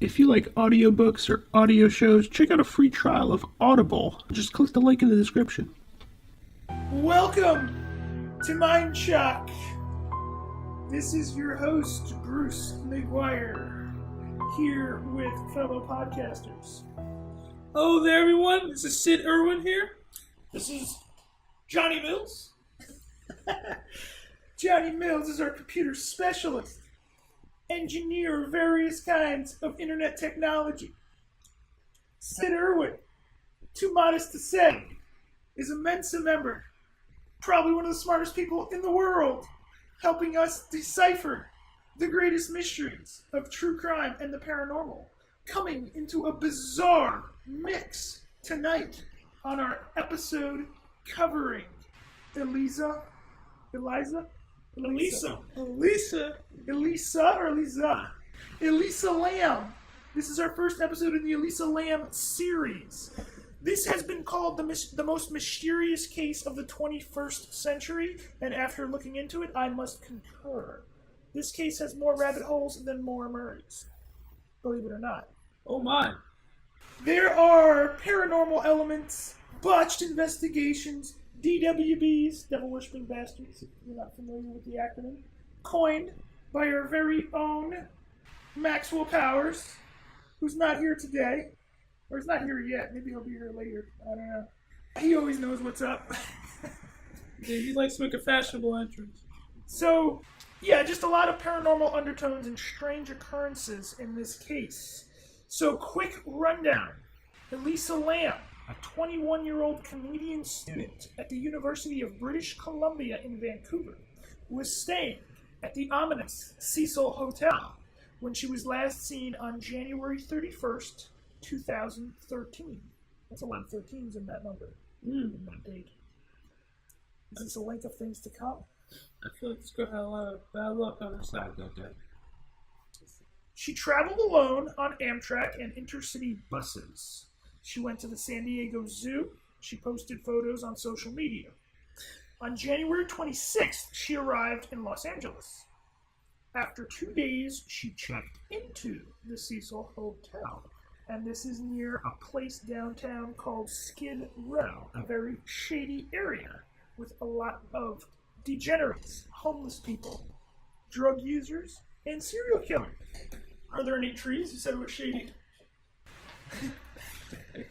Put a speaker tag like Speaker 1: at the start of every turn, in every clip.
Speaker 1: If you like audiobooks or audio shows, check out a free trial of Audible. Just click the link in the description. Welcome to MINDSHOCK. This is your host, Bruce McGuire, here with fellow podcasters. Hello there, everyone. This is Sid Irwin here. This is Johnny Mills. Johnny Mills is our computer specialist, engineer of various kinds of internet technology. Sid Irwin, too modest to say, is a Mensa member, probably one of the smartest people in the world, helping us decipher the greatest mysteries of true crime and the paranormal, coming into a bizarre mix tonight on our episode covering Elisa Lam. This is our first episode in the Elisa Lam series. This has been called the most mysterious case of the 21st century, and after looking into it, I must concur. This case has more rabbit holes than more Murrays, believe it or not.
Speaker 2: Oh my.
Speaker 1: There are paranormal elements, botched investigations, DWBs, Devil Worshipping Bastards, if you're not familiar with the acronym, coined by our very own Maxwell Powers, who's not here today, or he's not here yet. Maybe he'll be here later. I don't know. He always knows what's up.
Speaker 2: Yeah, he likes to make a fashionable entrance.
Speaker 1: So, yeah, just a lot of paranormal undertones and strange occurrences in this case. So, quick rundown. Elisa Lam, a 21-year-old Canadian student at the University of British Columbia in Vancouver, was staying at the ominous Cecil Hotel when she was last seen on January 31st, 2013. That's a lot of 13s in that number, in that date. Is this a link of things to come?
Speaker 2: I feel like this girl had a lot of bad luck on her side that day.
Speaker 1: She traveled alone on Amtrak and intercity buses. She went to the San Diego Zoo. She posted photos on social media. On January 26th, she arrived in Los Angeles. After 2 days, she checked into the Cecil Hotel. And this is near a place downtown called Skid Row, a very shady area with a lot of degenerates, homeless people, drug users, and serial killers. Are there any trees? You said it was shady.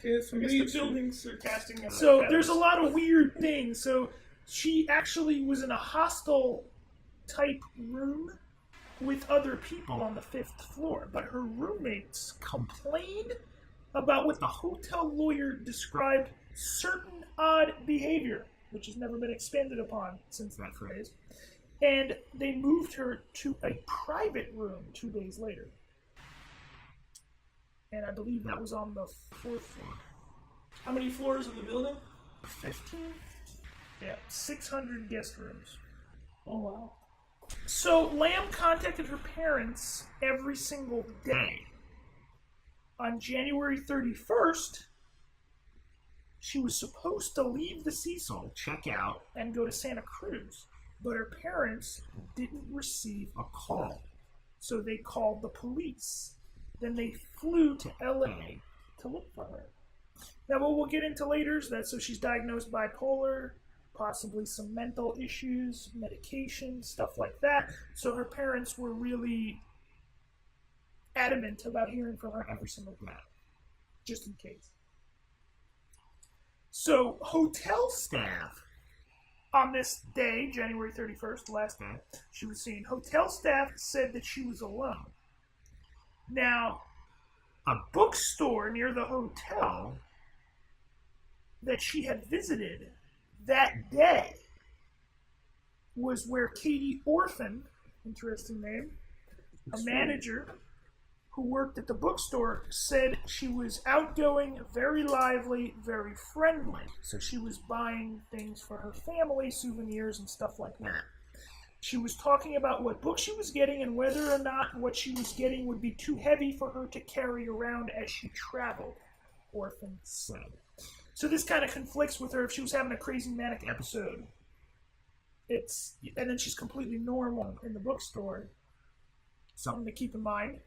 Speaker 1: The buildings are casting. So there's a lot of weird things. So she actually was in a hostel type room with other people on the 5th floor, but her roommates complained about what the hotel lawyer described certain odd behavior, which has never been expanded upon since that phrase, and they moved her to a private room 2 days later. And I believe that was on the 4th floor.
Speaker 2: How many floors of the building?
Speaker 1: 15? Yeah, 600 guest rooms.
Speaker 2: Oh wow.
Speaker 1: So Lam contacted her parents every single day. On January 31st, she was supposed to leave the Cecil, check out, and go to Santa Cruz. But her parents didn't receive a call. So they called the police. Then they flew to LA to look for her. Now, what we'll get into later is that so she's diagnosed bipolar, possibly some mental issues, medication, stuff like that. So her parents were really adamant about hearing from her every single day, just in case. So hotel staff on this day, January 31st, the last day she was seen, hotel staff said that she was alone. Now, a bookstore near the hotel that she had visited that day was where Katie Orphan, interesting name, a manager who worked at the bookstore, said she was outgoing, very lively, very friendly. So she was buying things for her family, souvenirs and stuff like that. She was talking about what book she was getting and whether or not what she was getting would be too heavy for her to carry around as she traveled, Orphan said. So this kind of conflicts with her if she was having a crazy manic episode. And then she's completely normal in the bookstore. Something to keep in mind.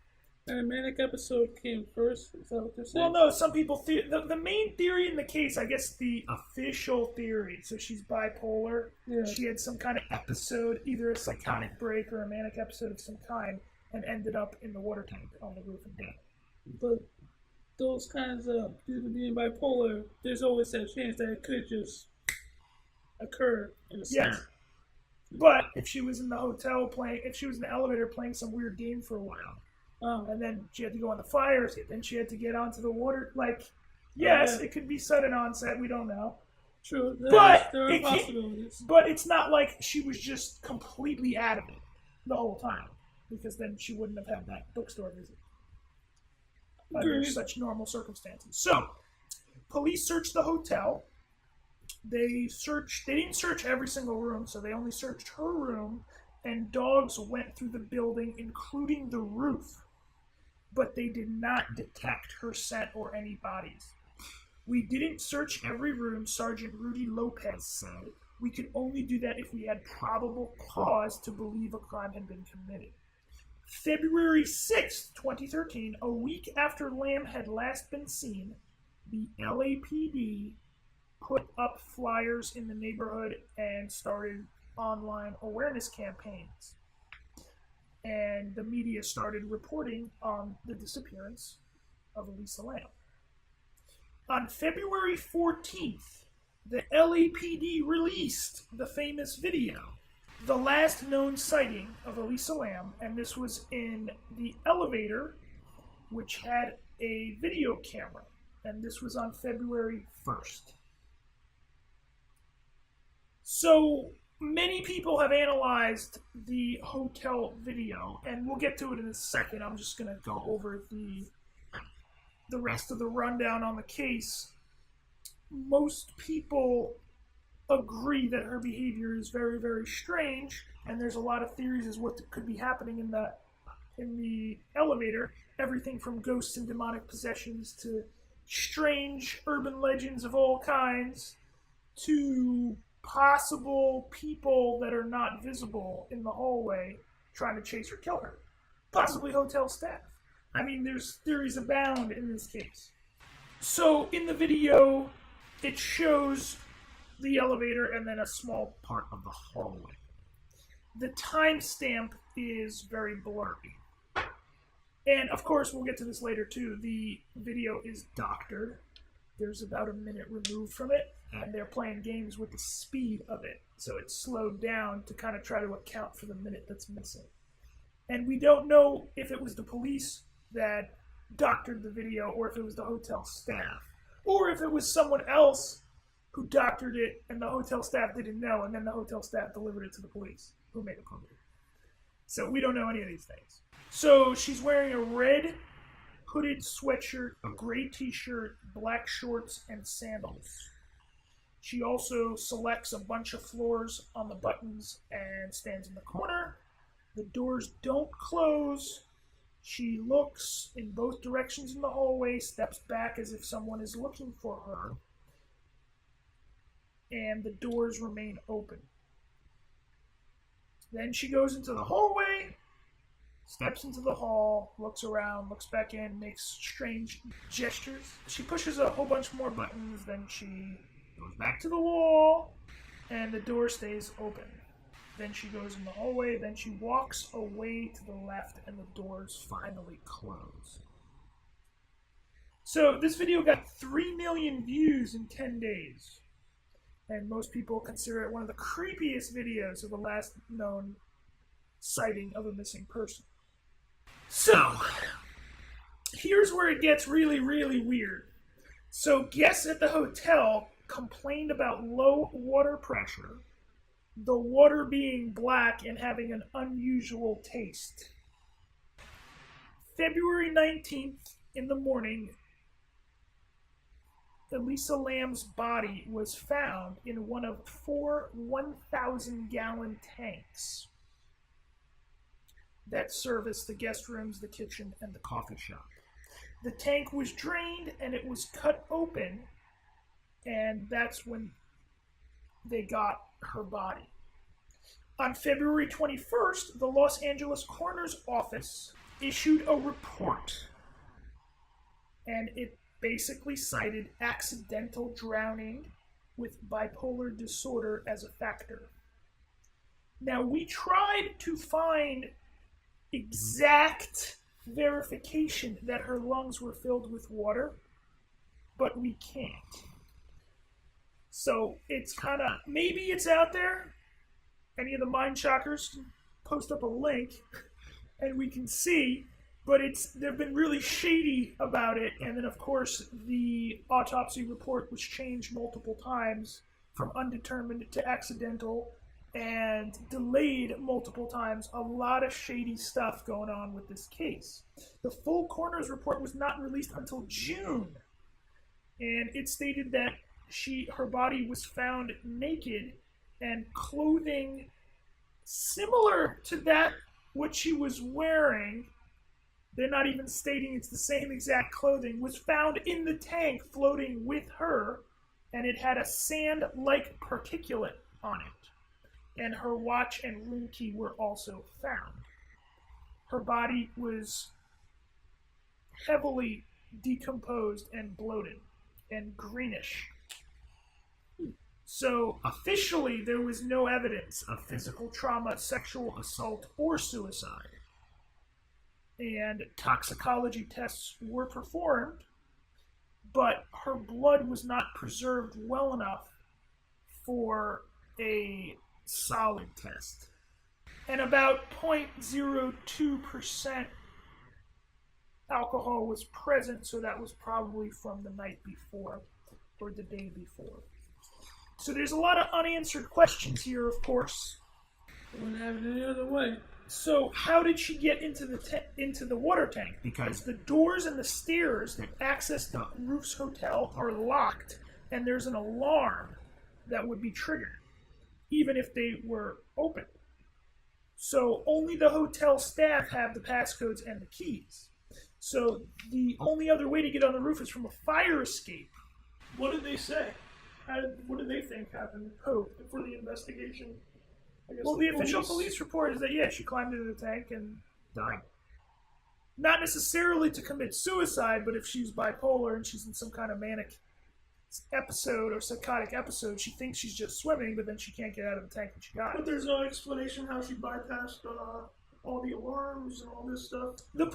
Speaker 2: And a manic episode came first. Is that what they're saying?
Speaker 1: Well, no, some people... The main theory in the case, I guess the official theory, so she's bipolar.
Speaker 2: Yeah.
Speaker 1: She had some kind of episode, either a psychotic break or a manic episode of some kind, and ended up in the water tank on the roof and died.
Speaker 2: But those kinds of, due to being bipolar, there's always that chance that it could just occur in a
Speaker 1: Yes.
Speaker 2: second.
Speaker 1: But if she was in the hotel if she was in the elevator playing some weird game for a while, and then she had to go on the fire, then she had to get onto the water, yes, it could be sudden onset, we don't know.
Speaker 2: True, there
Speaker 1: But
Speaker 2: are possibilities.
Speaker 1: But it's not like she was just completely out of it the whole time, because then she wouldn't have had that bookstore visit under such normal circumstances. So, police searched the hotel. They didn't search every single room, so they only searched her room, and dogs went through the building, including the roof. But they did not detect her scent or any bodies. We didn't search every room, Sergeant Rudy Lopez said. We could only do that if we had probable cause to believe a crime had been committed. February 6, 2013, a week after Lam had last been seen, the LAPD put up flyers in the neighborhood and started online awareness campaigns. And the media started reporting on the disappearance of Elisa Lam. On February 14th, the LAPD released the famous video, the last known sighting of Elisa Lam, and this was in the elevator, which had a video camera, and this was on February 1st. So many people have analyzed the hotel video, and we'll get to it in a second. I'm just going to go over the rest of the rundown on the case. Most people agree that her behavior is very, very strange, and there's a lot of theories as what could be happening in the elevator. Everything from ghosts and demonic possessions to strange urban legends of all kinds to possible people that are not visible in the hallway trying to chase or kill her. Possibly hotel staff. I mean, there's theories abound in this case. So in the video, it shows the elevator and then a small part of the hallway. The timestamp is very blurry. And of course, we'll get to this later too, the video is doctored. There's about a minute removed from it, and they're playing games with the speed of it. So it's slowed down to kind of try to account for the minute that's missing. And we don't know if it was the police that doctored the video or if it was the hotel staff. Or if it was someone else who doctored it and the hotel staff didn't know, and then the hotel staff delivered it to the police who made it public. So we don't know any of these things. So she's wearing a red hooded sweatshirt, a gray t-shirt, black shorts, and sandals. She also selects a bunch of floors on the buttons and stands in the corner. The doors don't close. She looks in both directions in the hallway, steps back as if someone is looking for her, and the doors remain open. Then she goes into the hallway, steps into the hall, looks around, looks back in, makes strange gestures. She pushes a whole bunch more buttons, then she goes back to the wall, and the door stays open. Then she goes in the hallway, then she walks away to the left, and the doors finally close. So this video got 3 million views in 10 days. And most people consider it one of the creepiest videos of the last known sighting of a missing person. So, here's where it gets really, really weird. So, guests at the hotel complained about low water pressure, the water being black and having an unusual taste. February 19th in the morning, Elisa Lam's body was found in one of 4 1,000-gallon tanks that service the guest rooms, the kitchen, and the coffee shop. The tank was drained and it was cut open, and that's when they got her body. On February 21st, the Los Angeles Coroner's Office issued a report, and it basically cited accidental drowning with bipolar disorder as a factor. Now, we tried to find exact verification that her lungs were filled with water, but we can't. So it's kind of, maybe it's out there. Any of the mind shockers can post up a link and we can see, but they've been really shady about it. And then, of course, the autopsy report was changed multiple times from undetermined to accidental and delayed multiple times. A lot of shady stuff going on with this case. The full coroner's report was not released until June, and it stated that her body was found naked and clothing similar to that what she was wearing. They're not even stating it's the same exact clothing, was found in the tank floating with her, and it had a sand-like particulate on it. And her watch and room key were also found. Her body was heavily decomposed and bloated and greenish. So, officially, there was no evidence of physical trauma, sexual assault, or suicide. And toxicology tests were performed, but her blood was not preserved well enough for a solid test. And about 0.02% alcohol was present, so that was probably from the night before or the day before. So there's a lot of unanswered questions here, of course.
Speaker 2: Wouldn't have it any other way.
Speaker 1: So how did she get into the water tank? Because the doors and the stairs that access the Roof's hotel are locked, and there's an alarm that would be triggered, even if they were open. So only the hotel staff have the passcodes and the keys. So the only other way to get on the roof is from a fire escape.
Speaker 2: What did they say? What did they think happened for the investigation?
Speaker 1: Well, the official police report is that, yeah, she climbed into the tank and died. Not necessarily to commit suicide, but if she's bipolar and she's in some kind of manic episode or psychotic episode, she thinks she's just swimming, but then she can't get out of the tank and she died.
Speaker 2: But there's no explanation how she bypassed all the alarms and all this stuff.
Speaker 1: The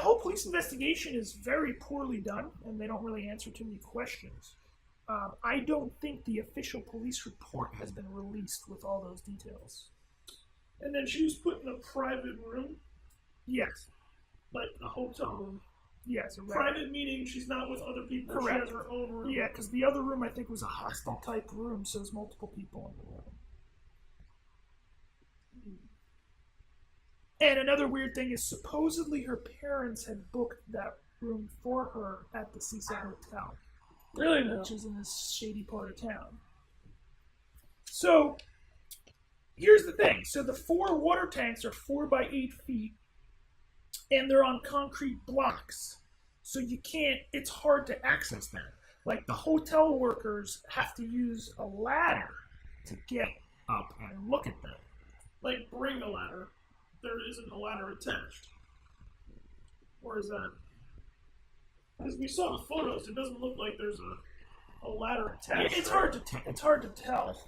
Speaker 1: whole police investigation is very poorly done, and they don't really answer too many questions. I don't think the official police report has been released with all those details.
Speaker 2: And then she was put in a private room?
Speaker 1: Yes.
Speaker 2: Like a hotel room?
Speaker 1: Yes.
Speaker 2: Private meaning she's not with other people.
Speaker 1: Correct.
Speaker 2: She has her own room.
Speaker 1: Yeah, because the other room I think was a hostel type room, so there's multiple people in the room. And another weird thing is supposedly her parents had booked that room for her at the Seaside Hotel.
Speaker 2: Really?
Speaker 1: Which is in this shady part of town. So, here's the thing. So the 4 water tanks are 4 by 8 feet, and they're on concrete blocks. So it's hard to access them. Like, the hotel workers have to use a ladder to get up and look at them.
Speaker 2: Like, bring a ladder. There isn't a ladder attached. Or is that... Because we saw the photos, it doesn't look like there's a ladder attached.
Speaker 1: Yeah, it's hard to tell.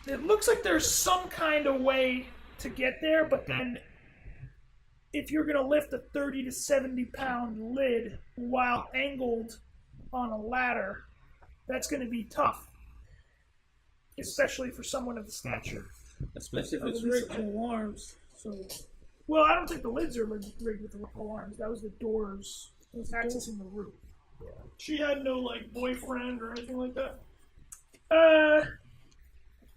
Speaker 1: It looks like there's some kind of way to get there, but then if you're going to lift a 30 to 70 pound lid while angled on a ladder, that's going to be tough. Especially for someone of the stature.
Speaker 2: Especially if it's rigged with alarms.
Speaker 1: Well, I don't think the lids are rigged with the alarms. That was the doors accessing the roof.
Speaker 2: Yeah. She had no, like, boyfriend or anything like that?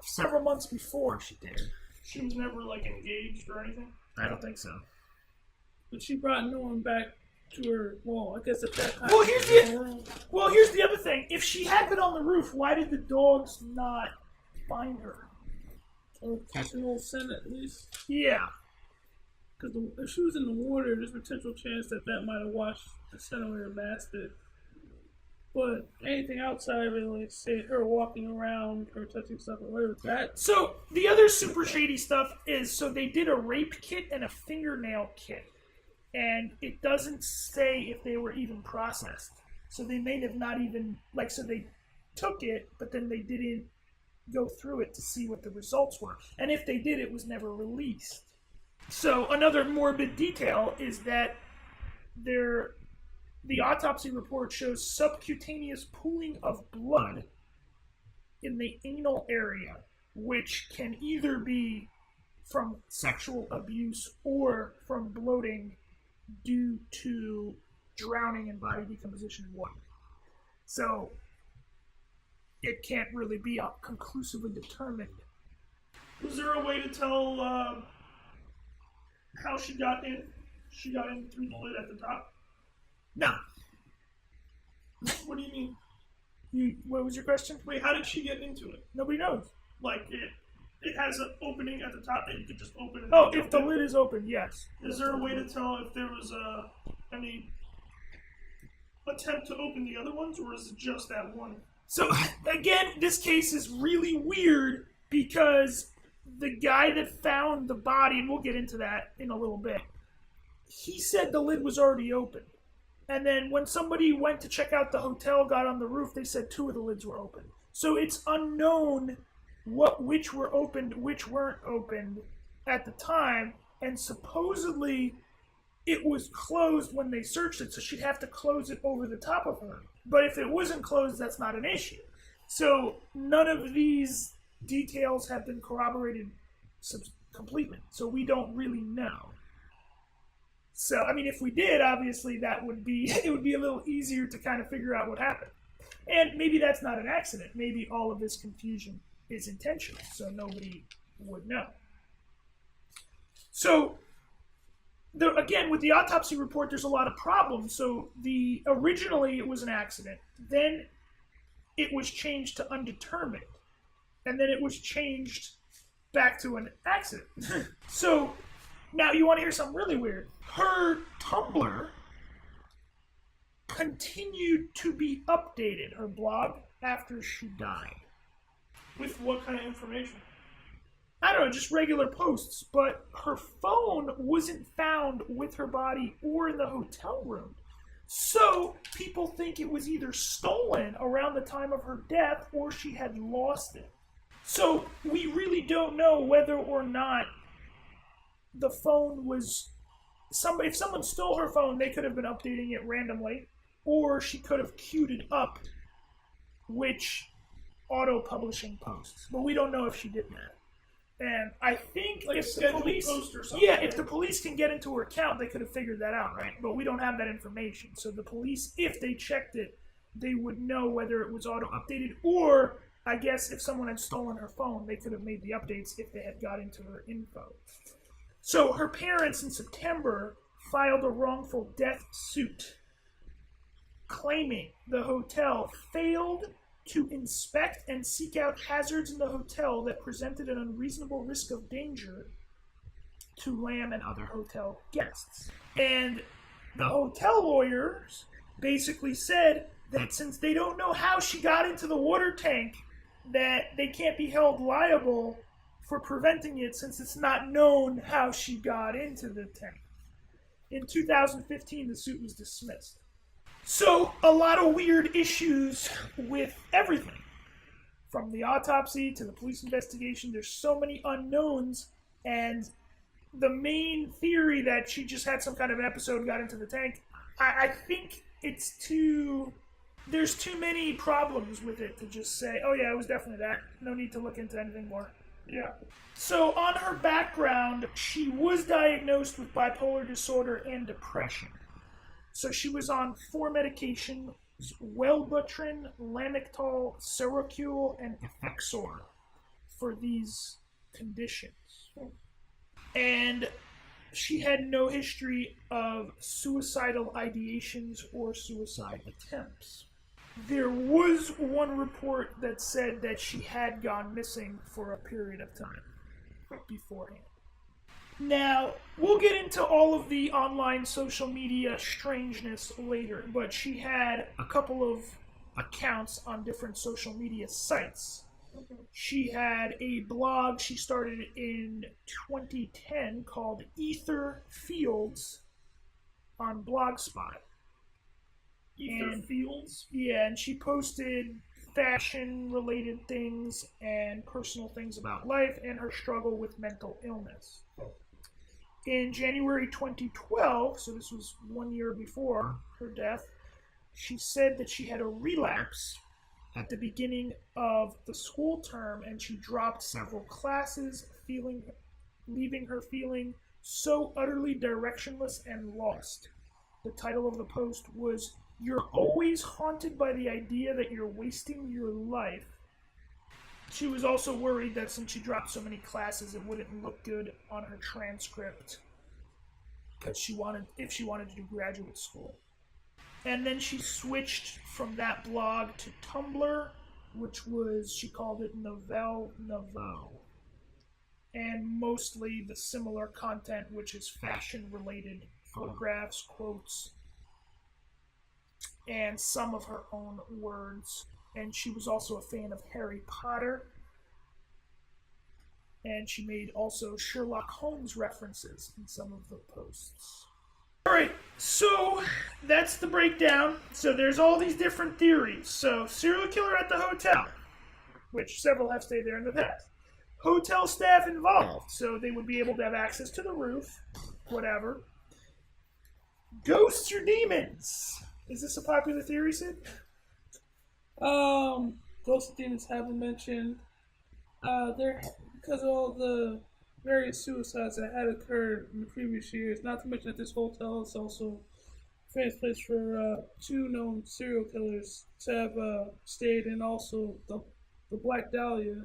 Speaker 1: Several months before she did.
Speaker 2: She was never, like, engaged or anything?
Speaker 1: I don't think so.
Speaker 2: But she brought no one back to her, well, I guess at that time.
Speaker 1: Well, here's the other thing. If she had been on the roof, why did the dogs not find her?
Speaker 2: Or catch an old scent at least?
Speaker 1: Yeah.
Speaker 2: Because if she was in the water, there's a potential chance that might have washed the scent away or masked it. But anything outside of it, like say her walking around, her touching stuff, or whatever, that.
Speaker 1: So the other super shady stuff is, so they did a rape kit and a fingernail kit. And it doesn't say if they were even processed. So they may have not even, so they took it, but then they didn't go through it to see what the results were. And if they did, it was never released. So another morbid detail is that the autopsy report shows subcutaneous pooling of blood in the anal area, which can either be from sexual abuse or from bloating due to drowning in body decomposition in water. So it can't really be conclusively determined.
Speaker 2: Was there a way to tell how she got in? She got in through the lid at the top?
Speaker 1: No.
Speaker 2: What do you mean?
Speaker 1: What was your question?
Speaker 2: Wait, how did she get into it?
Speaker 1: Nobody knows.
Speaker 2: Like, it has an opening at the top that you could just open it.
Speaker 1: Oh, if the lid is open, yes.
Speaker 2: Is there a way to tell if there was any attempt to open the other ones, or is it just that one?
Speaker 1: So, again, this case is really weird because the guy that found the body, and we'll get into that in a little bit, he said the lid was already open. And then when somebody went to check out the hotel, got on the roof, they said 2 of the lids were open. So it's unknown which were opened, which weren't opened at the time. And supposedly it was closed when they searched it, so she'd have to close it over the top of her. But if it wasn't closed, that's not an issue. So none of these details have been corroborated completely. So we don't really know. So, I mean, if we did, obviously it would be a little easier to kind of figure out what happened. And maybe that's not an accident. Maybe all of this confusion is intentional, so nobody would know. So, again, with the autopsy report, there's a lot of problems. So, originally it was an accident. Then it was changed to undetermined. And then it was changed back to an accident. So, now you want to hear something really weird. Her Tumblr continued to be updated, her blog, after she died.
Speaker 2: With what kind of information?
Speaker 1: I don't know, just regular posts, but her phone wasn't found with her body or in the hotel room. So people think it was either stolen around the time of her death or she had lost it. So we really don't know whether or not the phone was if someone stole her phone, they could have been updating it randomly, or she could have queued it up, which auto-publishing posts. But we don't know if she did that. And I think if the police, if the police can get into her account, they could have figured that out, right? But we don't have that information. So the police, if they checked it, they would know whether it was auto-updated, or I guess if someone had stolen her phone, they could have made the updates if they had got into her info. So her parents in September filed a wrongful death suit claiming the hotel failed to inspect and seek out hazards in the hotel that presented an unreasonable risk of danger to Lam and other hotel guests. And the hotel lawyers basically said that since they don't know how she got into the water tank, that they can't be held liable for preventing it since it's not known how she got into the tank. In 2015, the suit was dismissed. So, a lot of weird issues with everything. From the autopsy to the police investigation, there's so many unknowns, and the main theory that she just had some kind of episode and got into the tank, I think there's too many problems with it to just say, oh yeah, it was definitely that. No need to look into anything more. Yeah. So on her background, she was diagnosed with bipolar disorder and depression. So she was on 4 medications: Wellbutrin, Lamictal, Seroquel, and Effexor for these conditions. And she had no history of suicidal ideations or suicide attempts. There was one report that said that she had gone missing for a period of time beforehand. Now, we'll get into all of the online social media strangeness later, but she had a couple of accounts on different social media sites. She had a blog she started in 2010 called Ether Fields, on Blogspot.
Speaker 2: Ether Fields.
Speaker 1: Yeah, and she posted fashion-related things and personal things about life and her struggle with mental illness. In January 2012, so this was 1 year before her death, she said that she had a relapse at the beginning of the school term and she dropped several classes, leaving her feeling so utterly directionless and lost. The title of the post was, "You're always haunted by the idea that you're wasting your life." She was also worried that since she dropped so many classes, it wouldn't look good on her transcript because if she wanted to do graduate school. And then she switched from that blog to Tumblr, which was, she called it Nouvelle Nouveau. And mostly the similar content, which is fashion-related photographs, quotes, and some of her own words. And she was also a fan of Harry Potter. And she made also Sherlock Holmes references in some of the posts. Alright, so that's the breakdown. So there's all these different theories. So serial killer at the hotel, which several have stayed there in the past. Hotel staff involved, so they would be able to have access to the roof, whatever. Ghosts or demons? Is this a popular theory, Sid?
Speaker 2: Ghosts and demons have been mentioned. There, because of all the various suicides that had occurred in the previous years, not to mention that this hotel is also a famous place for two known serial killers to have stayed, and also the Black Dahlia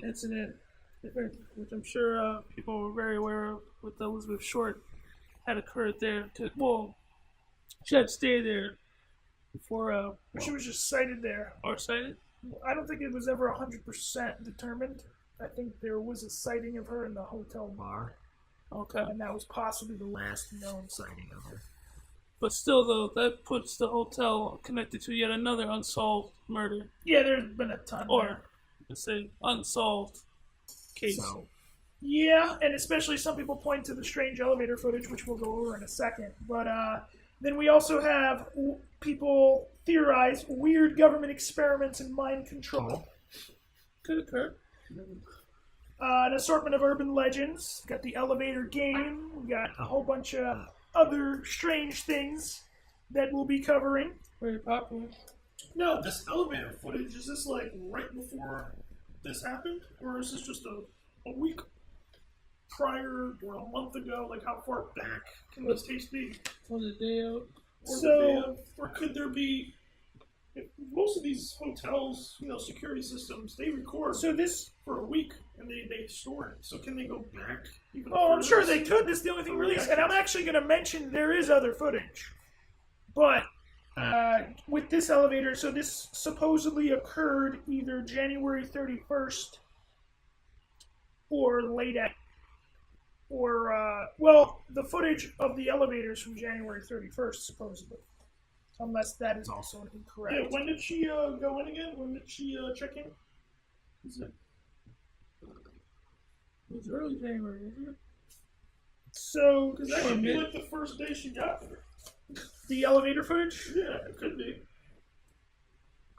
Speaker 2: incident, which I'm sure people were very aware of, with Elizabeth Short, had occurred there. She had stayed there before.
Speaker 1: She was just sighted there.
Speaker 2: Or sighted?
Speaker 1: I don't think it was ever 100% determined. I think there was a sighting of her in the hotel bar.
Speaker 2: Okay.
Speaker 1: And that was possibly the last known sighting of her.
Speaker 2: But still, though, that puts the hotel connected to yet another unsolved murder.
Speaker 1: Yeah, there's been a ton.
Speaker 2: Or, let's say, unsolved case.
Speaker 1: So, yeah, and especially some people point to the strange elevator footage, which we'll go over in a second. But then we also have people theorize weird government experiments in mind control.
Speaker 2: Could occur.
Speaker 1: An assortment of urban legends. Got the elevator game. We got a whole bunch of other strange things that we'll be covering.
Speaker 2: Very popular.
Speaker 3: No, this elevator footage, is this like right before this happened? Or is this just a week prior or a month ago? Like how far back can this case be?
Speaker 2: On the day of?
Speaker 3: Or the day of? Or could there be... Most of these hotels, security systems, they record for a week and they store it. So can they go back?
Speaker 1: I'm sure they could. This is the only thing released. And I'm actually going to mention there is other footage. But with this elevator, so this supposedly occurred either January 31st or late at... the footage of the elevators from January 31st, supposedly. Unless that is also incorrect.
Speaker 3: Yeah, when did she go in again? When did she check in?
Speaker 2: It was early January, wasn't it?
Speaker 1: So,
Speaker 3: because that could be like the first day she got there.
Speaker 1: The elevator footage?
Speaker 3: Yeah, it could be.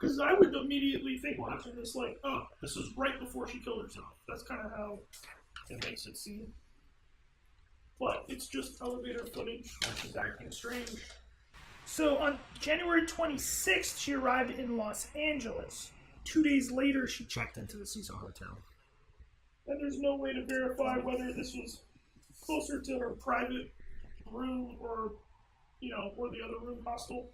Speaker 3: Because I would immediately think watching this like, oh, this is right before she killed herself. That's kind of how it makes it seem. But it's just elevator footage, which is acting strange.
Speaker 1: So on January 26th, she arrived in Los Angeles. 2 days later, she checked into the Cecil Hotel.
Speaker 3: And there's no way to verify whether this was closer to her private room or, or the other room, hostel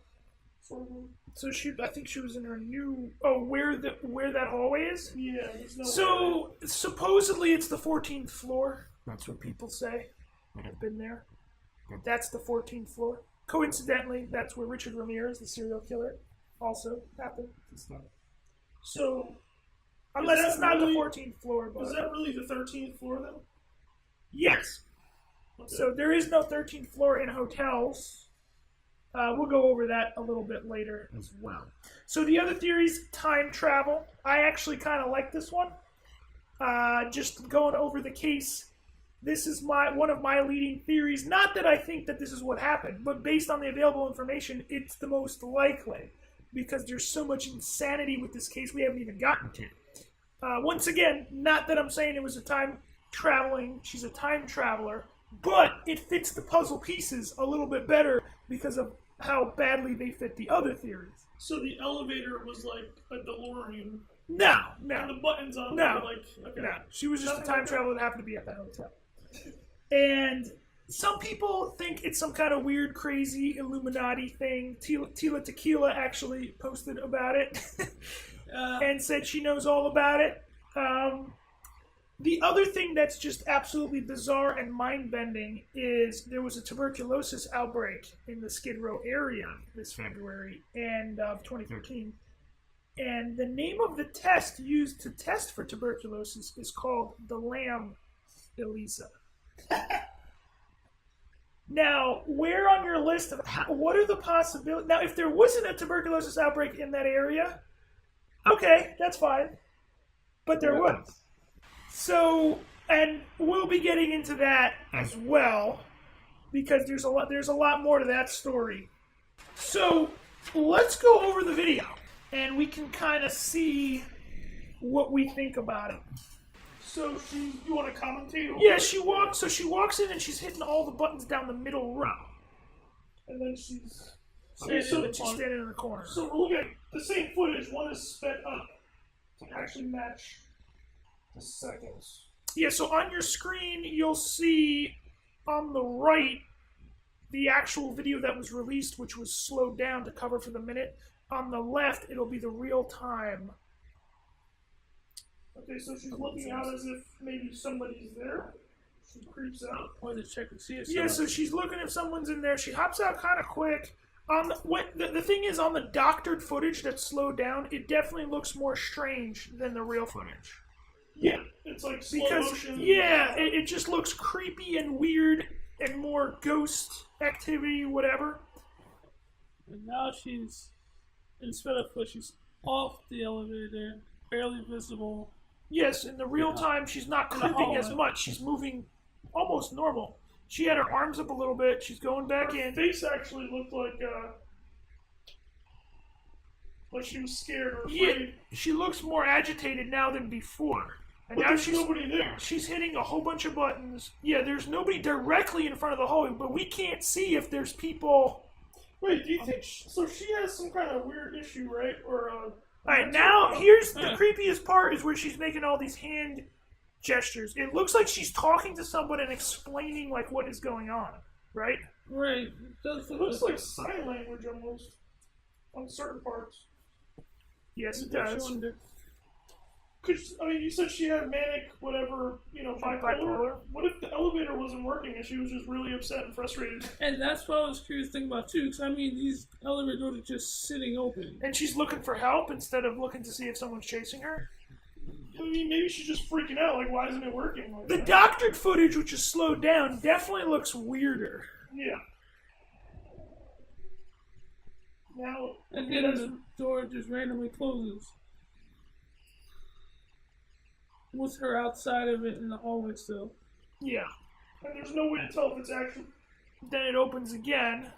Speaker 3: sort of room.
Speaker 1: So I think she was in her new... Oh, where that hallway is?
Speaker 3: Yeah, there's no
Speaker 1: So, supposedly it's the 14th floor. That's what people say that have been there. That's the 14th floor. Coincidentally, that's where Richard Ramirez, the serial killer, also happened.
Speaker 3: So,
Speaker 1: unless it's not the 14th floor. But...
Speaker 3: Is that really the 13th floor, then?
Speaker 1: Yes. Okay. So there is no 13th floor in hotels. We'll go over that a little bit later as well. So the other theory is time travel. I actually kind of like this one. Just going over the case. this is one of my leading theories. Not that I think that this is what happened, but based on the available information, it's the most likely. Because there's so much insanity with this case we haven't even gotten to. Once again, not that I'm saying it was she's a time traveler, but it fits the puzzle pieces a little bit better because of how badly they fit the other theories.
Speaker 3: So the elevator was like a DeLorean.
Speaker 1: No.
Speaker 3: And the buttons on
Speaker 1: No.
Speaker 3: it were like, okay.
Speaker 1: No. She was just a time traveler that happened to be at that hotel. And some people think it's some kind of weird, crazy Illuminati thing. Tila Tequila actually posted about it and said she knows all about it. The other thing that's just absolutely bizarre and mind-bending is there was a tuberculosis outbreak in the Skid Row area this February of 2013. And the name of the test used to test for tuberculosis is called the Lam Elisa. Now, where on your list of what are the possibilities? Now, if there wasn't a tuberculosis outbreak in that area, okay, that's fine. But there was. So, and we'll be getting into that as well, because there's a lot more to that story. So, let's go over the video, and we can kind of see what we think about it.
Speaker 3: So you want to commentate?
Speaker 1: Yeah, she walks in and she's hitting all the buttons down the middle row.
Speaker 3: And then she's
Speaker 1: standing in the corner.
Speaker 3: So we're looking at the same footage. One is sped up to actually match the seconds.
Speaker 1: Yeah, so on your screen, you'll see on the right the actual video that was released, which was slowed down to cover for the minute. On the left, it'll be the real time.
Speaker 3: Okay, so she's looking out as if maybe somebody's there. She creeps out.
Speaker 2: Or to check and see if
Speaker 1: Yeah, so she's looking if someone's in there. She hops out kind of quick. The thing is, on the doctored footage that's slowed down, it definitely looks more strange than the real footage.
Speaker 3: Yeah, it's like slow motion.
Speaker 1: Yeah, it just looks creepy and weird and more ghost activity, whatever.
Speaker 2: And now she's, instead of foot, she's off the elevator, barely visible.
Speaker 1: Yes, in the real time, she's not creeping as much. She's moving almost normal. She had her arms up a little bit. She's going back in.
Speaker 3: Her face actually looked like she was scared or afraid.
Speaker 1: Yeah, she looks more agitated now than before. And
Speaker 3: but
Speaker 1: now
Speaker 3: there's nobody there.
Speaker 1: She's hitting a whole bunch of buttons. Yeah, there's nobody directly in front of the hallway, but we can't see if there's people.
Speaker 3: Wait, do you think so? She has some kind of weird issue, right? Or
Speaker 1: Alright, now here's the creepiest part is where she's making all these hand gestures. It looks like she's talking to someone and explaining like what is going on, right?
Speaker 2: Right.
Speaker 3: It looks like sign language almost on certain parts.
Speaker 1: Yes, it does.
Speaker 3: Because, I mean, you said she had manic, whatever, bipolar. What if the elevator wasn't working and she was just really upset and frustrated?
Speaker 2: And that's what I was curious to think about, too. Because, I mean, these elevator doors are just sitting open.
Speaker 1: And she's looking for help instead of looking to see if someone's chasing her?
Speaker 3: I mean, maybe she's just freaking out. Like, why isn't it working?
Speaker 1: The doctored footage, which is slowed down, definitely looks weirder.
Speaker 3: Yeah. Now,
Speaker 2: and then the door just randomly closes. With her outside of it in the hallway still.
Speaker 1: Yeah.
Speaker 3: And there's no way to tell if it's actually...
Speaker 1: Then it opens again,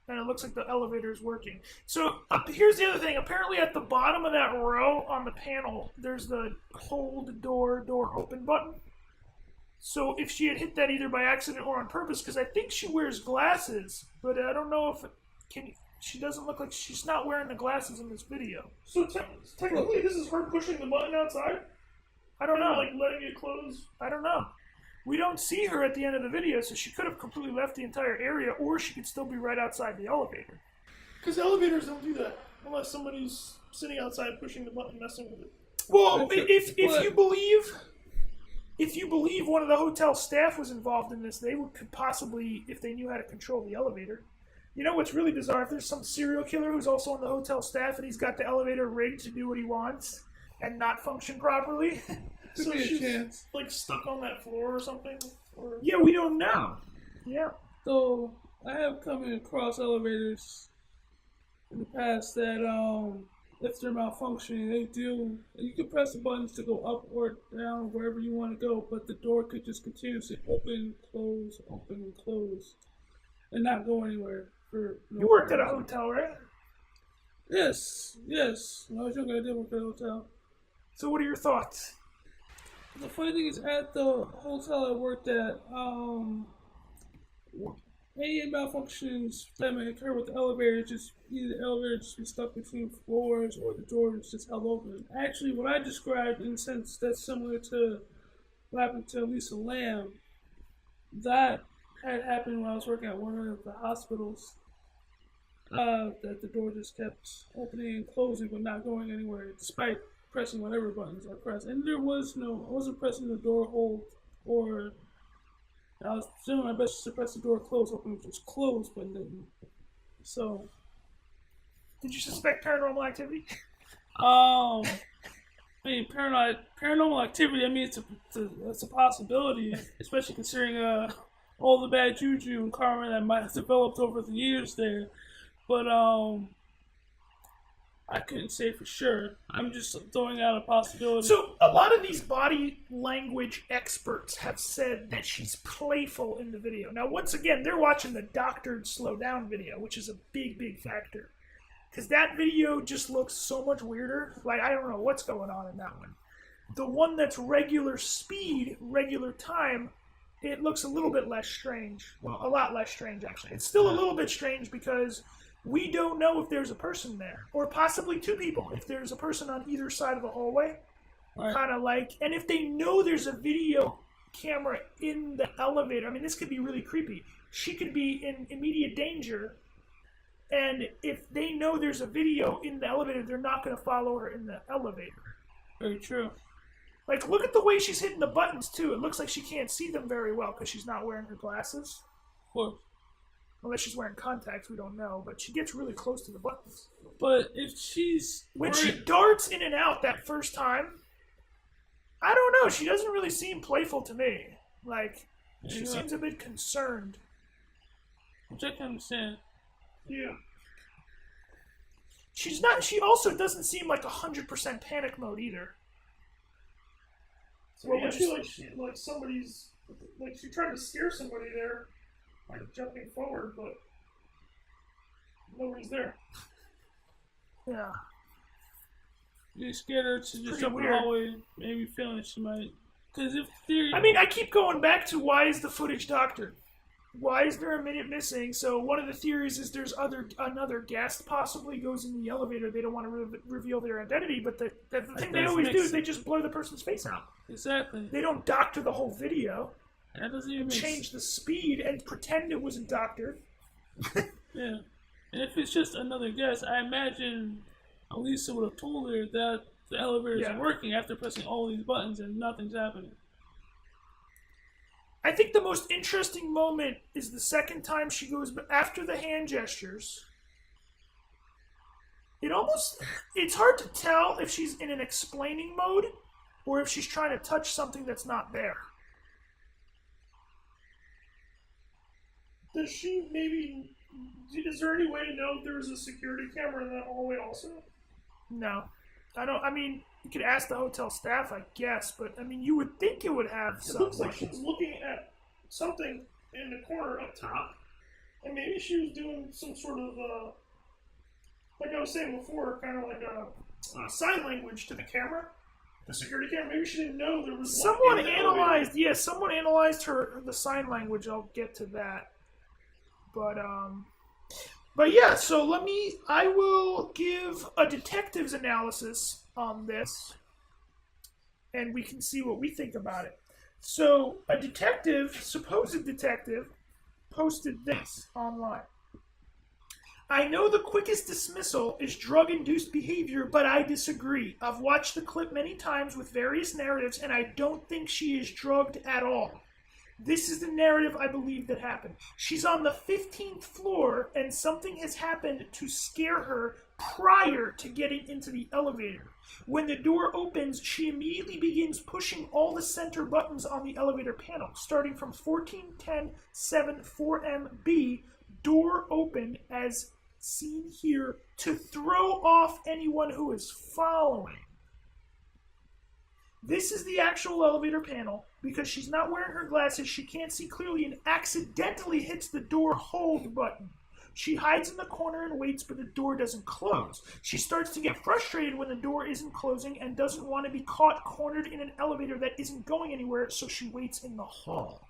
Speaker 1: and it looks like the elevator is working. So here's the other thing. Apparently at the bottom of that row on the panel, there's the hold door open button. So if she had hit that either by accident or on purpose, because I think she wears glasses, but I don't know if... She doesn't look like... She's not wearing the glasses in this video.
Speaker 3: So technically this is her pushing the button outside?
Speaker 1: I don't know.
Speaker 3: Like letting it close?
Speaker 1: I don't know. We don't see her at the end of the video, so she could have completely left the entire area, or she could still be right outside the elevator.
Speaker 3: Because elevators don't do that unless somebody's sitting outside pushing the button, messing with it.
Speaker 1: Well, if you believe one of the hotel staff was involved in this, they could possibly, if they knew how to control the elevator. You know what's really bizarre? If there's some serial killer who's also on the hotel staff and he's got the elevator rigged to do what he wants and not function properly.
Speaker 3: So she's like stuck on that floor or something? Or...
Speaker 1: Yeah, we don't know. Yeah.
Speaker 2: So I have come across elevators in the past that if they're malfunctioning, they do. You can press the buttons to go up or down wherever you want to go, but the door could just continuously open, close, and not go anywhere.
Speaker 1: You worked at a hotel, right?
Speaker 2: Yes. When I was younger, I did work at a hotel.
Speaker 1: So what are your thoughts?
Speaker 2: The funny thing is, at the hotel I worked at, any malfunctions that may occur with the elevator, just either the elevator just be stuck between floors or the door is just held open. Actually, what I described, in a sense that's similar to what happened to Elisa Lam, that had happened when I was working at one of the hospitals. That the door just kept opening and closing but not going anywhere, despite pressing whatever buttons I pressed. And I wasn't pressing the door hold, or I was doing my best to press the door close, hoping it was closed, but didn't. So,
Speaker 1: did you suspect paranormal activity?
Speaker 2: I mean, paranormal activity. I mean, it's a possibility, especially considering all the bad juju and karma that might have developed over the years there. But I couldn't say for sure. I'm just throwing out a possibility.
Speaker 1: So a lot of these body language experts have said that she's playful in the video. Now, once again, they're watching the doctored slow down video, which is a big factor. Because that video just looks so much weirder. Like, I don't know what's going on in that one. The one that's regular speed, regular time, it looks a little bit less strange. Well, a lot less strange, actually. It's still a little bit strange because we don't know if there's a person there, or possibly two people, if there's a person on either side of the hallway. Right. Kind of like, and if they know there's a video camera in the elevator, I mean, this could be really creepy. She could be in immediate danger, and if they know there's a video in the elevator, they're not going to follow her in the elevator.
Speaker 2: Very true.
Speaker 1: Like, look at the way she's hitting the buttons, too. It looks like she can't see them very well because she's not wearing her glasses.
Speaker 2: Of course.
Speaker 1: Unless she's wearing contacts, we don't know. But she gets really close to the buttons.
Speaker 2: But if she's...
Speaker 1: When she darts in and out that first time, I don't know. She doesn't really seem playful to me. Like, she seems a bit concerned.
Speaker 2: Which I can understand.
Speaker 1: Yeah. She's not... She also doesn't seem like 100% panic mode either.
Speaker 3: So well, I feel like somebody's... Like, she tried to scare somebody there. Like jumping forward, but nobody's there.
Speaker 1: Yeah.
Speaker 2: You scared her to just jump in the hallway, maybe feeling that she might. Because if theory.
Speaker 1: I mean, I keep going back to why is the footage doctored? Why is there a minute missing? So one of the theories is there's another guest possibly goes in the elevator. They don't want to reveal their identity, but the thing they always do is they just blur the person's face out.
Speaker 2: Exactly.
Speaker 1: They don't doctor the whole video.
Speaker 2: That doesn't even
Speaker 1: change the speed and pretend it wasn't doctored.
Speaker 2: Yeah. And if it's just another guess, I imagine Elisa would have told her that the elevator isn't working after pressing all these buttons and nothing's happening.
Speaker 1: I think the most interesting moment is the second time she goes after the hand gestures. It's hard to tell if she's in an explaining mode or if she's trying to touch something that's not there.
Speaker 3: Does she maybe... Is there any way to know if there was a security camera in that hallway also?
Speaker 1: No. I mean, you could ask the hotel staff, I guess, but, I mean, you would think it would have
Speaker 3: something. It looks like she's looking at something in the corner up top, and maybe she was doing some sort of, like I was saying before, kind of like a sign language to the camera. The security camera, maybe she didn't know there was
Speaker 1: someone analyzed the sign language. I'll get to that. But yeah, so I will give a detective's analysis on this, and we can see what we think about it. So, a supposed detective, posted this online. I know the quickest dismissal is drug-induced behavior, but I disagree. I've watched the clip many times with various narratives, and I don't think she is drugged at all. This is the narrative I believe that happened. She's on the 15th floor, and something has happened to scare her prior to getting into the elevator. When the door opens, she immediately begins pushing all the center buttons on the elevator panel, starting from 14, 10, 7, 4M, B, door open as seen here to throw off anyone who is following. This is the actual elevator panel. Because she's not wearing her glasses, she can't see clearly and accidentally hits the door hold button. She hides in the corner and waits, but the door doesn't close. She starts to get frustrated when the door isn't closing and doesn't want to be caught cornered in an elevator that isn't going anywhere, so she waits in the hall.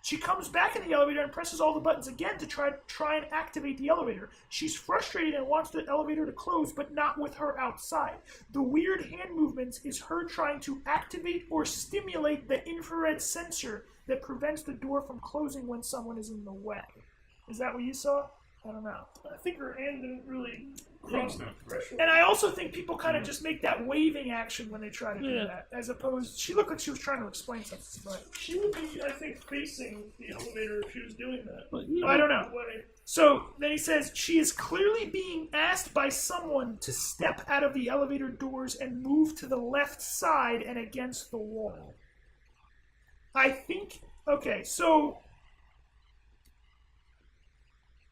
Speaker 1: She comes back in the elevator and presses all the buttons again to try and activate the elevator. She's frustrated and wants the elevator to close, but not with her outside. The weird hand movements is her trying to activate or stimulate the infrared sensor that prevents the door from closing when someone is in the way. Is that what you saw? I don't know.
Speaker 3: I think her hand didn't really cross that threshold.
Speaker 1: And I also think people kind of just make that waving action when they try to do that, as opposed. She looked like she was trying to explain something, but
Speaker 3: she would be, I think, facing the elevator if she was doing that.
Speaker 2: But,
Speaker 1: I don't know. So then he says she is clearly being asked by someone to step out of the elevator doors and move to the left side and against the wall. I think. Okay, so.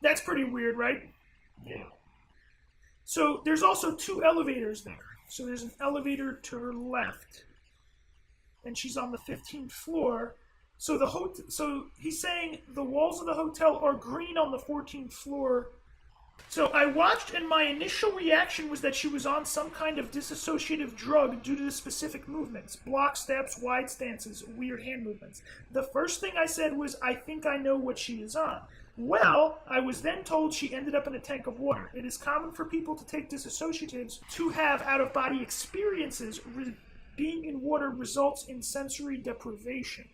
Speaker 1: That's pretty weird, right?
Speaker 3: Yeah.
Speaker 1: So there's also 2 elevators there. So there's an elevator to her left, and she's on the 15th floor. So so he's saying the walls of the hotel are green on the 14th floor. So I watched, and my initial reaction was that she was on some kind of dissociative drug due to the specific movements. Block steps, wide stances, weird hand movements. The first thing I said was, I think I know what she is on. Well, I was then told she ended up in a tank of water. It is common for people to take dissociatives to have out-of-body experiences. Being in water results in sensory deprivation.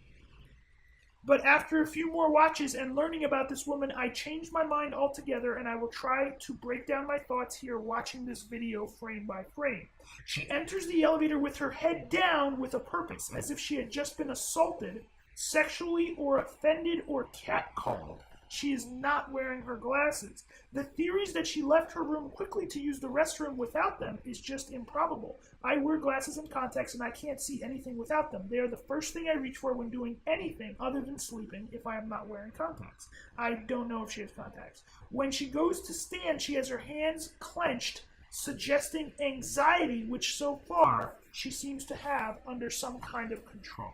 Speaker 1: But after a few more watches and learning about this woman, I changed my mind altogether, and I will try to break down my thoughts here watching this video frame by frame. She enters the elevator with her head down with a purpose, as if she had just been assaulted, sexually or offended or catcalled. She is not wearing her glasses. The theories that she left her room quickly to use the restroom without them is just improbable. I wear glasses and contacts and I can't see anything without them. They are the first thing I reach for when doing anything other than sleeping if I am not wearing contacts. I don't know if she has contacts. When she goes to stand, she has her hands clenched, suggesting anxiety, which so far she seems to have under some kind of control.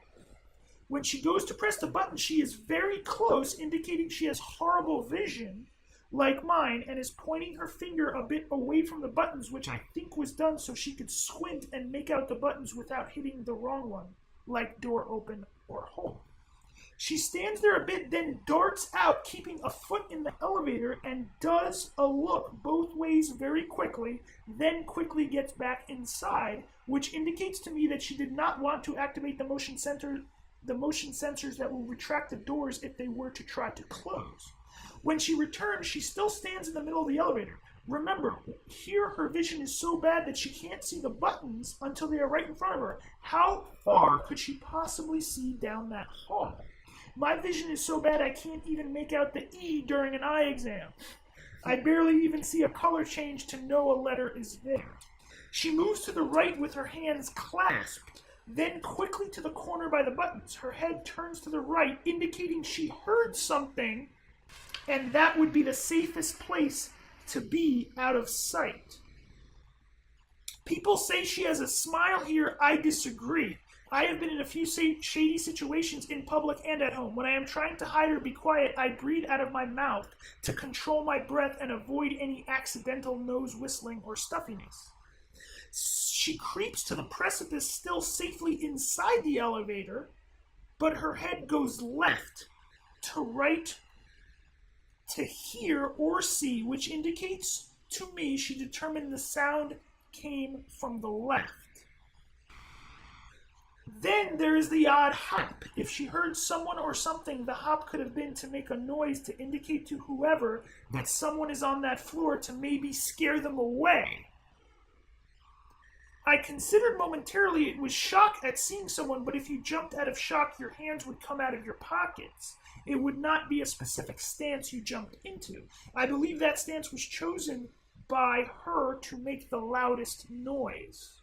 Speaker 1: When she goes to press the button, she is very close, indicating she has horrible vision, like mine, and is pointing her finger a bit away from the buttons, which I think was done so she could squint and make out the buttons without hitting the wrong one, like door open or hold. She stands there a bit, then darts out, keeping a foot in the elevator, and does a look both ways very quickly, then quickly gets back inside, which indicates to me that she did not want to activate the motion sensors that will retract the doors if they were to try to close. When she returns, she still stands in the middle of the elevator. Remember, here her vision is so bad that she can't see the buttons until they are right in front of her. How far could she possibly see down that hall? My vision is so bad I can't even make out the E during an eye exam. I barely even see a color change to know a letter is there. She moves to the right with her hands clasped, then quickly to the corner by the buttons. Her head turns to the right, indicating she heard something, and that would be the safest place to be out of sight. People say she has a smile here. I disagree. I have been in a few shady situations in public and at home. When I am trying to hide or be quiet, I breathe out of my mouth to control my breath and avoid any accidental nose whistling or stuffiness. She creeps to the precipice, still safely inside the elevator, but her head goes left to right to hear or see, which indicates to me she determined the sound came from the left. Then there is the odd hop. If she heard someone or something, the hop could have been to make a noise to indicate to whoever that someone is on that floor to maybe scare them away. I considered momentarily it was shock at seeing someone, but if you jumped out of shock, your hands would come out of your pockets. It would not be a specific stance you jumped into. I believe that stance was chosen by her to make the loudest noise.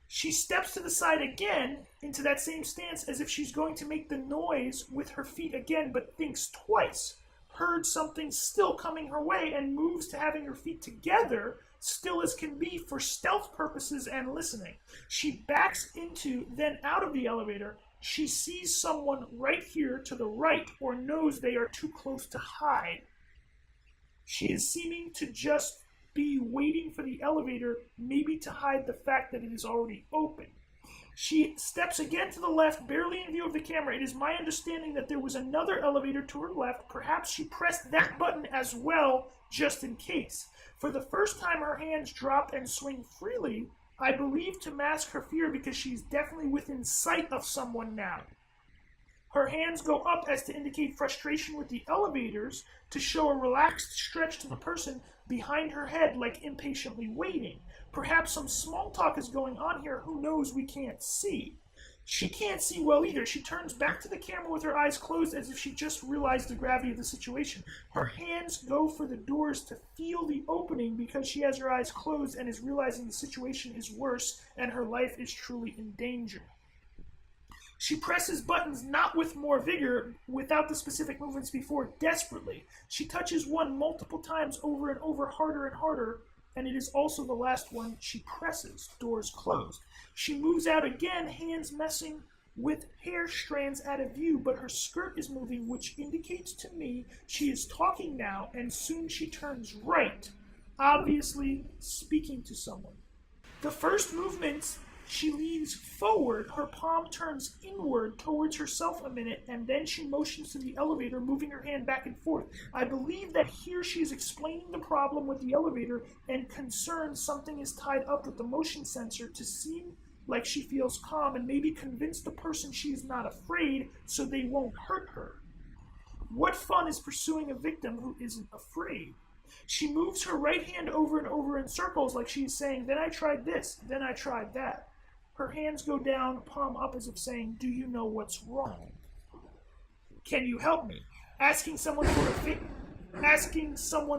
Speaker 1: She steps to the side again into that same stance as if she's going to make the noise with her feet again, but thinks twice. heard something still coming her way and moves to having her feet together, still as can be, for stealth purposes and listening. She backs into, then out of the elevator. She sees someone right here to the right, or knows they are too close to hide. She is seeming to just be waiting for the elevator, maybe to hide the fact that it is already open. She steps again to the left, barely in view of the camera. It is my understanding that there was another elevator to her left. Perhaps she pressed that button as well, just in case. For the first time, her hands drop and swing freely, I believe to mask her fear, because she's definitely within sight of someone now. Her hands go up as to indicate frustration with the elevators, to show a relaxed stretch to the person behind her head, like impatiently waiting. Perhaps some small talk is going on here. Who knows? We can't see. She can't see well either. She turns back to the camera with her eyes closed, as if she just realized the gravity of the situation. Her hands go for the doors to feel the opening, because she has her eyes closed and is realizing the situation is worse and her life is truly in danger. She presses buttons, not with more vigor, without the specific movements before, desperately. She touches one multiple times, over and over, harder and harder, and it is also the last one she presses. Doors closed. She moves out again, hands messing with hair strands out of view, but her skirt is moving, which indicates to me she is talking now, and soon she turns right, obviously speaking to someone. The first movement, she leans forward, her palm turns inward towards herself a minute, and then she motions to the elevator, moving her hand back and forth. I believe that here she is explaining the problem with the elevator and concerned something is tied up with the motion sensor, to seem like she feels calm and maybe convince the person she is not afraid so they won't hurt her. What fun is pursuing a victim who isn't afraid? She moves her right hand over and over in circles, like she is saying, then I tried this, then I tried that. Her hands go down, palm up, as if saying, do you know what's wrong? Can you help me? Asking someone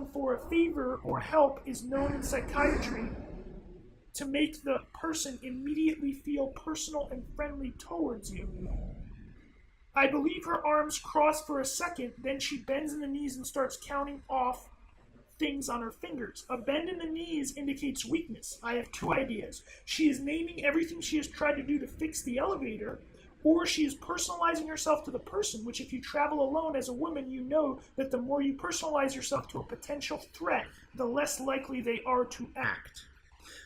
Speaker 1: for a favor or help is known in psychiatry to make the person immediately feel personal and friendly towards you. I believe her arms cross for a second, then she bends in the knees and starts counting off things on her fingers. A bend in the knees indicates weakness. I have two ideas. She is naming everything she has tried to do to fix the elevator, or she is personalizing herself to the person, which if you travel alone as a woman, you know that the more you personalize yourself to a potential threat, the less likely they are to act.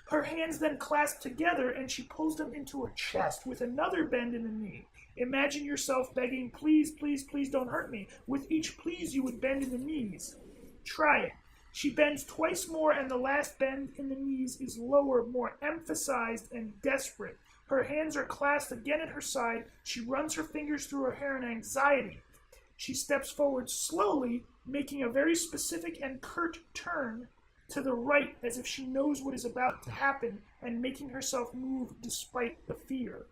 Speaker 1: Her hands then clasp together, and she pulls them into her chest with another bend in the knee. Imagine yourself begging, please, please, please don't hurt me. With each please, you would bend in the knees. Try it. She bends twice more, and the last bend in the knees is lower, more emphasized and desperate. Her hands are clasped again at her side. She runs her fingers through her hair in anxiety. She steps forward slowly, making a very specific and curt turn to the right, as if she knows what is about to happen, and making herself move despite the fear.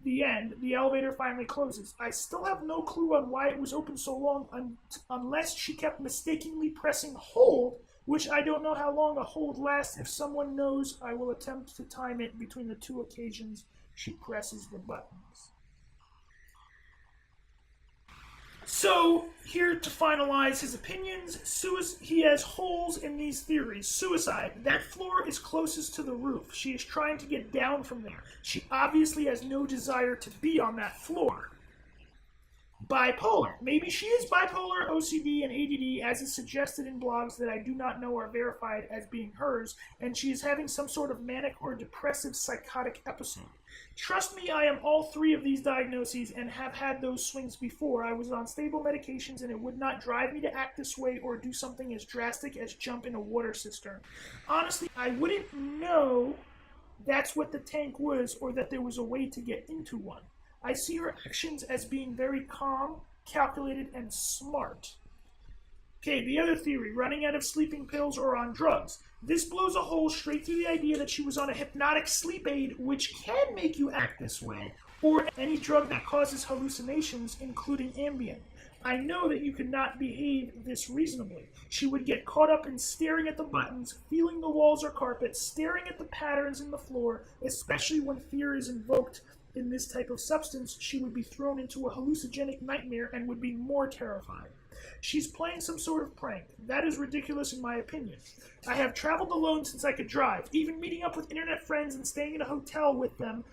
Speaker 1: The end. The elevator finally closes. I still have no clue on why it was open so long, unless she kept mistakenly pressing hold, which I don't know how long a hold lasts. If someone knows, I will attempt to time it between the two occasions she presses the buttons. So, here to finalize his opinions, he has holes in these theories. Suicide. That floor is closest to the roof. She is trying to get down from there. She obviously has no desire to be on that floor. Bipolar. Maybe she is bipolar, OCD, and ADD, as is suggested in blogs that I do not know are verified as being hers, and she is having some sort of manic or depressive psychotic episode. Trust me, I am all three of these diagnoses and have had those swings before. I was on stable medications, and it would not drive me to act this way or do something as drastic as jump in a water cistern. Honestly, I wouldn't know that's what the tank was, or that there was a way to get into one. I see her actions as being very calm, calculated, and smart. Okay, the other theory, running out of sleeping pills or on drugs. This blows a hole straight through the idea that she was on a hypnotic sleep aid, which can make you act this way, or any drug that causes hallucinations, including Ambien. I know that you could not behave this reasonably. She would get caught up in staring at the buttons, feeling the walls or carpet, staring at the patterns in the floor, especially when fear is invoked. In this type of substance, she would be thrown into a hallucinogenic nightmare and would be more terrified. She's playing some sort of prank. That is ridiculous in my opinion. I have traveled alone since I could drive, even meeting up with internet friends and staying in a hotel with them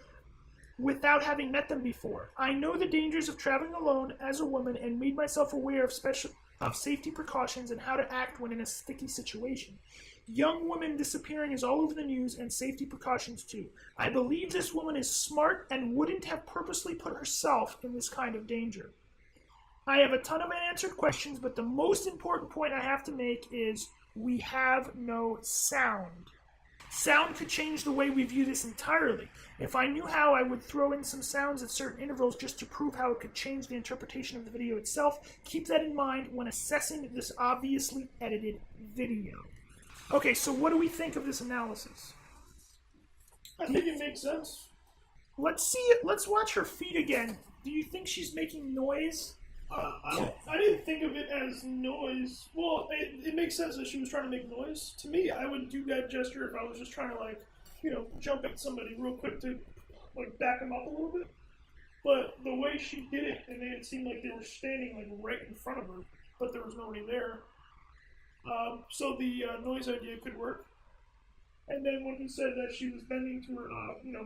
Speaker 1: without having met them before. I know the dangers of traveling alone as a woman and made myself aware of safety precautions and how to act when in a sticky situation. Young women disappearing is all over the news, and safety precautions too. I believe this woman is smart and wouldn't have purposely put herself in this kind of danger. I have a ton of unanswered questions, but the most important point I have to make is we have no sound. Sound could change the way we view this entirely. If I knew how, I would throw in some sounds at certain intervals just to prove how it could change the interpretation of the video itself. Keep that in mind when assessing this obviously edited video. Okay, so what do we think of this analysis?
Speaker 3: I think it makes sense.
Speaker 1: Let's see it. Let's watch her feet again. Do you think she's making noise?
Speaker 3: I didn't think of it as noise. Well, it makes sense that she was trying to make noise. To me, I would do that gesture if I was just trying to, like, jump at somebody real quick to, like, back them up a little bit. But the way she did it, and it seemed like they were standing, like, right in front of her, but there was nobody there. So the noise idea could work. And then when he said that she was bending to her,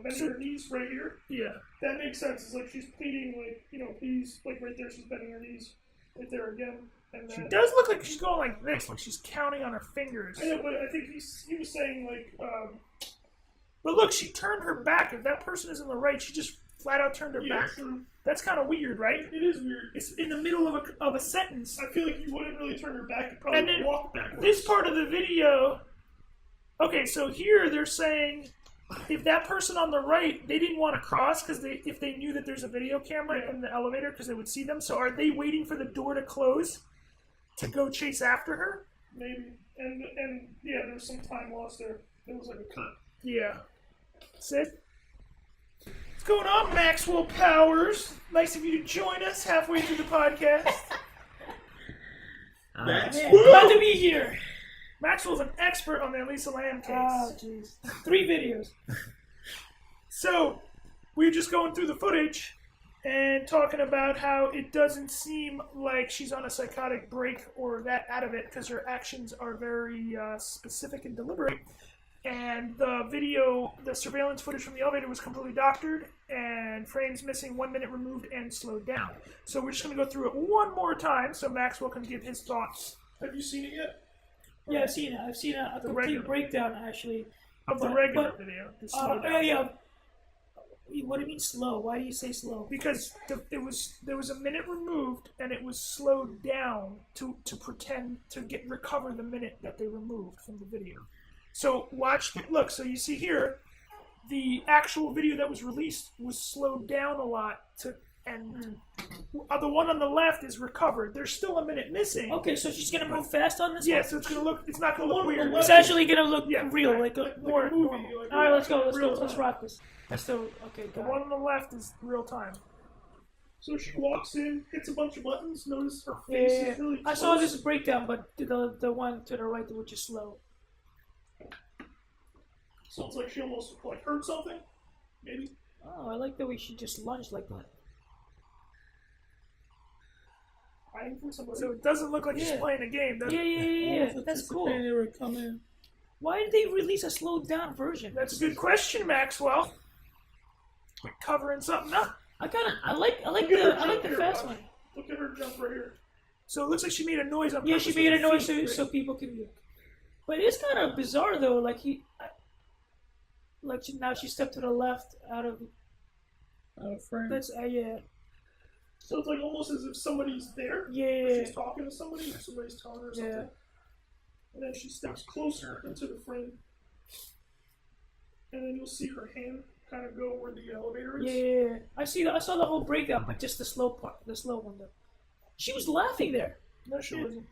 Speaker 3: bending her knees right here,
Speaker 1: Yeah.
Speaker 3: that makes sense. It's like she's pleading, like, please, like right there, she's bending her knees right there again. And
Speaker 1: She
Speaker 3: then,
Speaker 1: does look like she's going like this, like she's counting on her fingers.
Speaker 3: I know, but I think he was saying, like,
Speaker 1: But look, she turned her back. If that person is on the right, she just flat out turned her back.
Speaker 3: True.
Speaker 1: That's kind of weird, right?
Speaker 3: It is weird.
Speaker 1: It's in the middle of a sentence.
Speaker 3: I feel like you wouldn't really turn her back. You'd probably
Speaker 1: And then
Speaker 3: walk backwards.
Speaker 1: this part of the video. Okay, so here they're saying if that person on the right, they didn't want to cross because if they knew that there's a video camera in the elevator because they would see them. So are they waiting for the door to close to go chase after her?
Speaker 3: Maybe. And yeah, there was some time lost there. It was like a cut.
Speaker 1: Yeah. Sid? What's going on, Maxwell Powers? Nice of you to join us halfway through the podcast.
Speaker 2: Glad to be here.
Speaker 1: Maxwell's an expert on the Elisa Lam case.
Speaker 2: Oh, jeez. 3 videos.
Speaker 1: So, we're just going through the footage and talking about how it doesn't seem like she's on a psychotic break or that out of it because her actions are very specific and deliberate. And the surveillance footage from the elevator was completely doctored and frames missing, 1 minute removed and slowed down. So we're just going to go through it one more time so Maxwell can give his thoughts.
Speaker 3: Have you seen it yet?
Speaker 2: Yeah, I've seen it. I've seen a complete breakdown, actually.
Speaker 1: Of the regular video. The slow down.
Speaker 2: Yeah. What do you mean slow? Why do you say slow?
Speaker 1: Because there was a minute removed and it was slowed down to pretend to recover the minute that they removed from the video. So look, so you see here, the actual video that was released was slowed down a lot and the one on the left is recovered. There's still a minute missing.
Speaker 2: Okay, so she's gonna move fast on this
Speaker 1: Yeah,
Speaker 2: one?
Speaker 1: so it's not gonna look weird.
Speaker 2: It's actually gonna look real,
Speaker 1: right.
Speaker 2: like a
Speaker 1: More
Speaker 2: movie.
Speaker 1: normal.
Speaker 2: All right, let's go. Let's rock this. So, okay,
Speaker 1: The
Speaker 2: got
Speaker 1: one on the left is real time.
Speaker 3: So she walks in, hits a bunch of buttons, notice her face is really
Speaker 2: I saw this breakdown, but the one to the right, which is slow.
Speaker 3: So it's like she almost heard something, maybe.
Speaker 2: Oh, I like the way she just lunged like that.
Speaker 3: Hiding from somebody.
Speaker 1: So it doesn't look like she's playing a game, does it?
Speaker 2: Yeah. That's cool.
Speaker 3: They were coming.
Speaker 2: Why did they release a slowed down version?
Speaker 1: That's a good question, Maxwell. Covering something up.
Speaker 2: I like the fast one.
Speaker 3: Look at her jump right here.
Speaker 1: So it looks like she made a noise on
Speaker 2: Yeah,
Speaker 1: purpose
Speaker 2: she
Speaker 1: with
Speaker 2: made a
Speaker 1: her
Speaker 2: noise
Speaker 1: feet.
Speaker 2: so people can look. But it's kind of bizarre though. Now she stepped to the left out of
Speaker 3: frame.
Speaker 2: That's yeah.
Speaker 3: So it's like almost as if somebody's there.
Speaker 2: Yeah.
Speaker 3: She's talking to somebody, or somebody's telling her something.
Speaker 2: Yeah.
Speaker 3: And then she steps closer into the frame. And then you'll see her hand kind of go where the elevator is.
Speaker 2: Yeah. I saw the whole breakdown, but just the slow part, the slow one though. She was laughing there.
Speaker 1: No, she wasn't.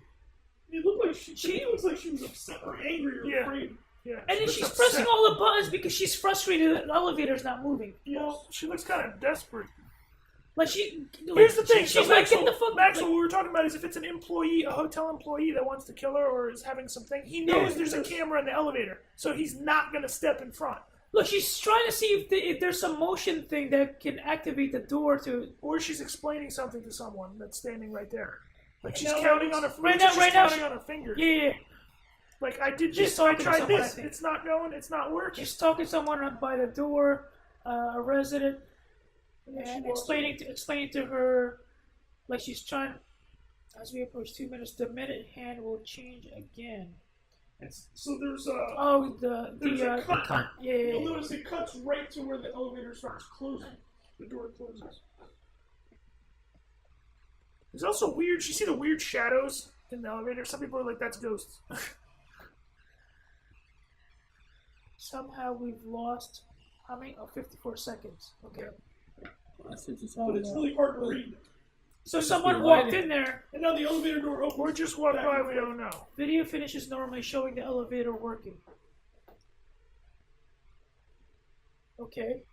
Speaker 3: It looked like she looks like she was upset or angry or afraid.
Speaker 1: Yeah.
Speaker 2: And then
Speaker 1: She
Speaker 2: she's
Speaker 1: looks
Speaker 2: pressing
Speaker 1: upset.
Speaker 2: all the buttons because she's frustrated that the elevator's not moving.
Speaker 1: Well, she looks kind of desperate.
Speaker 2: Like she.
Speaker 1: Here's the thing.
Speaker 2: She's
Speaker 1: So
Speaker 2: like, get the fuck.
Speaker 1: Maxwell, what we were talking about is if it's an employee, a hotel employee that wants to kill her or is having something, he knows there's a camera in the elevator, so he's not going to step in front.
Speaker 2: Look, she's trying to see if there's some motion thing that can activate the door to.
Speaker 1: Or she's explaining something to someone that's standing right there. Like she's counting on her on her fingers.
Speaker 2: Yeah.
Speaker 1: Like I did this, so I tried this. It's not going. It's not working.
Speaker 2: She's talking to someone by the door, a resident, and explaining to her, like she's trying. As we approach 2 minutes, the minute hand will change again.
Speaker 3: So there's a
Speaker 1: a
Speaker 3: cut.
Speaker 2: Yeah.
Speaker 3: You'll notice it cuts right to where the elevator starts closing. The door closes.
Speaker 1: It's also weird. You see the weird shadows in the elevator. Some people are like, "That's ghosts."
Speaker 2: Somehow we've lost. How many? 54 seconds. Okay.
Speaker 3: But it's really hard to read.
Speaker 2: So someone walked in there,
Speaker 3: and now the elevator door opens.
Speaker 1: Or just walked by, we don't know.
Speaker 2: Video finishes normally showing the elevator working. Okay.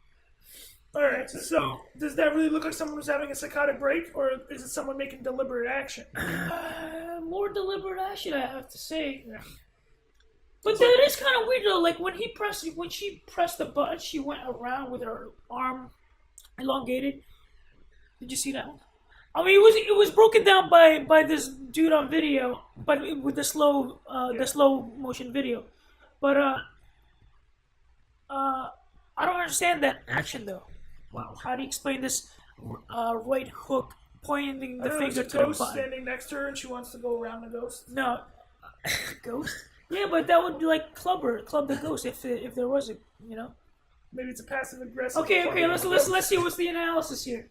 Speaker 1: Alright, so does that really look like someone who's having a psychotic break, or is it someone making deliberate action?
Speaker 2: More deliberate action, I have to say.
Speaker 1: Yeah.
Speaker 2: But that is kind of weird though. Like when she pressed the button, she went around with her arm elongated. Did you see that one? I mean, it was broken down by this dude on video, but with the slow motion video. But I don't understand that action though.
Speaker 1: Wow.
Speaker 2: How do you explain this right hook pointing the finger to the
Speaker 1: ghost
Speaker 2: button?
Speaker 1: standing next to her and she wants to go around the ghost?
Speaker 2: No, ghost. Yeah, but that would be like club the ghost if there was a, you know.
Speaker 1: Maybe it's a passive aggressive.
Speaker 2: Okay. Let's see what's the analysis here.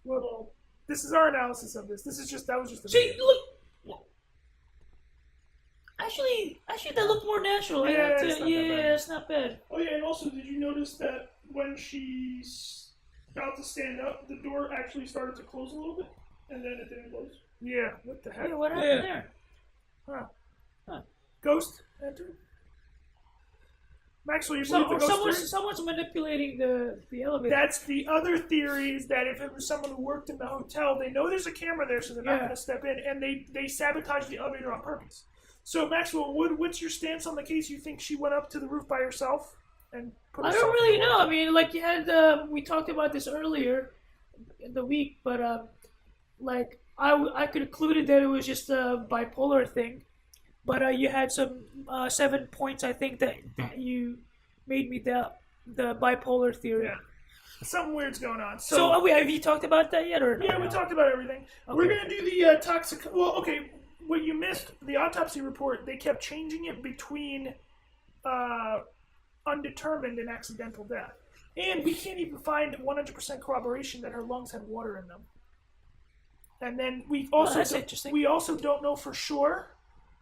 Speaker 1: Well, this is our analysis of this. That was just a
Speaker 2: See, look. Actually, that looked more natural.
Speaker 1: Yeah,
Speaker 2: it's not bad.
Speaker 3: Oh yeah, and also, did you notice that when she's about to stand up, the door actually started to close a little bit, and then it didn't close?
Speaker 1: Yeah, what the heck?
Speaker 2: Yeah, what happened there?
Speaker 1: Huh. Ghost entered? Maxwell, you believe the ghost
Speaker 2: someone's manipulating the elevator.
Speaker 1: That's the other theory, is that if it was someone who worked in the hotel, they know there's a camera there, so they're not going to step in, and they sabotage the elevator on purpose. So, Maxwell, what's your stance on the case? You think she went up to the roof by herself and put herself?
Speaker 2: I don't really know. I mean, like you had, we talked about this earlier in the week, but like I could have concluded that it was just a bipolar thing. But you had some 7 points, I think, that you made me doubt the bipolar theory.
Speaker 1: Yeah. Something weird's going on.
Speaker 2: So have you talked about that yet? Or
Speaker 1: yeah, we talked about everything. Okay. We're going to do the toxic... Well, okay, what you missed, the autopsy report, they kept changing it between undetermined and accidental death. And we can't even find 100% corroboration that her lungs had water in them. And then we also don't know for sure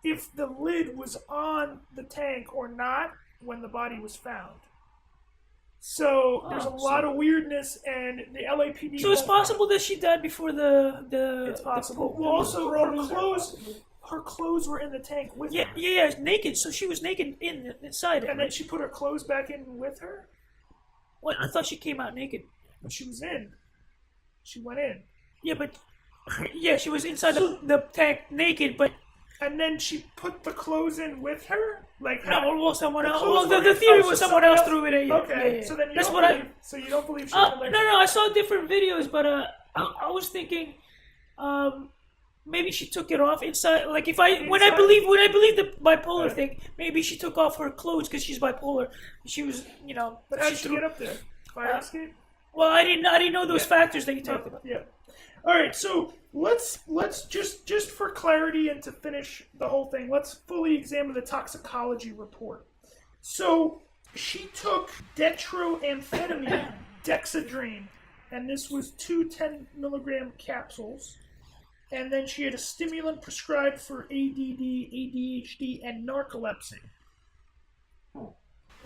Speaker 1: if the lid was on the tank or not when the body was found. So there's a lot of weirdness, and the LAPD...
Speaker 2: So it's possible that she died before the
Speaker 1: It's possible. Well, also, her clothes were in the tank with her.
Speaker 2: Yeah, naked. So she was naked inside it.
Speaker 1: And then she put her clothes back in with her?
Speaker 2: What? I thought she came out naked.
Speaker 1: But she was in. She went in.
Speaker 2: Yeah, but... Yeah, she was inside the tank naked, but...
Speaker 1: And then she put the clothes in with her? Like
Speaker 2: well, someone else. Well, the theory was someone else threw it in.
Speaker 1: Okay, so then you don't believe she...
Speaker 2: No, I saw different videos, but I was thinking... maybe she took it off inside. Like when I believe the bipolar thing, maybe she took off her clothes because she's bipolar. She was, you know.
Speaker 1: But how'd she get up there? Fire escape?
Speaker 2: Well, I didn't know those factors that you talked about.
Speaker 1: Yeah. All right. So let's just for clarity and to finish the whole thing, let's fully examine the toxicology report. So she took detroamphetamine, dexedrine, and this was 2 10-milligram capsules. And then she had a stimulant prescribed for ADD, ADHD, and narcolepsy.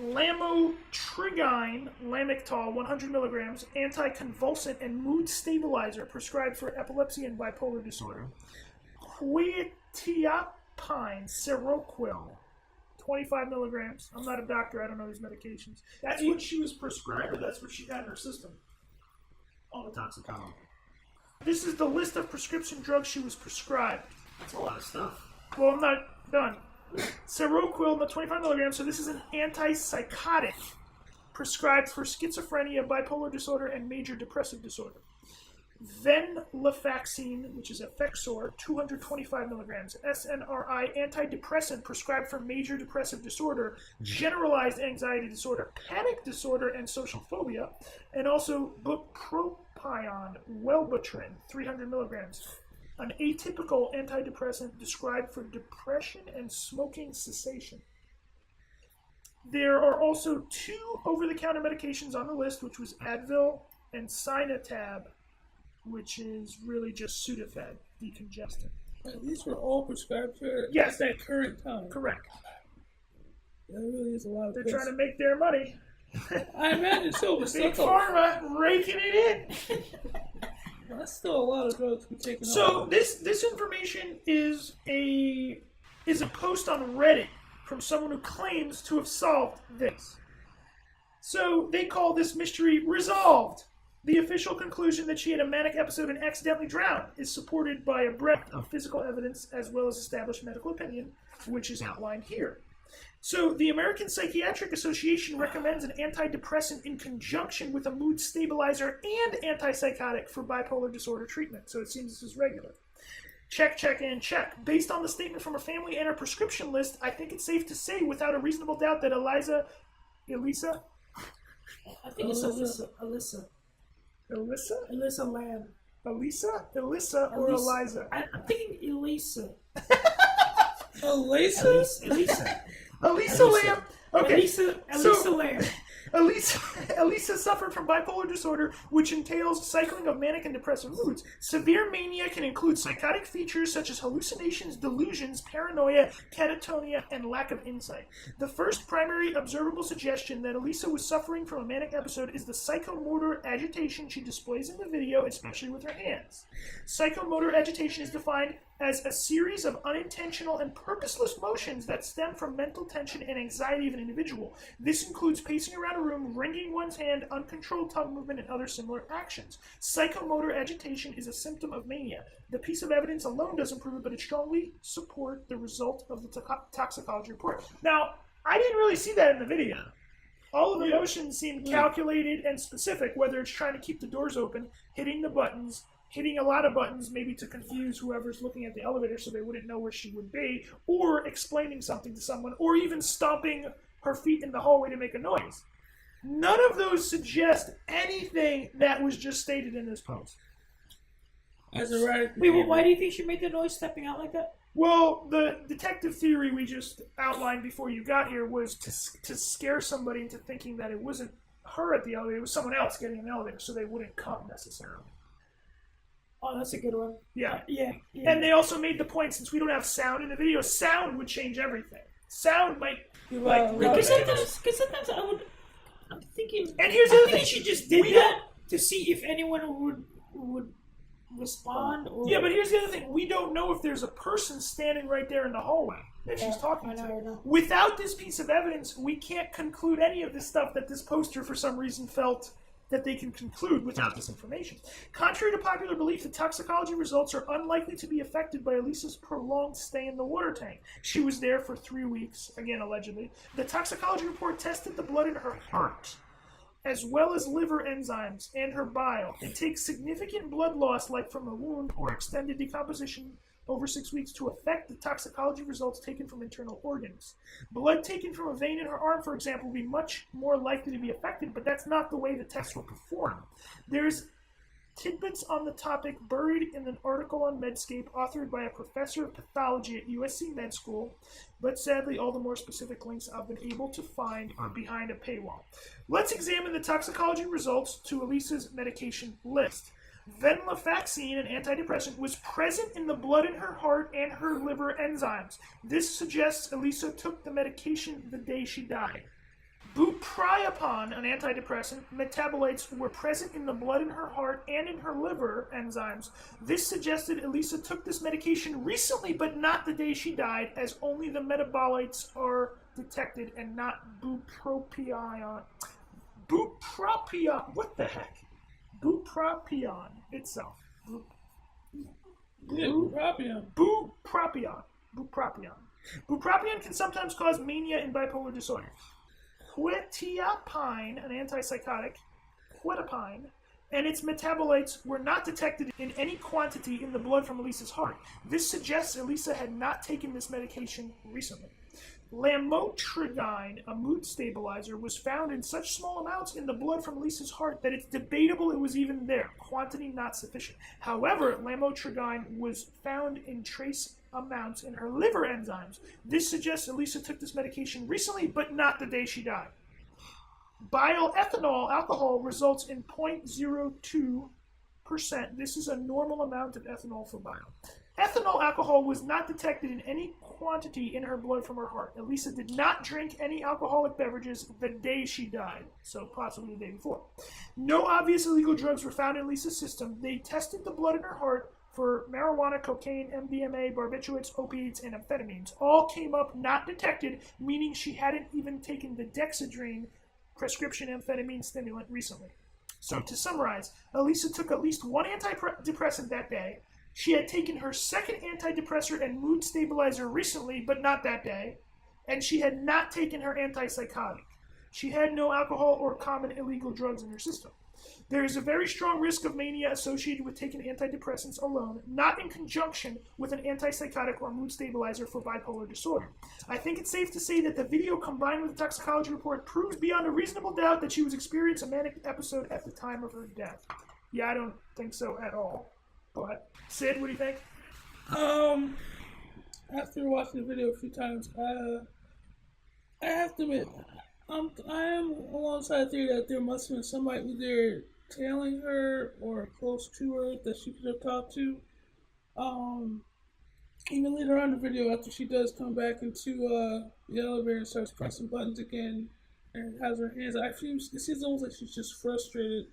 Speaker 1: Lamotrigine, Lamictal, 100 milligrams, anticonvulsant and mood stabilizer prescribed for epilepsy and bipolar disorder. Quetiapine, Seroquel, 25 milligrams. I'm not a doctor, I don't know these medications.
Speaker 3: That's what she was prescribed, or that's what she had in her system. All the toxicology.
Speaker 1: This is the list of prescription drugs she was prescribed.
Speaker 3: That's a lot of stuff.
Speaker 1: Well, I'm not done. Seroquel, 25 milligrams, so this is an antipsychotic prescribed for schizophrenia, bipolar disorder, and major depressive disorder. venlafaxine, which is Effexor, 225 milligrams, SNRI, antidepressant prescribed for major depressive disorder, generalized anxiety disorder, panic disorder, and social phobia, and also bupropion, Wellbutrin, 300 milligrams, an atypical antidepressant described for depression and smoking cessation. There are also 2 over-the-counter medications on the list, which was Advil and Sinetab, which is really just Sudafed, decongestant.
Speaker 2: These were all prescribed for
Speaker 1: Yes.
Speaker 2: at that current time.
Speaker 1: Correct.
Speaker 2: That really is a lot of
Speaker 1: They're
Speaker 2: pills.
Speaker 1: trying to make their money.
Speaker 2: I imagine so, but
Speaker 1: Big
Speaker 2: still,
Speaker 1: Pharma raking it in.
Speaker 2: that's still a lot of drugs to be taken
Speaker 1: So
Speaker 2: off.
Speaker 1: this information is a post on Reddit from someone who claims to have solved this. So they call this mystery resolved. The official conclusion that she had a manic episode and accidentally drowned is supported by a breadth of physical evidence as well as established medical opinion, which is outlined here. So the American Psychiatric Association recommends an antidepressant in conjunction with a mood stabilizer and antipsychotic for bipolar disorder treatment. So it seems this is regular. Check, check, and check. Based on the statement from her family and her prescription list, I think it's safe to say without a reasonable doubt that Elisa?
Speaker 4: I think it's Elisa. Elisa Lam.
Speaker 1: Elisa or Eliza?
Speaker 4: I'm thinking Elisa.
Speaker 2: Elisa?
Speaker 1: Elisa Lam. Okay,
Speaker 4: Elisa Lam.
Speaker 1: Elisa suffered from bipolar disorder, which entails cycling of manic and depressive moods. Severe mania can include psychotic features such as hallucinations, delusions, paranoia, catatonia, and lack of insight. The first primary observable suggestion that Elisa was suffering from a manic episode is the psychomotor agitation she displays in the video, especially with her hands. Psychomotor agitation is defined as a series of unintentional and purposeless motions that stem from mental tension and anxiety of an individual. This includes pacing around a room, wringing one's hand, uncontrolled tongue movement, and other similar actions. Psychomotor agitation is a symptom of mania. The piece of evidence alone doesn't prove it, but it strongly supports the result of the toxicology report. Now, I didn't really see that in the video. All of the motions seem calculated and specific, whether it's trying to keep the doors open, hitting the buttons, hitting a lot of buttons maybe to confuse whoever's looking at the elevator so they wouldn't know where she would be, or explaining something to someone, or even stomping her feet in the hallway to make a noise. None of those suggest anything that was just stated in this post.
Speaker 2: As a right.
Speaker 4: Wait, well, why do you think she made the noise stepping out like that?
Speaker 1: Well, the detective theory we just outlined before you got here was to scare somebody into thinking that it wasn't her at the elevator, it was someone else getting in the elevator, so they wouldn't come necessarily.
Speaker 4: Oh, that's a good one.
Speaker 1: Yeah.
Speaker 4: Yeah.
Speaker 1: And they also made the point, since we don't have sound in the video, sound would change everything. Sound might,
Speaker 4: Because sometimes I'm thinking.
Speaker 1: And here's the other thing.
Speaker 4: She just did that to see if anyone would respond. Or...
Speaker 1: Yeah, but here's the other thing. We don't know if there's a person standing right there in the hallway that she's talking
Speaker 4: I
Speaker 1: to.
Speaker 4: know.
Speaker 1: Without this piece of evidence, we can't conclude any of this stuff that this poster, for some reason, felt that they can conclude without this information. Contrary to popular belief, the toxicology results are unlikely to be affected by Elisa's prolonged stay in the water tank. She was there for 3 weeks, again allegedly. The toxicology report tested the blood in her heart, as well as liver enzymes and her bile. It takes significant blood loss, like from a wound or extended decomposition over 6 weeks, to affect the toxicology results taken from internal organs. Blood taken from a vein in her arm, for example, will be much more likely to be affected, but that's not the way the tests were performed. There's tidbits on the topic buried in an article on Medscape authored by a professor of pathology at USC Med School, but sadly all the more specific links I've been able to find are behind a paywall. Let's examine the toxicology results to Elisa's medication list. Venlafaxine, an antidepressant, was present in the blood in her heart and her liver enzymes. This suggests Elisa took the medication the day she died. Bupropion, an antidepressant, metabolites were present in the blood in her heart and in her liver enzymes. This suggested Elisa took this medication recently, but not the day she died, as only the metabolites are detected and not bupropion. What the heck? Bupropion itself.
Speaker 2: Bupropion.
Speaker 1: Bupropion can sometimes cause mania in bipolar disorder. Quetiapine, an antipsychotic, and its metabolites were not detected in any quantity in the blood from Elisa's heart. This suggests Elisa had not taken this medication recently. Lamotrigine, a mood stabilizer, was found in such small amounts in the blood from Elisa's heart that it's debatable it was even there, quantity not sufficient. However, lamotrigine was found in trace amounts in her liver enzymes. This suggests Elisa took this medication recently, but not the day she died. Bioethanol alcohol results in 0.02%. This is a normal amount of ethanol for bile. Ethanol alcohol was not detected in any quantity in her blood from her heart. Elisa did not drink any alcoholic beverages the day she died, so possibly the day before. No obvious illegal drugs were found in Elisa's system. They tested the blood in her heart for marijuana, cocaine, MDMA, barbiturates, opiates, and amphetamines. All came up not detected, meaning she hadn't even taken the Dexedrine prescription amphetamine stimulant recently. So to summarize, Elisa took at least one antidepressant that day. She had taken her second antidepressant and mood stabilizer recently, but not that day. And she had not taken her antipsychotic. She had no alcohol or common illegal drugs in her system. There is a very strong risk of mania associated with taking antidepressants alone, not in conjunction with an antipsychotic or mood stabilizer for bipolar disorder. I think it's safe to say that the video combined with the toxicology report proves beyond a reasonable doubt that she was experiencing a manic episode at the time of her death. Yeah, I don't think so at all. But, Sid, what do you think?
Speaker 2: After watching the video a few times, I have to admit, I am alongside the theory that there must have been somebody either tailing her or close to her that she could have talked to. Even later on in the video, after she does come back into the elevator and starts pressing buttons again and has her hands, it seems almost like she's just frustrated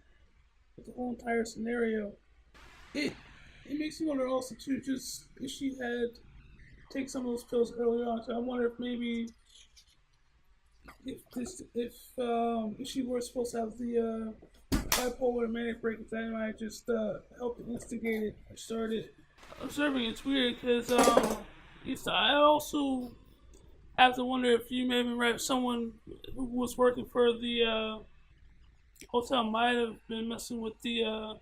Speaker 2: with the whole entire scenario. It makes me wonder also too, just if she had taken some of those pills earlier on. So I wonder if maybe if she were supposed to have the bipolar manic break, that might just help instigate it or start it. Observing it's weird because I also have to wonder if you maybe someone who was working for the hotel might have been messing with the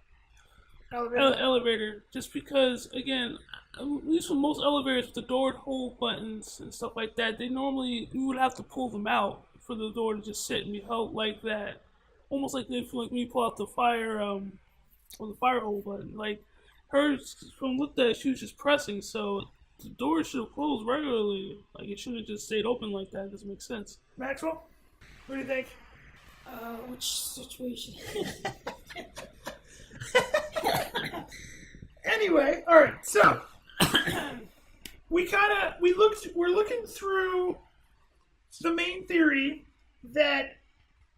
Speaker 2: elevator, just because, again, at least for most elevators with the door hold buttons and stuff like that, you would have to pull them out for the door to just sit and be held like that, almost like when you pull out the fire or the fire hold button. Like hers, from look that she was just pressing, so the door should have closed regularly. Like it shouldn't have just stayed open like that. It doesn't make sense.
Speaker 1: Maxwell, what do you think?
Speaker 4: Which situation?
Speaker 1: Anyway, all right. So we're looking through the main theory that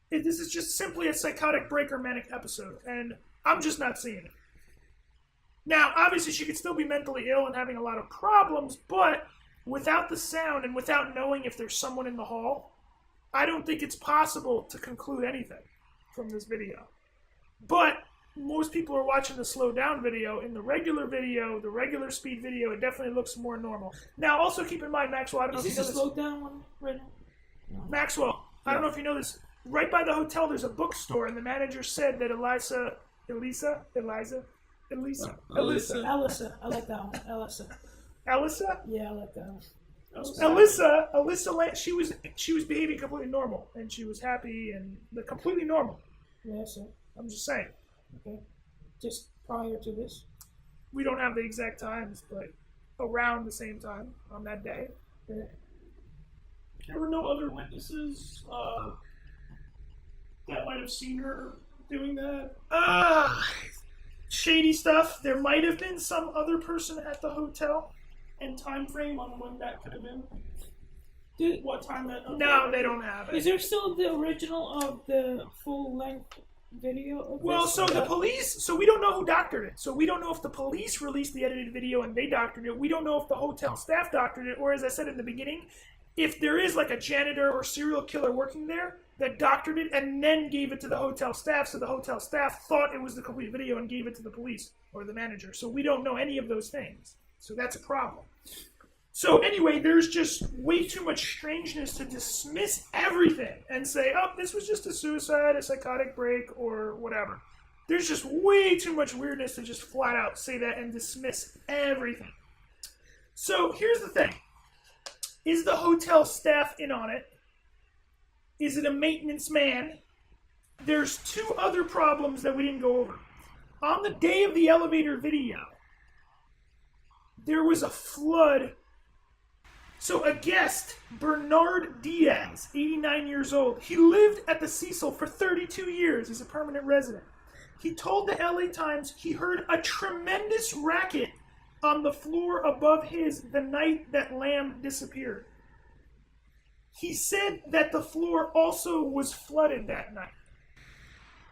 Speaker 1: this is just simply a psychotic break or manic episode, and I'm just not seeing it. Now, obviously, she could still be mentally ill and having a lot of problems, but without the sound and without knowing if there's someone in the hall, I don't think it's possible to conclude anything from this video. But most people are watching the slow down video. In the regular speed video, it definitely looks more normal. Now, also keep in mind, Maxwell, I don't know if you know this.
Speaker 4: Is this a slow down one right now? No.
Speaker 1: Maxwell, I don't know if you know this. Right by the hotel, there's a bookstore, and the manager said that Elisa.
Speaker 2: Elisa.
Speaker 4: I like that one. Elisa.
Speaker 1: Elisa?
Speaker 4: Yeah, I like that one.
Speaker 1: Elisa Lam, she was behaving completely normal, and she was happy and completely normal.
Speaker 4: Yeah, so
Speaker 1: I'm just saying.
Speaker 4: Okay. Just prior to this?
Speaker 1: We don't have the exact times, but around the same time on that day.
Speaker 4: Yeah.
Speaker 3: There were no other witnesses that might have seen her doing that?
Speaker 1: Shady stuff. There might have been some other person at the hotel.
Speaker 3: And time frame on when that could have been? What time that?
Speaker 1: No, they don't have it.
Speaker 4: Is there still the original of the full length video of
Speaker 1: well,
Speaker 4: this?
Speaker 1: so the police, so we don't know who doctored it. So we don't know if the police released the edited video and they doctored it. We don't know if the hotel staff doctored it, or as I said in the beginning, if there is like a janitor or serial killer working there that doctored it and then gave it to the hotel staff, so the hotel staff thought it was the complete video and gave it to the police or the manager. So we don't know any of those things. So that's a problem. So anyway, there's just way too much strangeness to dismiss everything and say, oh, this was just a suicide, a psychotic break, or whatever. There's just way too much weirdness to just flat out say that and dismiss everything. So here's the thing. Is the hotel staff in on it? Is it a maintenance man? There's two other problems that we didn't go over. On the day of the elevator video, there was a flood. So a guest, Bernard Diaz, 89 years old, he lived at the Cecil for 32 years. He's a permanent resident. He told the LA Times he heard a tremendous racket on the floor above his the night that Lam disappeared. He said that the floor also was flooded that night.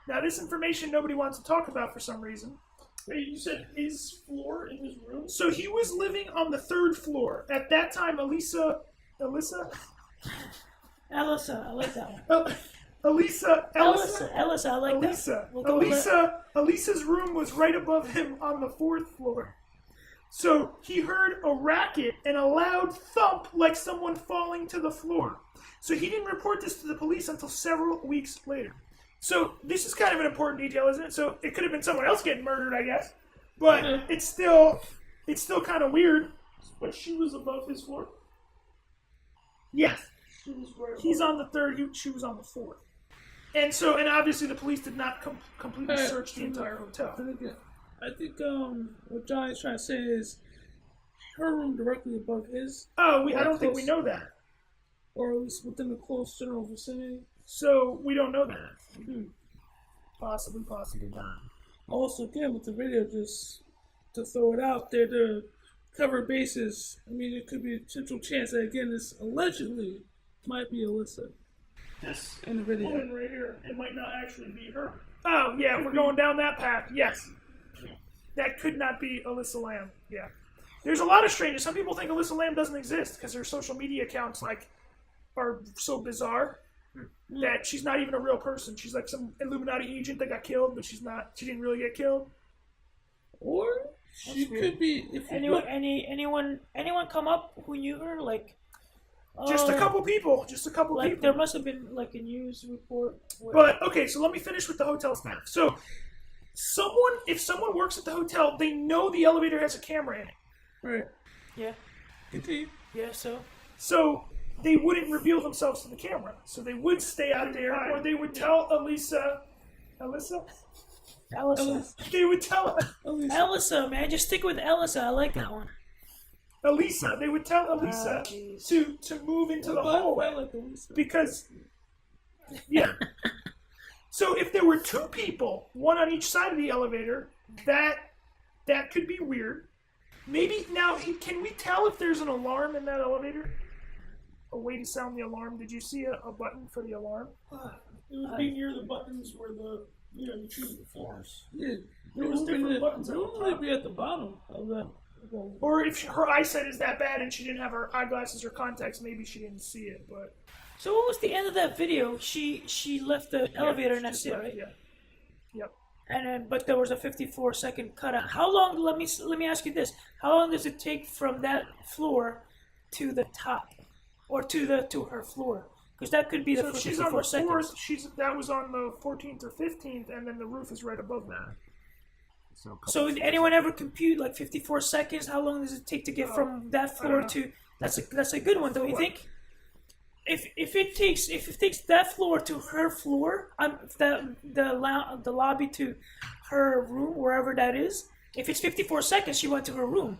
Speaker 1: Now, this information nobody wants to talk about for some reason.
Speaker 3: Wait, you said his floor in his room?
Speaker 1: So he was living on the 3rd floor. At that time, Elisa,
Speaker 2: I like that one.
Speaker 1: Elisa,
Speaker 2: I like that. We'll go with that.
Speaker 1: Elisa's room was right above him on the 4th floor. So he heard a racket and a loud thump like someone falling to the floor. So he didn't report this to the police until several weeks later. So this is kind of an important detail, isn't it? So it could have been someone else getting murdered, I guess. But it's still kind of weird.
Speaker 3: But she was above his floor?
Speaker 1: Yes.
Speaker 3: She was right above.
Speaker 1: He's on the 3rd, she was on the 4th. And obviously the police did not completely search the entire hotel.
Speaker 2: I think what Johnny's trying to say is her room directly above his.
Speaker 1: Oh, I don't think we know that.
Speaker 2: Or at least within the close general vicinity.
Speaker 1: So we don't know that. Possibly not.
Speaker 2: Also, again, with the video, just to throw it out there to cover bases, I mean, it could be a potential chance that, again, this allegedly might be Elisa.
Speaker 3: This
Speaker 2: in the video.
Speaker 3: woman right here, it might not actually be her.
Speaker 1: Oh, yeah, we're going down that path. Yes. That could not be Elisa Lam. Yeah. There's a lot of strangeness. Some people think Elisa Lam doesn't exist because her social media accounts are so bizarre that she's not even a real person. She's like some Illuminati agent that got killed, but she's not. She didn't really get killed.
Speaker 2: Or she could be. If
Speaker 4: anyone come up who knew her?
Speaker 1: Just a couple people. People.
Speaker 4: There must have been a news report.
Speaker 1: But okay, so let me finish with the hotel staff. So if someone works at the hotel, they know the elevator has a camera in it.
Speaker 2: Right.
Speaker 4: Yeah.
Speaker 2: Continue.
Speaker 4: Yeah.
Speaker 1: So they wouldn't reveal themselves to the camera. So they would stay out there, or they would tell Elisa. They would tell
Speaker 4: Elisa, man. Just stick with Elisa. I like that one.
Speaker 1: Elisa. They would tell Elisa to move into the hallway because. Yeah. So if there were two people, one on each side of the elevator, that could be weird. Maybe now, can we tell if there's an alarm in that elevator? A way to sound the alarm? Did you see a button for the alarm?
Speaker 3: It would be near the buttons where you choose the floors.
Speaker 2: Yeah,
Speaker 3: there was different buttons.
Speaker 2: Normally be at the bottom of that.
Speaker 1: Or if her eyesight is that bad and she didn't have her eyeglasses or contacts, maybe she didn't see it. But
Speaker 4: so what was the end of that video? She left the elevator and that's it, right?
Speaker 1: Yeah. Yep.
Speaker 4: And then, but there was a 54-second cutout. How long? Let me ask you this: how long does it take from that floor to the top, or to her floor? Because that could be the 54
Speaker 1: she's on the
Speaker 4: seconds.
Speaker 1: 4th. That was on the 14th or 15th, and then the roof is right above that.
Speaker 4: So did anyone ever compute 54 seconds? How long does it take to get from that floor to? That's a good one, don't you think? If it takes that floor to her floor, the lobby to her room, wherever that is. If it's 54 seconds, she went to her room.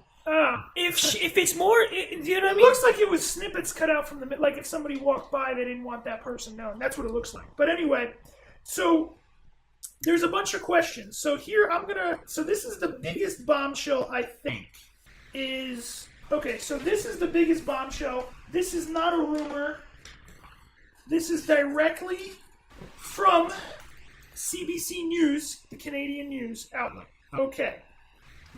Speaker 4: If it's more, do you know what I mean?
Speaker 1: It looks like it was snippets cut out from like if somebody walked by, they didn't want that person known. That's what it looks like. But anyway, so there's a bunch of questions. So here so this is the biggest bombshell, I think, so this is the biggest bombshell. This is not a rumor. This is directly from CBC News, the Canadian news outlet. Okay.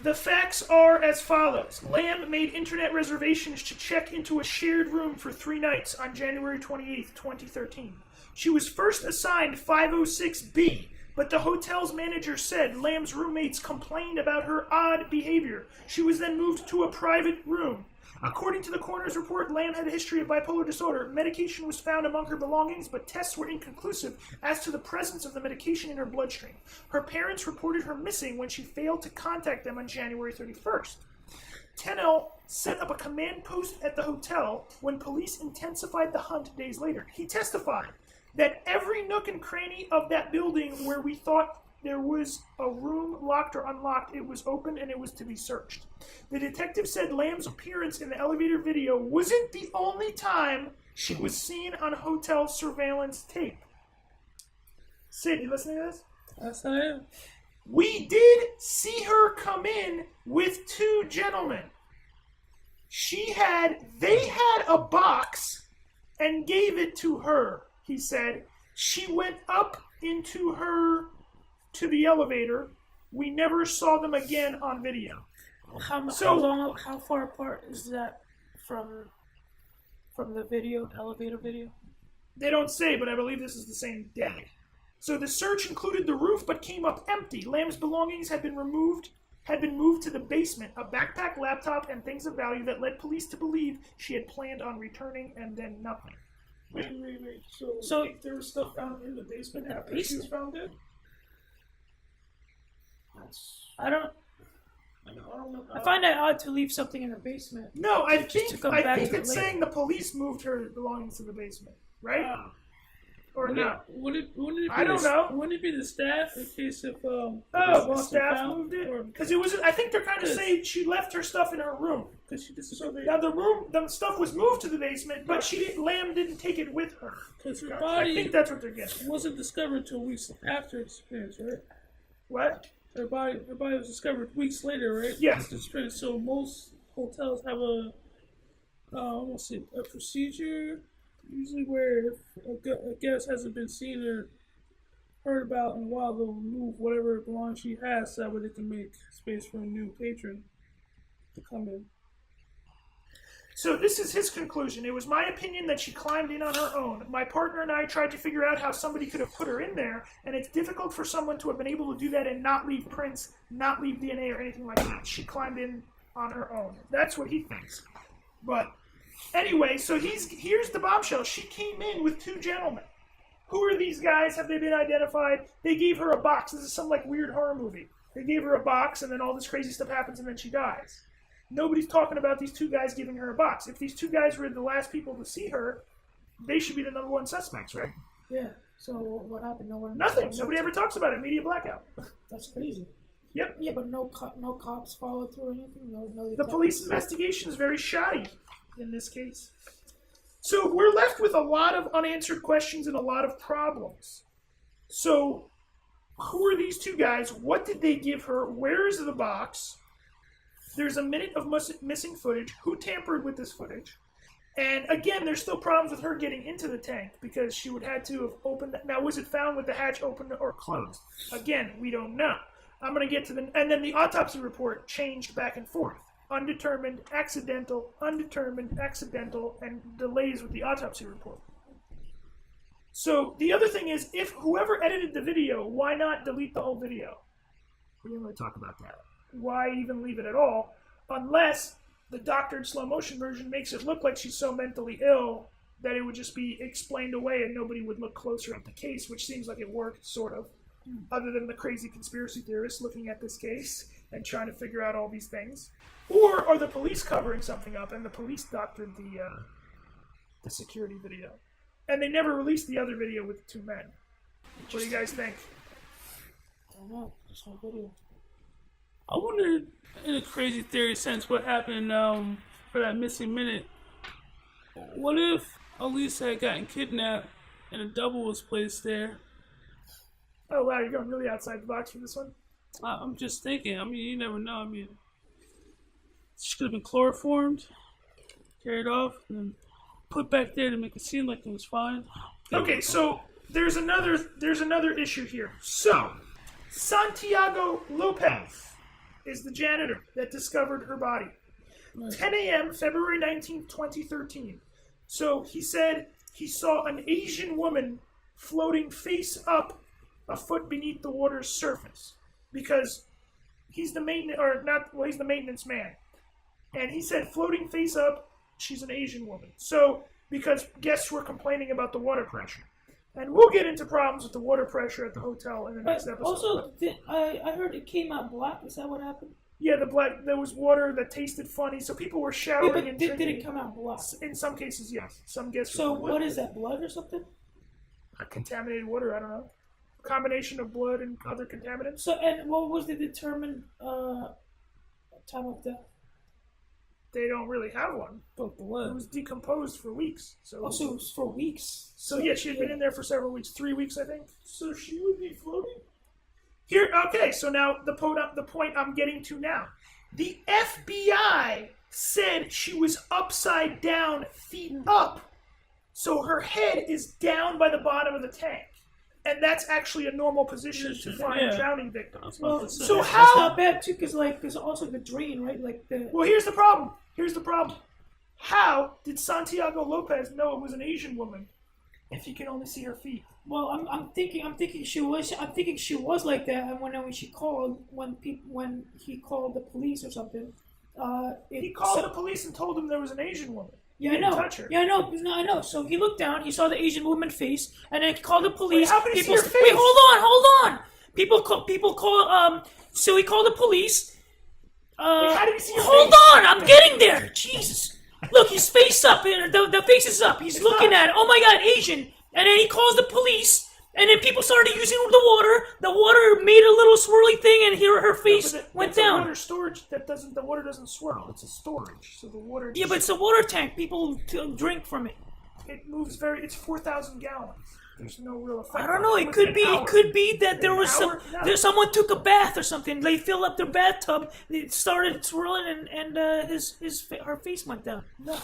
Speaker 1: The facts are as follows. Lam made internet reservations to check into a shared room for 3 nights on January 28th, 2013. She was first assigned 506B, but the hotel's manager said Lam's roommates complained about her odd behavior. She was then moved to a private room. According to the coroner's report, Lam had a history of bipolar disorder. Medication was found among her belongings, but tests were inconclusive as to the presence of the medication in her bloodstream. Her parents reported her missing when she failed to contact them on January 31st. Tennell set up a command post at the hotel when police intensified the hunt days later. He testified that every nook and cranny of that building where we thought there was a room locked or unlocked, it was open and it was to be searched. The detective said Lam's appearance in the elevator video wasn't the only time she was seen on hotel surveillance tape. Sid, you listening to this?
Speaker 2: Yes, I am.
Speaker 1: We did see her come in with two gentlemen. They had a box and gave it to her, he said. She went up to the elevator. We never saw them again on video.
Speaker 4: How far apart is that from the video, elevator video?
Speaker 1: They don't say, but I believe this is the same day. So the search included the roof, but came up empty. Lam's belongings had been moved to the basement, a backpack, laptop, and things of value that led police to believe she had planned on returning, and then nothing.
Speaker 3: Wait. So there was stuff found in the basement after she was found dead?
Speaker 4: I don't know. I find it odd to leave something in the basement.
Speaker 1: No, I think it's
Speaker 4: later.
Speaker 1: saying the police moved her belongings to the basement, right? Or not?
Speaker 2: Wouldn't it be
Speaker 1: I don't know.
Speaker 2: Wouldn't it be the staff in case if
Speaker 1: the staff moved it? Because it was. I think they're kind of saying she left her stuff in her room.
Speaker 2: Because she just
Speaker 1: Now the stuff was moved to the basement, but Lam didn't take it with her.
Speaker 2: Because her body,
Speaker 1: I think that's what they're getting.
Speaker 2: wasn't discovered until weeks after its disappearance, right?
Speaker 1: What?
Speaker 2: Her body was discovered weeks later, right?
Speaker 1: Yes.
Speaker 2: So most hotels have a procedure, usually where if a guest hasn't been seen or heard about in a while, they'll remove whatever belongings she has so that way they can make space for a new patron to come in.
Speaker 1: So this is his conclusion. It was my opinion that she climbed in on her own. My partner and I tried to figure out how somebody could have put her in there, and it's difficult for someone to have been able to do that and not leave prints, not leave DNA or anything like that. She climbed in on her own. That's what he thinks. But anyway, so here's the bombshell. She came in with two gentlemen. Who are these guys? Have they been identified? They gave her a box. This is some like weird horror movie. They gave her a box, and then all this crazy stuff happens, and then she dies. Nobody's talking about these two guys giving her a box. If these two guys were the last people to see her, they should be the number one suspects, right?
Speaker 4: Yeah. So what happened?
Speaker 1: Nothing. Nobody ever talks about it. Media blackout.
Speaker 4: That's crazy.
Speaker 1: Yep.
Speaker 4: Yeah, but no cops followed through or anything. No
Speaker 1: the police investigation is very shoddy in this case. So we're left with a lot of unanswered questions and a lot of problems. So who are these two guys? What did they give her? Where is the box? There's a minute of missing footage. Who tampered with this footage? And again, there's still problems with her getting into the tank because she would have to have opened that. Now, was it found with the hatch open or closed? Again, we don't know. I'm going to get to and then the autopsy report changed back and forth. Undetermined, accidental, and delays with the autopsy report. So the other thing is, if whoever edited the video, why not delete the whole video? We didn't really talk about that. Why even leave it at all? Unless the doctored slow motion version makes it look like she's so mentally ill that it would just be explained away and nobody would look closer at the case, which seems like it worked, sort of. Other than the crazy conspiracy theorists looking at this case and trying to figure out all these things. Or are the police covering something up and the police doctored the security video? And they never released the other video with the two men. What do you guys think?
Speaker 4: I don't know. There's no video.
Speaker 2: I wonder, in a crazy theory sense, what happened for that missing minute. What if Elisa had gotten kidnapped and a double was placed there?
Speaker 1: Oh wow, you're going really outside the box for this one?
Speaker 2: I'm just thinking. I mean, you never know. I mean, she could have been chloroformed, carried off, and then put back there to make it seem like it was fine.
Speaker 1: Okay, so there's another issue here. So, Santiago Lopez is the janitor that discovered her body. Right. 10 a.m., February 19th, 2013. So he said he saw an Asian woman floating face up a foot beneath the water's surface because he's the maintenance man. And he said, floating face up, she's an Asian woman. So, because guests were complaining about the water pressure. And we'll get into problems with the water pressure at the hotel in the next episode.
Speaker 4: Also, I heard it came out black. Is that what happened?
Speaker 1: Yeah, there was water that tasted funny, so people were showering and drinking.
Speaker 4: Did it come out black?
Speaker 1: In some cases, yes. Some guests.
Speaker 4: So what is that? Blood or something?
Speaker 1: Contaminated water. I don't know. Combination of blood and other contaminants.
Speaker 4: So, and what was the determined time of death?
Speaker 1: They don't really have one.
Speaker 2: But blood.
Speaker 1: It was decomposed for weeks. So
Speaker 4: it was for weeks.
Speaker 1: So yeah, she had been in there for several weeks. 3 weeks, I think.
Speaker 3: So she would be floating?
Speaker 1: Here, okay, so now the point I'm getting to now. The FBI said she was upside down, feet up. So her head is down by the bottom of the tank. And that's actually a normal position to find drowning victims.
Speaker 4: Well,
Speaker 1: so how...
Speaker 4: That's not bad, too, because, there's also the drain, right?
Speaker 1: Well, here's the problem. How did Santiago Lopez know it was an Asian woman if he can only see her feet?
Speaker 4: Well, I'm thinking she was like that, and when he called the police or something,
Speaker 1: he called the police and told them there was an Asian woman.
Speaker 4: Yeah, I know.
Speaker 1: Touch her.
Speaker 4: Yeah, I know. So he looked down, he saw the Asian woman's face, and then he called the police.
Speaker 1: Wait, how could he see her face?
Speaker 4: Wait, hold on. So he called the police.
Speaker 1: Wait, how did he see her
Speaker 4: Hold
Speaker 1: face?
Speaker 4: on, I'm getting there. Jesus. Look, his face up, the face is up. He's looking at it. Oh my God, Asian. And then he calls the police, and then people started using the water. The water made a little swirly thing, and her face went down.
Speaker 1: Water storage the water doesn't swirl. It's a storage, so the water.
Speaker 4: Yeah, but it's a water tank. People drink from it.
Speaker 1: It moves it's 4,000 gallons. There's no real effect.
Speaker 4: I don't know. It could be that there was someone took a bath or something. They filled up their bathtub. It started swirling, and her face went down.
Speaker 1: No,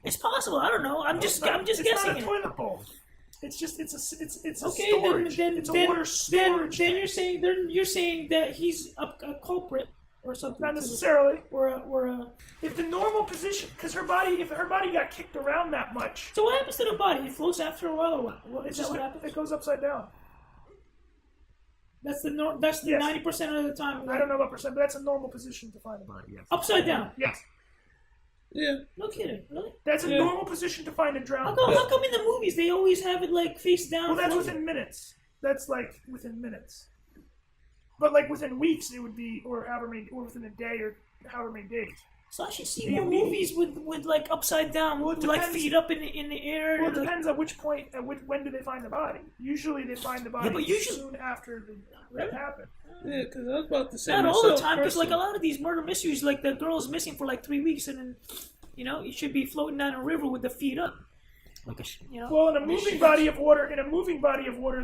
Speaker 4: it's possible. I don't know. I'm just guessing.
Speaker 1: It's not a toilet bowl. It's a
Speaker 4: okay,
Speaker 1: storage. It's a water storage.
Speaker 4: Then you're saying that he's a culprit or something.
Speaker 1: Not necessarily.
Speaker 4: Or
Speaker 1: if the normal position, because if her body got kicked around that much.
Speaker 4: So what happens to the body? It floats after a while, or what? Is that what happens?
Speaker 1: It goes upside down.
Speaker 4: That's the 90% of the time.
Speaker 1: I don't know about percent, but that's a normal position to find a body. Yes.
Speaker 4: Upside down.
Speaker 1: Yes.
Speaker 2: Yeah.
Speaker 4: No kidding. Really?
Speaker 1: That's a normal position to find a drowned
Speaker 4: body. How come in the movies they always have it face down?
Speaker 1: Well, that's within minutes. That's within minutes. But within weeks it would be, or within a day or however many days.
Speaker 4: So I should see more movies with upside down, with feet up in the air.
Speaker 1: Well, it depends at which point, when do they find the body? Usually they find the body soon after that happened.
Speaker 2: Yeah, because I was about to say
Speaker 4: not all the time, because a lot of these murder mysteries, the girl is missing for 3 weeks, and then you should be floating down a river with the feet up.
Speaker 1: Well, in a moving body of water,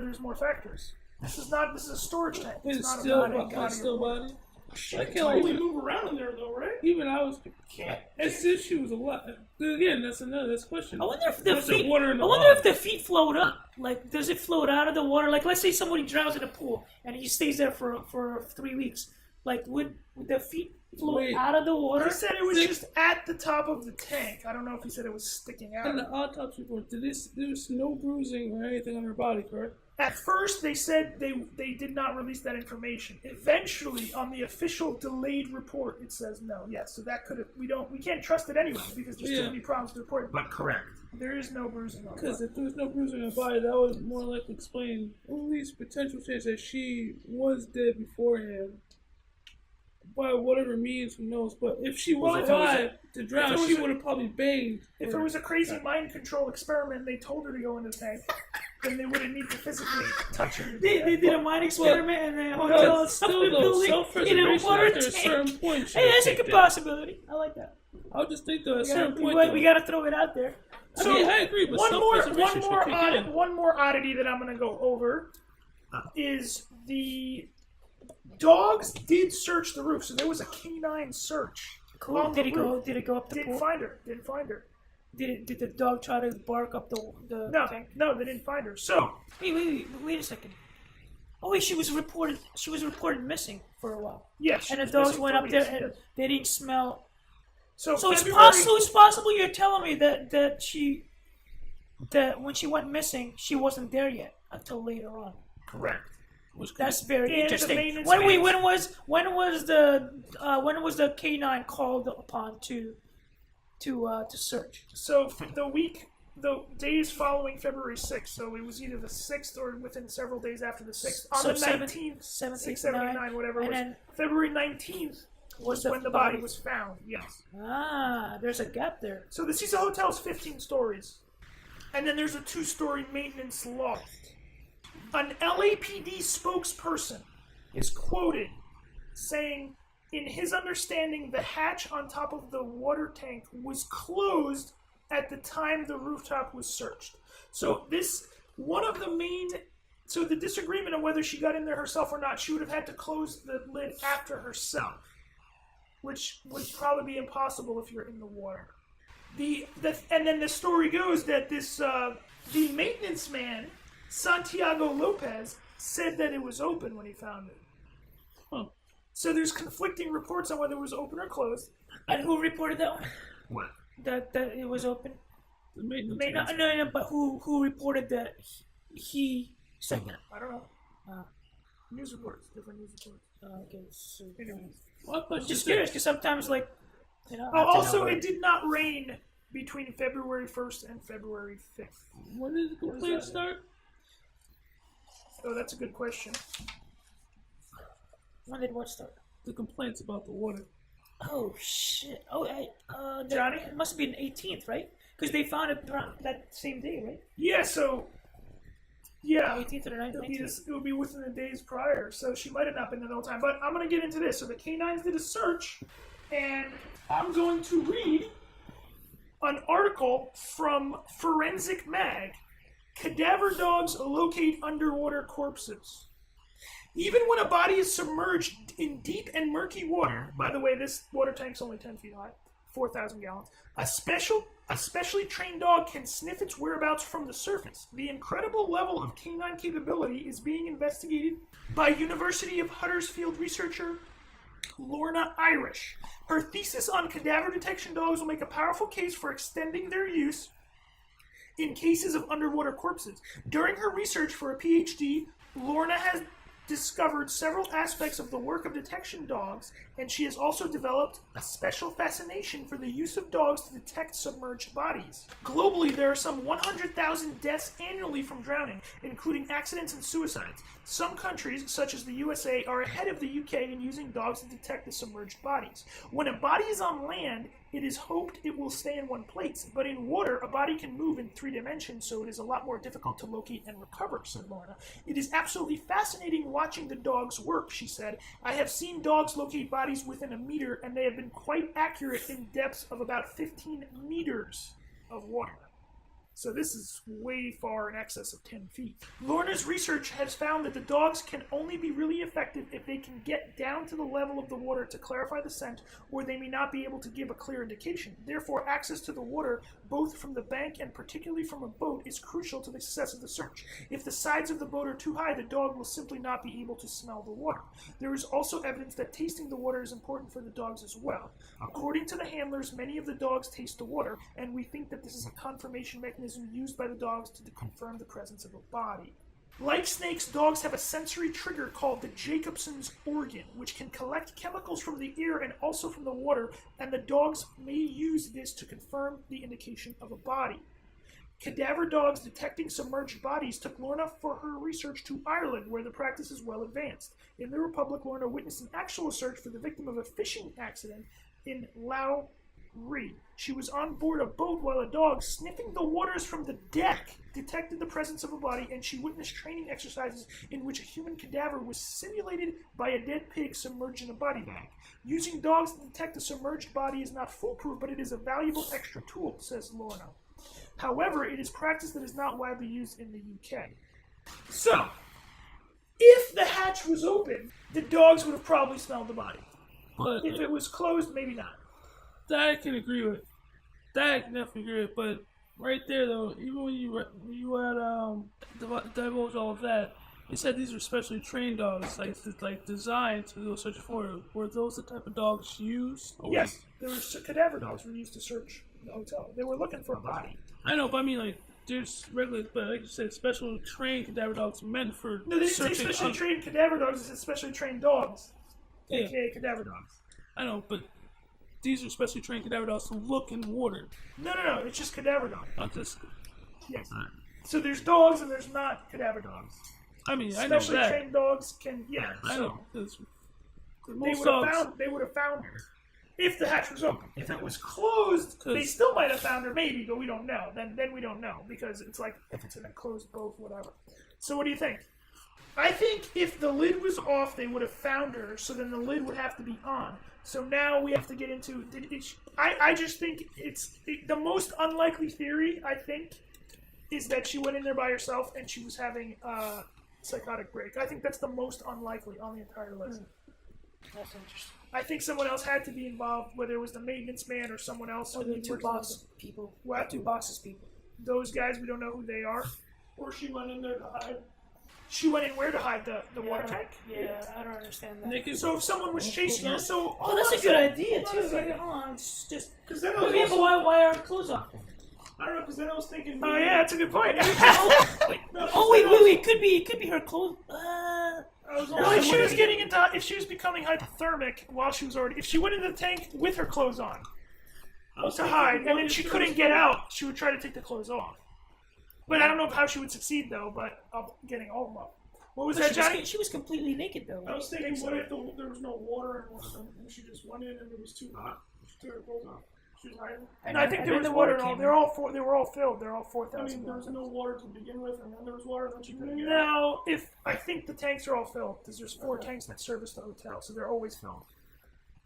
Speaker 1: there's more factors. This is a storage tank. It's not
Speaker 2: still
Speaker 1: a body.
Speaker 2: I
Speaker 3: can't only move around in there though, right?
Speaker 2: Even I can't. As if she was alive. Again, that's another question.
Speaker 4: I wonder if the feet float up. Does it float out of the water? Let's say somebody drowns in a pool and he stays there for 3 weeks. Would the feet float out of the water?
Speaker 1: He said it was just at the top of the tank. I don't know if he said it was sticking out.
Speaker 2: In the autopsy report, there was no bruising or anything on her body, correct?
Speaker 1: At first, they said they did not release that information. Eventually, on the official delayed report, it says no. Yes, so that we can't trust it anyway because there's too many problems to report.
Speaker 3: But correct.
Speaker 1: There is no bruising on her.
Speaker 2: Because if there was no bruising on her body, that would more likely explain at least potential chance that she was dead beforehand. By whatever means, who knows? But if she was alive to drown, she would have probably banged.
Speaker 1: If it was a crazy mind control experiment, and they told her to go in the tank. Then they wouldn't need to physically touch her.
Speaker 4: They did a mind experiment in a hotel. In a water tank. Hey, that's a good possibility. I like that.
Speaker 2: I just think that at a certain point,
Speaker 4: we gotta throw it out there.
Speaker 1: So
Speaker 2: I agree. But
Speaker 1: one more oddity that I'm gonna go over is the dogs did search the roof, so there was a canine search.
Speaker 4: Cool. Did it go up the pool?
Speaker 1: Didn't find her.
Speaker 4: Did the dog try to bark up the tank?
Speaker 1: No, they didn't find her. So
Speaker 4: wait a second. Oh wait, she was reported missing for a while.
Speaker 1: Yes.
Speaker 4: And the dogs went up there and they didn't smell. So
Speaker 1: it's
Speaker 4: possible you're telling me that when she went missing, she wasn't there yet until later on.
Speaker 3: Correct.
Speaker 4: That's very
Speaker 1: And the
Speaker 4: interesting.
Speaker 1: maintenance
Speaker 4: When
Speaker 1: man-
Speaker 4: was the K9 called upon to search?
Speaker 1: So the days following February 6th, so it was either the 6th or within several days after the 6th. On
Speaker 4: So
Speaker 1: the 19th,
Speaker 4: 779,
Speaker 1: whatever it
Speaker 4: and
Speaker 1: was.
Speaker 4: then
Speaker 1: February 19th was when the body was found, yes.
Speaker 4: there's a gap there.
Speaker 1: So the Cecil Hotel is 15 stories. And then there's a 2-story maintenance loft. An LAPD spokesperson is quoted saying, in his understanding, the hatch on top of the water tank was closed at the time the rooftop was searched. So the disagreement on whether she got in there herself or not, she would have had to close the lid after herself, which would probably be impossible if you're in the water. And then the story goes that the maintenance man, Santiago Lopez, said that it was open when he found it.
Speaker 2: Huh.
Speaker 1: So there's conflicting reports on whether it was open or closed.
Speaker 4: And who reported that one?
Speaker 3: What?
Speaker 4: That it was open?
Speaker 2: The maintenance.
Speaker 4: No, but who reported that he said that?
Speaker 1: I don't know. News reports, different news reports.
Speaker 4: Okay, so
Speaker 1: Anyways.
Speaker 2: Well,
Speaker 4: I'm just curious because sometimes
Speaker 1: Oh, also, it did not rain between February 1st and February 5th.
Speaker 2: when did the complaint start?
Speaker 1: Oh, that's a good question.
Speaker 4: when did what start?
Speaker 2: The complaints about the water.
Speaker 4: Oh shit! Oh,
Speaker 1: Johnny?
Speaker 4: it must have been 18th, right? Because they found it that same day, right?
Speaker 1: Yeah, so... Yeah.
Speaker 4: 18th or 19th.
Speaker 1: It would be within the days prior, so she might have not been there the whole time. But I'm going to get into this. So the K9s did a search, and I'm going to read an article from Forensic Mag. Cadaver dogs locate underwater corpses. Even when a body is submerged in deep and murky water, by the way, this water tank's only 10 feet high, 4,000 gallons, a specially trained dog can sniff its whereabouts from the surface. The incredible level of canine capability is being investigated by University of Huddersfield researcher Lorna Irish. Her thesis on cadaver detection dogs will make a powerful case for extending their use in cases of underwater corpses. During her research for a PhD, Lorna has discovered several aspects of the work of detection dogs, and she has also developed a special fascination for the use of dogs to detect submerged bodies. Globally, there are some 100,000 deaths annually from drowning, including accidents and suicides. Some countries, such as the USA, are ahead of the UK in using dogs to detect the submerged bodies. When a body is on land, it is hoped it will stay in one place, but in water, a body can move in 3 dimensions, so it is a lot more difficult to locate and recover, said Lorna. It is absolutely fascinating watching the dogs work, she said. I have seen dogs locate bodies within a meter, and they have been quite accurate in depths of about 15 meters of water. So this is way far in excess of 10 feet. Lorna's research has found that the dogs can only be really effective if they can get down to the level of the water to clarify the scent, or they may not be able to give a clear indication. Therefore, access to the water, both from the bank and particularly from a boat, is crucial to the success of the search. If the sides of the boat are too high, the dog will simply not be able to smell the water. There is also evidence that tasting the water is important for the dogs as well. According to the handlers, many of the dogs taste the water, and we think that this is a confirmation mechanism used by the dogs to confirm the presence of a body. Like snakes, dogs have a sensory trigger called the Jacobson's organ, which can collect chemicals from the air and also from the water, and the dogs may use this to confirm the indication of a body. Cadaver dogs detecting submerged bodies took Lorna for her research to Ireland, where the practice is well advanced. In the Republic, Lorna witnessed an actual search for the victim of a fishing accident in Lough Ree. She was on board a boat while a dog, sniffing the waters from the deck, detected the presence of a body, and she witnessed training exercises in which a human cadaver was simulated by a dead pig submerged in a body bag. Using dogs to detect a submerged body is not foolproof, but it is a valuable extra tool, says Lorna. However, it is practice that is not widely used in the UK. So, if the hatch was open, the dogs would have probably smelled the body.
Speaker 2: But
Speaker 1: If it was closed, maybe not.
Speaker 2: that I can agree with. That I can definitely agree with. But right there, though, even when you had divulge all of that, you said these were specially trained dogs, like designed to go search for it. Were those the type of dogs used?
Speaker 1: Yes, there were cadaver dogs were used to search the hotel. They were looking for a body.
Speaker 2: I know, but I mean, like, there's regular, but like you said, special trained cadaver dogs meant for
Speaker 1: No, they didn't say
Speaker 2: searching.
Speaker 1: specially trained cadaver dogs. They said specially trained dogs,
Speaker 2: Yeah.
Speaker 1: aka cadaver dogs.
Speaker 2: I know, but these are specially trained cadaver dogs to look in water.
Speaker 1: No. It's just cadaver dogs.
Speaker 2: Not this.
Speaker 1: Yes. So there's dogs and there's not cadaver dogs.
Speaker 2: I mean, I know
Speaker 1: Specially
Speaker 2: that.
Speaker 1: trained dogs can, yeah.
Speaker 2: I
Speaker 1: so
Speaker 2: know. 'Cause
Speaker 1: They
Speaker 2: most
Speaker 1: would
Speaker 2: dogs.
Speaker 1: have found her if the hatch was open. If it was closed, they still might have found her, maybe, but we don't know. Then we don't know because it's like if it's in a closed boat, whatever. So what do you think? I think if the lid was off, they would have found her. So then the lid would have to be on. So now we have to get into. I just think the most unlikely theory. I think is that she went in there by herself and she was having a psychotic break. I think that's the most unlikely on the entire list.
Speaker 4: That's interesting.
Speaker 1: I think someone else had to be involved, whether it was the maintenance man or someone else.
Speaker 4: Or the two box people.
Speaker 1: What?
Speaker 4: Two boxes people.
Speaker 1: Those guys, we don't know who they are.
Speaker 3: Or she went in there to hide.
Speaker 1: She went in where to hide the water tank?
Speaker 4: Yeah, I don't understand that.
Speaker 2: Naked.
Speaker 1: So if someone was chasing her, so...
Speaker 4: Oh, that's a good idea, too.
Speaker 1: Hold on a second.
Speaker 4: Hold on, it's just...
Speaker 3: Because then I
Speaker 4: But
Speaker 3: was also,
Speaker 4: why are clothes on?
Speaker 3: I don't know, because then I was thinking...
Speaker 1: Oh yeah, that's a good point.
Speaker 4: Wait, it could be her clothes.
Speaker 1: No, if she was if she was becoming hypothermic while she was already... If she went into the tank with her clothes on to hide, and then she couldn't get out, she would try to take the clothes off. But I don't know how she would succeed, though, but getting all of them up. What was that, Johnny?
Speaker 4: She was completely naked, though.
Speaker 3: I was thinking, what if there was no water and she just went in and it was too hot? She took her clothes off. She was hiding.
Speaker 1: And I think there was water in all. They were all filled. They're all 4,000.
Speaker 3: I mean, there was no water to begin with, and then there was water, and then she couldn't get out.
Speaker 1: No, I think the tanks are all filled because there's 4 tanks that service the hotel, so they're always filled,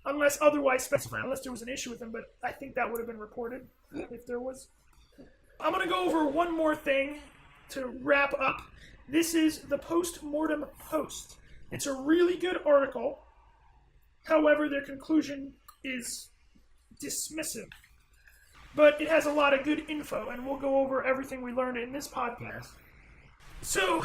Speaker 1: unless otherwise specified. Unless there was an issue with them, but I think that would have been reported if there was. I'm gonna go over one more thing to wrap up. This is the Post-Mortem Post. It's a really good article. However, their conclusion is dismissive. But it has a lot of good info, and we'll go over everything we learned in this podcast. So,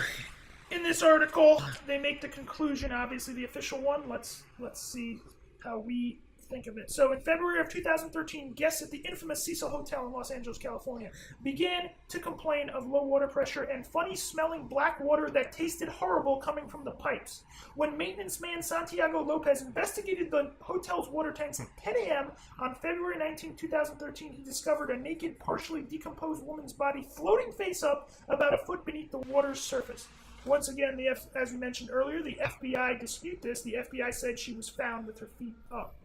Speaker 1: in this article, they make the conclusion, obviously the official one. Let's see how we think of it. So in February of 2013, guests at the infamous Cecil Hotel in Los Angeles, California, began to complain of low water pressure and funny-smelling black water that tasted horrible coming from the pipes. When maintenance man Santiago Lopez investigated the hotel's water tanks at 10 a.m. on February 19, 2013, he discovered a naked, partially decomposed woman's body floating face up about a foot beneath the water's surface. Once again, as we mentioned earlier, the FBI dispute this. The FBI said she was found with her feet up,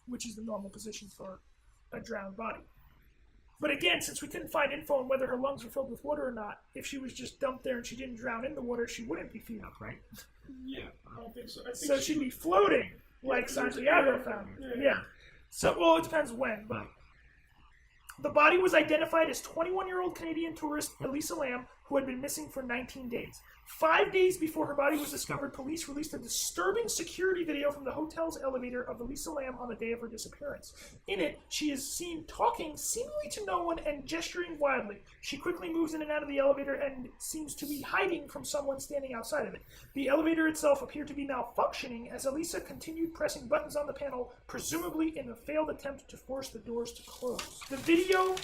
Speaker 1: which is the normal position for a drowned body. But again, since we couldn't find info on whether her lungs were filled with water or not, if she was just dumped there and she didn't drown in the water, she wouldn't be feet up, right?
Speaker 3: Yeah, I don't think so. I think
Speaker 1: So she'd be floating, like Santiago found her. Yeah. So, well, it depends when, but... The body was identified as 21-year-old Canadian tourist Elisa Lam, who had been missing for 19 days. 5 days before her body was discovered, police released a disturbing security video from the hotel's elevator of Elisa Lam on the day of her disappearance. In it, she is seen talking seemingly to no one and gesturing wildly. She quickly moves in and out of the elevator and seems to be hiding from someone standing outside of it. The elevator itself appeared to be malfunctioning as Elisa continued pressing buttons on the panel, presumably in a failed attempt to force the doors to close. The video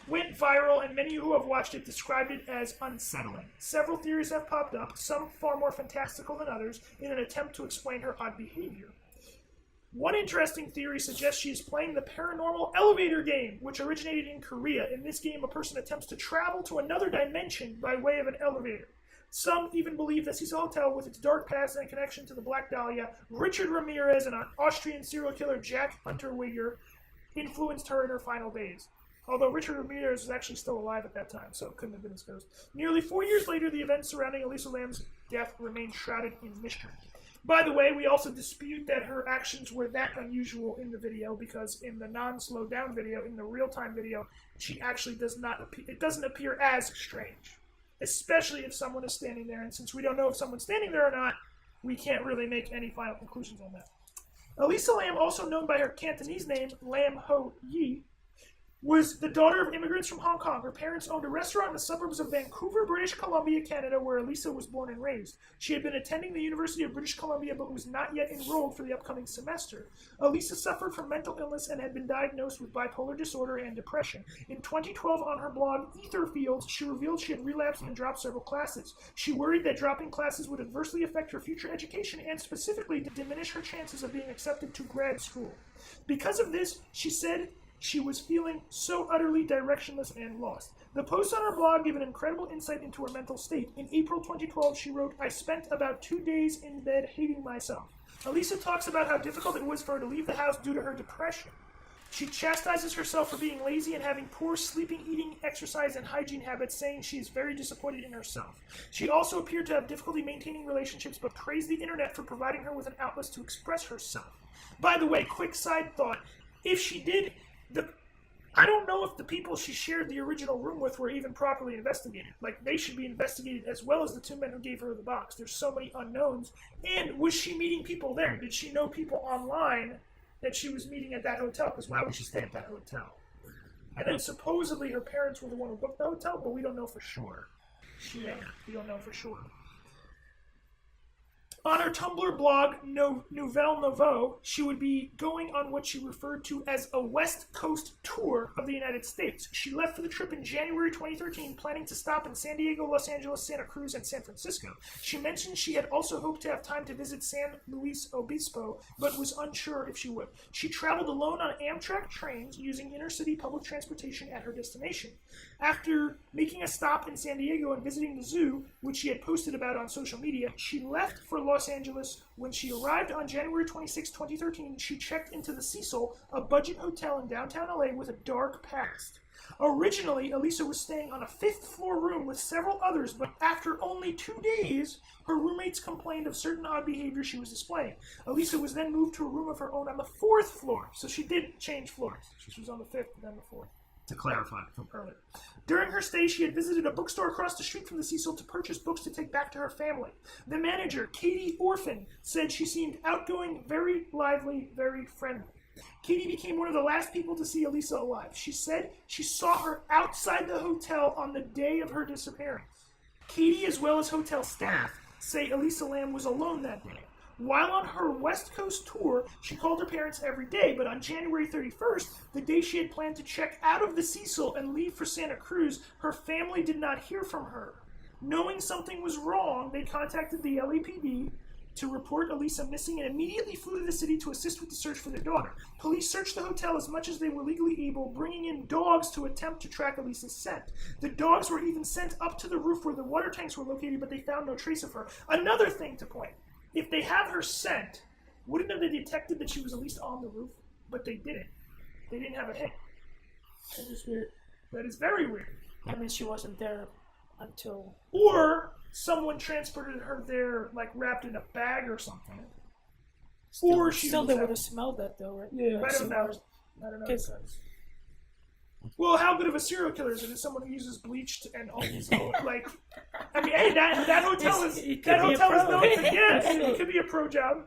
Speaker 1: went viral, and many who have watched it described it as unsettling. Several theories have popped up, some far more fantastical than others, in an attempt to explain her odd behavior. One interesting theory suggests she is playing the paranormal elevator game, which originated in Korea. In this game, a person attempts to travel to another dimension by way of an elevator. Some even believe that Cecil Hotel, with its dark past and connection to the Black Dahlia, Richard Ramirez, and an Austrian serial killer Jack Unterweger, influenced her in her final days. Although Richard Ramirez was actually still alive at that time, so it couldn't have been as ghost. Nearly 4 years later, the events surrounding Elisa Lam's death remain shrouded in mystery. By the way, we also dispute that her actions were that unusual in the video, because in the non-slowed down video, in the real-time video, she actually does not appear, it doesn't appear as strange. Especially if someone is standing there, and since we don't know if someone's standing there or not, we can't really make any final conclusions on that. Elisa Lam, also known by her Cantonese name, Lam Ho Yi, was the daughter of immigrants from Hong Kong. Her parents owned a restaurant in the suburbs of Vancouver, British Columbia, Canada, where Elisa was born and raised. She had been attending the University of British Columbia but was not yet enrolled for the upcoming semester. Elisa suffered from mental illness and had been diagnosed with bipolar disorder and depression. In 2012, on her blog, Ether Fields, she revealed she had relapsed and dropped several classes. She worried that dropping classes would adversely affect her future education and specifically to diminish her chances of being accepted to grad school. Because of this, she said she was feeling so utterly directionless and lost. The post on her blog gave an incredible insight into her mental state. In April 2012, she wrote, "I spent about 2 days in bed hating myself." Elisa talks about how difficult it was for her to leave the house due to her depression. She chastises herself for being lazy and having poor sleeping, eating, exercise, and hygiene habits, saying she is very disappointed in herself. She also appeared to have difficulty maintaining relationships, but praised the internet for providing her with an outlet to express herself. By the way, quick side thought, if she did, I don't know if the people she shared the original room with were even properly investigated. Like, they should be investigated as well as the 2 men who gave her the box. There's so many unknowns. And was she meeting people there? Did she know people online that she was meeting at that hotel? Because why would she stay at that hotel? And then supposedly her parents were the one who booked the hotel, but we don't know for sure. We don't know for sure. On her Tumblr blog, Nouvelle Nouveau, she would be going on what she referred to as a West Coast tour of the United States. She left for the trip in January 2013, planning to stop in San Diego, Los Angeles, Santa Cruz, and San Francisco. She mentioned she had also hoped to have time to visit San Luis Obispo, but was unsure if she would. She traveled alone on Amtrak trains using intercity public transportation at her destination. After making a stop in San Diego and visiting the zoo, which she had posted about on social media, she left for Los Angeles. When she arrived on January 26, 2013, she checked into the Cecil, a budget hotel in downtown LA with a dark past. Originally, Elisa was staying on a 5th-floor room with several others, but after only 2 days, her roommates complained of certain odd behavior she was displaying. Elisa was then moved to a room of her own on the 4th floor, so she did change floors. She was on the 5th and then the 4th. To clarify from earlier. During her stay, she had visited a bookstore across the street from the Cecil to purchase books to take back to her family. The manager, Katie Orphan, said she seemed outgoing, very lively, very friendly. Katie became one of the last people to see Elisa alive. She said she saw her outside the hotel on the day of her disappearance. Katie, as well as hotel staff, say Elisa Lam was alone that day. While on her West Coast tour, she called her parents every day, but on January 31st, the day she had planned to check out of the Cecil and leave for Santa Cruz, her family did not hear from her. Knowing something was wrong, they contacted the LAPD to report Elisa missing and immediately flew to the city to assist with the search for their daughter. Police searched the hotel as much as they were legally able, bringing in dogs to attempt to track Elisa's scent. The dogs were even sent up to the roof where the water tanks were located, but they found no trace of her. Another thing to point. If they have her scent, wouldn't have they detected that she was at least on the roof? But they didn't. They didn't have a hit. That is weird. That is very weird.
Speaker 4: That means she wasn't there until...
Speaker 1: Or someone transported her there, like wrapped in a bag or something. Or she
Speaker 4: still, they would have smelled that, though, right?
Speaker 1: Yeah, I don't know. Well, how good of a serial killer is it? Is someone who uses bleach and all these, like, I mean, hey, that hotel is known for, yes, it could be a pro job.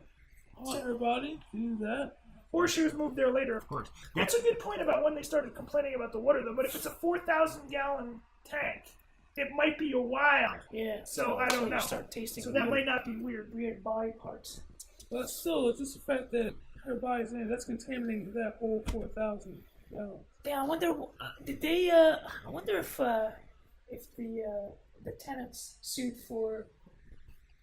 Speaker 2: Everybody do that.
Speaker 1: Or she was moved there later, of course. That's a good point about when they started complaining about the water, though. But if it's a 4,000-gallon tank, it might be a while.
Speaker 4: Yeah.
Speaker 1: So I don't know.
Speaker 4: Start tasting.
Speaker 1: So that might not be weird body parts.
Speaker 2: But still, it's just the fact that her body's in it. That's contaminating that whole 4,000 gallons.
Speaker 4: Yeah, I wonder. Did they? I wonder if the tenants sued for.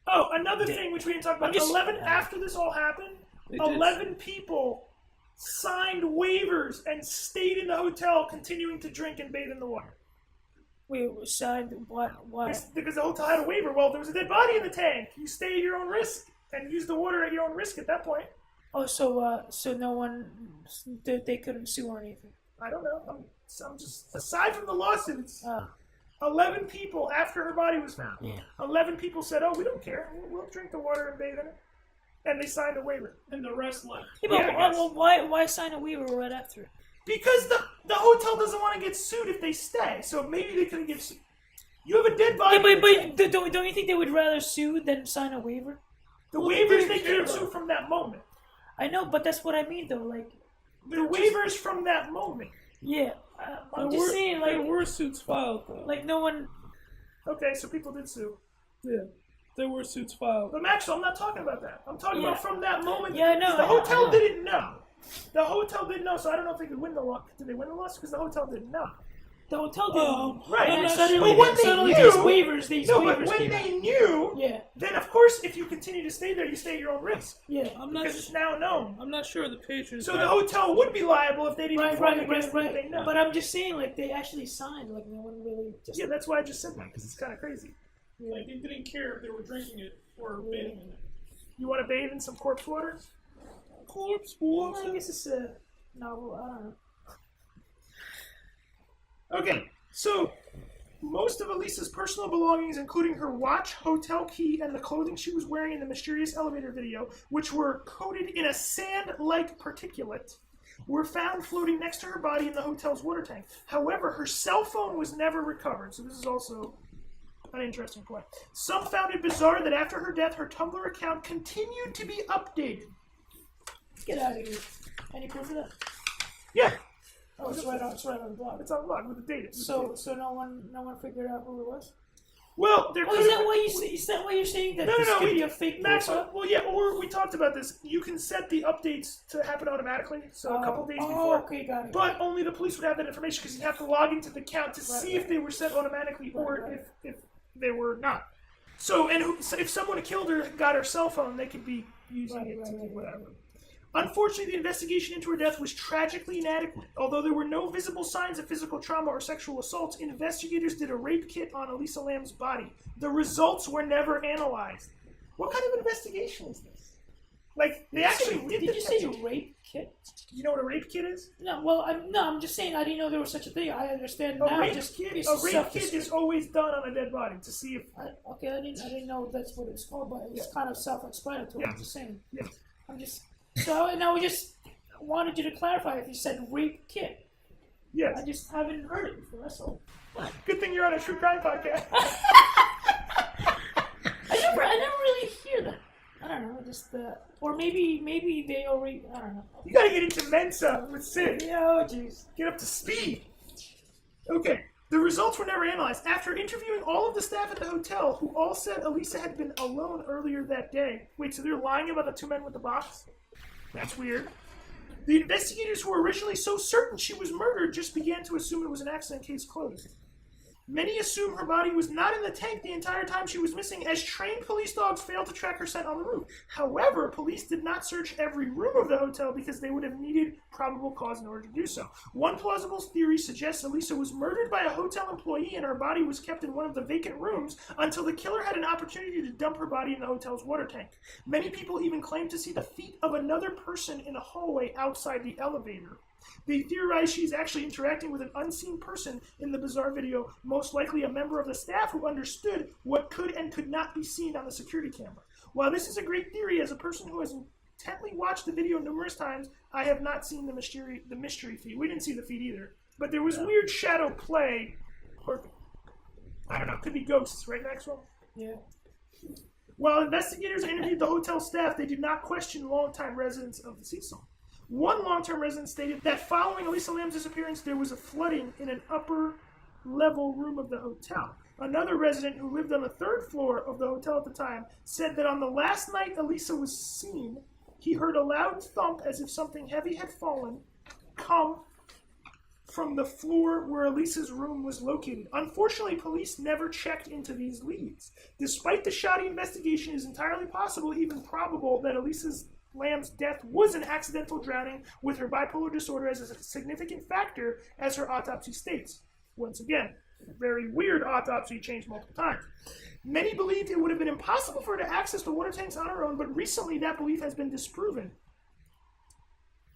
Speaker 1: Oh, another thing which we didn't talk about. 11 after this all happened. 11 people signed waivers and stayed in the hotel, continuing to drink and bathe in the water.
Speaker 4: Wait, signed what? Why?
Speaker 1: Because the hotel had a waiver. Well, there was a dead body in the tank. You stay at your own risk and use the water at your own risk at that point.
Speaker 4: Oh, so no one, they couldn't sue or anything.
Speaker 1: I don't know. I'm just, aside from the lawsuits, 11 people after her body was found.
Speaker 4: Yeah.
Speaker 1: 11 people said, "Oh, we don't care. We'll drink the water and bathe in it," and they signed a waiver.
Speaker 3: And the rest left.
Speaker 4: Yeah, well, why sign a waiver right after it?
Speaker 1: Because the hotel doesn't want to get sued if they stay. So maybe they couldn't get sued. You have a dead body.
Speaker 4: Yeah, but don't you think they would rather sue than sign a waiver?
Speaker 1: The waivers they can't sue from that moment.
Speaker 4: I know, but that's what I mean, though. Like
Speaker 1: the waivers from that moment.
Speaker 4: Yeah. I'm just saying,
Speaker 2: there
Speaker 4: like,
Speaker 2: were suits filed, though.
Speaker 4: like no one.
Speaker 1: Okay, so people did sue.
Speaker 2: Yeah, there were suits filed.
Speaker 1: But Maxwell, I'm not talking about that. I'm talking about from that moment.
Speaker 4: Yeah, I know.
Speaker 1: The
Speaker 4: I know,
Speaker 1: hotel
Speaker 4: I know.
Speaker 1: didn't know. The hotel didn't know, so I don't know if they could win the lawsuit. Did they win the lawsuit? Because the hotel didn't know.
Speaker 4: The hotel didn't.
Speaker 1: Right.
Speaker 4: And
Speaker 1: But
Speaker 4: suddenly,
Speaker 1: when they
Speaker 4: suddenly
Speaker 1: knew-
Speaker 4: these waivers,
Speaker 1: No, but when
Speaker 4: came
Speaker 1: they
Speaker 4: out.
Speaker 1: knew,
Speaker 4: Yeah.
Speaker 1: then of course, if you continue to stay there, you stay at your own risk.
Speaker 4: Yeah.
Speaker 2: I'm not.
Speaker 1: Because it's now known.
Speaker 2: I'm not sure the Patriots.
Speaker 1: So the hotel would be liable if they didn't inform against what they know.
Speaker 4: But I'm just saying, like, they actually signed. Like, no one really just.
Speaker 1: Yeah, that's why I just said that, because it's kind of crazy.
Speaker 3: Like, they didn't care if they were drinking it or bathing in it.
Speaker 1: You want to bathe in some corpse water?
Speaker 2: corpse
Speaker 4: Well,
Speaker 2: water.
Speaker 4: I guess it's a novel. I don't know.
Speaker 1: Okay, so most of Elisa's personal belongings, including her watch, hotel key, and the clothing she was wearing in the mysterious elevator video, which were coated in a sand-like particulate, were found floating next to her body in the hotel's water tank. However, her cell phone was never recovered, so this is also an interesting point. Some found it bizarre that after her death, her Tumblr account continued to be updated.
Speaker 4: Get out of here. Any proof of that?
Speaker 1: Yeah,
Speaker 4: Oh, it's right on the blog.
Speaker 1: it's unlocked with the data.
Speaker 4: So no one figured out who it was.
Speaker 1: Well, there
Speaker 4: Oh,
Speaker 1: could
Speaker 4: is
Speaker 1: have
Speaker 4: that why you say? Is that why you're saying that
Speaker 1: No,
Speaker 4: this could
Speaker 1: we-
Speaker 4: be a fake
Speaker 1: Maxwell,
Speaker 4: profile?
Speaker 1: well, yeah, or we talked about this. You can set the updates to happen automatically, so a couple days before.
Speaker 4: Okay, got it.
Speaker 1: But only the police would have that information because you have to log into the account to see if they were sent automatically or
Speaker 4: Right.
Speaker 1: if they were not. So, so if someone killed her got her cell phone, they could be using it to do whatever. Unfortunately, the investigation into her death was tragically inadequate. Although there were no visible signs of physical trauma or sexual assaults, investigators did a rape kit on Elisa Lam's body. The results were never analyzed. What kind of investigation is this? Like, they actually did
Speaker 4: Did
Speaker 1: the
Speaker 4: you say
Speaker 1: testing.
Speaker 4: rape kit?
Speaker 1: You know what a rape kit is?
Speaker 4: No, well, I'm just saying I didn't know there was such a thing. I understand
Speaker 1: A
Speaker 4: now.
Speaker 1: rape
Speaker 4: Just
Speaker 1: kit,
Speaker 4: it's
Speaker 1: a rape kit
Speaker 4: self-description.
Speaker 1: is always done on a dead body to see if.
Speaker 4: Okay, I didn't know that's what it's called, but it's kind of self-explanatory.
Speaker 1: Yeah.
Speaker 4: I'm just saying.
Speaker 1: Yeah.
Speaker 4: I'm just so now we just wanted you to clarify if you said rape kit.
Speaker 1: Yes.
Speaker 4: I just haven't heard it before. That's all.
Speaker 1: Good thing you're on a true crime podcast.
Speaker 4: I never really hear that. I don't know, just or maybe they already. I don't know.
Speaker 1: You gotta get into Mensa with Sid.
Speaker 4: Yeah, oh jeez.
Speaker 1: Get up to speed. Okay. The results were never analyzed. After interviewing all of the staff at the hotel, who all said Elisa had been alone earlier that day. Wait, so they're lying about the two men with the box? That's weird. The investigators who were originally so certain she was murdered just began to assume it was an accident, case closed. Many assume her body was not in the tank the entire time she was missing, as trained police dogs failed to track her scent on the roof. However, police did not search every room of the hotel because they would have needed probable cause in order to do so. One plausible theory suggests Elisa was murdered by a hotel employee and her body was kept in one of the vacant rooms until the killer had an opportunity to dump her body in the hotel's water tank. Many people even claim to see the feet of another person in a hallway outside the elevator. They theorize she's actually interacting with an unseen person in the bizarre video, most likely a member of the staff who understood what could and could not be seen on the security camera. While this is a great theory, as a person who has intently watched the video numerous times, I have not seen the mystery feed. We didn't see the feed either. But there was weird shadow play, or I don't know, could be ghosts, right, Maxwell?
Speaker 4: Yeah.
Speaker 1: While investigators interviewed the hotel staff, they did not question longtime residents of the Cecil. One long-term resident stated that following Elisa Lam's disappearance, there was a flooding in an upper-level room of the hotel. Another resident who lived on the third floor of the hotel at the time said that on the last night Elisa was seen, he heard a loud thump as if something heavy had fallen, come from the floor where Elisa's room was located. Unfortunately, police never checked into these leads. Despite the shoddy investigation, it is entirely possible, even probable, that Elisa Lam's death was an accidental drowning, with her bipolar disorder as a significant factor, as her autopsy states. Once again, very weird autopsy, changed multiple times. Many believed it would have been impossible for her to access the water tanks on her own, but recently that belief has been disproven.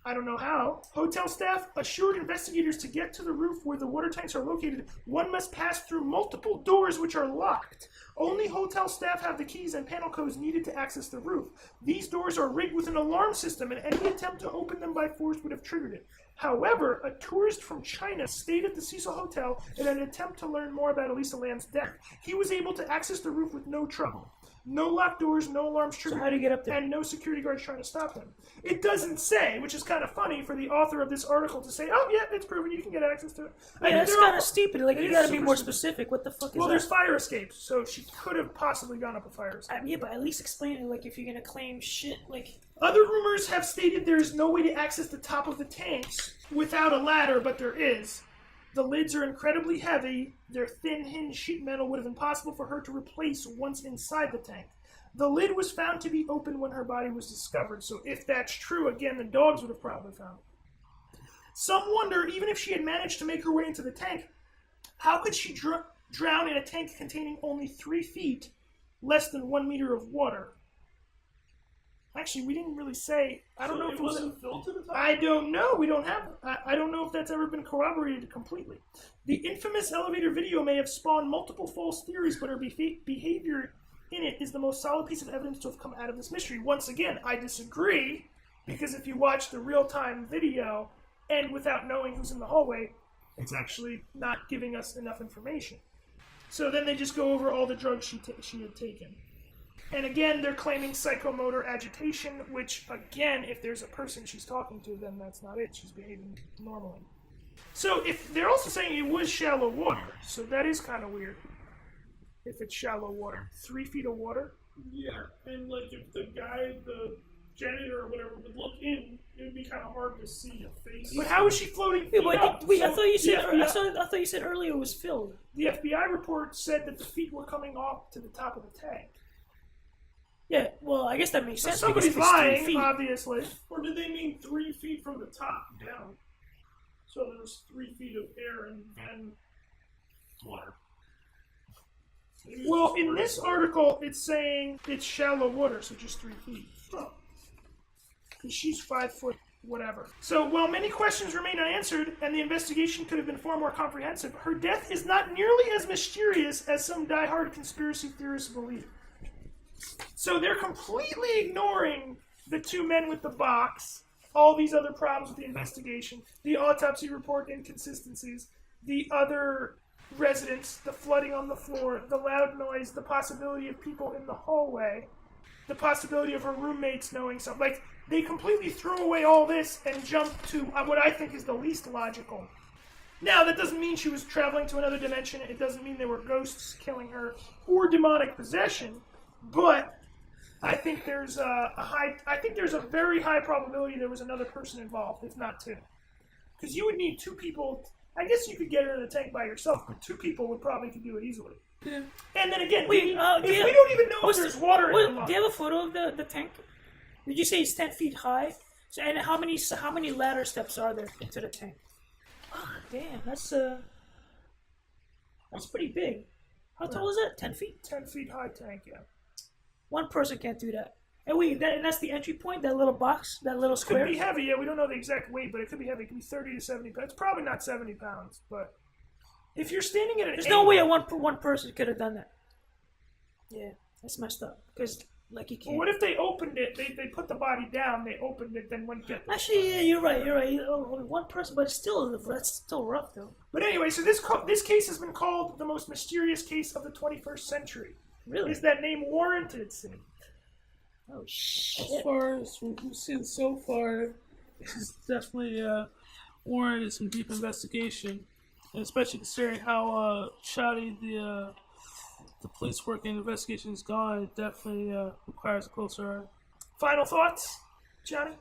Speaker 1: I don't know how. Hotel staff assured investigators to get to the roof where the water tanks are located, one must pass through multiple doors which are locked. Only hotel staff have the keys and panel codes needed to access the roof. These doors are rigged with an alarm system, and any attempt to open them by force would have triggered it. However, a tourist from China stayed at the Cecil Hotel in an attempt to learn more about Elisa Lam's death. He was able to access the roof with no trouble. No locked doors, no alarms
Speaker 4: So
Speaker 1: triggered,
Speaker 4: how do you get up there?
Speaker 1: and no security guards trying to stop them. It doesn't say, which is kind of funny for the author of this article to say, "Oh yeah, it's proven you can get access to it."
Speaker 4: Yeah, that's kind of stupid. Like,
Speaker 1: it
Speaker 4: you
Speaker 1: is
Speaker 4: gotta be
Speaker 1: super
Speaker 4: more
Speaker 1: stupid.
Speaker 4: specific. What the fuck is
Speaker 1: Well,
Speaker 4: that?
Speaker 1: there's fire escapes, so she could have possibly gone up a fire escape.
Speaker 4: Yeah, but at least explain it. Like, if you're gonna claim shit, like,
Speaker 1: Other rumors have stated there is no way to access the top of the tanks without a ladder, but there is. The lids are incredibly heavy. Their thin hinged sheet metal would have been impossible for her to replace once inside the tank. The lid was found to be open when her body was discovered, so if that's true, again, the dogs would have probably found it. Some wonder, even if she had managed to make her way into the tank, how could she drown in a tank containing only 3 feet, less than 1 meter of water? Actually, we didn't really say. I don't know if it
Speaker 3: wasn't filled to the top.
Speaker 1: I don't know. We don't have. I don't know if that's ever been corroborated completely. The infamous elevator video may have spawned multiple false theories, but her behavior in it is the most solid piece of evidence to have come out of this mystery. Once again, I disagree, because if you watch the real-time video and without knowing who's in the hallway, it's actually not giving us enough information. So then they just go over all the drugs she had taken. And again, they're claiming psychomotor agitation, which, again, if there's a person she's talking to, then that's not it. She's behaving normally. So if they're also saying it was shallow water, so that is kind of weird. If it's shallow water, 3 feet of water.
Speaker 3: Yeah, and like if the guy, the janitor or whatever, would look in, it would be kind of hard to see a face.
Speaker 1: But how is she floating?
Speaker 4: wait, but
Speaker 1: up?
Speaker 4: I thought you said.
Speaker 1: Yeah,
Speaker 4: I thought you said earlier it was filled.
Speaker 1: the FBI report said that the feet were coming off to the top of the tank.
Speaker 4: Yeah, well, I guess that makes sense.
Speaker 1: Somebody's
Speaker 4: because if it's 3
Speaker 1: lying,
Speaker 4: feet.
Speaker 1: obviously.
Speaker 3: Or did they mean 3 feet from the top down? So there's 3 feet of air and water.
Speaker 1: Well, in this article, it's saying it's shallow water, so just 3 feet. Because she's 5 foot, whatever. So, while many questions remain unanswered, and the investigation could have been far more comprehensive, her death is not nearly as mysterious as some diehard conspiracy theorists believe. So they're completely ignoring the 2 men with the box, all these other problems with the investigation, the autopsy report inconsistencies, the other residents, the flooding on the floor, the loud noise, the possibility of people in the hallway, the possibility of her roommates knowing something. Like, they completely threw away all this and jumped to what I think is the least logical. Now, that doesn't mean she was traveling to another dimension. It doesn't mean there were ghosts killing her or demonic possession. But I think there's a very high probability there was another person involved, if not 2. Because you would need 2 people. I guess you could get her in the tank by yourself, but 2 people would probably could do it easily.
Speaker 2: Yeah.
Speaker 1: And then again,
Speaker 4: Wait,
Speaker 1: we don't even know if there's water in the
Speaker 4: Do you have a photo of the tank? Did you say it's 10 feet high? So, and how many ladder steps are there into the tank? Oh, damn, that's pretty big. How tall is that? 10 feet?
Speaker 1: 10 feet high tank, yeah.
Speaker 4: One person can't do that. And wait, and that's the entry point? That little box? That little square?
Speaker 1: Could be heavy, yeah. We don't know the exact weight, but it could be heavy. It could be 30 to 70 pounds. It's probably not 70 pounds, but if you're standing at an
Speaker 4: There's
Speaker 1: angle,
Speaker 4: no way one person could have done that. Yeah, that's messed up. Because, like, you can't.
Speaker 1: Well, what if they opened it? They put the body down, they opened it, then went get.
Speaker 4: Actually, yeah, you're right. Only one person, but that's still rough, though.
Speaker 1: But anyway, so this case has been called the most mysterious case of the 21st century.
Speaker 4: Really?
Speaker 1: Is that name warranted, Sid?
Speaker 4: Oh, shit.
Speaker 2: As far as what we've seen so far, it's definitely warranted some deep investigation, and especially considering how shoddy the police work and investigation has gone. It definitely requires a closer eye.
Speaker 1: Final thoughts, Johnny?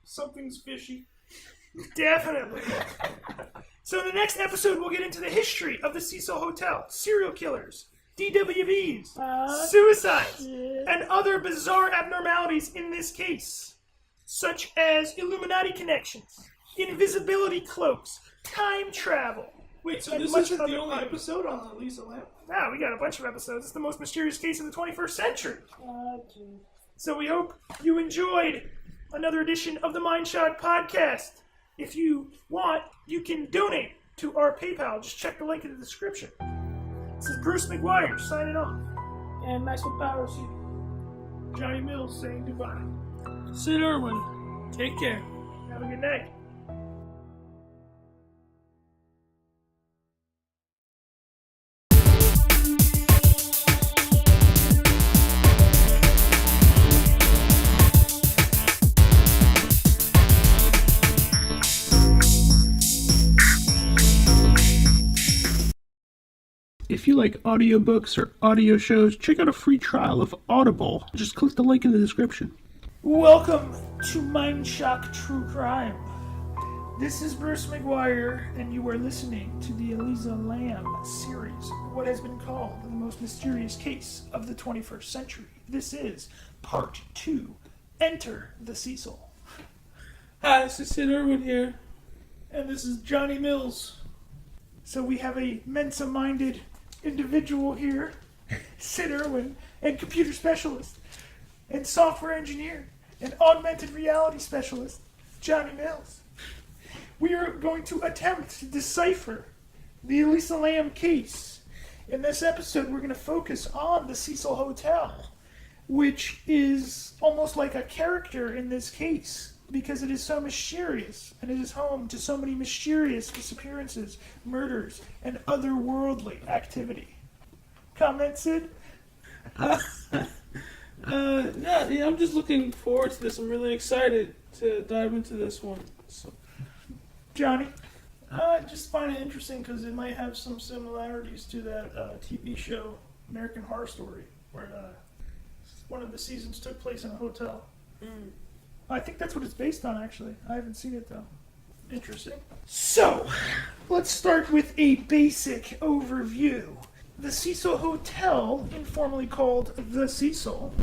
Speaker 3: Something's fishy.
Speaker 1: Definitely. So in the next episode, we'll get into the history of the Cecil Hotel, serial killers, DWVs, suicides, and other bizarre abnormalities in this case, such as Illuminati connections, invisibility cloaks, time travel.
Speaker 3: Wait, so
Speaker 1: and
Speaker 3: this
Speaker 1: much
Speaker 3: isn't
Speaker 1: other
Speaker 3: the only
Speaker 1: other-
Speaker 3: episode on Elisa Lam?
Speaker 1: Now we got a bunch of episodes. It's the most mysterious case of the 21st century. So we hope you enjoyed another edition of the MINDSHOCK podcast. If you want, you can donate to our PayPal. Just check the link in the description. This is Bruce McGuire signing off.
Speaker 4: And Maxwell Powers.
Speaker 1: Johnny Mills saying goodbye.
Speaker 2: Sid Irwin, take care.
Speaker 1: Have a good night.
Speaker 2: if you like audiobooks or audio shows, check out a free trial of Audible. Just click the link in the description.
Speaker 1: Welcome to MINDSHOCK True Crime. This is Bruce McGuire, and you are listening to the Elisa Lam series, what has been called the most mysterious case of the 21st century. This is Part 2, Enter the Cecil.
Speaker 2: Hi, this is Sid Irwin here.
Speaker 1: And this is Johnny Mills. So we have a Mensa-minded individual here, Sid Irwin, and computer specialist, and software engineer, and augmented reality specialist, Johnny Mills. We are going to attempt to decipher the Elisa Lam case. In this episode, we're going to focus on the Cecil Hotel, which is almost like a character in this case because it is so mysterious, and it is home to so many mysterious disappearances, murders, and otherworldly activity. Comment, Sid?
Speaker 2: Yeah, I'm just looking forward to this. I'm really excited to dive into this one. So.
Speaker 1: Johnny?
Speaker 3: I just find it interesting because it might have some similarities to that TV show, American Horror Story, where one of the seasons took place in a hotel.
Speaker 1: I think that's what it's based on, actually. I haven't seen it, though.
Speaker 3: Interesting.
Speaker 1: So, let's start with a basic overview. The Cecil Hotel, informally called The Cecil,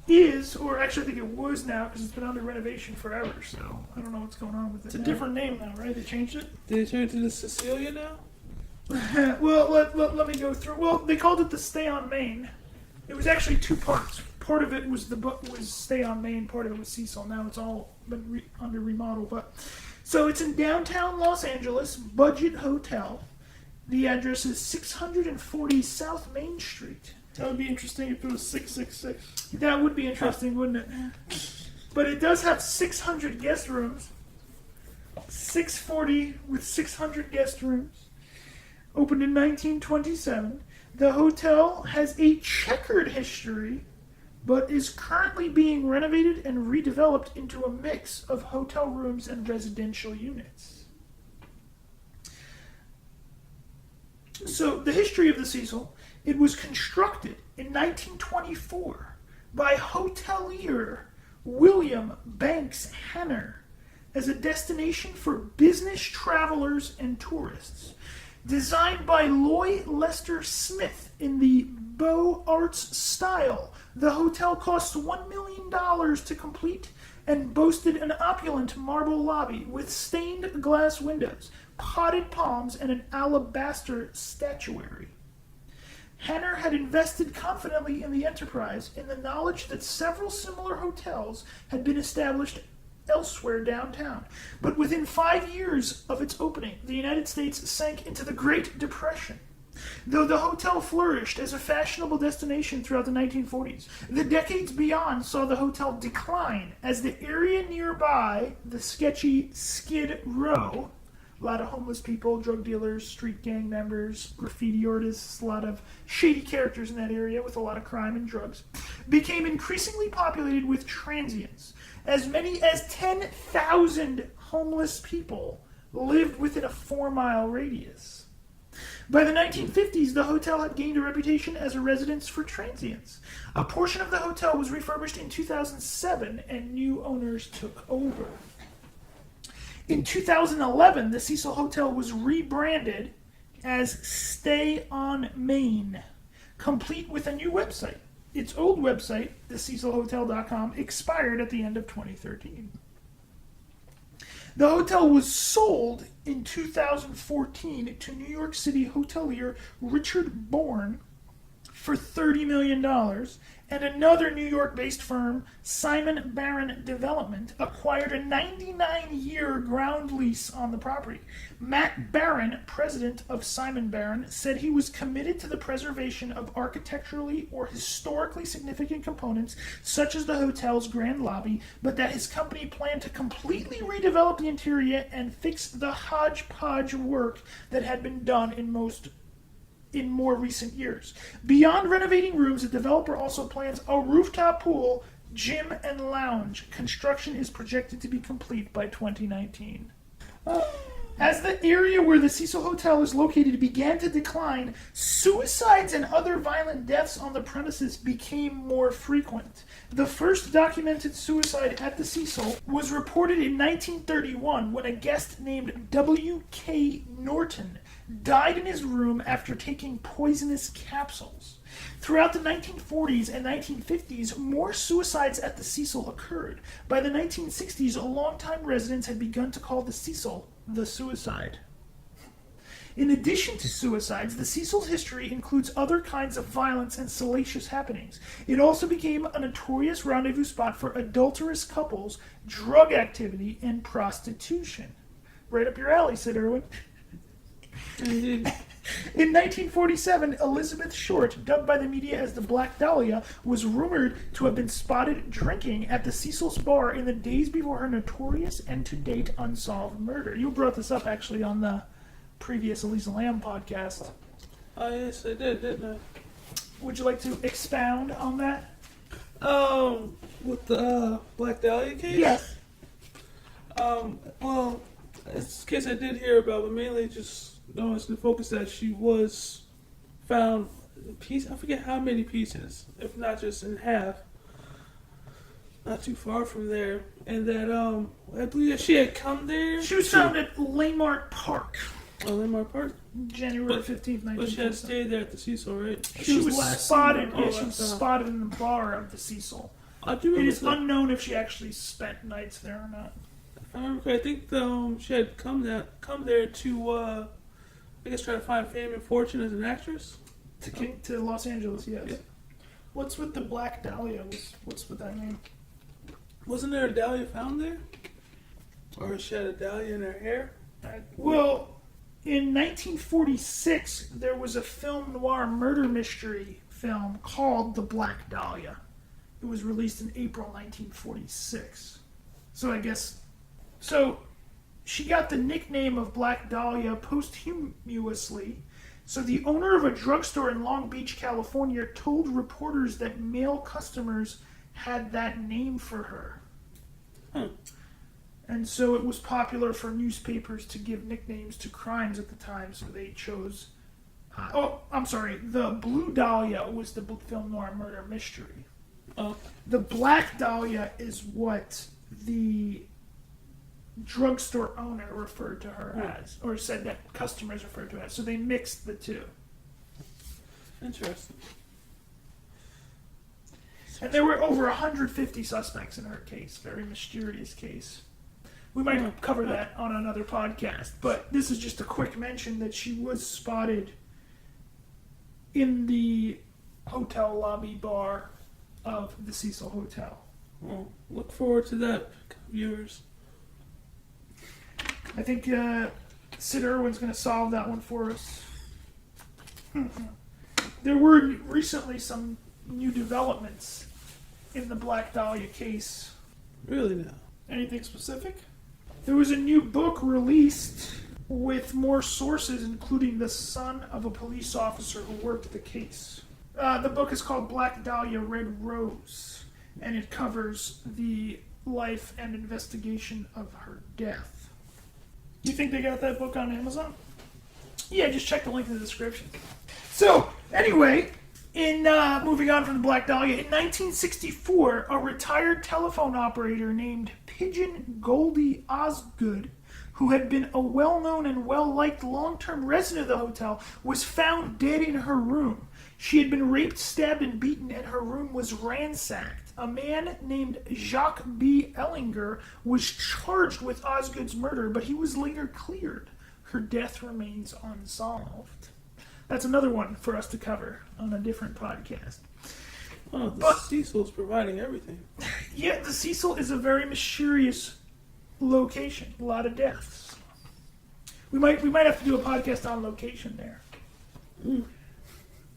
Speaker 1: is, or actually I think it was now, because it's been under renovation forever, so I don't know what's going on with it.
Speaker 3: It's a different name now, right? They changed it?
Speaker 2: Did they turn it to the Cecilia now?
Speaker 1: Well, let me go through. Well, they called it the Stay on Main. It was actually two parts. Part of it was was Stay on Main, part of it was Cecil. Now it's all been under remodel. But so it's in downtown Los Angeles, budget hotel. The address is 640 South Main Street.
Speaker 3: That would be interesting if it was 666.
Speaker 1: That would be interesting, wouldn't it? But it does have 600 guest rooms. 640 with 600 guest rooms. Opened in 1927. The hotel has a checkered history, but is currently being renovated and redeveloped into a mix of hotel rooms and residential units. So, the history of the Cecil, it was constructed in 1924 by hotelier William Banks Henner as a destination for business travelers and tourists. Designed by Loy Lester Smith in the Beaux Arts style, the hotel cost $1 million to complete and boasted an opulent marble lobby with stained glass windows, potted palms, and an alabaster statuary. Henner had invested confidently in the enterprise in the knowledge that several similar hotels had been established elsewhere downtown. But within 5 years of its opening, the United States sank into the Great Depression. Though the hotel flourished as a fashionable destination throughout the 1940s, the decades beyond saw the hotel decline as the area nearby, the sketchy Skid Row, a lot of homeless people, drug dealers, street gang members, graffiti artists, a lot of shady characters in that area with a lot of crime and drugs, became increasingly populated with transients. As many as 10,000 homeless people lived within a 4-mile radius. By the 1950s, the hotel had gained a reputation as a residence for transients. A portion of the hotel was refurbished in 2007, and new owners took over. In 2011, the Cecil Hotel was rebranded as Stay on Main, complete with a new website. Its old website, thececilhotel.com, expired at the end of 2013. The hotel was sold in 2014 to New York City hotelier Richard Bourne for $30 million, and another New York-based firm, Simon Barron Development, acquired a 99-year ground lease on the property. Matt Barron, president of Simon Barron, said he was committed to the preservation of architecturally or historically significant components, such as the hotel's grand lobby, but that his company planned to completely redevelop the interior and fix the hodgepodge work that had been done in more recent years. Beyond renovating rooms, the developer also plans a rooftop pool, gym, and lounge. Construction is projected to be complete by 2019. As the area where the Cecil Hotel is located began to decline, suicides and other violent deaths on the premises became more frequent. The first documented suicide at the Cecil was reported in 1931 when a guest named W.K. Norton died in his room after taking poisonous capsules. Throughout the 1940s and 1950s, more suicides at the Cecil occurred. By the 1960s, longtime residents had begun to call the Cecil the Suicide. In addition to suicides, the Cecil's history includes other kinds of violence and salacious happenings. It also became a notorious rendezvous spot for adulterous couples, drug activity, and prostitution. Right up your alley, Sid Irwin. In 1947, Elizabeth Short, dubbed by the media as the Black Dahlia, was rumored to have been spotted drinking at the Cecil's bar in the days before her notorious and to-date unsolved murder. You brought this up, actually, on the previous Elisa Lam podcast.
Speaker 2: Oh, yes, I did, didn't I?
Speaker 1: Would you like to expound on that?
Speaker 2: With the Black Dahlia case?
Speaker 1: Yes.
Speaker 2: Well, it's a case I did hear about, but mainly just it's the focus that she was found piece. I forget how many pieces, if not just in half, not too far from there, and that I believe that she had come there.
Speaker 1: She was found at Laymart Park.
Speaker 2: Oh, Landmark Park?
Speaker 1: January 15th, 1947.
Speaker 2: But she had stayed there at the Cecil, right?
Speaker 1: She was spotted.
Speaker 2: seen her.
Speaker 1: Yeah, she was spotted in the bar of the Cecil.
Speaker 2: I do
Speaker 1: It
Speaker 2: remember
Speaker 1: is
Speaker 2: that.
Speaker 1: unknown if she actually spent nights there or not.
Speaker 2: If I remember correctly, I think she had come there to I guess try to find fame and fortune as an actress.
Speaker 1: To Los Angeles, yes.
Speaker 2: Yeah.
Speaker 1: What's with the Black Dahlia? What's with that name?
Speaker 2: Wasn't there a dahlia found there? Or she had a dahlia in her hair?
Speaker 1: Well, in 1946, there was a film noir murder mystery film called The Black Dahlia. It was released in April 1946. So I guess... So, she got the nickname of Black Dahlia posthumously. So the owner of a drugstore in Long Beach, California, told reporters that male customers had that name for her. And so it was popular for newspapers to give nicknames to crimes at the time, so they chose... The Blue Dahlia was the film noir murder mystery.
Speaker 2: Oh.
Speaker 1: The Black Dahlia is what the drugstore owner referred to her as, or said that customers referred to her as. So they mixed the two.
Speaker 2: Interesting.
Speaker 1: And there were over 150 suspects in her case. Very mysterious case. We might cover that on another podcast, but this is just a quick mention that she was spotted in the hotel lobby bar of the Cecil Hotel.
Speaker 2: Well, look forward to that, viewers.
Speaker 1: I think Sid Irwin's going to solve that one for us. There were recently some new developments in the Black Dahlia case.
Speaker 2: Really now?
Speaker 1: Anything specific? There was a new book released with more sources, including the son of a police officer who worked the case. The book is called Black Dahlia Red Rose, and it covers the life and investigation of her death. You think they got that book on Amazon? Yeah, just check the link in the description. So, anyway, moving on from the Black Dahlia, in 1964, a retired telephone operator named Pigeon Goldie Osgood, who had been a well-known and well-liked long-term resident of the hotel, was found dead in her room. She had been raped, stabbed, and beaten, and her room was ransacked. A man named Jacques B. Ellinger was charged with Osgood's murder, but he was later cleared. Her death remains unsolved. That's another one for us to cover on a different podcast.
Speaker 2: Oh, the Cecil's providing everything.
Speaker 1: Yeah, the Cecil is a very mysterious location. A lot of deaths. We might have to do a podcast on location there.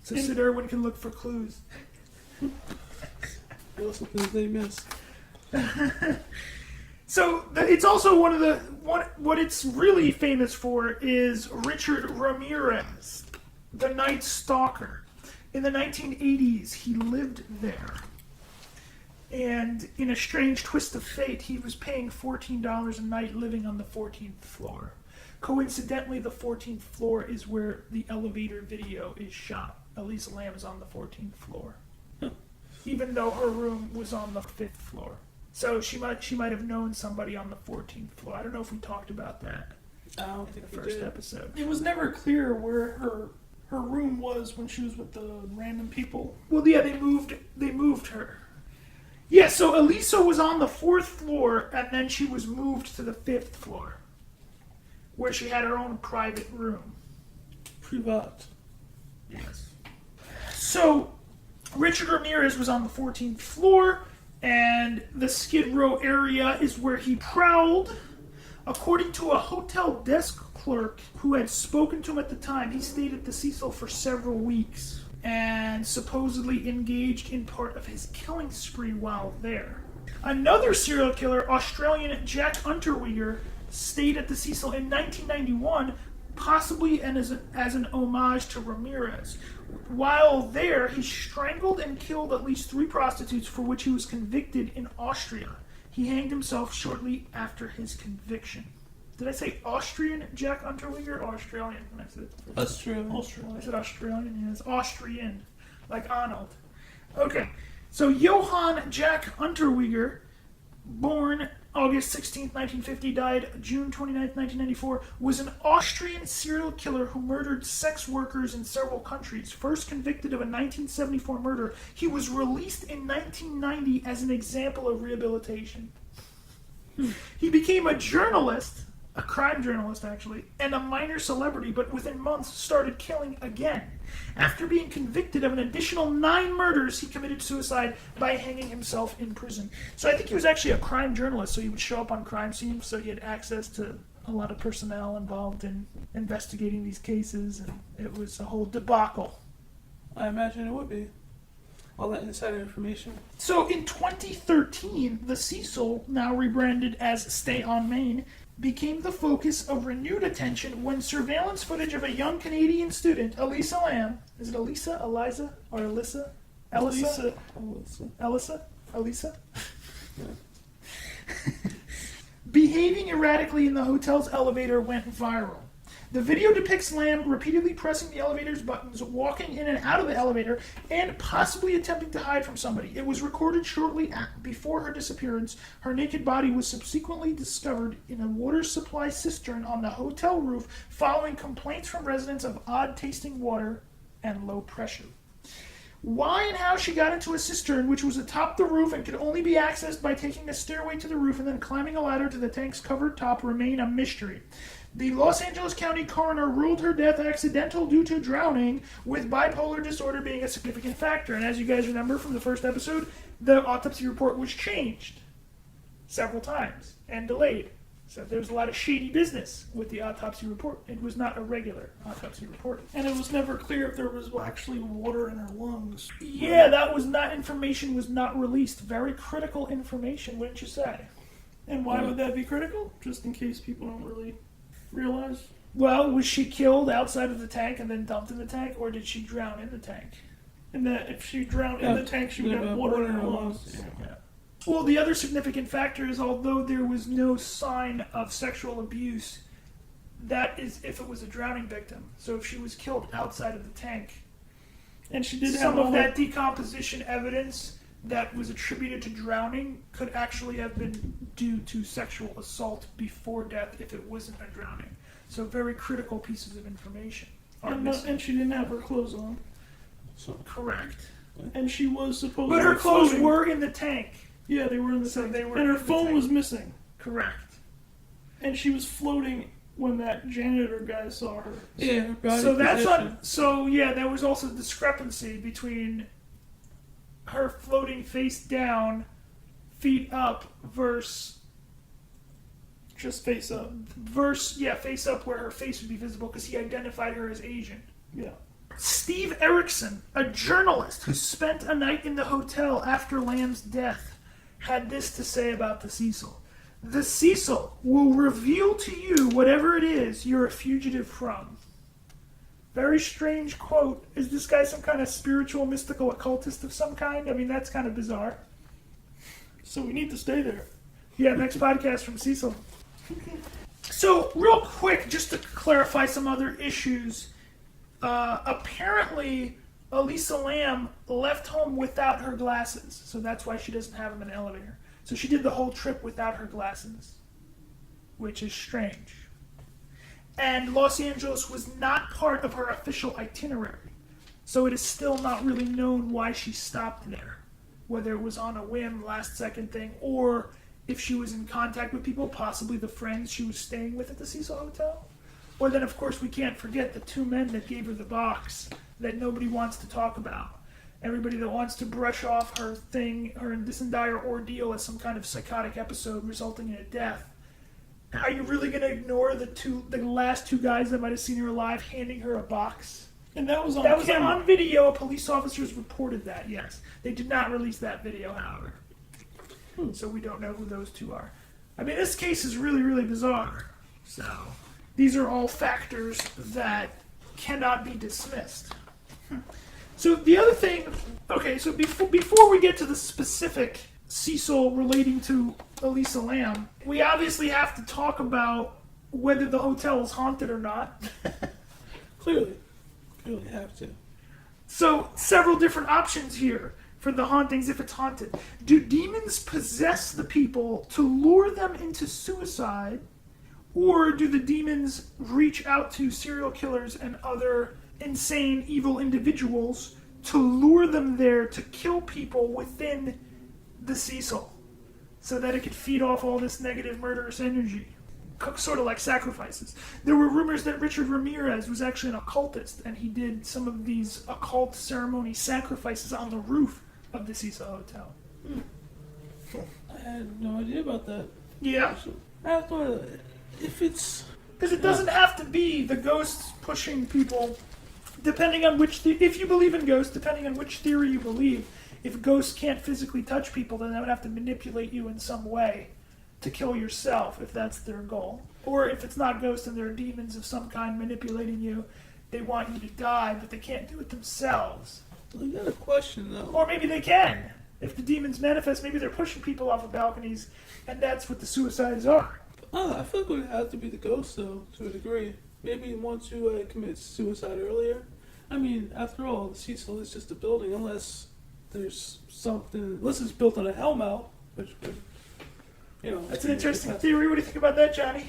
Speaker 1: So Sid Irwin can look for clues.
Speaker 2: What things they miss?
Speaker 1: So it's also what it's really famous for is Richard Ramirez, the Night Stalker. In the 1980s, he lived there. And in a strange twist of fate, he was paying $14 a night living on the 14th floor. Coincidentally, the 14th floor is where the elevator video is shot. Elisa Lam is on the 14th floor, even though her room was on the 5th floor. So she might have known somebody on the 14th floor. I don't know if we talked about that
Speaker 2: I don't
Speaker 1: in
Speaker 2: think
Speaker 1: the
Speaker 2: we
Speaker 1: first
Speaker 2: did.
Speaker 1: episode.
Speaker 3: It was never clear where her room was when she was with the random people.
Speaker 1: Well, yeah, they moved her. Yeah, so Elisa was on the 4th floor, and then she was moved to the 5th floor, where she had her own private room.
Speaker 2: Privat.
Speaker 1: Yes. So, Richard Ramirez was on the 14th floor, and the Skid Row area is where he prowled. According to a hotel desk clerk who had spoken to him at the time, he stayed at the Cecil for several weeks and supposedly engaged in part of his killing spree while there. Another serial killer, Australian Jack Unterweger, stayed at the Cecil in 1991, possibly as an homage to Ramirez. While there, he strangled and killed at least 3 prostitutes for which he was convicted in Austria. He hanged himself shortly after his conviction. Did I say Austrian Jack Unterweger or Australian when I said it?
Speaker 2: Australian.
Speaker 1: I said Australian. Yeah, it's Austrian, like Arnold. Okay, so Johann Jack Unterweger, born August 16th, 1950, died June 29th, 1994, was an Austrian serial killer who murdered sex workers in several countries. First convicted of a 1974 murder, he was released in 1990 as an example of rehabilitation. He became a journalist, a crime journalist actually, and a minor celebrity, but within months started killing again. After being convicted of an additional 9 murders, he committed suicide by hanging himself in prison. So I think he was actually a crime journalist, so he would show up on crime scenes, so he had access to a lot of personnel involved in investigating these cases, and it was a whole debacle.
Speaker 2: I imagine it would be. All that insider information.
Speaker 1: So in 2013, the Cecil, now rebranded as Stay on Main, became the focus of renewed attention when surveillance footage of a young Canadian student, Elisa Lam, is it Elisa, Eliza, or Elisa? Elisa? Elisa? Behaving erratically in the hotel's elevator went viral. The video depicts Lam repeatedly pressing the elevator's buttons, walking in and out of the elevator, and possibly attempting to hide from somebody. It was recorded shortly before her disappearance. Her naked body was subsequently discovered in a water supply cistern on the hotel roof following complaints from residents of odd-tasting water and low pressure. Why and how she got into a cistern, which was atop the roof and could only be accessed by taking a stairway to the roof and then climbing a ladder to the tank's covered top, remain a mystery. The Los Angeles County coroner ruled her death accidental due to drowning, with bipolar disorder being a significant factor. And as you guys remember from the first episode, the autopsy report was changed several times and delayed. So there was a lot of shady business with the autopsy report. It was not a regular autopsy report.
Speaker 3: And it was never clear if there was actually water in her lungs.
Speaker 1: Yeah, that information was not released. Very critical information, wouldn't you say?
Speaker 3: And why would that be critical? Just in case people don't really realize?
Speaker 1: Well, was she killed outside of the tank and then dumped in the tank, or did she drown in the tank?
Speaker 3: And that if she drowned in the tank, she would have water in her lungs.
Speaker 1: Yeah. Well, the other significant factor is, although there was no sign of sexual abuse, that is if it was a drowning victim. So if she was killed outside of the tank,
Speaker 3: and she did
Speaker 1: some
Speaker 3: have
Speaker 1: of that decomposition evidence that was attributed to drowning could actually have been due to sexual assault before death if it wasn't a drowning. So very critical pieces of information.
Speaker 3: And she didn't have her clothes on.
Speaker 2: So,
Speaker 1: Correct.
Speaker 3: And she was supposed
Speaker 1: But
Speaker 3: to
Speaker 1: her
Speaker 3: be
Speaker 1: clothes
Speaker 3: floating.
Speaker 1: were in the tank.
Speaker 3: Yeah, they were in the
Speaker 1: So
Speaker 3: tank.
Speaker 1: they were
Speaker 3: and her
Speaker 1: in the
Speaker 3: phone
Speaker 1: tank.
Speaker 3: was missing.
Speaker 1: Correct.
Speaker 3: And she was floating when that janitor guy saw her.
Speaker 2: yeah, her body
Speaker 1: So that's
Speaker 2: position.
Speaker 1: on. So yeah, there was also discrepancy between her floating face down, feet up, versus
Speaker 3: Just face up.
Speaker 1: face up where her face would be visible because he identified her as Asian.
Speaker 3: Yeah.
Speaker 1: Steve Erickson, a journalist who spent a night in the hotel after Lam's death, had this to say about the Cecil. The Cecil will reveal to you whatever it is you're a fugitive from. Very strange quote. Is this guy some kind of spiritual, mystical occultist of some kind? I mean, that's kind of bizarre.
Speaker 3: So we need to stay there.
Speaker 1: Yeah, next podcast from Cecil. So, real quick, just to clarify some other issues, apparently Elisa Lam left home without her glasses, so that's why she doesn't have them in an elevator. So she did the whole trip without her glasses, which is strange. And Los Angeles was not part of her official itinerary, so it is still not really known why she stopped there, whether it was on a whim, last-second thing, or if she was in contact with people, possibly the friends she was staying with at the Cecil Hotel. Or then, of course, we can't forget the two men that gave her the box that nobody wants to talk about. Everybody that wants to brush off her this entire ordeal as some kind of psychotic episode resulting in a death. Are you really going to ignore the last two guys that might have seen her alive handing her a box?
Speaker 2: And that was on
Speaker 1: That was
Speaker 2: camera.
Speaker 1: on video. Police officers reported that, yes. They did not release that video, however. So we don't know who those two are. I mean, this case is really, really bizarre. So these are all factors that cannot be dismissed. So the other thing, okay, so before we get to the specific Cecil relating to Elisa Lam, we obviously have to talk about whether the hotel is haunted or not.
Speaker 2: Clearly have to.
Speaker 1: So several different options here for the hauntings if it's haunted. Do demons possess the people to lure them into suicide, or do the demons reach out to serial killers and other insane, evil individuals to lure them there to kill people within the Cecil so that it could feed off all this negative murderous energy? Sort of like sacrifices. There were rumors that Richard Ramirez was actually an occultist, and he did some of these occult ceremony sacrifices on the roof of the Cecil Hotel.
Speaker 2: I had no idea about that.
Speaker 1: Yeah.
Speaker 2: I thought if it's...
Speaker 1: Because it doesn't have to be the ghosts pushing people, depending on which... if you believe in ghosts, depending on which theory you believe, if ghosts can't physically touch people, then they would have to manipulate you in some way to kill yourself, if that's their goal. Or if it's not ghosts and they're demons of some kind manipulating you, they want you to die, but they can't do it themselves.
Speaker 2: I got a question, though.
Speaker 1: Or maybe they can. If the demons manifest, maybe they're pushing people off of balconies, and that's what the suicides are.
Speaker 2: I feel like it would have to be the ghost, though, to a degree. Maybe once you commit suicide earlier. I mean, after all, the Cecil is just a building, unless there's something... Unless it's built on a hellmouth, which could... You know,
Speaker 1: That's an interesting theory. What do you think about that, Johnny?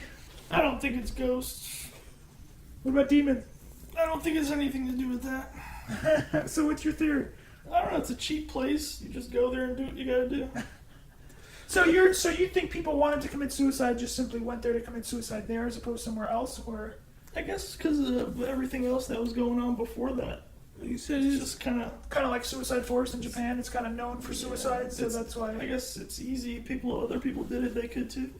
Speaker 3: I don't think it's ghosts.
Speaker 1: What about demons?
Speaker 3: I don't think it's anything to do with that.
Speaker 1: So what's your theory?
Speaker 3: I don't know. It's a cheap place. You just go there and do what you gotta do.
Speaker 1: So you think people wanted to commit suicide just simply went there to commit suicide there as opposed to somewhere else, or?
Speaker 3: I guess because of everything else that was going on before that.
Speaker 2: You said
Speaker 3: It's
Speaker 2: it's
Speaker 3: just kind of...
Speaker 1: Kind of like Suicide Forest in Japan. It's kind of known for suicide, so that's why.
Speaker 3: I guess it's easy. Other people did it. They could too.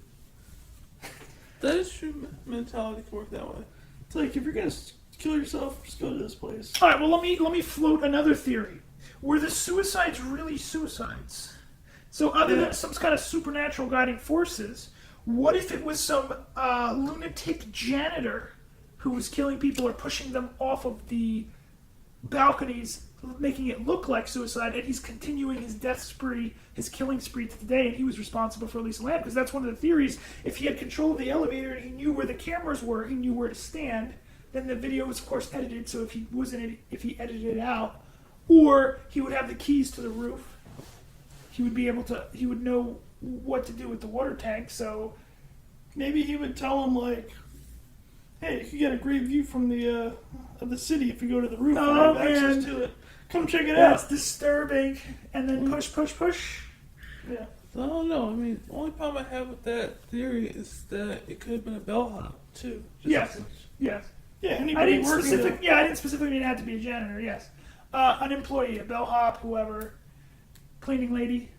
Speaker 2: that is true. Mentality can work that way.
Speaker 3: It's like if you're gonna kill yourself, just go to this place.
Speaker 1: All right. Well, let me float another theory. Were the suicides really suicides? So other than some kind of supernatural guiding forces, what if it was some lunatic janitor who was killing people or pushing them off of the balconies, making it look like suicide, and he's continuing his death spree, his killing spree to today, and he was responsible for Elisa Lam? Because that's one of the theories. If he had control of the elevator and he knew where the cameras were, he knew where to stand, then the video was of course edited, so if he edited it out, or he would have the keys to the roof, he would know what to do with the water tank, so
Speaker 3: Maybe he would tell him like, "Hey, you can get a great view from the of the city if you go to the roof and
Speaker 1: Oh,
Speaker 3: have access
Speaker 1: man.
Speaker 3: to it. Come check it
Speaker 1: that's
Speaker 3: out."
Speaker 1: disturbing. And then push.
Speaker 3: Yeah.
Speaker 2: I don't know. I mean, the only problem I have with that theory is that it could have been a bellhop too. Just
Speaker 1: Yes.
Speaker 3: Yeah.
Speaker 1: I
Speaker 3: Anybody
Speaker 1: didn't
Speaker 3: working there.
Speaker 1: I didn't specifically mean it had to be a janitor. Yes, an employee, a bellhop, whoever, cleaning lady.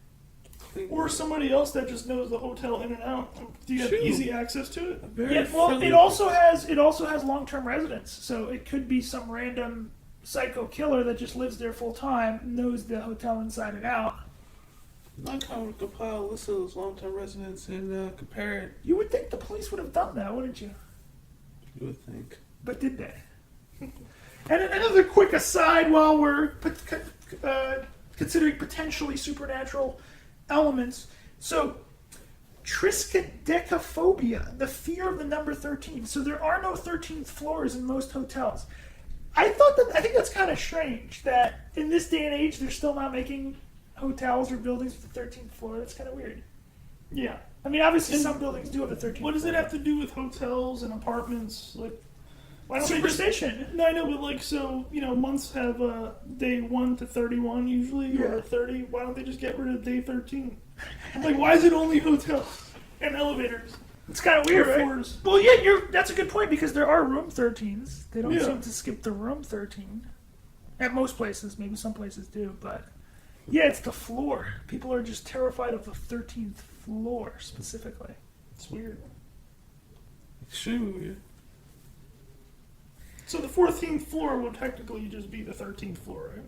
Speaker 3: Or somebody else that just knows the hotel in and out. Do you have
Speaker 2: True.
Speaker 3: easy access to it?
Speaker 2: Very
Speaker 1: Yeah, well,
Speaker 2: friendly.
Speaker 1: it also has long-term residents, so it could be some random psycho killer that just lives there full time, knows the hotel inside and out.
Speaker 2: I kind of compile a list of those long-term residents and compare it.
Speaker 1: You would think the police would have done that, wouldn't you?
Speaker 2: You would think.
Speaker 1: But did they? And another quick aside while we're considering potentially supernatural elements. So, triskaidekaphobia, the fear of the number 13. So there are no 13th floors in most hotels. I think that's kind of strange that in this day and age they're still not making hotels or buildings with the 13th floor. That's kind of weird.
Speaker 3: Yeah.
Speaker 1: I mean, obviously some buildings do have a 13th
Speaker 3: What does
Speaker 1: floor.
Speaker 3: it have to do with hotels and apartments? Like, why don't they just...
Speaker 1: Superstition.
Speaker 3: No, I know, but like, so, months have day 1 to 31 usually,
Speaker 1: Yeah.
Speaker 3: or 30. Why don't they just get rid of day 13? Like, why is it only hotels and elevators?
Speaker 1: It's kind of weird,
Speaker 3: Or
Speaker 1: right?
Speaker 3: floors?
Speaker 1: Well, yeah, that's a good point because there are room 13s. They don't
Speaker 3: Yeah.
Speaker 1: seem to skip the room 13 at most places. Maybe some places do, but yeah, it's the floor. People are just terrified of the 13th floor specifically.
Speaker 3: It's weird.
Speaker 2: Extremely weird.
Speaker 3: So the 14th floor would technically just be the 13th floor, right?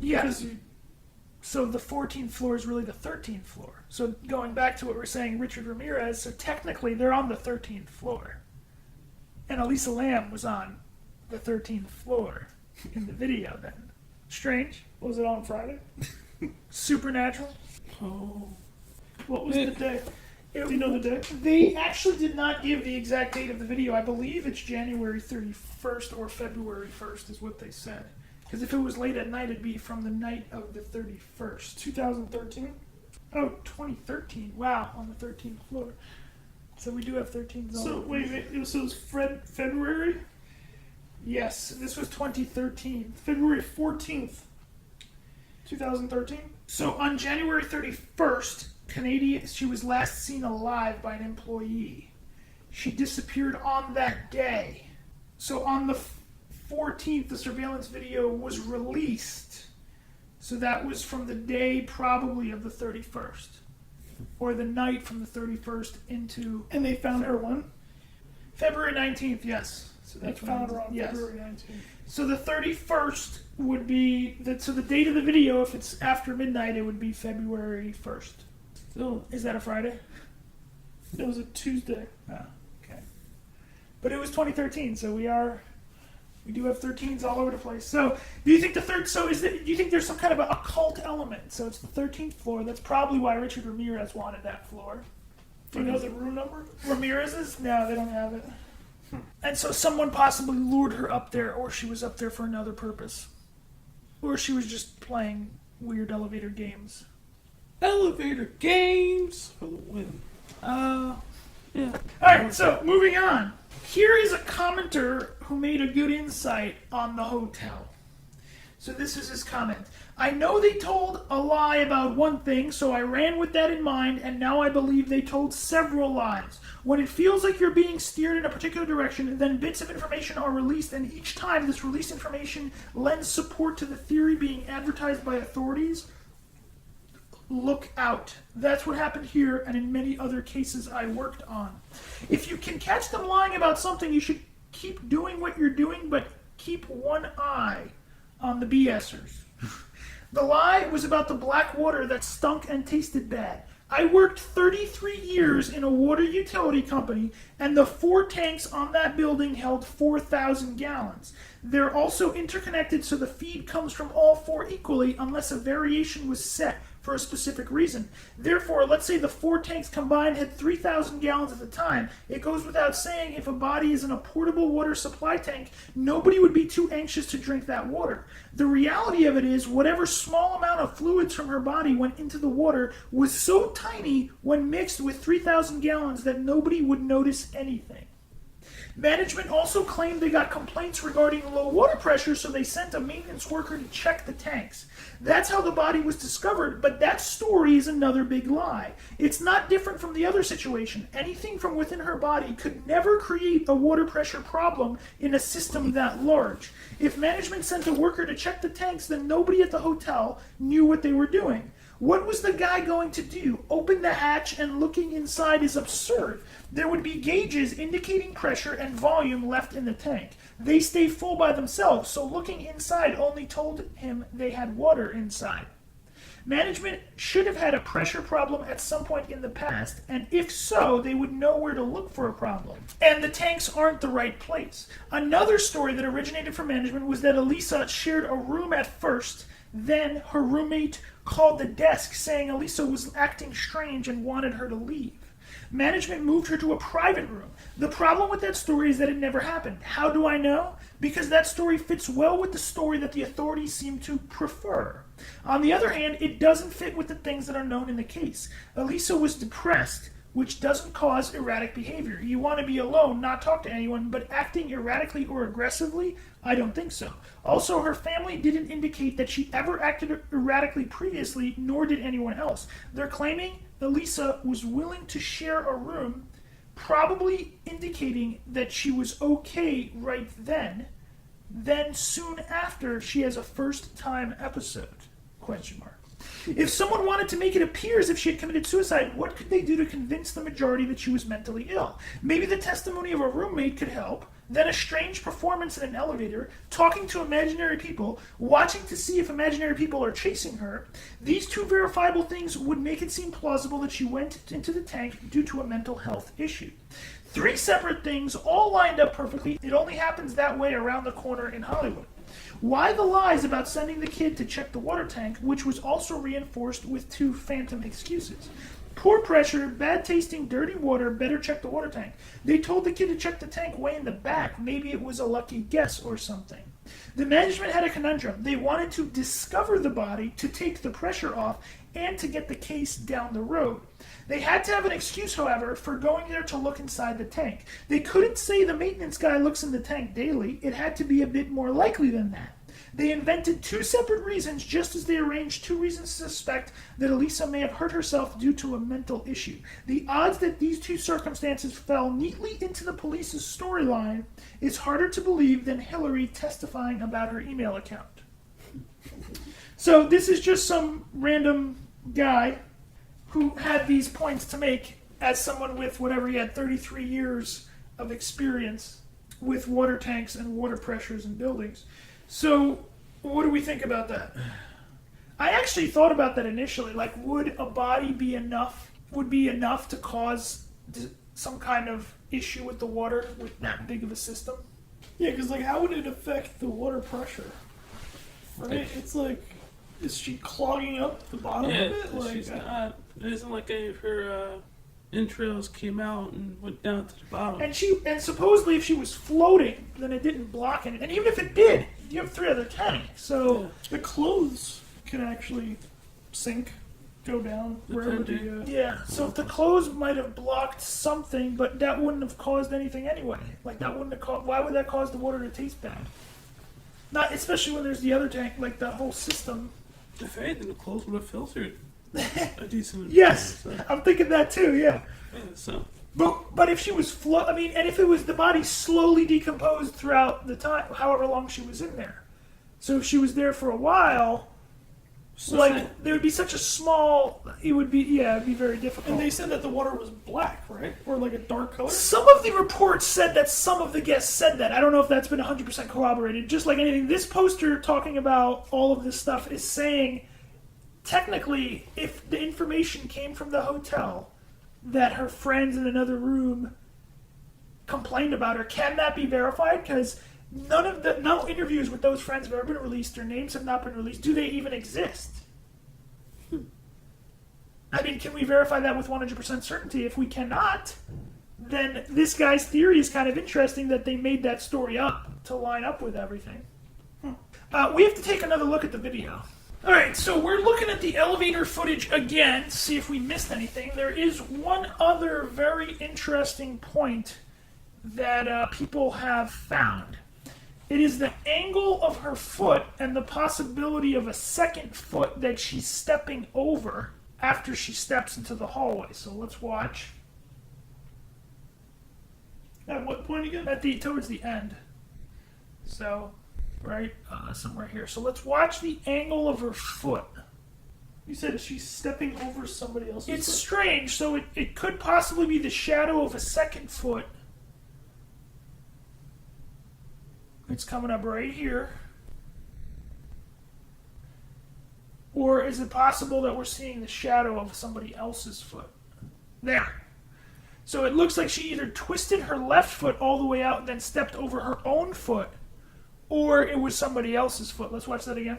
Speaker 1: Yeah.
Speaker 3: Because you...
Speaker 1: So the 14th floor is really the 13th floor. So going back to what we're saying, Richard Ramirez, so technically they're on the 13th floor. And Elisa Lam was on the 13th floor in the video then. Strange.
Speaker 3: Was it on Friday?
Speaker 1: Supernatural.
Speaker 2: Oh.
Speaker 3: What was the day? Do you know the day?
Speaker 1: They actually did not give the exact date of the video. I believe it's January 31st or February 1st is what they said. Because if it was late at night, it'd be from the night of the 31st.
Speaker 3: 2013?
Speaker 1: Oh, 2013. Wow, on the 13th floor. So we do have 13 zones.
Speaker 3: So, wait, so it was February?
Speaker 1: Yes, this was 2013.
Speaker 3: February 14th, 2013?
Speaker 1: So on January 31st, she was last seen alive by an employee. She disappeared on that day. So on the 14th, the surveillance video was released. So that was from the day probably of the 31st. Or the night from the 31st into...
Speaker 3: And they found her when?
Speaker 1: February 19th, yes. So
Speaker 3: They
Speaker 1: that's
Speaker 3: found
Speaker 1: when,
Speaker 3: her on
Speaker 1: yes.
Speaker 3: February 19th.
Speaker 1: So the 31st would be... So the date of the video, if it's after midnight, it would be February 1st.
Speaker 3: Still,
Speaker 1: Is that a Friday?
Speaker 3: it was a Tuesday.
Speaker 1: Oh, okay. But it was 2013, so we do have 13s all over the place. So, do you think do you think there's some kind of an occult element? So it's the 13th floor. That's probably why Richard Ramirez wanted that floor.
Speaker 3: Do you know the room number?
Speaker 1: Ramirez's? No, they don't have it. And so someone possibly lured her up there, or she was up there for another purpose. Or she was just playing weird elevator games.
Speaker 2: Elevator games for the win.
Speaker 1: Yeah. Alright, so moving on. Here is a commenter who made a good insight on the hotel. So this is his comment. I know they told a lie about one thing, so I ran with that in mind, and now I believe they told several lies. When it feels like you're being steered in a particular direction, then bits of information are released, and each time this released information lends support to the theory being advertised by authorities. Look out. That's what happened here and in many other cases I worked on. If you can catch them lying about something, you should keep doing what you're doing, but keep one eye on the BSers. The lie was about the black water that stunk and tasted bad. I worked 33 years in a water utility company, and the 4 tanks on that building held 4,000 gallons. They're also interconnected, so the feed comes from all 4 equally unless a variation was set for a specific reason. Therefore, let's say the 4 tanks combined had 3,000 gallons at the time. It goes without saying, if a body is in a portable water supply tank, nobody would be too anxious to drink that water. The reality of it is, whatever small amount of fluids from her body went into the water was so tiny when mixed with 3,000 gallons that nobody would notice anything. Management also claimed they got complaints regarding low water pressure, so they sent a maintenance worker to check the tanks. That's how the body was discovered, but that story is another big lie. It's not different from the other situation. Anything from within her body could never create a water pressure problem in a system that large. If management sent a worker to check the tanks, then nobody at the hotel knew what they were doing. What was the guy going to do? Open the hatch and looking inside is absurd. There would be gauges indicating pressure and volume left in the tank. They stay full by themselves, so looking inside only told him they had water inside. Management should have had a pressure problem at some point in the past, and if so, they would know where to look for a problem. And the tanks aren't the right place. Another story that originated from management was that Elisa shared a room at first, Then her roommate called the desk saying Elisa was acting strange and wanted her to leave. Management moved her to a private room. The problem with that story is that it never happened. How do I know? Because that story fits well with the story that the authorities seem to prefer. On the other hand, it doesn't fit with the things that are known in the case. Elisa was depressed, which doesn't cause erratic behavior. You want to be alone, not talk to anyone, but acting erratically or aggressively? I don't think so. Also, her family didn't indicate that she ever acted erratically previously, nor did anyone else. They're claiming Elisa was willing to share a room, probably indicating that she was okay right then. Then soon after, she has a first-time episode? Question mark. If someone wanted to make it appear as if she had committed suicide, what could they do to convince the majority that she was mentally ill? Maybe the testimony of a roommate could help, then a strange performance in an elevator, talking to imaginary people, watching to see if imaginary people are chasing her. These two verifiable things would make it seem plausible that she went into the tank due to a mental health issue. 3 separate things, all lined up perfectly. It only happens that way around the corner in Hollywood. Why the lies about sending the kid to check the water tank, which was also reinforced with 2 phantom excuses? Poor pressure, bad tasting, dirty water, better check the water tank. They told the kid to check the tank way in the back. Maybe it was a lucky guess or something. The management had a conundrum. They wanted to discover the body, to take the pressure off, and to get the case down the road. They had to have an excuse, however, for going there to look inside the tank. They couldn't say the maintenance guy looks in the tank daily. It had to be a bit more likely than that. They invented 2 separate reasons, just as they arranged 2 reasons to suspect that Elisa may have hurt herself due to a mental issue. The odds that these 2 circumstances fell neatly into the police's storyline is harder to believe than Hillary testifying about her email account. So this is just some random guy who had these points to make as someone with whatever he had 33 years of experience with water tanks and water pressures in buildings. So what do we think about that? I actually thought about that initially. Like, would a body be enough to cause some kind of issue with the water with that big of a system?
Speaker 2: Yeah, because like, how would it affect the water pressure? Right? It's like, is she clogging up the bottom of it? Like, she's not. It isn't like her entrails came out and went down to the bottom.
Speaker 1: And supposedly, if she was floating, then it didn't block it. And even if it did, you have 3 other tanks. So
Speaker 2: the clothes can actually sink, go down wherever they go.
Speaker 1: Yeah. So if the clothes might have blocked something, but that wouldn't have caused anything anyway. Like that wouldn't have caused. Why would that cause the water to taste bad? Not especially when there's the other tank. Like that whole system.
Speaker 2: If anything, the clothes would have filtered a decent.
Speaker 1: Yes, I'm thinking that too. Yeah.
Speaker 2: So.
Speaker 1: But if she was and if it was the body slowly decomposed throughout the time, however long she was in there. So if she was there for a while, there would be such a small. It'd be very difficult.
Speaker 2: And they said that the water was black, right, or like a dark color.
Speaker 1: Some of the reports said that some of the guests said that. I don't know if that's been 100% corroborated. Just like anything, this poster talking about all of this stuff is saying, technically, if the information came from the hotel that her friends in another room complained about her, can that be verified? Because no interviews with those friends have ever been released. Their names have not been released. Do they even exist? I mean, can we verify that with 100% certainty? If we cannot, then this guy's theory is kind of interesting that they made that story up to line up with everything. We have to take another look at the video. Alright, so we're looking at the elevator footage again to see if we missed anything. There is one other very interesting point that people have found. It is the angle of her foot and the possibility of a second foot that she's stepping over after she steps into the hallway. So let's watch.
Speaker 2: At what point again?
Speaker 1: Towards the end. So, right somewhere here. So let's watch the angle of her foot.
Speaker 2: You said she's stepping over somebody else's
Speaker 1: It's
Speaker 2: foot?
Speaker 1: strange. So it could possibly be the shadow of a second foot. It's coming up right here. Or is it possible that we're seeing the shadow of somebody else's foot? There. So it looks like she either twisted her left foot all the way out and then stepped over her own foot, or it was somebody else's foot. Let's watch that again.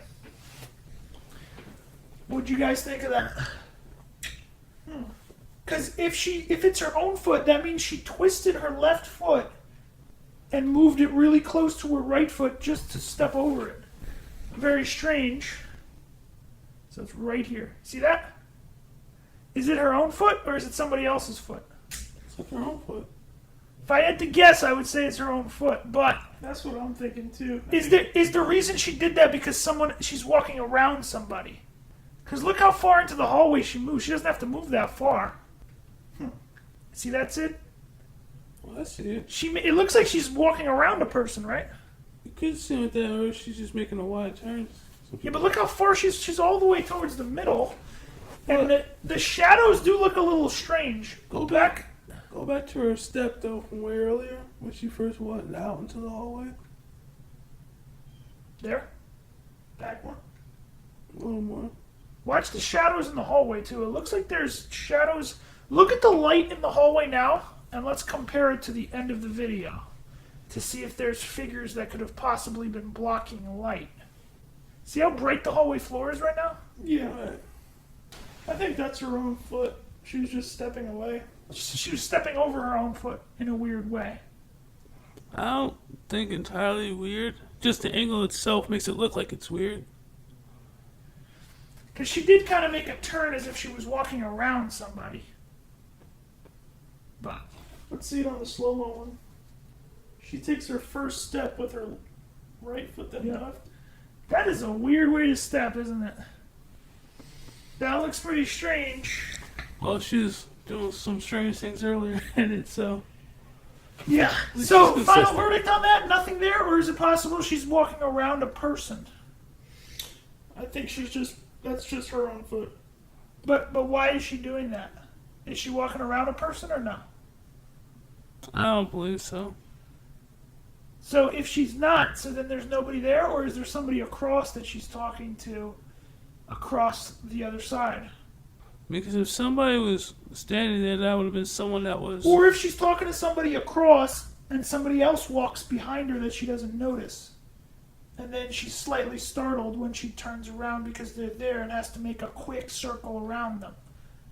Speaker 1: What'd you guys think of that? Because if it's her own foot, that means she twisted her left foot and moved it really close to her right foot just to step over it. Very strange. So it's right here. See that? Is it her own foot or is it somebody else's foot?
Speaker 2: It's like her own foot.
Speaker 1: If I had to guess, I would say it's her own foot. But
Speaker 3: That's what I'm thinking too.
Speaker 1: is the reason she did that because she's walking around somebody? Because look how far into the hallway she moves. She doesn't have to move that far. See, that's it.
Speaker 2: Well, I see it.
Speaker 1: It looks like she's walking around a person, right?
Speaker 2: You could see it that, or she's just making a wide turn.
Speaker 1: Yeah, but look how far she's all the way towards the middle. And the shadows do look a little strange.
Speaker 2: Go back to her step, though, from way earlier, when she first went out into the hallway.
Speaker 1: There. Back one.
Speaker 2: A little more.
Speaker 1: Watch the shadows in the hallway, too. It looks like there's shadows. Look at the light in the hallway now, and let's compare it to the end of the video to see if there's figures that could have possibly been blocking light. See how bright the hallway floor is right now?
Speaker 3: Yeah. I think that's her own foot. She was just stepping away.
Speaker 1: She was stepping over her own foot in a weird way.
Speaker 2: I don't think entirely weird. Just the angle itself makes it look like it's weird.
Speaker 1: Because she did kind of make a turn as if she was walking around somebody. But
Speaker 3: Let's see it on the slow-mo one. She takes her first step with her right foot then left.
Speaker 1: that is a weird way to step, isn't it? That looks pretty strange.
Speaker 2: Well, she was doing some strange things earlier in it, so...
Speaker 1: Yeah. So, final verdict on that? Nothing there? Or is it possible she's walking around a person?
Speaker 3: I think that's just her own foot.
Speaker 1: But why is she doing that? Is she walking around a person or no?
Speaker 2: I don't believe so.
Speaker 1: So if she's not, so then there's nobody there, or is there somebody across that she's talking to across the other side?
Speaker 2: Because if somebody was standing there, that would have been someone that was...
Speaker 1: Or if she's talking to somebody across and somebody else walks behind her that she doesn't notice. And then she's slightly startled when she turns around because they're there and has to make a quick circle around them.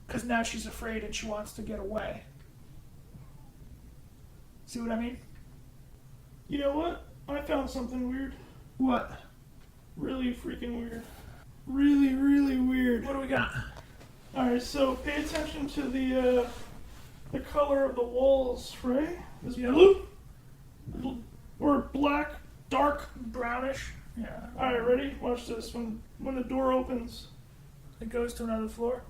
Speaker 1: Because now she's afraid and she wants to get away. See what I mean?
Speaker 3: You know what? I found something weird.
Speaker 1: What?
Speaker 3: Really freaking weird. Really, really weird.
Speaker 1: What do we got?
Speaker 3: Alright, so pay attention to the color of the walls, right? Is blue? Or black, dark,
Speaker 1: Brownish? Yeah.
Speaker 3: Alright, ready? Watch this. When the door opens,
Speaker 1: It goes to another floor?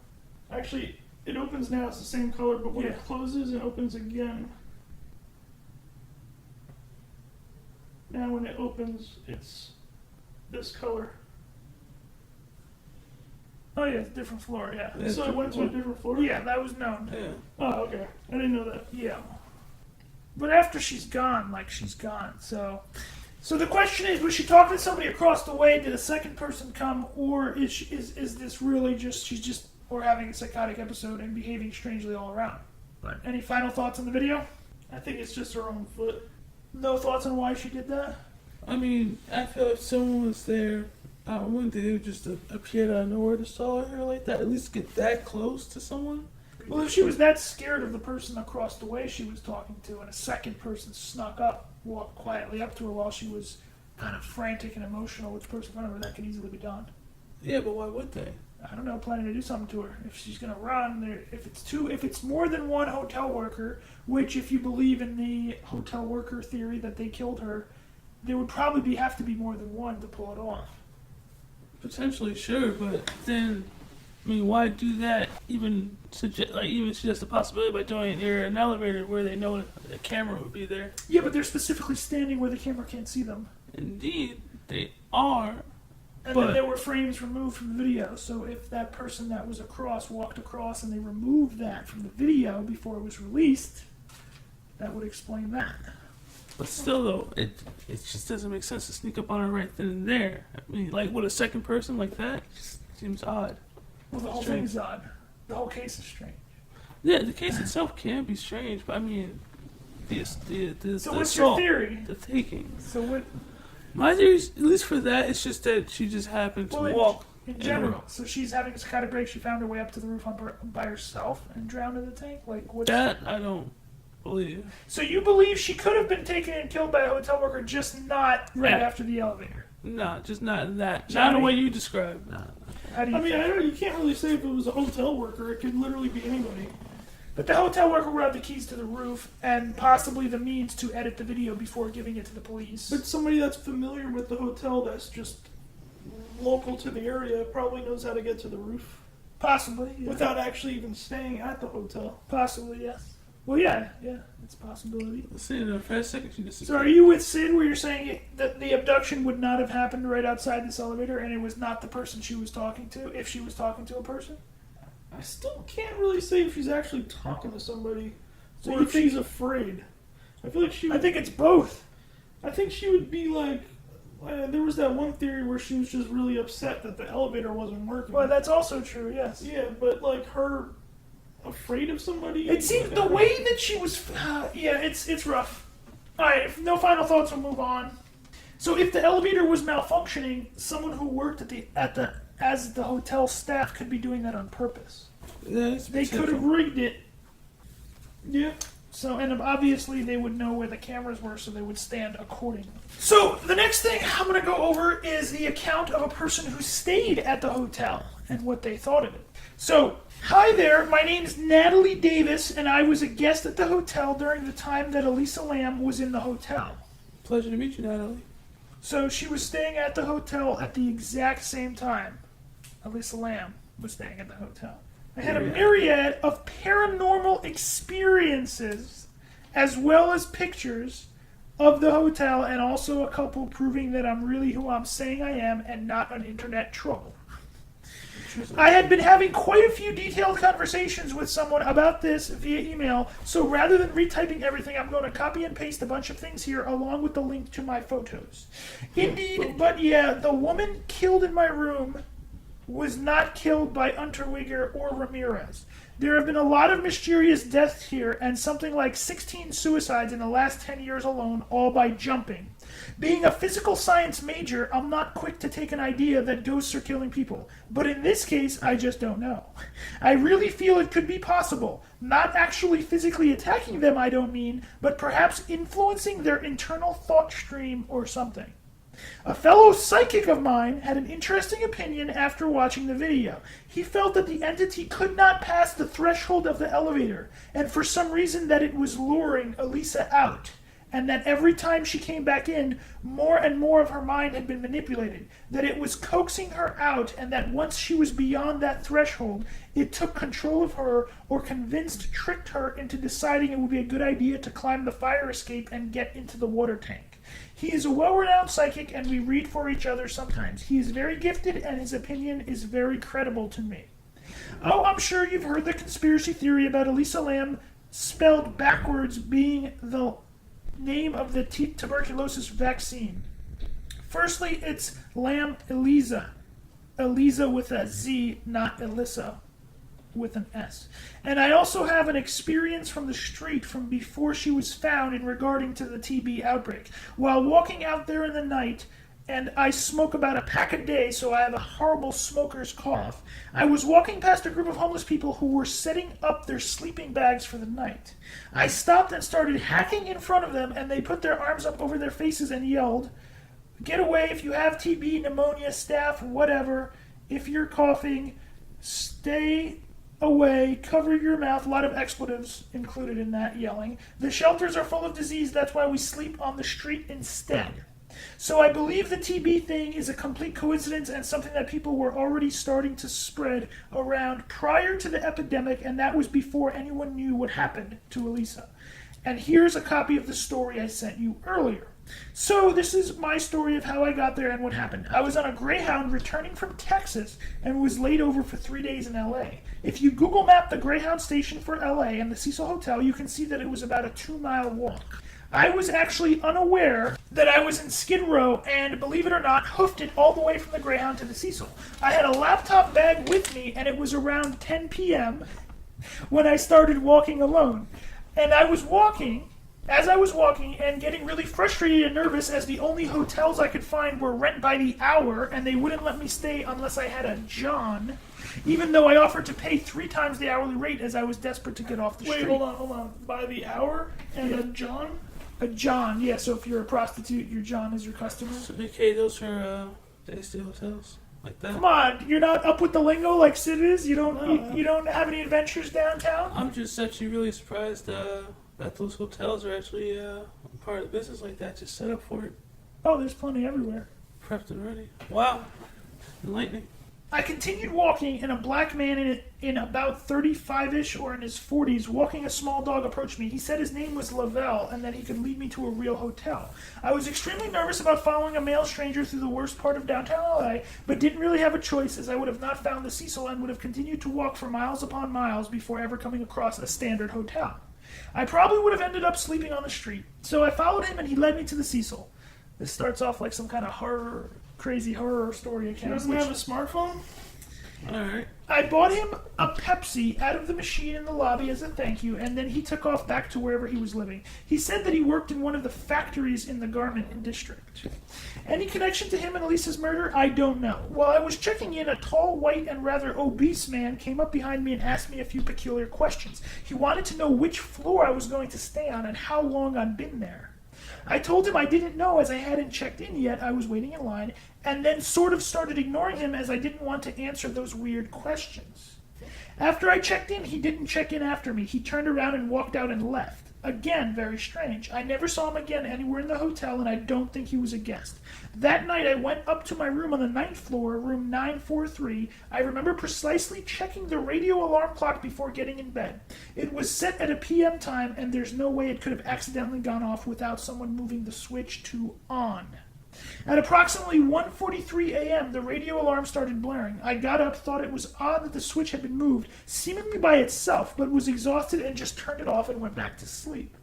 Speaker 3: actually, it opens now, it's the same color, but when it closes, it opens again. Now when it opens, it's this color.
Speaker 1: Oh yeah, it's a different floor, yeah.
Speaker 2: Yeah,
Speaker 3: So it went to a different floor?
Speaker 1: Yeah, that was known.
Speaker 2: Yeah.
Speaker 3: Oh, okay. I didn't know that.
Speaker 1: Yeah. But after she's gone, she's gone. So the question is, was she talking to somebody across the way? Did a second person come? Or is this really she's just or having a psychotic episode and behaving strangely all around? But any final thoughts on the video?
Speaker 3: I think it's just her own foot.
Speaker 1: No thoughts on why she did that?
Speaker 2: I mean, I feel if someone was there, I wouldn't they would just appear out of nowhere to saw her like that. At least get that close to someone.
Speaker 1: Well, if she was that scared of the person across the way she was talking to, and a second person snuck up, walked quietly up to her while she was kind of frantic and emotional with the person in front of her, that could easily be done.
Speaker 2: Yeah, but why would they?
Speaker 1: I don't know, planning to do something to her. If she's gonna run, if it's more than one hotel worker, which if you believe in the hotel worker theory that they killed her, there would probably have to be more than one to pull it off.
Speaker 2: Potentially, sure, but then, I mean, why do that? Even suggest the possibility by doing it near an elevator where they know the camera would be there.
Speaker 1: Yeah, but they're specifically standing where the camera can't see them.
Speaker 2: Indeed, they are.
Speaker 1: And
Speaker 2: But-
Speaker 1: then there were frames removed from the video, so if that person that was across walked across and they removed that from the video before it was released, that would explain that.
Speaker 2: But still, though, it just doesn't make sense to sneak up on her right then and there. I mean, like, with a second person like that, just seems odd.
Speaker 1: Well, the whole thing is odd. The whole case is strange.
Speaker 2: Yeah, the case itself can be strange, but I mean, the
Speaker 1: So what's your
Speaker 2: assault,
Speaker 1: theory?
Speaker 2: the taking.
Speaker 1: So what?
Speaker 2: My theory, at least for that, it's just that she just happened to walk
Speaker 1: in general. So she's having a psychotic break. She found her way up to the roof by herself and drowned in the tank. Like what?
Speaker 2: That I don't believe.
Speaker 1: So you believe she could have been taken and killed by a hotel worker, just not right after the elevator?
Speaker 2: No, just not that. Not the way you described. No.
Speaker 1: How do you?
Speaker 3: You can't really say if it was a hotel worker. It could literally be anybody.
Speaker 1: But the hotel worker would have the keys to the roof and possibly the means to edit the video before giving it to the police.
Speaker 3: But somebody that's familiar with the hotel, that's just local to the area, probably knows how to get to the roof.
Speaker 1: Possibly, yeah.
Speaker 3: Without actually even staying at the hotel.
Speaker 1: Possibly, yes. Well, yeah, it's a possibility.
Speaker 2: Sid, in a fast second, she just.
Speaker 1: So are you with Sid where you're saying that the abduction would not have happened right outside this elevator and it was not the person she was talking to, if she was talking to a person?
Speaker 3: I still can't really say if she's actually talking to somebody,
Speaker 1: So
Speaker 3: or
Speaker 1: you
Speaker 3: if
Speaker 1: think-
Speaker 3: she's afraid. I feel like she.
Speaker 1: I think it's both.
Speaker 3: I think she would be like. There was that one theory where she was just really upset that the elevator wasn't working.
Speaker 1: Well, that's also true, yes.
Speaker 3: Yeah, but like her afraid of somebody.
Speaker 1: It seems the way that she was... it's rough. Alright, if no final thoughts, we'll move on. So if the elevator was malfunctioning, someone who worked as the hotel staff could be doing that on purpose. They could have rigged it.
Speaker 3: Yeah.
Speaker 1: So, and obviously they would know where the cameras were, so they would stand accordingly. So, the next thing I'm going to go over is the account of a person who stayed at the hotel and what they thought of it. So, hi there, my name is Natalie Davis, and I was a guest at the hotel during the time that Elisa Lam was in the hotel.
Speaker 2: Pleasure to meet you, Natalie.
Speaker 1: So, she was staying at the hotel at the exact same time Elisa Lam was staying at the hotel. I had a myriad of paranormal experiences, as well as pictures of the hotel, and also a couple proving that I'm really who I'm saying I am and not an internet troll. I had been having quite a few detailed conversations with someone about this via email, so rather than retyping everything, I'm going to copy and paste a bunch of things here along with the link to my photos. Indeed, but yeah, the woman killed in my room was not killed by Unterweger or Ramirez. There have been a lot of mysterious deaths here, and something like 16 suicides in the last 10 years alone, all by jumping. Being a physical science major, I'm not quick to take an idea that ghosts are killing people, but in this case, I just don't know. I really feel it could be possible. Not actually physically attacking them, I don't mean, but perhaps influencing their internal thought stream or something. A fellow psychic of mine had an interesting opinion after watching the video. He felt that the entity could not pass the threshold of the elevator, and for some reason that it was luring Elisa out, and that every time she came back in, more and more of her mind had been manipulated, that it was coaxing her out, and that once she was beyond that threshold, it took control of her, or tricked her into deciding it would be a good idea to climb the fire escape and get into the water tank. He is a well-renowned psychic, and we read for each other sometimes. He is very gifted, and his opinion is very credible to me. Oh, I'm sure you've heard the conspiracy theory about Elisa Lam spelled backwards being the name of the tuberculosis vaccine. Firstly, it's Lam Elisa. Elisa with a Z, not Elisa with an S. And I also have an experience from the street from before she was found in regarding to the TB outbreak. While walking out there in the night, and I smoke about a pack a day, so I have a horrible smoker's cough, I was walking past a group of homeless people who were setting up their sleeping bags for the night. I stopped and started hacking in front of them, and they put their arms up over their faces and yelled, "Get away if you have TB, pneumonia, staph, whatever. If you're coughing, stay away, cover your mouth." A lot of expletives included in that yelling. "The shelters are full of disease, that's why we sleep on the street instead." So I believe the TB thing is a complete coincidence and something that people were already starting to spread around prior to the epidemic, and that was before anyone knew what happened to Elisa. And here's a copy of the story I sent you earlier. So this is my story of how I got there and what happened. I was on a Greyhound returning from Texas and was laid over for 3 days in LA. If you Google map the Greyhound station for LA and the Cecil Hotel, you can see that it was about a 2-mile walk. I was actually unaware that I was in Skid Row and, believe it or not, hoofed it all the way from the Greyhound to the Cecil. I had a laptop bag with me, and it was around 10 p.m. when I started walking alone. And I was walking, As I was walking and getting really frustrated and nervous as the only hotels I could find were rent by the hour and they wouldn't let me stay unless I had a John, even though I offered to pay 3 times the hourly rate as I was desperate to get off the street.
Speaker 2: Wait, hold on. By the hour and a John?
Speaker 1: A John, yeah, so if you're a prostitute, your John is your customer.
Speaker 2: So they pay those for day stay hotels like that?
Speaker 1: Come on, you're not up with the lingo like Sid is? You don't have any adventures downtown?
Speaker 2: I'm just actually really surprised that those hotels are actually part of the business like that, just set up for it.
Speaker 1: Oh, there's plenty everywhere.
Speaker 2: Prepped and ready. Wow. Enlightening.
Speaker 1: I continued walking, and a black man in about 35-ish or in his 40s, walking a small dog, approached me. He said his name was Lavelle and that he could lead me to a real hotel. I was extremely nervous about following a male stranger through the worst part of downtown LA, but didn't really have a choice, as I would have not found the Cecil and would have continued to walk for miles upon miles before ever coming across a standard hotel. I probably would have ended up sleeping on the street, so I followed him and he led me to the Cecil. This starts off like some kind of crazy horror story account.
Speaker 2: He doesn't have a smartphone? Alright.
Speaker 1: I bought him a Pepsi out of the machine in the lobby as a thank you, and then he took off back to wherever he was living. He said that he worked in one of the factories in the garment district. Any connection to him and Elisa's murder? I don't know. While I was checking in, a tall, white, and rather obese man came up behind me and asked me a few peculiar questions. He wanted to know which floor I was going to stay on and how long I'd been there. I told him I didn't know as I hadn't checked in yet. I was waiting in line, and then sort of started ignoring him as I didn't want to answer those weird questions. After I checked in, he didn't check in after me. He turned around and walked out and left. Again, very strange. I never saw him again anywhere in the hotel, and I don't think he was a guest. That night, I went up to my room on the 9th floor, room 943. I remember precisely checking the radio alarm clock before getting in bed. It was set at a PM time, and there's no way it could have accidentally gone off without someone moving the switch to on. At approximately 1:43 a.m., the radio alarm started blaring. I got up, thought it was odd that the switch had been moved, seemingly by itself, but was exhausted and just turned it off and went back to sleep.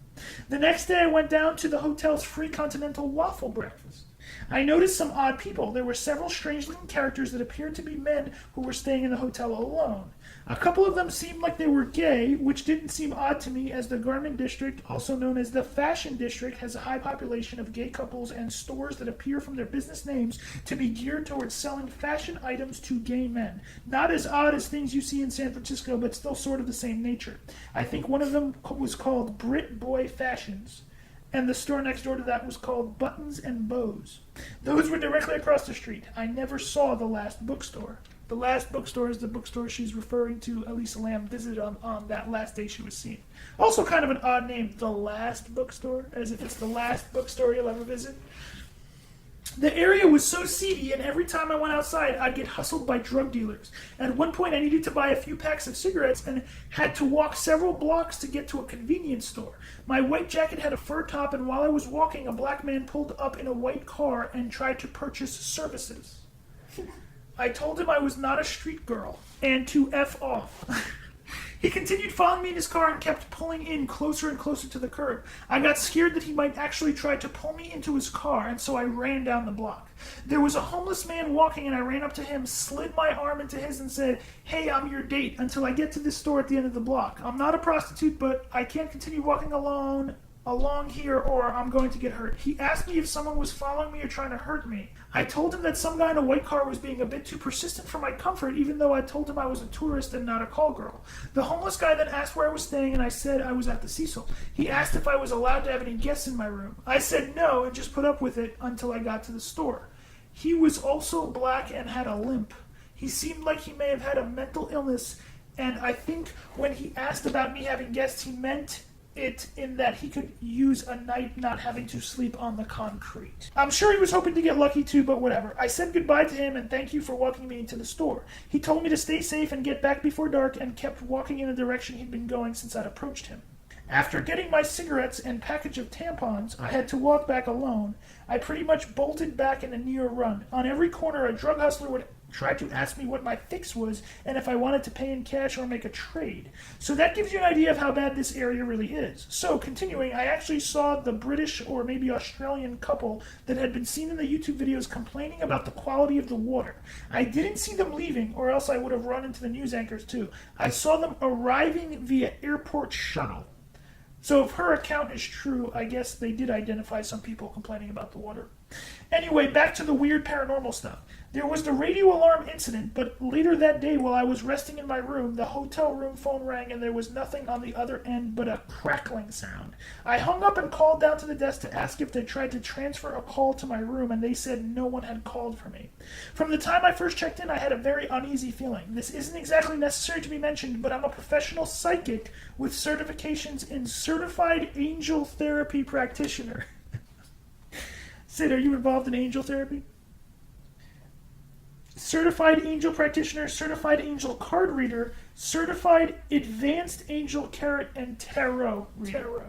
Speaker 1: The next day, I went down to the hotel's free continental waffle breakfast. I noticed some odd people. There were several strange-looking characters that appeared to be men who were staying in the hotel alone. A couple of them seemed like they were gay, which didn't seem odd to me as the garment district, also known as the fashion district, has a high population of gay couples and stores that appear from their business names to be geared towards selling fashion items to gay men. Not as odd as things you see in San Francisco, but still sort of the same nature. I think one of them was called Brit Boy Fashions, and the store next door to that was called Buttons and Bows. Those were directly across the street. I never saw the last bookstore. The last bookstore is the bookstore she's referring to Elisa Lam visited on that last day she was seen. Also kind of an odd name, The Last Bookstore, as if it's the last bookstore you'll ever visit. The area was so seedy, and every time I went outside, I'd get hustled by drug dealers. At one point, I needed to buy a few packs of cigarettes and had to walk several blocks to get to a convenience store. My white jacket had a fur top, and while I was walking, a black man pulled up in a white car and tried to purchase services. I told him I was not a street girl, and to F off. He continued following me in his car and kept pulling in closer and closer to the curb. I got scared that he might actually try to pull me into his car, and so I ran down the block. There was a homeless man walking, and I ran up to him, slid my arm into his, and said, "Hey, I'm your date until I get to this store at the end of the block. I'm not a prostitute, but I can't continue walking along here or I'm going to get hurt." He asked me if someone was following me or trying to hurt me. I told him that some guy in a white car was being a bit too persistent for my comfort, even though I told him I was a tourist and not a call girl. The homeless guy then asked where I was staying, and I said I was at the Cecil. He asked if I was allowed to have any guests in my room. I said no and just put up with it until I got to the store. He was also black and had a limp. He seemed like he may have had a mental illness, and I think when he asked about me having guests, he meant it in that he could use a night not having to sleep on the concrete. I'm sure he was hoping to get lucky too, but whatever. I said goodbye to him and thank you for walking me into the store. He told me to stay safe and get back before dark and kept walking in the direction he'd been going since I'd approached him. After getting my cigarettes and package of tampons, I had to walk back alone. I pretty much bolted back in a near run. On every corner, a drug hustler would try to ask me what my fix was and if I wanted to pay in cash or make a trade. So that gives you an idea of how bad this area really is. So, continuing, I actually saw the British or maybe Australian couple that had been seen in the YouTube videos complaining about the quality of the water. I didn't see them leaving, or else I would have run into the news anchors too. I saw them arriving via airport shuttle. So if her account is true, I guess they did identify some people complaining about the water. Anyway, back to the weird paranormal stuff. There was the radio alarm incident, but later that day while I was resting in my room, the hotel room phone rang and there was nothing on the other end but a crackling sound. I hung up and called down to the desk to ask if they tried to transfer a call to my room, and they said no one had called for me. From the time I first checked in, I had a very uneasy feeling. This isn't exactly necessary to be mentioned, but I'm a professional psychic with certifications in Certified Angel Therapy Practitioner. Sid, are you involved in angel therapy? Certified Angel Practitioner, Certified Angel Card Reader, Certified Advanced Angel Carrot and Tarot Reader,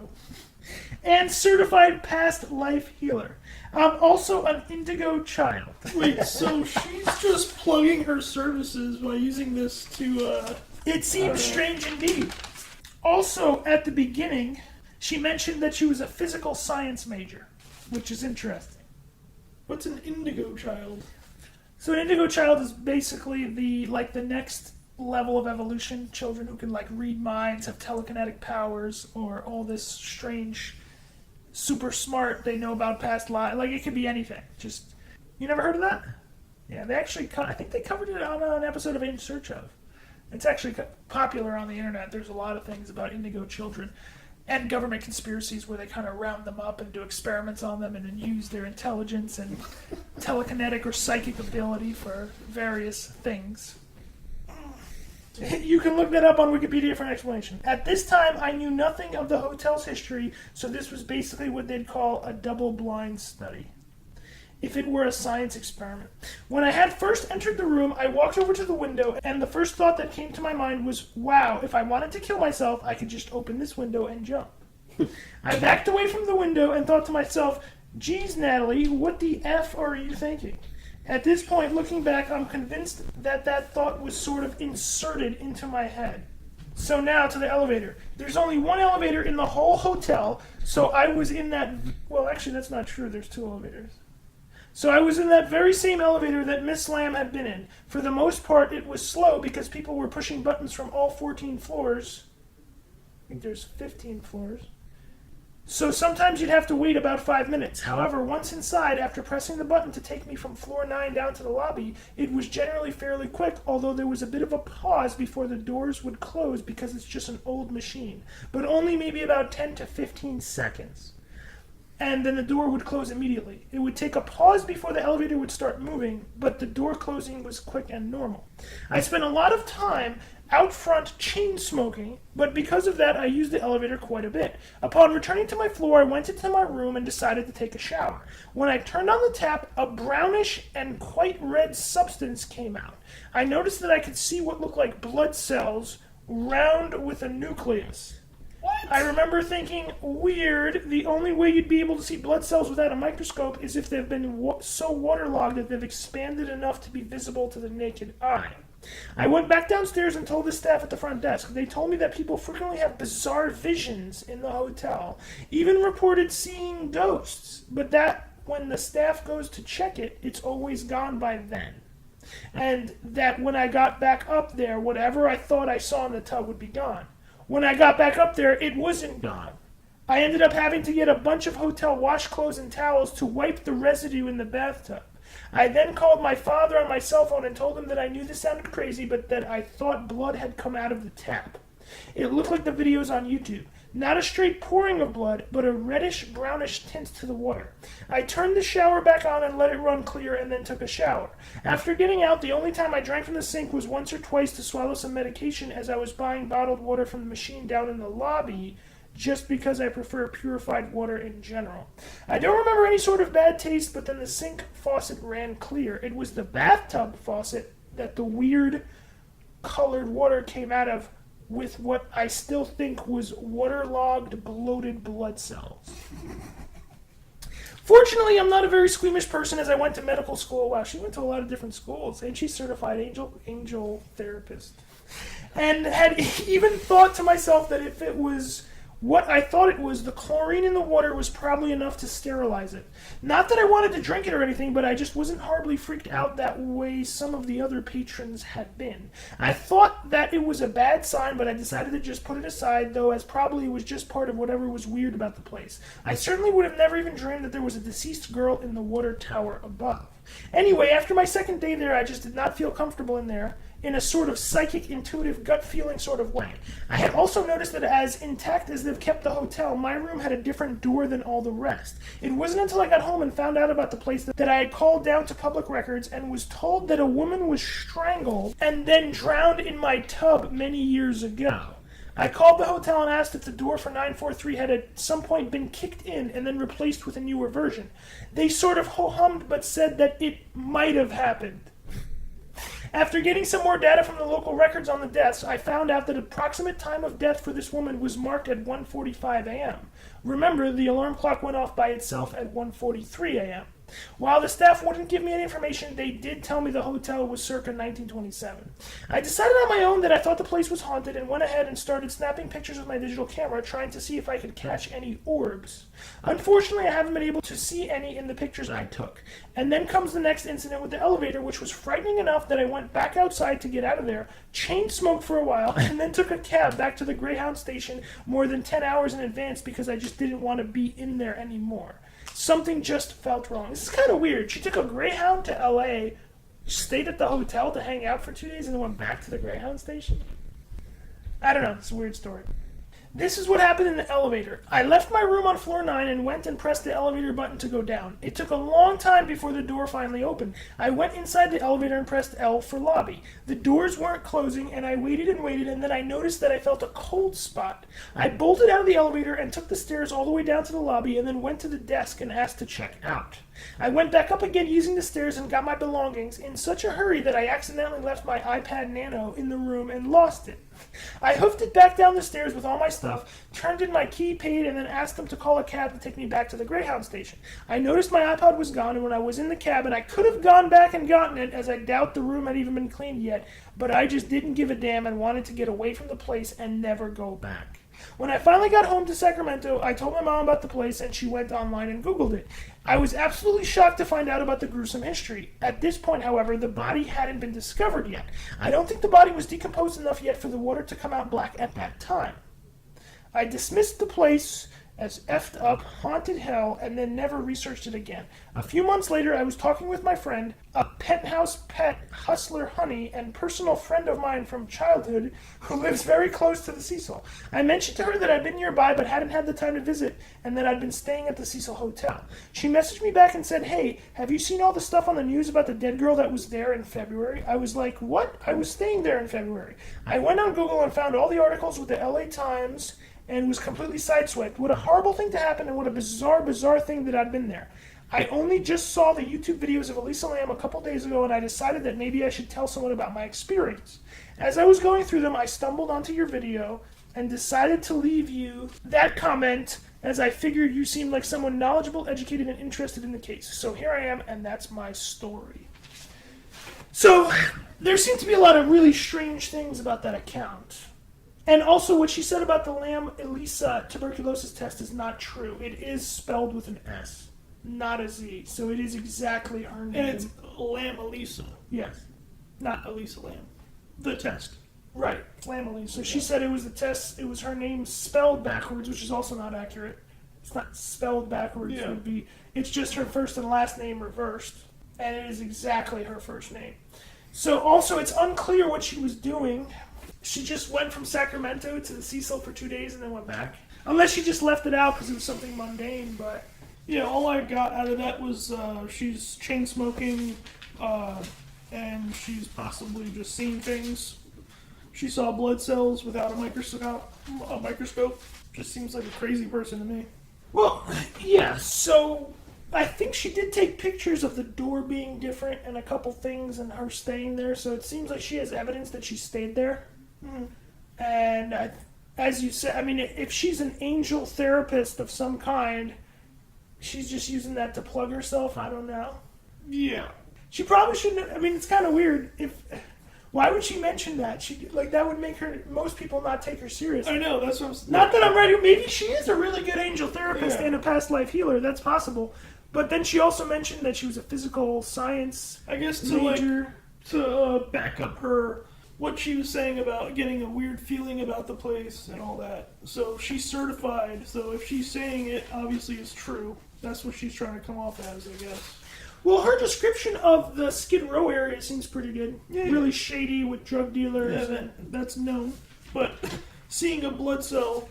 Speaker 1: and Certified Past Life Healer. I'm also an indigo child.
Speaker 2: Wait, so she's just plugging her services by using this to,
Speaker 1: It seems strange indeed. Also, at the beginning, she mentioned that she was a physical science major, which is interesting.
Speaker 2: What's an indigo child?
Speaker 1: So an indigo child is basically the next level of evolution. Children who can read minds, have telekinetic powers, or all this strange, super smart. They know about past lives. It could be anything. Just you never heard of that? Yeah, they actually. I think they covered it on an episode of In Search Of. It's actually popular on the internet. There's a lot of things about indigo children. And government conspiracies where they kind of round them up and do experiments on them and then use their intelligence and telekinetic or psychic ability for various things. You can look that up on Wikipedia for an explanation. At this time, I knew nothing of the hotel's history, so this was basically what they'd call a double-blind study, if it were a science experiment. When I had first entered the room, I walked over to the window, and the first thought that came to my mind was, wow, if I wanted to kill myself, I could just open this window and jump. I backed away from the window and thought to myself, geez, Natalie, what the F are you thinking? At this point, looking back, I'm convinced that that thought was sort of inserted into my head. So now to the elevator. There's only one elevator in the whole hotel, so I was in that... Well, actually, that's not true. There's two elevators. So I was in that very same elevator that Miss Lam had been in. For the most part, it was slow because people were pushing buttons from all 14 floors. I think there's 15 floors. So sometimes you'd have to wait about 5 minutes. However, once inside, after pressing the button to take me from floor 9 down to the lobby, it was generally fairly quick, although there was a bit of a pause before the doors would close because it's just an old machine. But only maybe about 10 to 15 seconds. And then the door would close immediately. It would take a pause before the elevator would start moving, but the door closing was quick and normal. I spent a lot of time out front chain smoking, but because of that I used the elevator quite a bit. Upon returning to my floor, I went into my room and decided to take a shower. When I turned on the tap, a brownish and quite red substance came out. I noticed that I could see what looked like blood cells, round with a nucleus. What? I remember thinking, weird, the only way you'd be able to see blood cells without a microscope is if they've been so waterlogged that they've expanded enough to be visible to the naked eye. I went back downstairs and told the staff at the front desk. They told me that people frequently have bizarre visions in the hotel, even reported seeing ghosts, but that when the staff goes to check it, it's always gone by then. And that when I got back up there, whatever I thought I saw in the tub would be gone. When I got back up there, it wasn't gone. I ended up having to get a bunch of hotel washcloths and towels to wipe the residue in the bathtub. I then called my father on my cell phone and told him that I knew this sounded crazy, but that I thought blood had come out of the tap. It looked like the videos on YouTube. Not a straight pouring of blood, but a reddish-brownish tint to the water. I turned the shower back on and let it run clear and then took a shower. After getting out, the only time I drank from the sink was once or twice to swallow some medication as I was buying bottled water from the machine down in the lobby, just because I prefer purified water in general. I don't remember any sort of bad taste, but then the sink faucet ran clear. It was the bathtub faucet that the weird colored water came out of, with what I still think was waterlogged, bloated blood cells. Fortunately, I'm not a very squeamish person as I went to medical school. Wow, she went to a lot of different schools, and she's certified angel therapist. And had even thought to myself that if it was what I thought it was, the chlorine in the water was probably enough to sterilize it. Not that I wanted to drink it or anything, but I just wasn't horribly freaked out that way some of the other patrons had been. I thought that it was a bad sign, but I decided to just put it aside, though, as probably it was just part of whatever was weird about the place. I certainly would have never even dreamed that there was a deceased girl in the water tower above. Anyway, after my second day there, I just did not feel comfortable in there, in a sort of psychic, intuitive, gut-feeling sort of way. I had also noticed that as intact as they've kept the hotel, my room had a different door than all the rest. It wasn't until I got home and found out about the place that I had called down to public records and was told that a woman was strangled and then drowned in my tub many years ago. I called the hotel and asked if the door for 943 had at some point been kicked in and then replaced with a newer version. They sort of ho-hummed but said that it might have happened. After getting some more data from the local records on the deaths, I found out that the approximate time of death for this woman was marked at 1:45 a.m. Remember, the alarm clock went off by itself at 1:43 a.m. While the staff wouldn't give me any information, they did tell me the hotel was circa 1927. I decided on my own that I thought the place was haunted and went ahead and started snapping pictures with my digital camera, trying to see if I could catch any orbs. Unfortunately, I haven't been able to see any in the pictures I took. And then comes the next incident with the elevator, which was frightening enough that I went back outside to get out of there, chain smoked for a while, and then took a cab back to the Greyhound station more than 10 hours in advance because I just didn't want to be in there anymore. Something just felt wrong. This is kind of weird. She took a Greyhound to LA, stayed at the hotel to hang out for 2 days, and then went back to the Greyhound station? I don't know. It's a weird story. This is what happened in the elevator. I left my room on floor 9 and went and pressed the elevator button to go down. It took a long time before the door finally opened. I went inside the elevator and pressed L for lobby. The doors weren't closing, and I waited, and then I noticed that I felt a cold spot. I bolted out of the elevator and took the stairs all the way down to the lobby and then went to the desk and asked to check out. I went back up again using the stairs and got my belongings in such a hurry that I accidentally left my iPad Nano in the room and lost it. I hoofed it back down the stairs with all my stuff, turned in my key, paid, and then asked them to call a cab to take me back to the Greyhound station. I noticed my iPod was gone, and when I was in the cab, and I could have gone back and gotten it, as I doubt the room had even been cleaned yet, but I just didn't give a damn and wanted to get away from the place and never go back. When I finally got home to Sacramento, I told my mom about the place, and she went online and Googled it. I was absolutely shocked to find out about the gruesome history. At this point, however, the body hadn't been discovered yet. I don't think the body was decomposed enough yet for the water to come out black at that time. I dismissed the place as effed up, haunted hell, and then never researched it again. A few months later, I was talking with my friend, a penthouse pet hustler honey and personal friend of mine from childhood who lives very close to the Cecil. I mentioned to her that I'd been nearby but hadn't had the time to visit and that I'd been staying at the Cecil Hotel. She messaged me back and said, "Hey, have you seen all the stuff on the news about the dead girl that was there in February?" I was like, "What? I was staying there in February." I went on Google and found all the articles with the LA Times and was completely sideswiped. What a horrible thing to happen, and what a bizarre thing that I'd been there. I only just saw the YouTube videos of Elisa Lam a couple days ago, and I decided that maybe I should tell someone about my experience. As I was going through them, I stumbled onto your video and decided to leave you that comment, as I figured you seemed like someone knowledgeable, educated, and interested in the case. So here I am, and that's my story. So, there seem to be a lot of really strange things about that account. And also, what she said about the Lam Elisa tuberculosis test is not true. It is spelled with an S, not a Z. So it is exactly her name.
Speaker 3: And it's Lam Elisa.
Speaker 1: Yes.
Speaker 3: Not Elisa Lam. The test.
Speaker 1: Right. Lam Elisa. So she said it was the test, it was her name spelled backwards, which is also not accurate. It's not spelled backwards.
Speaker 3: Yeah.
Speaker 1: It would be, it's just her first and last name reversed. And it is exactly her first name. So also, it's unclear what she was doing. She just went from Sacramento to the Cecil for 2 days and then went back. Unless she just left it out because it was something mundane, but...
Speaker 3: Yeah, all I got out of that was she's chain smoking, and she's possibly just seen things. She saw blood cells without a microscope. Just seems like a crazy person to me.
Speaker 1: Well, yeah, so I think she did take pictures of the door being different and a couple things and her staying there, so it seems like she has evidence that she stayed there. And as you said, I mean, if she's an angel therapist of some kind, she's just using that to plug herself. I don't know.
Speaker 3: Yeah.
Speaker 1: She probably shouldn't. I mean, it's kind of weird. Why would she mention that? That would make most people not take her serious.
Speaker 3: I know, that's what I'm saying.
Speaker 1: Not that I'm ready. Maybe she is a really good angel therapist
Speaker 3: Yeah.
Speaker 1: and a past life healer. That's possible. But then she also mentioned that she was a physical science
Speaker 3: I guess
Speaker 1: major.
Speaker 3: to back up what she was saying about getting a weird feeling about the place and all that. So she's certified. So if she's saying it, obviously it's true. That's what she's trying to come off as, I guess.
Speaker 1: Well, her description of the Skid Row area seems pretty good.
Speaker 3: Yeah.
Speaker 1: Really shady with drug dealers.
Speaker 3: Yeah, that's known. But seeing a blood cell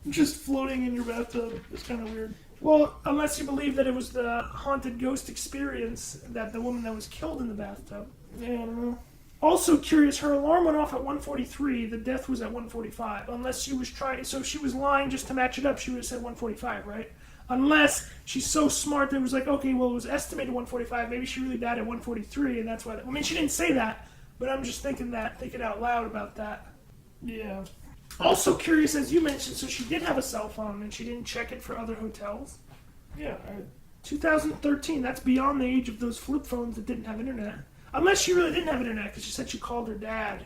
Speaker 3: just floating in your bathtub is kind of weird.
Speaker 1: Well, unless you believe that it was the haunted ghost experience that the woman that was killed in the bathtub.
Speaker 3: Yeah, I don't know.
Speaker 1: Also curious, her alarm went off at 1:43. The death was at 1:45. Unless she was trying, so if she was lying just to match it up, she would have said 1:45, right? Unless she's so smart that it was like, okay, well, it was estimated 1:45. Maybe she really died at 1:43, and that's why. I mean, she didn't say that, but I'm just thinking out loud about that.
Speaker 3: Yeah.
Speaker 1: Also curious, as you mentioned, so she did have a cell phone, and she didn't check it for other hotels.
Speaker 3: Yeah.
Speaker 1: 2013. That's beyond the age of those flip phones that didn't have internet. Unless she really didn't have internet, because she said she called her dad.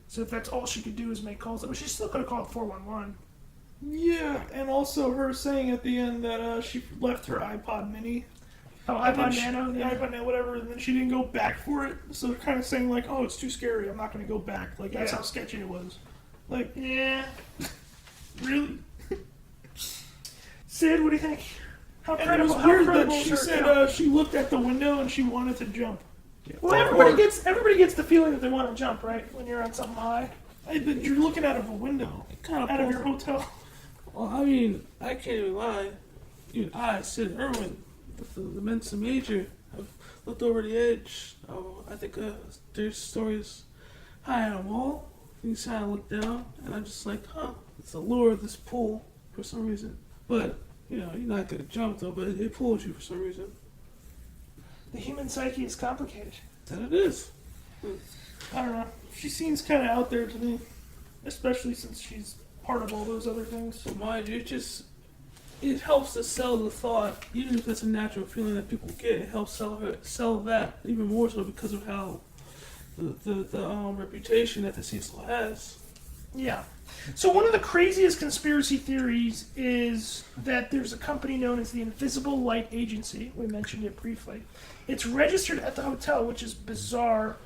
Speaker 1: So if that's all she could do is make calls, well, she still could have called 411.
Speaker 3: Yeah, and also her saying at the end that she left her iPod Mini.
Speaker 1: Oh, iPod Nano?
Speaker 3: Yeah, iPod Nano, whatever, and then she didn't go back for it. So they're kind of saying, like, oh, it's too scary, I'm not going to go back. Like, that's how sketchy it was. Like,
Speaker 1: Yeah.
Speaker 3: really?
Speaker 1: Sid, what do you think? How
Speaker 3: And it
Speaker 1: credible?
Speaker 3: was
Speaker 1: How
Speaker 3: weird
Speaker 1: credible
Speaker 3: that
Speaker 1: is
Speaker 3: she
Speaker 1: her
Speaker 3: said
Speaker 1: account?
Speaker 3: she looked at the window and she wanted to jump.
Speaker 1: Well, everybody gets the feeling that they want to jump, right? When you're on something high.
Speaker 3: Hey, but you're looking out of a window.
Speaker 2: Kind of
Speaker 3: Out of your hotel.
Speaker 2: Well, I mean, I can't even lie. Even I, Sid Irwin, the Mensa Major, have looked over the edge. I think there's stories high on a wall. You kind of look down, and I'm just like, it's the lure of this pool for some reason. But, you're not going to jump, though, but it pulls you for some reason.
Speaker 1: The human psyche is complicated.
Speaker 2: That it is.
Speaker 3: I don't know. She seems kind of out there to me. Especially since she's part of all those other things.
Speaker 2: So mind you, it helps to sell the thought, even if it's a natural feeling that people get. It helps sell that even more so because of how the reputation that the Cecil has.
Speaker 1: Yeah. So one of the craziest conspiracy theories is that there's a company known as the Invisible Light Agency. We mentioned it briefly. It's registered at the hotel, which is bizarre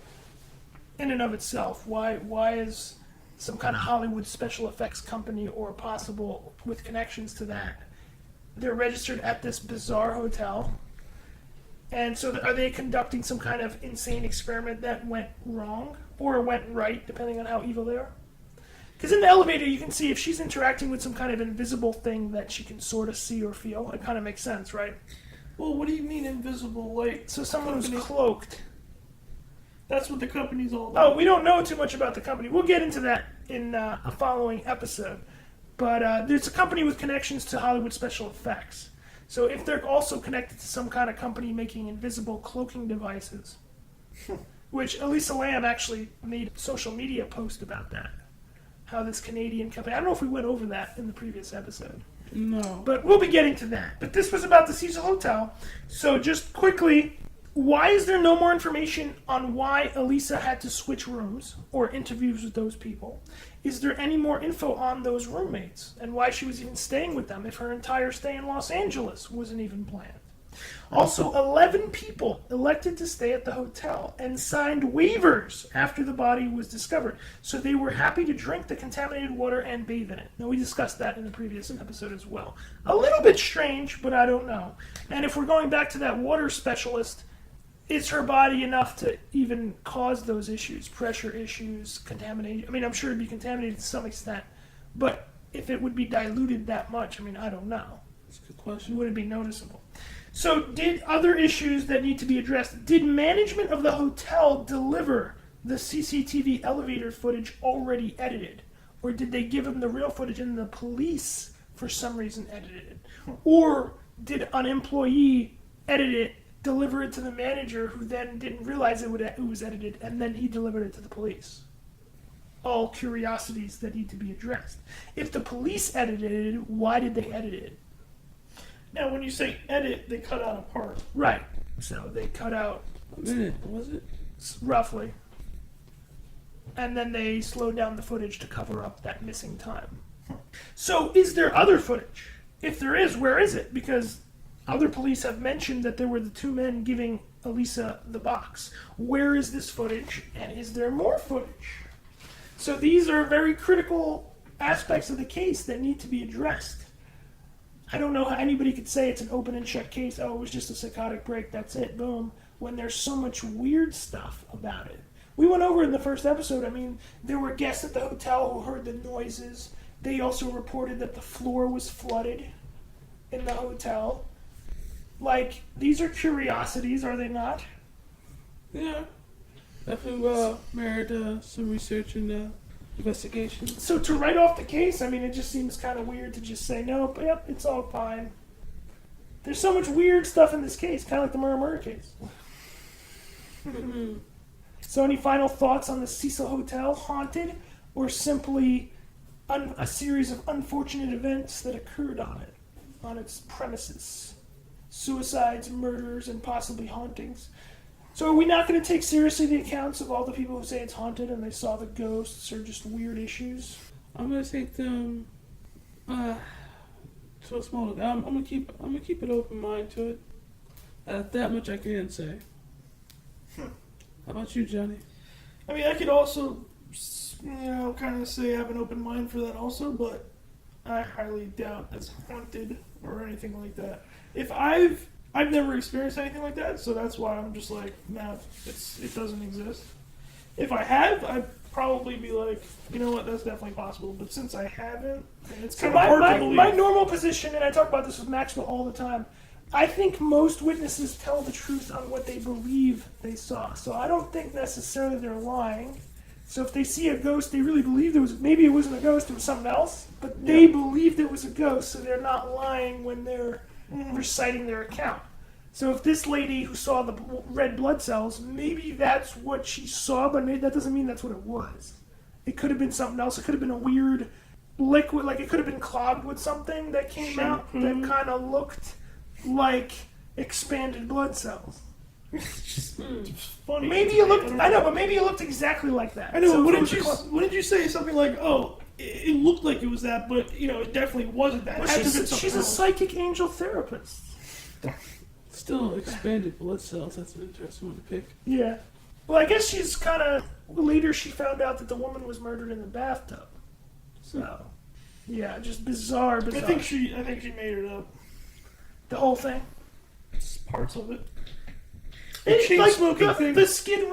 Speaker 1: in and of itself. Why is some kind of Hollywood special effects company or possible with connections to that? They're registered at this bizarre hotel. And so are they conducting some kind of insane experiment that went wrong or went right, depending on how evil they are? Because in the elevator, you can see if she's interacting with some kind of invisible thing that she can sort of see or feel. It kind of makes sense, right?
Speaker 3: Well, what do you mean invisible light?
Speaker 1: So someone who's cloaked.
Speaker 3: That's what the company's all about.
Speaker 1: Oh, we don't know too much about the company. We'll get into that in a following episode. But there's a company with connections to Hollywood special effects. So if they're also connected to some kind of company making invisible cloaking devices, which Elisa Lam actually made a social media post about that. How this Canadian company, I don't know if we went over that in the previous episode.
Speaker 2: No.
Speaker 1: But we'll be getting to that. But this was about the Cecil Hotel. So just quickly, why is there no more information on why Elisa had to switch rooms or interviews with those people? Is there any more info on those roommates and why she was even staying with them if her entire stay in Los Angeles wasn't even planned? Also, 11 people elected to stay at the hotel and signed waivers after the body was discovered. So they were happy to drink the contaminated water and bathe in it. Now, we discussed that in the previous episode as well. A little bit strange, but I don't know. And if we're going back to that water specialist, is her body enough to even cause those issues? Pressure issues, contamination? I mean, I'm sure it'd be contaminated to some extent. But if it would be diluted that much, I mean, I don't know.
Speaker 2: That's a good question.
Speaker 1: Would it be noticeable? So, did other issues that need to be addressed, did management of the hotel deliver the CCTV elevator footage already edited? Or did they give them the real footage and the police, for some reason, edited it? Or did an employee edit it, deliver it to the manager, who then didn't realize it was edited, and then he delivered it to the police? All curiosities that need to be addressed. If the police edited it, why did they edit it?
Speaker 3: Now, when you say edit, they cut out a part.
Speaker 1: Right. So they cut out
Speaker 2: A minute, was it?
Speaker 1: roughly. and then they slowed down the footage to cover up that missing time. So, is there other footage? If there is, where is it? Because other police have mentioned that there were the two men giving Elisa the box. Where is this footage, and is there more footage? So these are very critical aspects of the case that need to be addressed. I don't know how anybody could say it's an open and shut case. Oh, it was just a psychotic break, that's it, boom. When there's so much weird stuff about it. We went over in the first episode, I mean, there were guests at the hotel who heard the noises. They also reported that the floor was flooded in the hotel. Like, these are curiosities, are they not?
Speaker 2: Yeah. Definitely merit some research and investigation.
Speaker 1: So to write off the case, I mean, it just seems kind of weird to just say, no, but yep, it's all fine. There's so much weird stuff in this case, kind of like the murder case. So any final thoughts on the Cecil Hotel, haunted, or simply a series of unfortunate events that occurred on it, on its premises? Suicides, murders, and possibly hauntings. So are we not going to take seriously the accounts of all the people who say it's haunted and they saw the ghosts or just weird issues?
Speaker 2: I'm going to take them to a small. I'm going to keep an open mind to it. That much I can say. How about you, Johnny?
Speaker 3: I mean, I could also, kind of say I have an open mind for that also, but I highly doubt it's haunted or anything like that. If I've never experienced anything like that, so that's why I'm just like, nah, it doesn't exist. If I have, I'd probably be like, you know what, that's definitely possible. But since I haven't, it's kind of hard to believe.
Speaker 1: My normal position, and I talk about this with Maxwell all the time, I think most witnesses tell the truth on what they believe they saw. So I don't think necessarily they're lying. So if they see a ghost, they really believe maybe it wasn't a ghost, it was something else, but they believed it was a ghost, so they're not lying when they're reciting their account. So if this lady who saw the red blood cells, maybe that's what she saw, but maybe that doesn't mean that's what it was. It could have been something else. It could have been a weird liquid, like it could have been clogged with something that came out that kind of looked like expanded blood cells.
Speaker 3: It's funny.
Speaker 1: Maybe it looked. I know, but maybe it looked exactly like that.
Speaker 3: I know.
Speaker 1: So
Speaker 3: Wouldn't you say something like, "Oh, it looked like it was that, but it definitely wasn't that"?
Speaker 1: Well, she's a psychic angel therapist.
Speaker 2: Still expanded blood cells. That's an interesting one to pick.
Speaker 1: Yeah. Well, I guess she's kind of later. She found out that the woman was murdered in the bathtub. So, yeah, just bizarre.
Speaker 3: I think she made it up.
Speaker 1: The whole thing.
Speaker 3: It's parts of it.
Speaker 1: It's like the Skid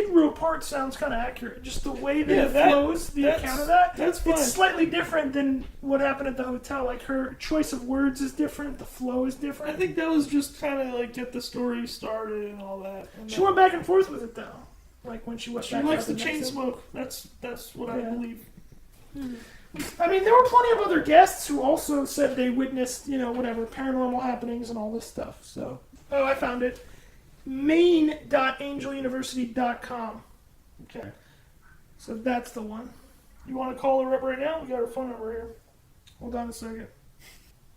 Speaker 1: Row part sounds kind of accurate. Just the way that it flows, the account of that.
Speaker 3: That's fine.
Speaker 1: It's slightly different than what happened at the hotel. Like her choice of words is different. The flow is different.
Speaker 3: I think that was just kind of like get the story started and all that. And
Speaker 1: she went back and forth with it though. Like when she went back.
Speaker 3: She likes the chain smoke. That's what I believe.
Speaker 1: I mean, there were plenty of other guests who also said they witnessed, whatever, paranormal happenings and all this stuff. So, I found it. main.angeluniversity.com. Okay. So that's the one. You want to call her up right now? We got her phone number here. Hold on a second.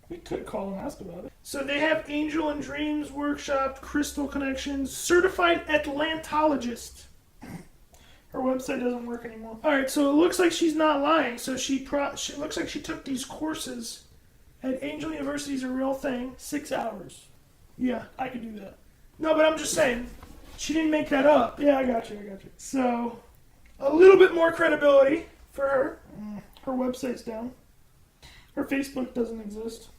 Speaker 1: We could call and ask about it. So they have Angel and Dreams Workshop, Crystal Connections, Certified Atlantologist. Her website doesn't work anymore. All right, so it looks like she's not lying. So she looks like she took these courses at Angel University. Is a real thing. 6 hours. Yeah, I could do that. No, but I'm just saying, she didn't make that up. Yeah, I got you. So, a little bit more credibility for her. Her website's down. Her Facebook doesn't exist.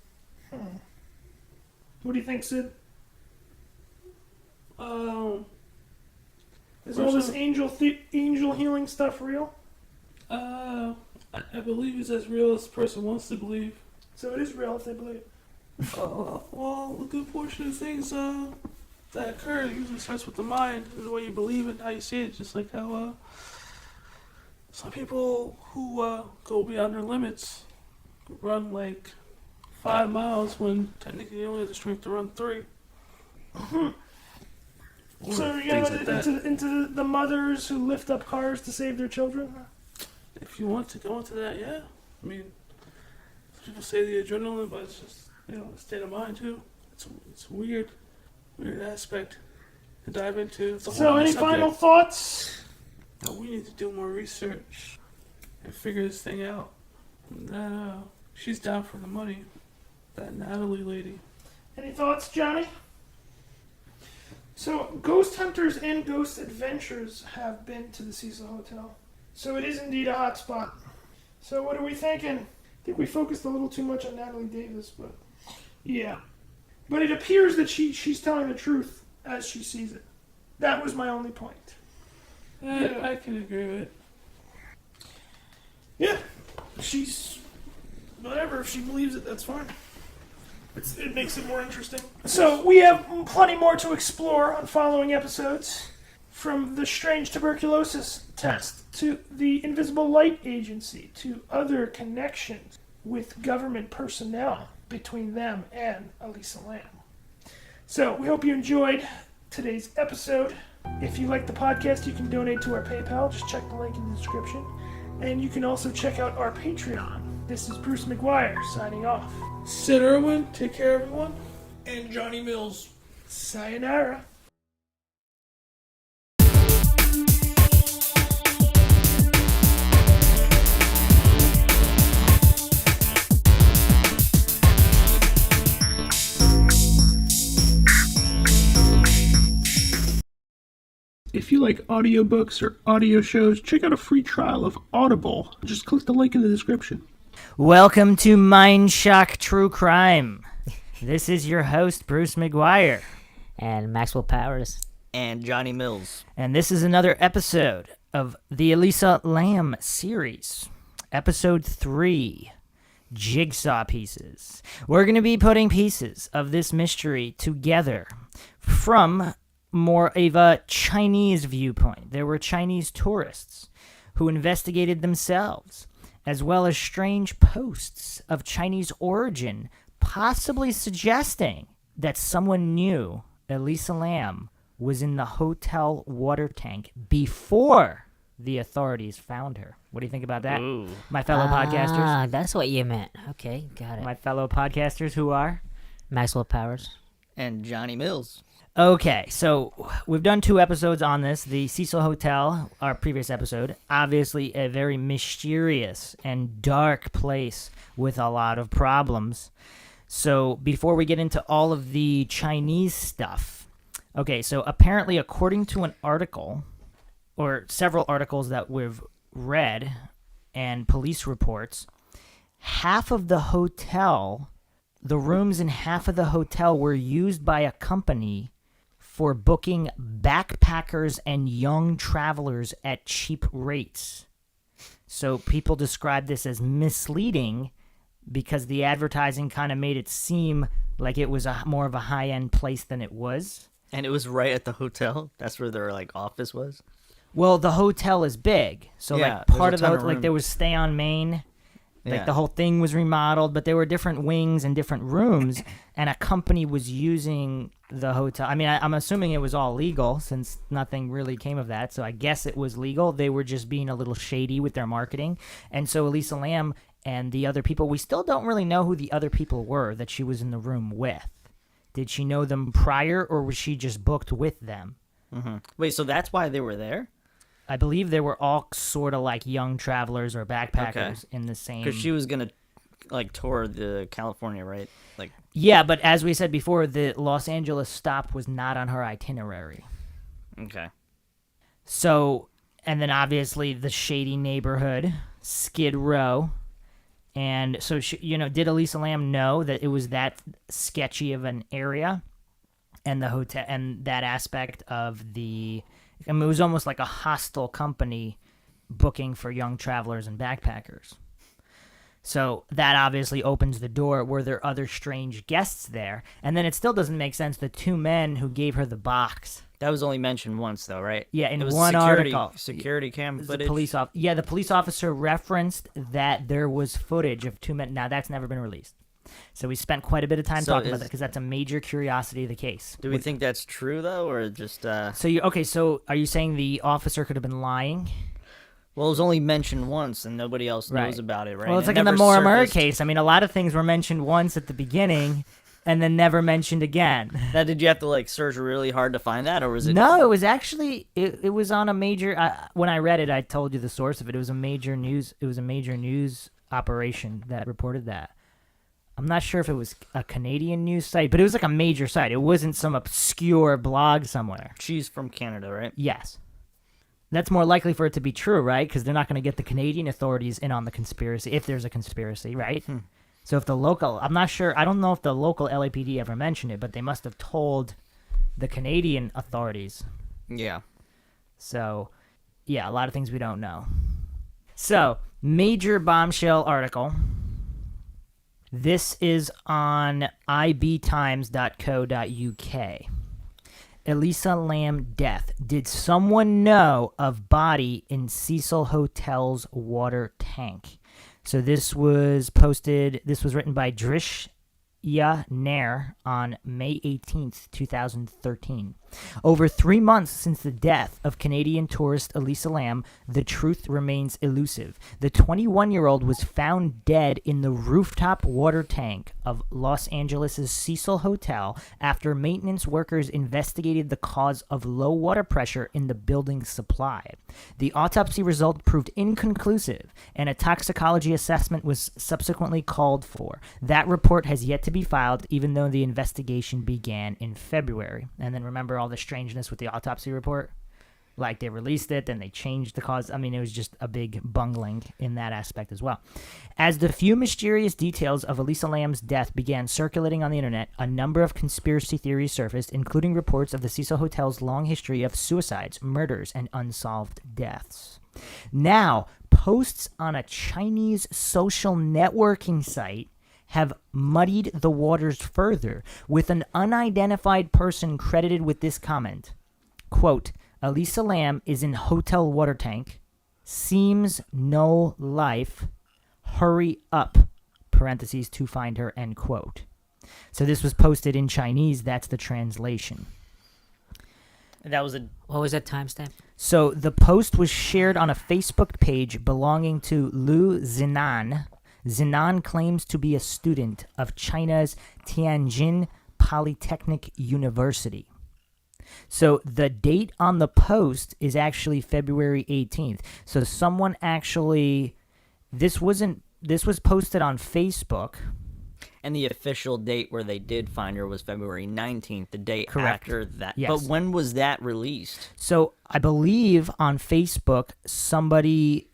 Speaker 1: What do you think, Sid? Is all this angel healing stuff real?
Speaker 2: I believe it's as real as the person wants to believe.
Speaker 1: So it is real if they believe.
Speaker 2: Well, a good portion of things that occur usually starts with the mind, and the way you believe it, how you see it. Just like how some people who go beyond their limits run like 5 miles when technically you only have the strength to run 3.
Speaker 1: So you're going into the mothers who lift up cars to save their children?
Speaker 2: If you want to go into that, yeah. I mean, people say the adrenaline, but it's just a state of mind too. It's a weird aspect to dive into.
Speaker 1: So any final thoughts?
Speaker 2: We need to do more research and figure this thing out. That, she's down for the money. That Natalie lady.
Speaker 1: Any thoughts, Johnny? So, ghost hunters and ghost adventurers have been to the Cecil Hotel. So it is indeed a hot spot. So what are we thinking? I think we focused a little too much on Natalie Davis, but yeah. But it appears that she's telling the truth as she sees it. That was my only point.
Speaker 2: Yeah. I can agree with it.
Speaker 1: Yeah. She's... whatever, if she believes it, that's fine. It makes it more interesting. So we have plenty more to explore on following episodes. From the strange tuberculosis test to the invisible light agency to other connections with government personnel between them and Elisa Lam. So we hope you enjoyed today's episode. If you like the podcast, you can donate to our PayPal. Just check the link in the description. And you can also check out our Patreon. This is Bruce McGuire signing off.
Speaker 2: Sid Irwin, take care, everyone.
Speaker 3: And Johnny Mills.
Speaker 1: Sayonara. If you like audiobooks or audio shows, check out a free trial of Audible. Just click the link in the description.
Speaker 5: Welcome to MINDSHOCK True Crime. This is your host, Bruce McGuire.
Speaker 6: And Maxwell Powers.
Speaker 7: And Johnny Mills.
Speaker 5: And this is another episode of the Elisa Lam series. Episode 3, Jigsaw Pieces. We're going to be putting pieces of this mystery together from more of a Chinese viewpoint. There were Chinese tourists who investigated themselves, as well as strange posts of Chinese origin, possibly suggesting that someone knew Elisa Lam was in the hotel water tank before the authorities found her. What do you think about that?
Speaker 7: Ooh.
Speaker 5: My fellow podcasters?
Speaker 6: Ah, that's what you meant. Okay, got it.
Speaker 5: My fellow podcasters who are?
Speaker 6: Maxwell Powers.
Speaker 7: And Johnny Mills.
Speaker 5: Okay, so we've done 2 episodes on this. The Cecil Hotel, our previous episode, obviously a very mysterious and dark place with a lot of problems. So before we get into all of the Chinese stuff, okay, so apparently according to an article, or several articles that we've read, and police reports, half of the hotel, the rooms in half of the hotel were used by a company for booking backpackers and young travelers at cheap rates. So people describe this as misleading because the advertising kind of made it seem like it was more of a high-end place than it was.
Speaker 7: And it was right at the hotel? That's where their, office was?
Speaker 5: Well, the hotel is big. So,
Speaker 7: Yeah,
Speaker 5: part of
Speaker 7: there's a
Speaker 5: the,
Speaker 7: ton of
Speaker 5: there
Speaker 7: room.
Speaker 5: was Stay on Main.
Speaker 7: Yeah.
Speaker 5: The whole thing was remodeled, but there were different wings and different rooms, and a company was using the hotel. I mean, I'm assuming it was all legal since nothing really came of that, so I guess it was legal. They were just being a little shady with their marketing. And so Elisa Lam and the other people, we still don't really know who the other people were that she was in the room with. Did she know them prior, or was she just booked with them?
Speaker 7: Mm-hmm. Wait, so that's why they were there?
Speaker 5: I believe they were all sort of like young travelers or backpackers in the same...
Speaker 7: Because she was going to, tour the California, right?
Speaker 5: Yeah, but as we said before, the Los Angeles stop was not on her itinerary.
Speaker 7: Okay.
Speaker 5: So, and then obviously the shady neighborhood, Skid Row. And so, did Elisa Lam know that it was that sketchy of an area? And the hotel, and that aspect of the... I mean, it was almost like a hostile company booking for young travelers and backpackers. So that obviously opens the door. Were there other strange guests there? And then it still doesn't make sense. The 2 men who gave her the box.
Speaker 7: That was only mentioned once, though, right?
Speaker 5: Yeah, in
Speaker 7: it was
Speaker 5: one
Speaker 7: security,
Speaker 5: article.
Speaker 7: Security cam
Speaker 5: The
Speaker 7: footage.
Speaker 5: the police officer referenced that there was footage of 2 men. Now, that's never been released. So we spent quite a bit of time talking about that because that's a major curiosity of the case.
Speaker 7: Do we think that's true, though, or just...
Speaker 5: So are you saying the officer could have been lying?
Speaker 7: Well, it was only mentioned once, and nobody else knows about it, right?
Speaker 5: Well, it's
Speaker 7: It
Speaker 5: like in the
Speaker 7: never
Speaker 5: Morimura
Speaker 7: surfaced.
Speaker 5: case. I mean, a lot of things were mentioned once at the beginning, and then never mentioned again.
Speaker 7: Now, did you have to like search really hard to find that, or was it?
Speaker 5: No, it was actually it was on a major. When I read it, I told you the source of it. It was a major news. It was a major news operation that reported that. I'm not sure if it was a Canadian news site, but it was like a major site. It wasn't some obscure blog somewhere.
Speaker 7: She's from Canada, right?
Speaker 5: Yes. That's more likely for it to be true, right? Because they're not going to get the Canadian authorities in on the conspiracy, if there's a conspiracy, right? So if the local, I'm not sure, I don't know if the local LAPD ever mentioned it, but they must have told the Canadian authorities.
Speaker 7: Yeah.
Speaker 5: So, yeah, a lot of things we don't know. So, major bombshell article. This is on ibtimes.co.uk. Elisa Lam death. Did someone know of body in Cecil Hotel's water tank? So this was written by Drish Nair on May 18th, 2013. Over 3 months since the death of Canadian tourist Elisa Lam, the truth remains elusive. The 21-year-old was found dead in the rooftop water tank of Los Angeles' Cecil Hotel after maintenance workers investigated the cause of low water pressure in the building's supply. The autopsy result proved inconclusive, and a toxicology assessment was subsequently called for. That report has yet to be filed, even though the investigation began in February. And then remember all the strangeness with the autopsy report? Like, they released it, then they changed the cause. I mean, it was just a big bungling in that aspect as well. As the few mysterious details of Elisa Lam's death began circulating on the internet, a number of conspiracy theories surfaced, including reports of the Cecil Hotel's long history of suicides, murders, and unsolved deaths. Now, posts on a Chinese social networking site have muddied the waters further, with an unidentified person credited with this comment. Quote, Elisa Lam is in hotel water tank. Seems no life. Hurry up. Parentheses to find her, end quote. So this was posted in Chinese. That's the translation.
Speaker 7: That was a.
Speaker 6: What was that timestamp?
Speaker 5: So the post was shared on a Facebook page belonging to Lu Zinan. Zinan claims to be a student of China's Tianjin Polytechnic University. So the date on the post is actually February 18th. So someone actually, this was posted on Facebook.
Speaker 7: And the official date where they did find her was February 19th, the day
Speaker 5: Correct.
Speaker 7: after that.
Speaker 5: Yes.
Speaker 7: But when was that released?
Speaker 5: So I believe on Facebook somebody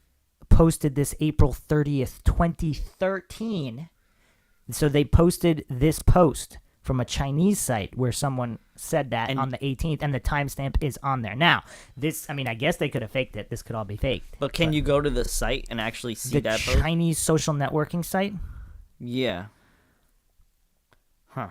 Speaker 5: posted this April 30th, 2013. So they posted this post from a Chinese site where someone said that on the 18th, and the timestamp is on there. Now, this, I mean, I guess they could have faked it. This could all be faked.
Speaker 7: But can you go to the site and actually see
Speaker 5: The
Speaker 7: that post?
Speaker 5: Chinese social networking site?
Speaker 7: Yeah. Huh.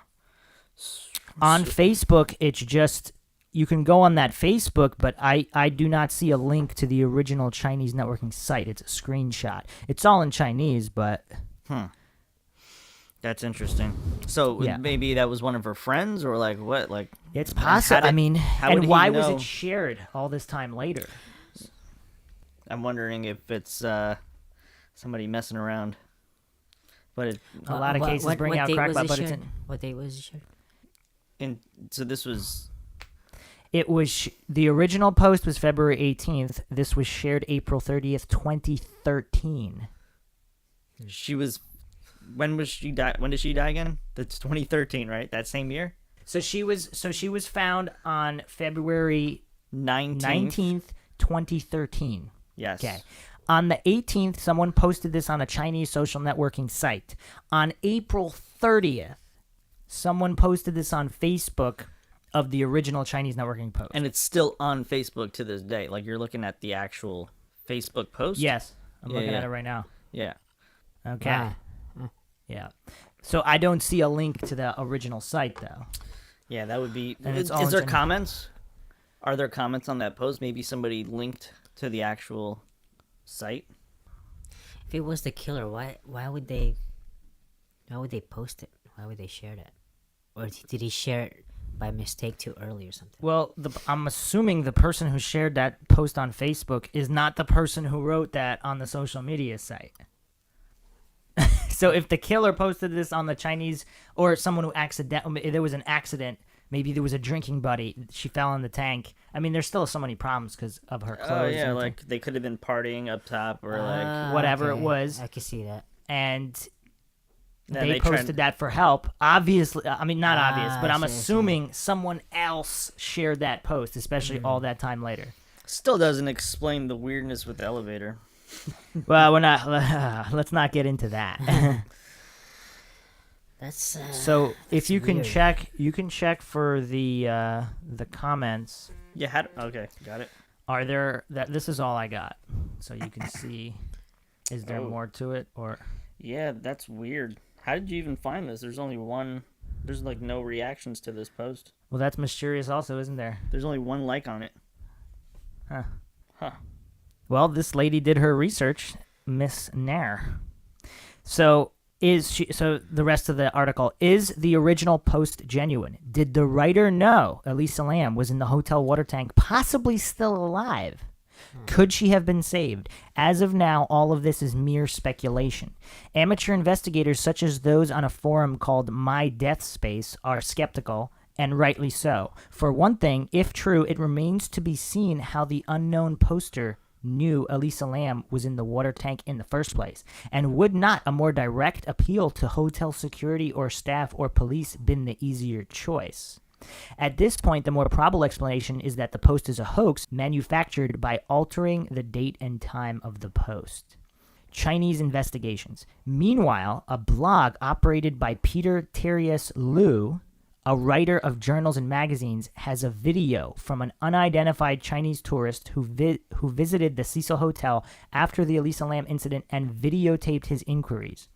Speaker 5: On Facebook, it's just, you can go on that Facebook, but I do not see a link to the original Chinese networking site. It's a screenshot. It's all in Chinese, but...
Speaker 7: That's interesting. So
Speaker 5: Yeah.
Speaker 7: maybe that was one of her friends, or like what? Like
Speaker 5: It's possible. I mean,
Speaker 7: how
Speaker 5: and
Speaker 7: would he
Speaker 5: why was
Speaker 7: know?
Speaker 5: it shared all this time later?
Speaker 7: I'm wondering if it's somebody messing around. But
Speaker 5: A lot of cases bring out
Speaker 6: date
Speaker 5: crack
Speaker 6: was
Speaker 5: but
Speaker 6: it
Speaker 5: it's
Speaker 6: shared?
Speaker 5: in.
Speaker 6: What date was it shared?
Speaker 7: so this was
Speaker 5: It was the original post was February 18th. This was shared April 30th, 2013.
Speaker 7: she was. When was she die? When did she die again? That's 2013, right? That same year.
Speaker 5: So she was found on February 19th, 2013.
Speaker 7: Yes.
Speaker 5: Okay. On the 18th, someone posted this on a Chinese social networking site. On April 30th, someone posted this on Facebook of the original Chinese networking post.
Speaker 7: And it's still on Facebook to this day. Like you're looking at the actual Facebook post.
Speaker 5: Yes, I'm looking
Speaker 7: yeah.
Speaker 5: at it right now.
Speaker 7: Yeah.
Speaker 5: Okay.
Speaker 6: Wow.
Speaker 5: Yeah. So I don't see a link to the original site though.
Speaker 7: Yeah, that would be.
Speaker 5: And it's all
Speaker 7: Is there
Speaker 5: in-
Speaker 7: comments? Are there comments on that post? Maybe somebody linked to the actual site.
Speaker 6: If it was the killer, why would they post it? Why would they share that? Or did he share it by mistake too early or something?
Speaker 5: Well, I'm assuming the person who shared that post on Facebook is not the person who wrote that on the social media site. So if the killer posted this on the Chinese, or someone who accidentally, there was an accident, maybe there was a drinking buddy, she fell in the tank. I mean, there's still so many problems because of her clothes.
Speaker 7: Oh yeah,
Speaker 5: and
Speaker 7: like they could have been partying up top or like
Speaker 5: whatever it was.
Speaker 6: I can see that.
Speaker 5: And
Speaker 7: Then
Speaker 5: they posted that for help. Obviously, I mean, not obvious, but I'm
Speaker 6: I see.
Speaker 5: assuming someone else shared that post, especially all that time later.
Speaker 7: Still doesn't explain the weirdness with the elevator.
Speaker 5: Well, we're not. Let's not get into that.
Speaker 6: That's
Speaker 5: So if you can
Speaker 6: weird.
Speaker 5: check, you can check for the comments.
Speaker 7: Yeah. Okay. Got it.
Speaker 5: Are there that? This is all I got, so you can see. Is there
Speaker 7: Oh.
Speaker 5: more to it, or?
Speaker 7: Yeah, that's weird. How did you even find this? There's only one. There's like no reactions to this post.
Speaker 5: Well, that's mysterious, also, isn't there?
Speaker 7: There's only one like on it.
Speaker 5: Huh.
Speaker 7: Huh.
Speaker 5: Well, this lady did her research, Miss Nair. So so the rest of the article, is the original post genuine? Did the writer know Elisa Lam was in the hotel water tank, possibly still alive? Could she have been saved? As of now, all of this is mere speculation. Amateur investigators, such as those on a forum called My Death Space, are skeptical, and rightly so. For one thing, if true, it remains to be seen how the unknown poster knew Elisa Lam was in the water tank in the first place, and would not a more direct appeal to hotel security or staff or police been the easier choice? At this point, the more probable explanation is that the post is a hoax manufactured by altering the date and time of the post. Chinese investigations. Meanwhile, a blog operated by Peter Terrius Liu, a writer of journals and magazines, has a video from an unidentified Chinese tourist who visited the Cecil Hotel after the Elisa Lam incident and videotaped his inquiries.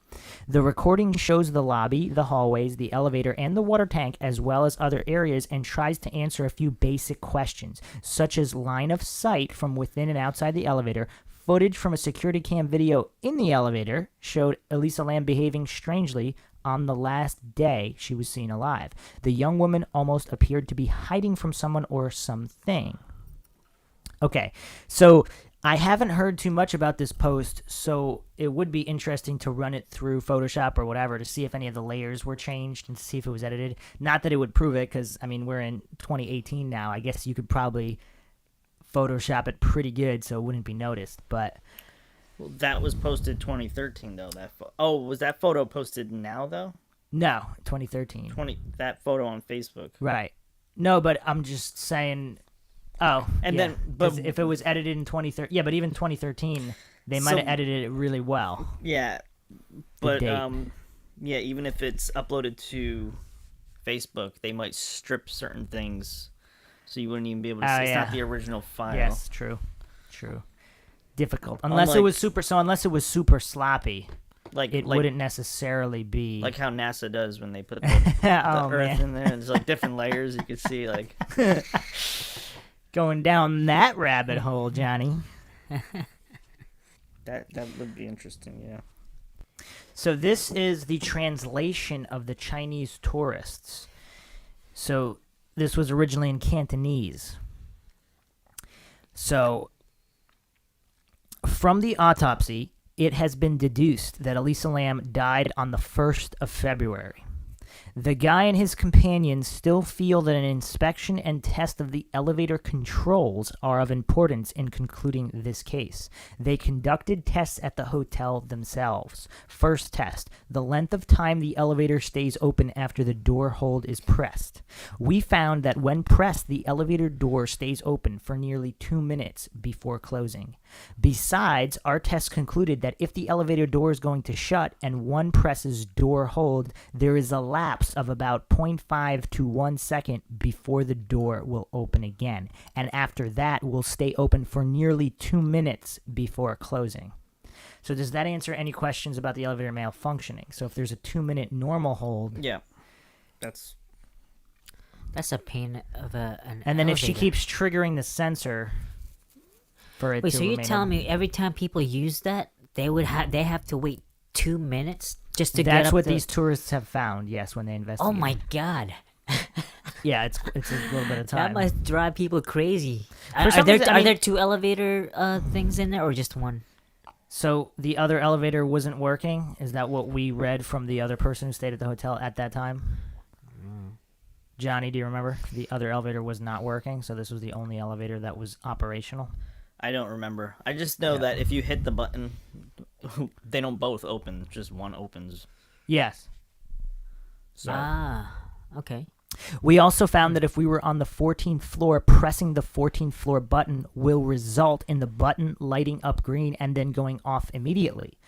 Speaker 5: The recording shows the lobby, the hallways, the elevator, and the water tank, as well as other areas, and tries to answer a few basic questions, such as line of sight from within and outside the elevator. Footage from a security cam video in the elevator showed Elisa Lam behaving strangely on the last day she was seen alive. The young woman almost appeared to be hiding from someone or something. Okay, so I haven't heard too much about this post, so it would be interesting to run it through Photoshop or whatever to see if any of the layers were changed and to see if it was edited. Not that it would prove it, because, I mean, we're in 2018 now. I guess you could probably Photoshop it pretty good so it wouldn't be noticed, but...
Speaker 7: Well, that was posted 2013 though. Was that photo posted now though?
Speaker 5: No, 2013.
Speaker 7: That photo on Facebook.
Speaker 5: Right. No, but I'm just saying... Oh,
Speaker 7: And
Speaker 5: yeah.
Speaker 7: then, but
Speaker 5: if it was edited in 2013... Yeah, but even 2013, they might have edited it really well.
Speaker 7: yeah, but
Speaker 5: date.
Speaker 7: yeah, even if it's uploaded to Facebook, they might strip certain things, so you wouldn't even be able to see. It's not the original file.
Speaker 5: Yes, true. Difficult. Unless it was super sloppy, it wouldn't necessarily be
Speaker 7: like how NASA does when they put the Earth in there. And there's like different layers you can see. Like
Speaker 5: going down that rabbit hole, Johnny.
Speaker 7: that would be interesting. Yeah.
Speaker 5: So this is the translation of the Chinese tourists. So this was originally in Cantonese. So from the autopsy, it has been deduced that Elisa Lam died on the 1st of February. The guy and his companions still feel that an inspection and test of the elevator controls are of importance in concluding this case. They conducted tests at the hotel themselves. First test, the length of time the elevator stays open after the door hold is pressed. We found that when pressed, the elevator door stays open for nearly 2 minutes before closing. Besides, our test concluded that if the elevator door is going to shut and one presses door hold, there is a lapse of about 0.5 to 1 second before the door will open again, and after that will stay open for nearly 2 minutes before closing. So does that answer any questions about the elevator malfunctioning? So if there's a 2-minute normal hold...
Speaker 7: Yeah. That's
Speaker 6: a pain of an
Speaker 5: And then if she
Speaker 6: elevator.
Speaker 5: keeps triggering the sensor for it
Speaker 6: Wait,
Speaker 5: to
Speaker 6: so you're
Speaker 5: remain
Speaker 6: telling
Speaker 5: open-
Speaker 6: me every time people use that, they have to wait 2 minutes just to get
Speaker 5: That's
Speaker 6: up
Speaker 5: what
Speaker 6: the...
Speaker 5: these tourists have found, yes, when they investigate.
Speaker 6: Oh my god.
Speaker 5: Yeah, it's a little bit of time.
Speaker 6: That must drive people crazy.
Speaker 5: For some
Speaker 6: Are there
Speaker 5: reason, I mean-
Speaker 6: are there 2 elevator things in there or just one?
Speaker 5: So the other elevator wasn't working? Is that what we read from the other person who stayed at the hotel at that time? Johnny, do you remember? The other elevator was not working, so this was the only elevator that was operational.
Speaker 7: I don't remember. I just know that if you hit the button, they don't both open. Just one opens.
Speaker 5: Yes.
Speaker 7: So.
Speaker 6: Okay.
Speaker 5: We also found that if we were on the 14th floor, pressing the 14th floor button will result in the button lighting up green and then going off immediately.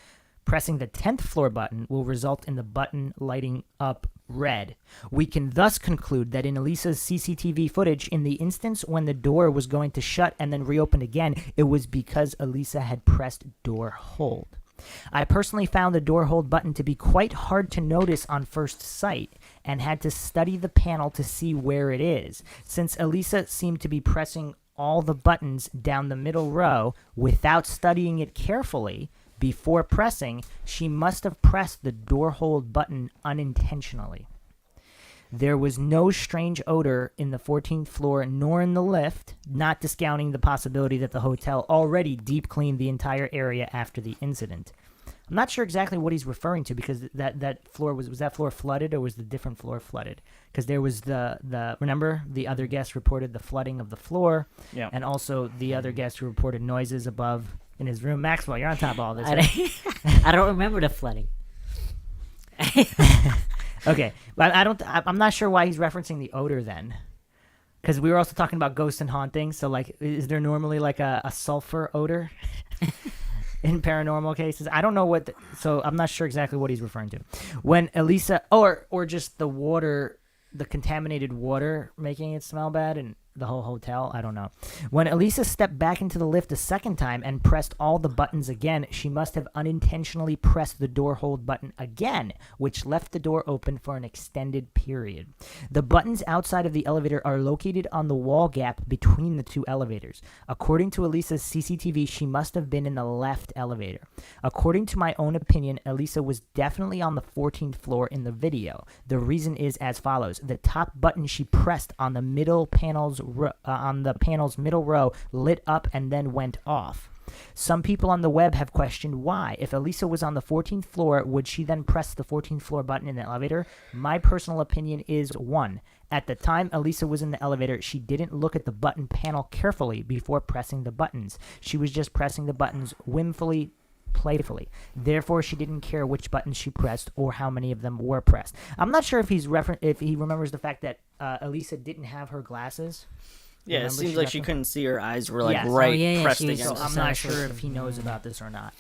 Speaker 5: Pressing the 10th floor button will result in the button lighting up red. We can thus conclude that in Elisa's CCTV footage, in the instance when the door was going to shut and then reopen again, it was because Elisa had pressed door hold. I personally found the door hold button to be quite hard to notice on first sight and had to study the panel to see where it is. Since Elisa seemed to be pressing all the buttons down the middle row without studying it carefully before pressing, she must have pressed the door hold button unintentionally. There was no strange odor in the 14th floor nor in the lift, not discounting the possibility that the hotel already deep cleaned the entire area after the incident. I'm not sure exactly what he's referring to because that floor was that floor flooded or was the different floor flooded? Because there was the remember the other guest reported the flooding of the floor, and also the other guest who reported noises above in his room. Maxwell, you're on top of all this.
Speaker 6: I don't remember the flooding.
Speaker 5: Okay, but I'm not sure why he's referencing the odor then, because we were also talking about ghosts and hauntings. So like, is there normally like a sulfur odor in paranormal cases? I don't know what. So I'm not sure exactly what he's referring to. When Elisa, or just the water, the contaminated water making it smell bad, and the whole hotel, I don't know. When Elisa stepped back into the lift a second time and pressed all the buttons again, she must have unintentionally pressed the door hold button again, which left the door open for an extended period. The buttons outside of the elevator are located on the wall gap between the two elevators. According to Elisa's CCTV, she must have been in the left elevator. According to my own opinion, Elisa was definitely on the 14th floor in the video. The reason is as follows. The top button she pressed on the middle panel's middle row lit up and then went off. Some people on the web have questioned why. If Elisa was on the 14th floor, would she then press the 14th floor button in the elevator? My personal opinion is 1. At the time Elisa was in the elevator, she didn't look at the button panel carefully before pressing the buttons. She was just pressing the buttons whimfully, playfully. Therefore, she didn't care which buttons she pressed or how many of them were pressed. I'm not sure if if he remembers the fact that Elisa didn't have her glasses.
Speaker 7: Yeah,
Speaker 5: Remember
Speaker 7: it seems like she couldn't see. Her eyes were like
Speaker 5: Yes.
Speaker 7: pressed
Speaker 6: she was
Speaker 7: against.
Speaker 5: So I'm not sure if he knows about this or not.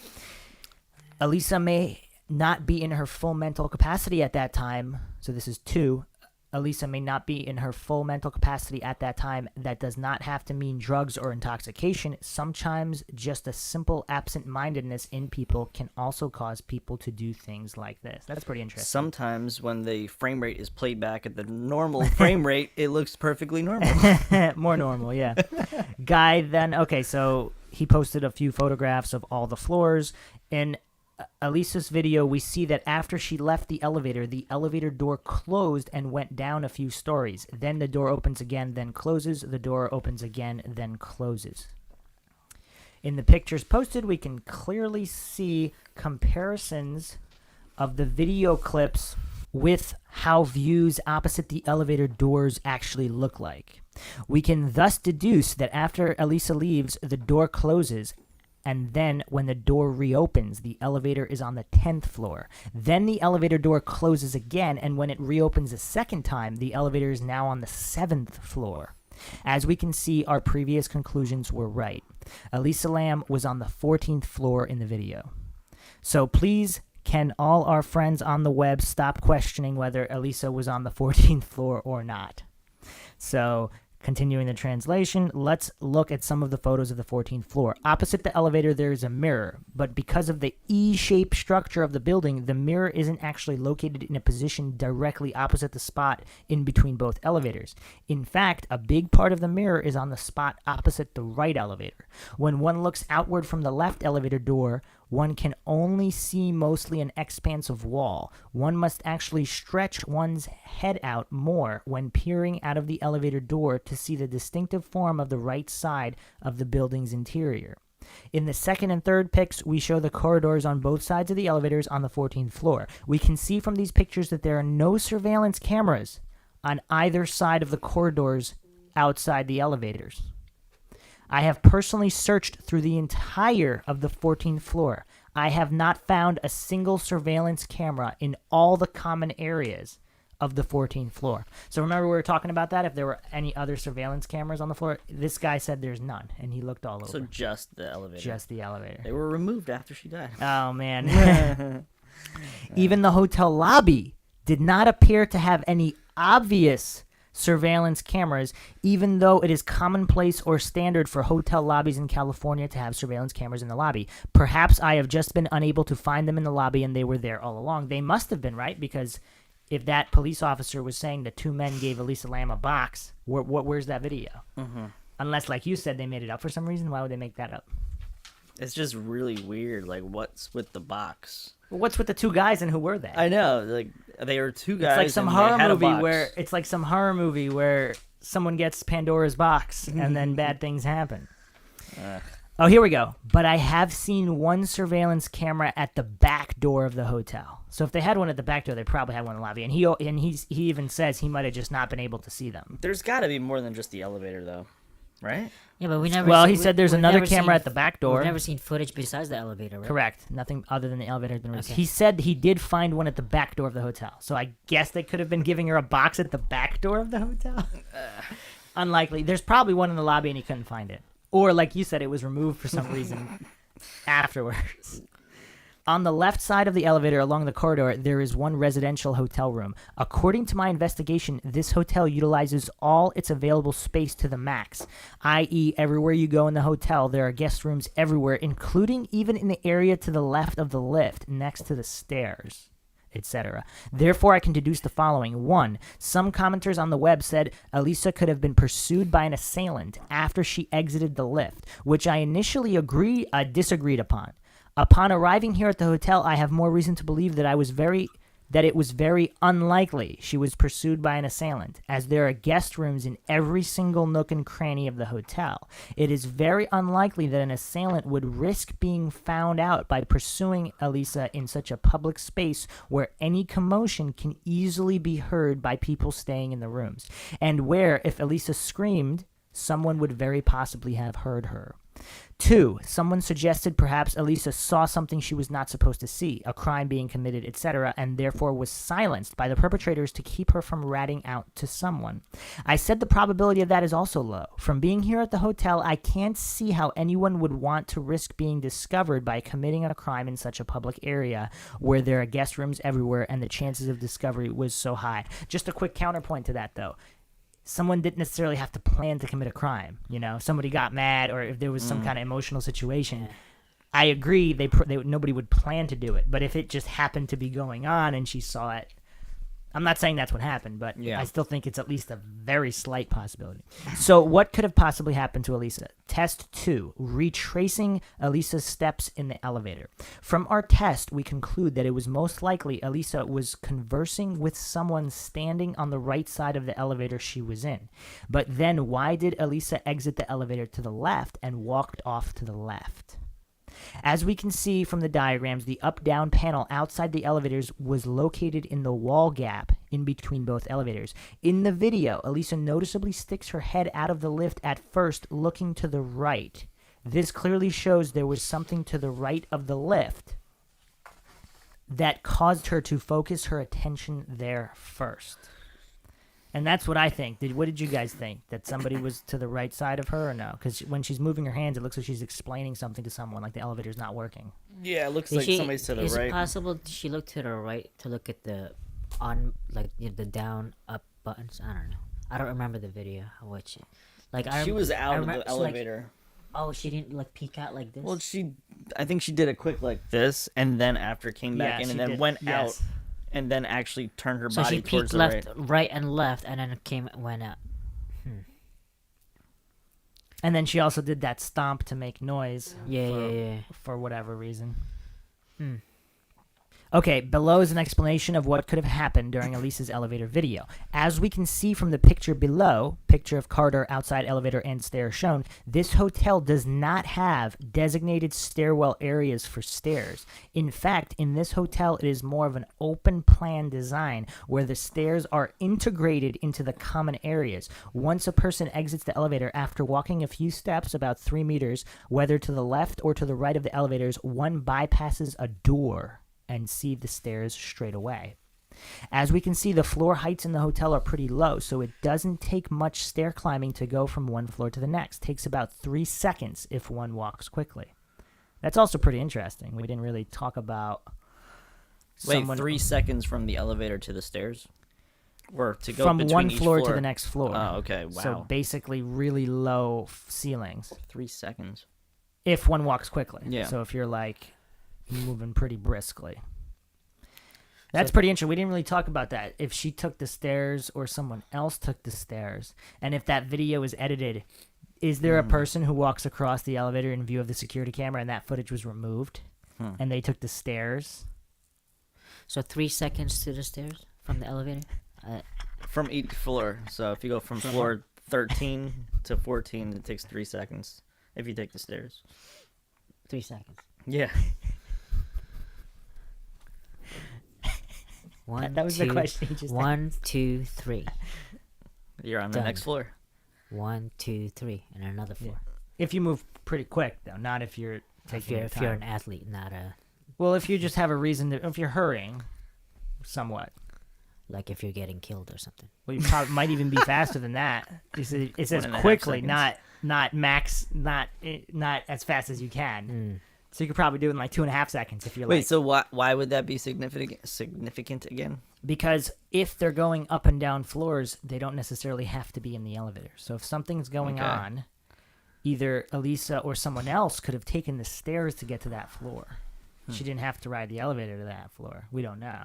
Speaker 5: Elisa may not be in her full mental capacity at that time. So this is 2. Elisa may not be in her full mental capacity at that time. That does not have to mean drugs or intoxication. Sometimes just a simple absent-mindedness in people can also cause people to do things like this. That's pretty interesting.
Speaker 7: Sometimes when the frame rate is played back at the normal frame rate, it looks perfectly normal.
Speaker 5: More normal, yeah. Guy then, okay, so he posted a few photographs of all the floors. In Elisa's video, we see that after she left the elevator door closed and went down a few stories. Then the door opens again, then closes. The door opens again, then closes. In the pictures posted, we can clearly see comparisons of the video clips with how views opposite the elevator doors actually look like. We can thus deduce that after Elisa leaves, the door closes, and then when the door reopens, the elevator is on the 10th floor. Then the elevator door closes again, and when it reopens a second time, the elevator is now on the 7th floor. As we can see, our previous conclusions were right. Elisa Lam was on the 14th floor in the video. So please, can all our friends on the web stop questioning whether Elisa was on the 14th floor or not? So, continuing the translation, let's look at some of the photos of the 14th floor. Opposite the elevator, there is a mirror, but because of the E-shaped structure of the building, the mirror isn't actually located in a position directly opposite the spot in between both elevators. In fact, a big part of the mirror is on the spot opposite the right elevator. When one looks outward from the left elevator door, one can only see mostly an expansive wall. One must actually stretch one's head out more when peering out of the elevator door to see the distinctive form of the right side of the building's interior. In the second and third pics, we show the corridors on both sides of the elevators on the 14th floor. We can see from these pictures that there are no surveillance cameras on either side of the corridors outside the elevators. I have personally searched through the entire of the 14th floor. I have not found a single surveillance camera in all the common areas of the 14th floor. So remember we were talking about that, if there were any other surveillance cameras on the floor? This guy said there's none, and he looked all over.
Speaker 7: So just the elevator.
Speaker 5: Just the elevator.
Speaker 7: They were removed after she died.
Speaker 5: Oh, man. Even the hotel lobby did not appear to have any obvious surveillance cameras, even though it is commonplace or standard for hotel lobbies in California to have surveillance cameras in the lobby. Perhaps I have just been unable to find them in the lobby and they were there all along. They must have been, right? Because if that police officer was saying that two men gave Elisa Lam a box, where's that video? Mm-hmm. Unless, like you said, they made it up for some reason. Why would they make that up?
Speaker 7: It's just really weird. Like, what's with the box?
Speaker 5: Well, what's with the two guys and who were they?
Speaker 7: I know. Like, they were two guys.
Speaker 5: It's like some horror movie where someone gets Pandora's box and then bad things happen. Oh, here we go. But I have seen one surveillance camera at the back door of the hotel. So if they had one at the back door, they probably had one in the lobby. And he even says he might have just not been able to see them.
Speaker 7: There's got to be more than just the elevator, though, right?
Speaker 6: Yeah, but we never.
Speaker 5: Well, he said there's another camera at the back door.
Speaker 6: We've never seen footage besides the elevator, right?
Speaker 5: Correct. Nothing other than the elevator has been released.
Speaker 6: Okay.
Speaker 5: He said he did find one at the back door of the hotel. So I guess they could have been giving her a box at the back door of the hotel. Unlikely. There's probably one in the lobby and he couldn't find it. Or, like you said, it was removed for some reason afterwards. On the left side of the elevator along the corridor, there is one residential hotel room. According to my investigation, this hotel utilizes all its available space to the max, i.e. everywhere you go in the hotel, there are guest rooms everywhere, including even in the area to the left of the lift, next to the stairs, etc. Therefore, I can deduce the following. 1. Some commenters on the web said Elisa could have been pursued by an assailant after she exited the lift, which I initially disagreed upon. Upon arriving here at the hotel, I have more reason to believe that it was very unlikely she was pursued by an assailant, as there are guest rooms in every single nook and cranny of the hotel. It is very unlikely that an assailant would risk being found out by pursuing Elisa in such a public space where any commotion can easily be heard by people staying in the rooms, and where, if Elisa screamed, someone would very possibly have heard her. 2. Someone suggested perhaps Elisa saw something she was not supposed to see, a crime being committed, etc., and therefore was silenced by the perpetrators to keep her from ratting out to someone. I said the probability of that is also low. From being here at the hotel, I can't see how anyone would want to risk being discovered by committing a crime in such a public area where there are guest rooms everywhere and the chances of discovery was so high. Just a quick counterpoint to that, though. Someone didn't necessarily have to plan to commit a crime, you know. Somebody got mad, or if there was some kind of emotional situation. I agree, nobody would plan to do it. But if it just happened to be going on and she saw it, I'm not saying that's what happened, but I still think it's at least a very slight possibility. So what could have possibly happened to Elisa? Test 2, retracing Elisa's steps in the elevator. From our test, we conclude that it was most likely Elisa was conversing with someone standing on the right side of the elevator she was in. But then why did Elisa exit the elevator to the left and walked off to the left? As we can see from the diagrams, the up-down panel outside the elevators was located in the wall gap in between both elevators. In the video, Elisa noticeably sticks her head out of the lift at first, looking to the right. This clearly shows there was something to the right of the lift that caused her to focus her attention there first. And that's what I think. What did you guys think? That somebody was to the right side of her or no? Because when she's moving her hands, it looks like she's explaining something to someone, like the elevator's not working.
Speaker 7: Yeah, it looks like somebody's to the right.
Speaker 6: Is it possible she looked to the right to look at the the down, up buttons? I don't know. I don't remember the video. I watched it.
Speaker 7: She was out of the elevator.
Speaker 6: She didn't peek out like this?
Speaker 7: Well, I think she did a quick like this, and then after came back in and then went out. And then actually turned her body towards the right.
Speaker 6: So she peeked right and left, and then went out.
Speaker 5: And then she also did that stomp to make noise.
Speaker 6: Yeah.
Speaker 5: For whatever reason. Okay, below is an explanation of what could have happened during Elisa's elevator video. As we can see from the picture below, picture of Carter outside elevator and stairs shown, this hotel does not have designated stairwell areas for stairs. In fact, in this hotel, it is more of an open plan design where the stairs are integrated into the common areas. Once a person exits the elevator after walking a few steps, about 3 meters, whether to the left or to the right of the elevators, one bypasses a door and see the stairs straight away. As we can see, the floor heights in the hotel are pretty low, so it doesn't take much stair climbing to go from one floor to the next. It takes about 3 seconds if one walks quickly. That's also pretty interesting. We didn't really talk about
Speaker 7: Wait, 3 seconds from the elevator to the stairs? Or to go
Speaker 5: from
Speaker 7: between
Speaker 5: one
Speaker 7: each
Speaker 5: floor to the next floor.
Speaker 7: Oh, okay, wow.
Speaker 5: So basically really low ceilings.
Speaker 7: 3 seconds.
Speaker 5: If one walks quickly.
Speaker 7: Yeah.
Speaker 5: So if you're like moving pretty briskly. That's pretty interesting. We didn't really talk about that. If she took the stairs or someone else took the stairs, and if that video is edited, is there a person who walks across the elevator in view of the security camera and that footage was removed and they took the stairs?
Speaker 6: So 3 seconds to the stairs from the elevator?
Speaker 7: From each floor. So if you go from floor 13 to 14, it takes 3 seconds if you take the stairs.
Speaker 6: 3 seconds.
Speaker 7: Yeah.
Speaker 5: That was the question he just asked.
Speaker 6: 1, 2, 3.
Speaker 7: You're on the
Speaker 6: Done.
Speaker 7: next floor.
Speaker 6: 1, 2, 3, and another floor.
Speaker 5: If you move pretty quick, though, not if you're taking your
Speaker 6: If you're
Speaker 5: time.
Speaker 6: an athlete, not a
Speaker 5: Well, if you just have a reason to, if you're hurrying, somewhat.
Speaker 6: like if you're getting killed or something.
Speaker 5: Well, you probably might even be faster than that. It says
Speaker 7: 1.5
Speaker 5: quickly,
Speaker 7: seconds.
Speaker 5: not max, not as fast as you can. So you could probably do it in like 2.5 seconds if you're
Speaker 7: Wait,
Speaker 5: like.
Speaker 7: so why would that be significant again?
Speaker 5: Because if they're going up and down floors, they don't necessarily have to be in the elevator. So if something's going
Speaker 7: Okay.
Speaker 5: on, either Elisa or someone else could have taken the stairs to get to that floor. She didn't have to ride the elevator to that floor. We don't know.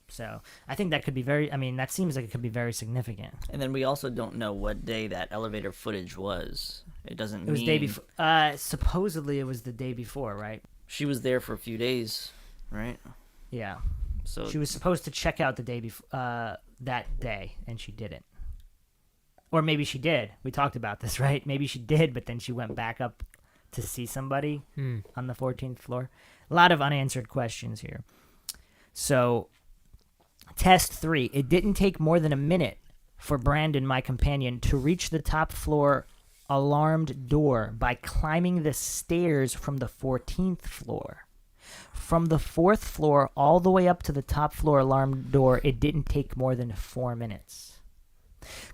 Speaker 5: So I think that could be that seems like it could be very significant.
Speaker 7: And then we also don't know what day that elevator footage was. It doesn't
Speaker 5: It was day before. Supposedly it was the day before, right?
Speaker 7: She was there for a few days, right?
Speaker 5: Yeah.
Speaker 7: So
Speaker 5: She was supposed to check out the day before that day, and she didn't. Or maybe she did. We talked about this, right? Maybe she did, but then she went back up to see somebody on the 14th floor. A lot of unanswered questions here. So, test 3. It didn't take more than a minute for Brandon, my companion, to reach the top floor alarmed door by climbing the stairs from the 14th floor. From the 4th floor all the way up to the top floor alarm door, it didn't take more than 4 minutes.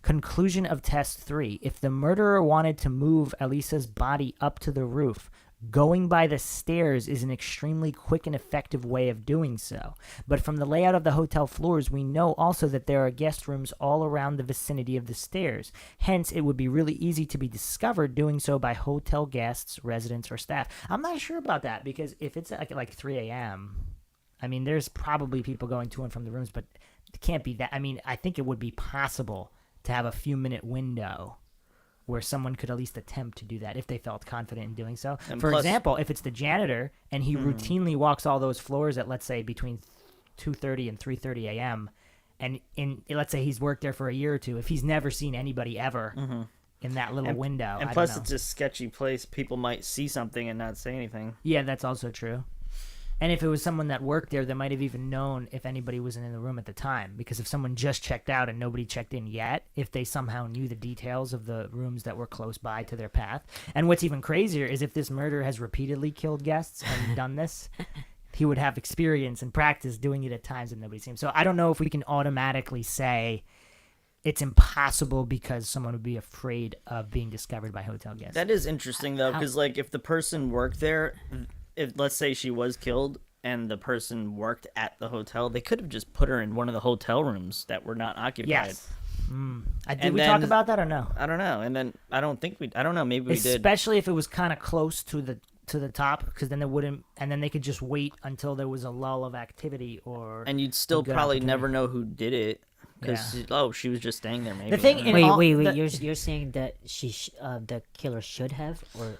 Speaker 5: Conclusion of test 3. If the murderer wanted to move Elisa's body up to the roof, going by the stairs is an extremely quick and effective way of doing so. But from the layout of the hotel floors, we know also that there are guest rooms all around the vicinity of the stairs. Hence, it would be really easy to be discovered doing so by hotel guests, residents, or staff. I'm not sure about that, because if it's like 3 a.m., there's probably people going to and from the rooms, but it can't be that. I think it would be possible to have a few-minute window where someone could at least attempt to do that if they felt confident in doing so.
Speaker 7: And
Speaker 5: For
Speaker 7: plus-
Speaker 5: example, if it's the janitor and he routinely walks all those floors at, let's say, between 2:30 and 3:30 a.m., and let's say he's worked there for a year or two, if he's never seen anybody ever in that little window,
Speaker 7: And
Speaker 5: I
Speaker 7: plus,
Speaker 5: don't know.
Speaker 7: it's a sketchy place. People might see something and not say anything.
Speaker 5: Yeah, that's also true. And if it was someone that worked there, they might have even known if anybody was in the room at the time. Because if someone just checked out and nobody checked in yet, if they somehow knew the details of the rooms that were close by to their path. And what's even crazier is if this murderer has repeatedly killed guests and done this, he would have experience and practice doing it at times that nobody's seen. So I don't know if we can automatically say it's impossible because someone would be afraid of being discovered by hotel guests.
Speaker 7: That is interesting, though, because, if the person worked there, let's say she was killed and the person worked at the hotel, they could have just put her in one of the hotel rooms that were not occupied.
Speaker 5: Yes. Did we
Speaker 7: then-
Speaker 5: talk about that or no?
Speaker 7: I don't know. And then I don't know, maybe we did.
Speaker 5: Especially if it was kind of close to the top, because then it wouldn't, and then they could just wait until there was a lull of activity, or
Speaker 7: And you'd still
Speaker 5: good
Speaker 7: probably
Speaker 5: opportunity.
Speaker 7: never know who did it. Because, she was just staying there, maybe.
Speaker 5: The thing
Speaker 7: I don't
Speaker 5: in
Speaker 7: know.
Speaker 6: Wait,
Speaker 5: all-
Speaker 6: you're saying that the killer should have, or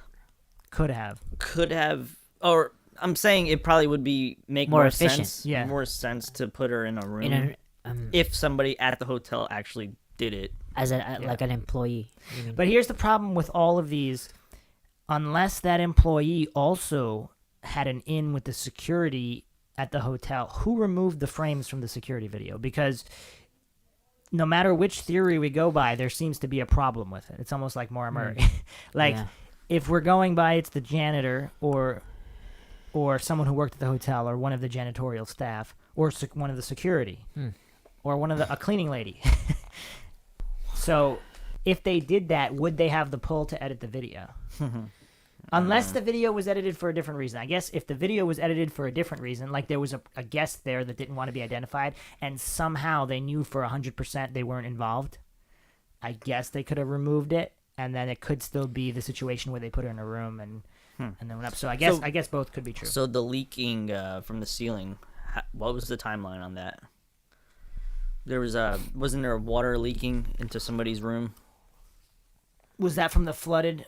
Speaker 5: could have.
Speaker 7: Could have, or I'm saying it probably would make
Speaker 6: More
Speaker 7: more
Speaker 6: efficient.
Speaker 7: sense.
Speaker 5: Yeah.
Speaker 7: More sense to put her in a room
Speaker 6: In
Speaker 7: if somebody at the hotel actually did it.
Speaker 6: as like an employee. you mean?
Speaker 5: But here's the problem with all of these. Unless that employee also had an in with the security at the hotel, who removed the frames from the security video? Because no matter which theory we go by, there seems to be a problem with it. It's almost like Maura Murray. Like,
Speaker 6: Yeah.
Speaker 5: if we're going by it's the janitor or someone who worked at the hotel or one of the janitorial staff or one of the security or one of a cleaning lady. So if they did that, would they have the pull to edit the video? Unless the video was edited for a different reason. I guess if the video was edited for a different reason, like there was a guest there that didn't want to be identified, and somehow they knew for 100% they weren't involved, I guess they could have removed it, and then it could still be the situation where they put her in a room and then went up. So I guess both could be true.
Speaker 7: So the leaking from the ceiling, what was the timeline on that? There was wasn't there water leaking into somebody's room?
Speaker 5: Was that from the flooded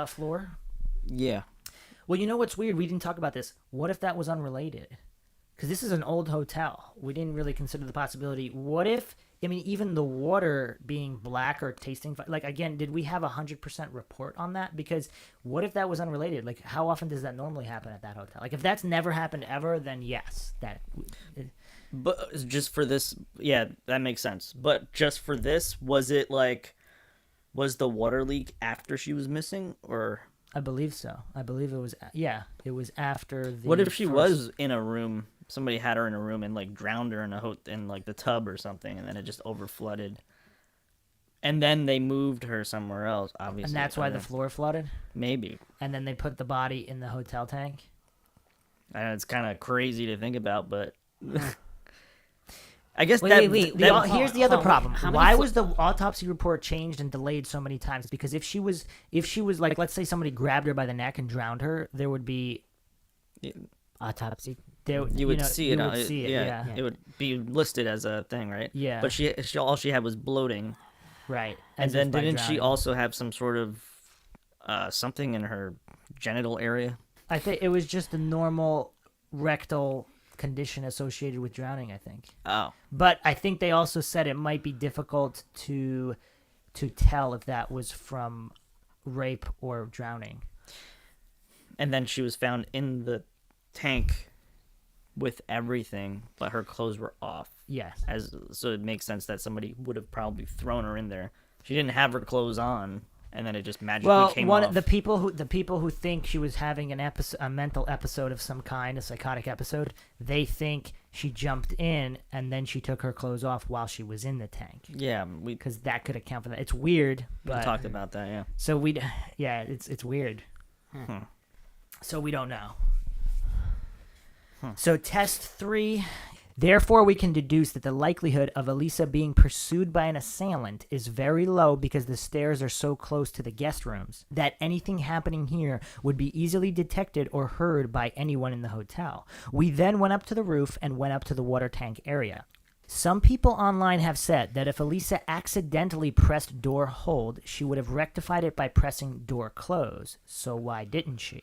Speaker 5: floor?
Speaker 7: Yeah.
Speaker 5: Well, you know what's weird? We didn't talk about this. What if that was unrelated? Because this is an old hotel. We didn't really consider the possibility. What if, I mean, even the water being black or tasting, like, again, did we have 100% report on that? Because what if that was unrelated? Like, how often does that normally happen at that hotel? Like, if that's never happened ever, then yes.
Speaker 7: But just for this, yeah, that makes sense. But just for this, was the water leak after she was missing, or?
Speaker 5: I believe so. I believe it was, it was after the
Speaker 7: What if she
Speaker 5: first-
Speaker 7: was in a room, somebody had her in a room and, like, drowned her in like, the tub or something, and then it just overflooded? And then they moved her somewhere else, obviously.
Speaker 5: And that's why the floor flooded?
Speaker 7: Maybe.
Speaker 5: And then they put the body in the hotel tank?
Speaker 7: I know it's kind of crazy to think about, but I guess
Speaker 6: Wait.
Speaker 5: Here's the other problem.
Speaker 6: How many
Speaker 5: Why was the autopsy report changed and delayed so many times? Because if she was like, let's say somebody grabbed her by the neck and drowned her, there would be
Speaker 6: Autopsy.
Speaker 7: you would see it.
Speaker 5: You would see it. Yeah.
Speaker 7: It would be listed as a thing, right?
Speaker 5: Yeah.
Speaker 7: But she all she had was bloating,
Speaker 5: Right.
Speaker 7: and
Speaker 5: As
Speaker 7: then
Speaker 5: if by
Speaker 7: didn't she
Speaker 5: drowning.
Speaker 7: also have some sort of something in her genital area?
Speaker 5: I think it was just a normal rectal condition associated with drowning, I think.
Speaker 7: Oh,
Speaker 5: But I think they also said it might be difficult to tell if that was from rape or drowning.
Speaker 7: and then she was found in the tank with everything, but her clothes were off.
Speaker 5: Yes.
Speaker 7: So it makes sense that somebody would have probably thrown her in there. She didn't have her clothes on, and then it just magically came off.
Speaker 5: The people who think she was having a mental episode of some kind, a psychotic episode, they think she jumped in and then she took her clothes off while she was in the tank.
Speaker 7: Yeah, we
Speaker 5: Because that could account for that. It's weird, but
Speaker 7: talked about that. Yeah.
Speaker 5: so it's weird. So we don't know. So test 3. Therefore, we can deduce that the likelihood of Elisa being pursued by an assailant is very low because the stairs are so close to the guest rooms that anything happening here would be easily detected or heard by anyone in the hotel. We then went up to the roof and went up to the water tank area. Some people online have said that if Elisa accidentally pressed door hold, she would have rectified it by pressing door close. So why didn't she?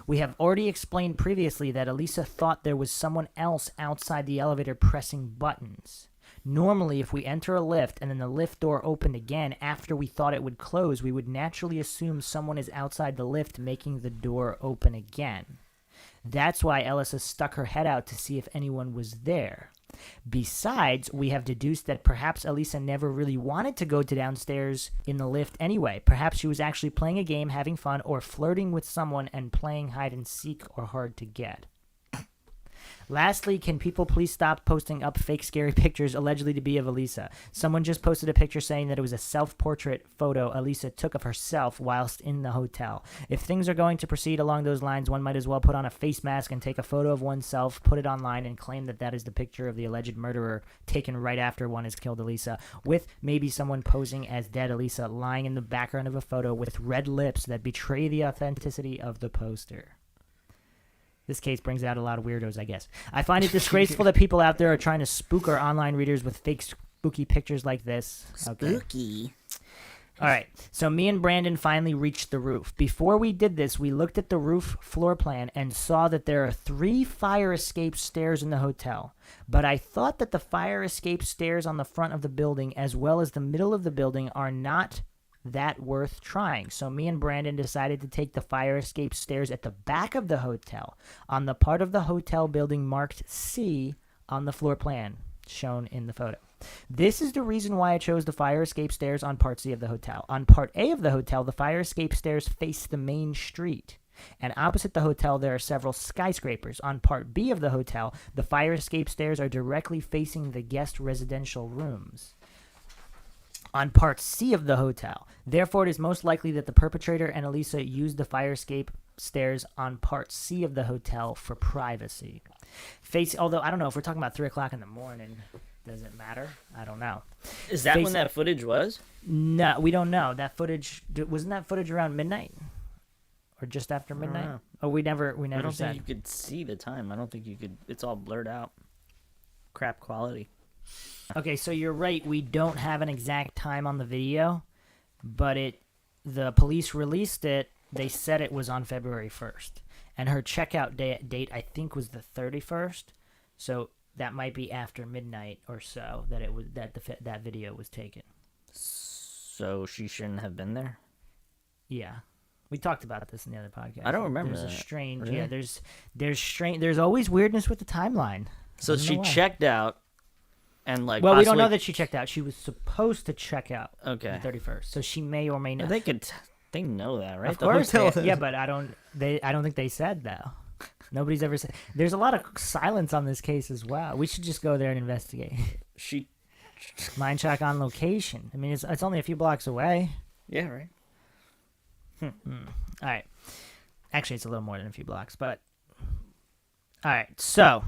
Speaker 5: We have already explained previously that Elisa thought there was someone else outside the elevator pressing buttons. Normally, if we enter a lift and then the lift door opened again after we thought it would close, we would naturally assume someone is outside the lift making the door open again. That's why Elisa stuck her head out to see if anyone was there. Besides, we have deduced that perhaps Elisa never really wanted to go to downstairs in the lift anyway. Perhaps she was actually playing a game, having fun, or flirting with someone and playing hide and seek or hard to get. Lastly, can people please stop posting up fake scary pictures allegedly to be of Elisa? Someone just posted a picture saying that it was a self-portrait photo Elisa took of herself whilst in the hotel. If things are going to proceed along those lines, one might as well put on a face mask and take a photo of oneself, put it online, and claim that that is the picture of the alleged murderer taken right after one has killed Elisa, with maybe someone posing as dead Elisa lying in the background of a photo with red lips that betray the authenticity of the poster. This case brings out a lot of weirdos, I guess. I find it disgraceful that people out there are trying to spook our online readers with fake spooky pictures like this. Okay.
Speaker 7: Spooky.
Speaker 5: All right. So me and Brandon finally reached the roof. Before we did this, we looked at the roof floor plan and saw that there are 3 fire escape stairs in the hotel. But I thought that the fire escape stairs on the front of the building as well as the middle of the building are not that worth trying. So me and Brandon decided to take the fire escape stairs at the back of the hotel on the part of the hotel building marked C on the floor plan shown in the photo. This is the reason why I chose the fire escape stairs on Part C of the hotel. On Part A of the hotel, the fire escape stairs face the main street. And opposite the hotel, there are several skyscrapers. On Part B of the hotel, the fire escape stairs are directly facing the guest residential rooms. On Part C of the hotel, therefore, it is most likely that the perpetrator and Elisa used the fire escape stairs on Part C of the hotel for privacy. Although, I don't know, if we're talking about 3 o'clock in the morning... Does it matter? I don't know.
Speaker 7: Is that when that footage was?
Speaker 5: No, we don't know. That footage wasn't that footage around midnight, or just after midnight? Oh, we never
Speaker 7: I don't
Speaker 5: said.
Speaker 7: think you could see the time. I don't think you could. It's all blurred out. Crap quality.
Speaker 5: Okay, so you're right. We don't have an exact time on the video, but the police released it. They said it was on February 1st, and her checkout date I think was the 31st. So. That might be after midnight or so that video was taken.
Speaker 7: So she shouldn't have been there?
Speaker 5: Yeah. We talked about this in the other podcast.
Speaker 7: I don't remember
Speaker 5: There's
Speaker 7: that.
Speaker 5: a strange,
Speaker 7: really?
Speaker 5: yeah, there's always weirdness with the timeline.
Speaker 7: So she checked out and
Speaker 5: we don't know that she checked out. She was supposed to check out on the 31st. So she may or may not.
Speaker 7: They know that, right?
Speaker 5: Of course. Yeah, but I don't think they said though. Nobody's ever said. There's a lot of silence on this case as well. We should just go there and investigate. MINDSHOCK on location. I mean, it's only a few blocks away.
Speaker 7: Yeah, right.
Speaker 5: All right. Actually, it's a little more than a few blocks, but all right. So,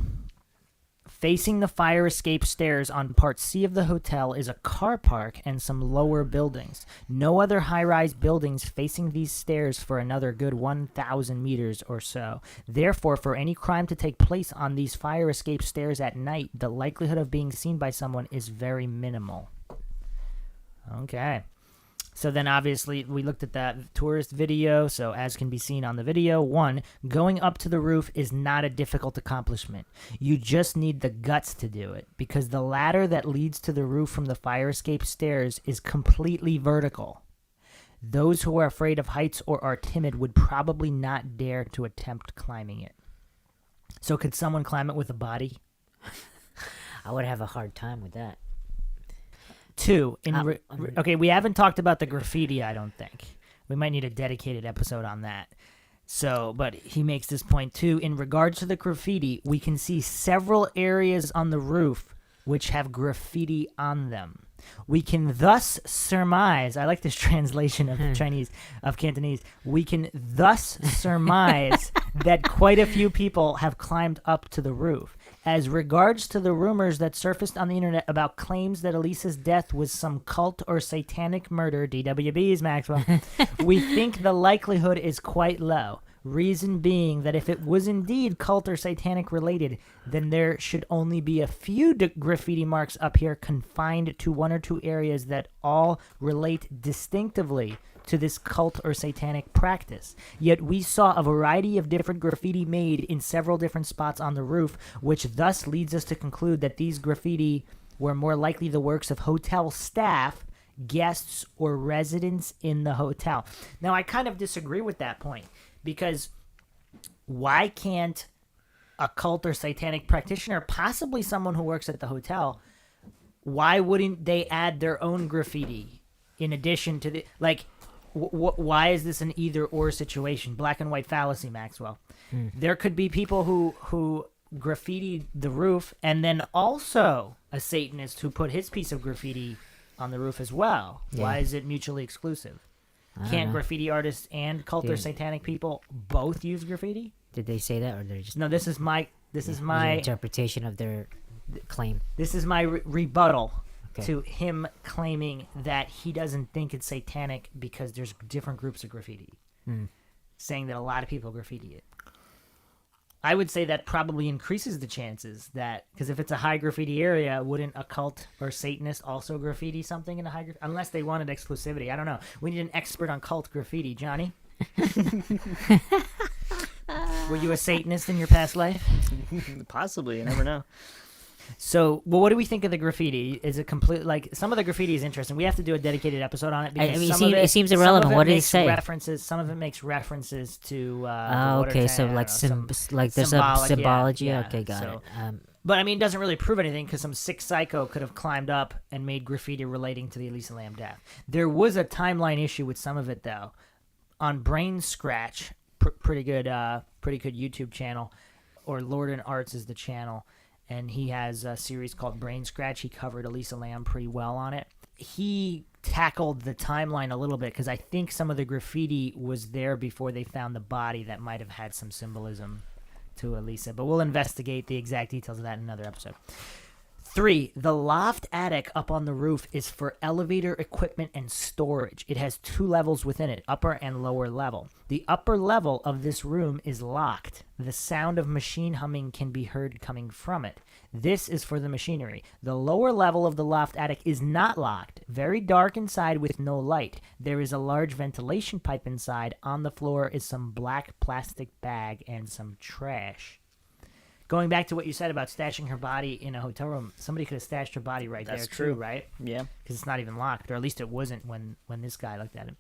Speaker 5: facing the fire escape stairs on Part C of the hotel is a car park and some lower buildings. No other high-rise buildings facing these stairs for another good 1,000 meters or so. Therefore, for any crime to take place on these fire escape stairs at night, the likelihood of being seen by someone is very minimal. Okay. So then obviously we looked at that tourist video. So as can be seen on the video, 1, going up to the roof is not a difficult accomplishment. You just need the guts to do it because the ladder that leads to the roof from the fire escape stairs is completely vertical. Those who are afraid of heights or are timid would probably not dare to attempt climbing it. So could someone climb it with a body?
Speaker 6: I would have a hard time with that.
Speaker 5: 2, okay, we haven't talked about the graffiti, I don't think. We might need a dedicated episode on that. So, but he makes this point too. In regards to the graffiti, we can see several areas on the roof which have graffiti on them. We can thus surmise, I like this translation of Cantonese. We can thus surmise that quite a few people have climbed up to the roof. As regards to the rumors that surfaced on the internet about claims that Elisa's death was some cult or satanic murder, DWBs, Maxwell, we think the likelihood is quite low. Reason being that if it was indeed cult or satanic related, then there should only be a few graffiti marks up here confined to 1 or 2 areas that all relate distinctively to this cult or satanic practice. Yet we saw a variety of different graffiti made in several different spots on the roof, which thus leads us to conclude that these graffiti were more likely the works of hotel staff, guests, or residents in the hotel. Now, I kind of disagree with that point. Because why can't a cult or satanic practitioner, possibly someone who works at the hotel, why wouldn't they add their own graffiti in addition to the... Like, why is this an either-or situation? Black and white fallacy, Maxwell. There could be people who graffiti the roof and then also a Satanist who put his piece of graffiti on the roof as well. Yeah. Why is it mutually exclusive? Can't graffiti artists and cult or satanic people both use graffiti?
Speaker 6: Did they say that, or did they just?
Speaker 5: No, this is my
Speaker 6: interpretation of their claim.
Speaker 5: This is my rebuttal to him claiming that he doesn't think it's satanic because there's different groups of graffiti, saying that a lot of people graffiti it. I would say that probably increases the chances that, because if it's a high graffiti area, wouldn't a cult or Satanist also graffiti something in a high graffiti? Unless they wanted exclusivity. I don't know. We need an expert on cult graffiti. Johnny? Were you a Satanist in your past life?
Speaker 7: Possibly, you never know.
Speaker 5: So, well, what do we think of the graffiti? Is it complete? Like, some of the graffiti is interesting. We have to do a dedicated episode on it because
Speaker 6: I mean,
Speaker 5: some of
Speaker 6: it seems irrelevant.
Speaker 5: Some of it
Speaker 6: What did it
Speaker 5: makes
Speaker 6: say?
Speaker 5: References. Some of it makes references to.
Speaker 6: Oh,
Speaker 5: water
Speaker 6: okay.
Speaker 5: tank,
Speaker 6: So
Speaker 5: I don't
Speaker 6: like
Speaker 5: know,
Speaker 6: like there's a
Speaker 5: symbolic,
Speaker 6: symbology.
Speaker 5: yeah,
Speaker 6: Okay, got
Speaker 5: so-
Speaker 6: it.
Speaker 5: But I mean, it doesn't really prove anything because some sick psycho could have climbed up and made graffiti relating to the Elisa Lam death. There was a timeline issue with some of it though. On Brain Scratch, pretty good YouTube channel, or Lord and Arts is the channel, and he has a series called Brain Scratch. He covered Elisa Lam pretty well on it. He tackled the timeline a little bit because I think some of the graffiti was there before they found the body that might have had some symbolism to Elisa, but we'll investigate the exact details of that in another episode. 3, the loft attic up on the roof is for elevator equipment and storage. It has 2 levels within it, upper and lower level. The upper level of this room is locked. The sound of machine humming can be heard coming from it. This is for the machinery. The lower level of the loft attic is not locked. Very dark inside with no light. There is a large ventilation pipe inside. On the floor is some black plastic bag and some trash. Going back to what you said about stashing her body in a hotel room, somebody could have stashed her body right
Speaker 7: That's
Speaker 5: there
Speaker 7: true.
Speaker 5: too, right?
Speaker 7: Yeah.
Speaker 5: Because it's not even locked, or at least it wasn't when this guy looked at it.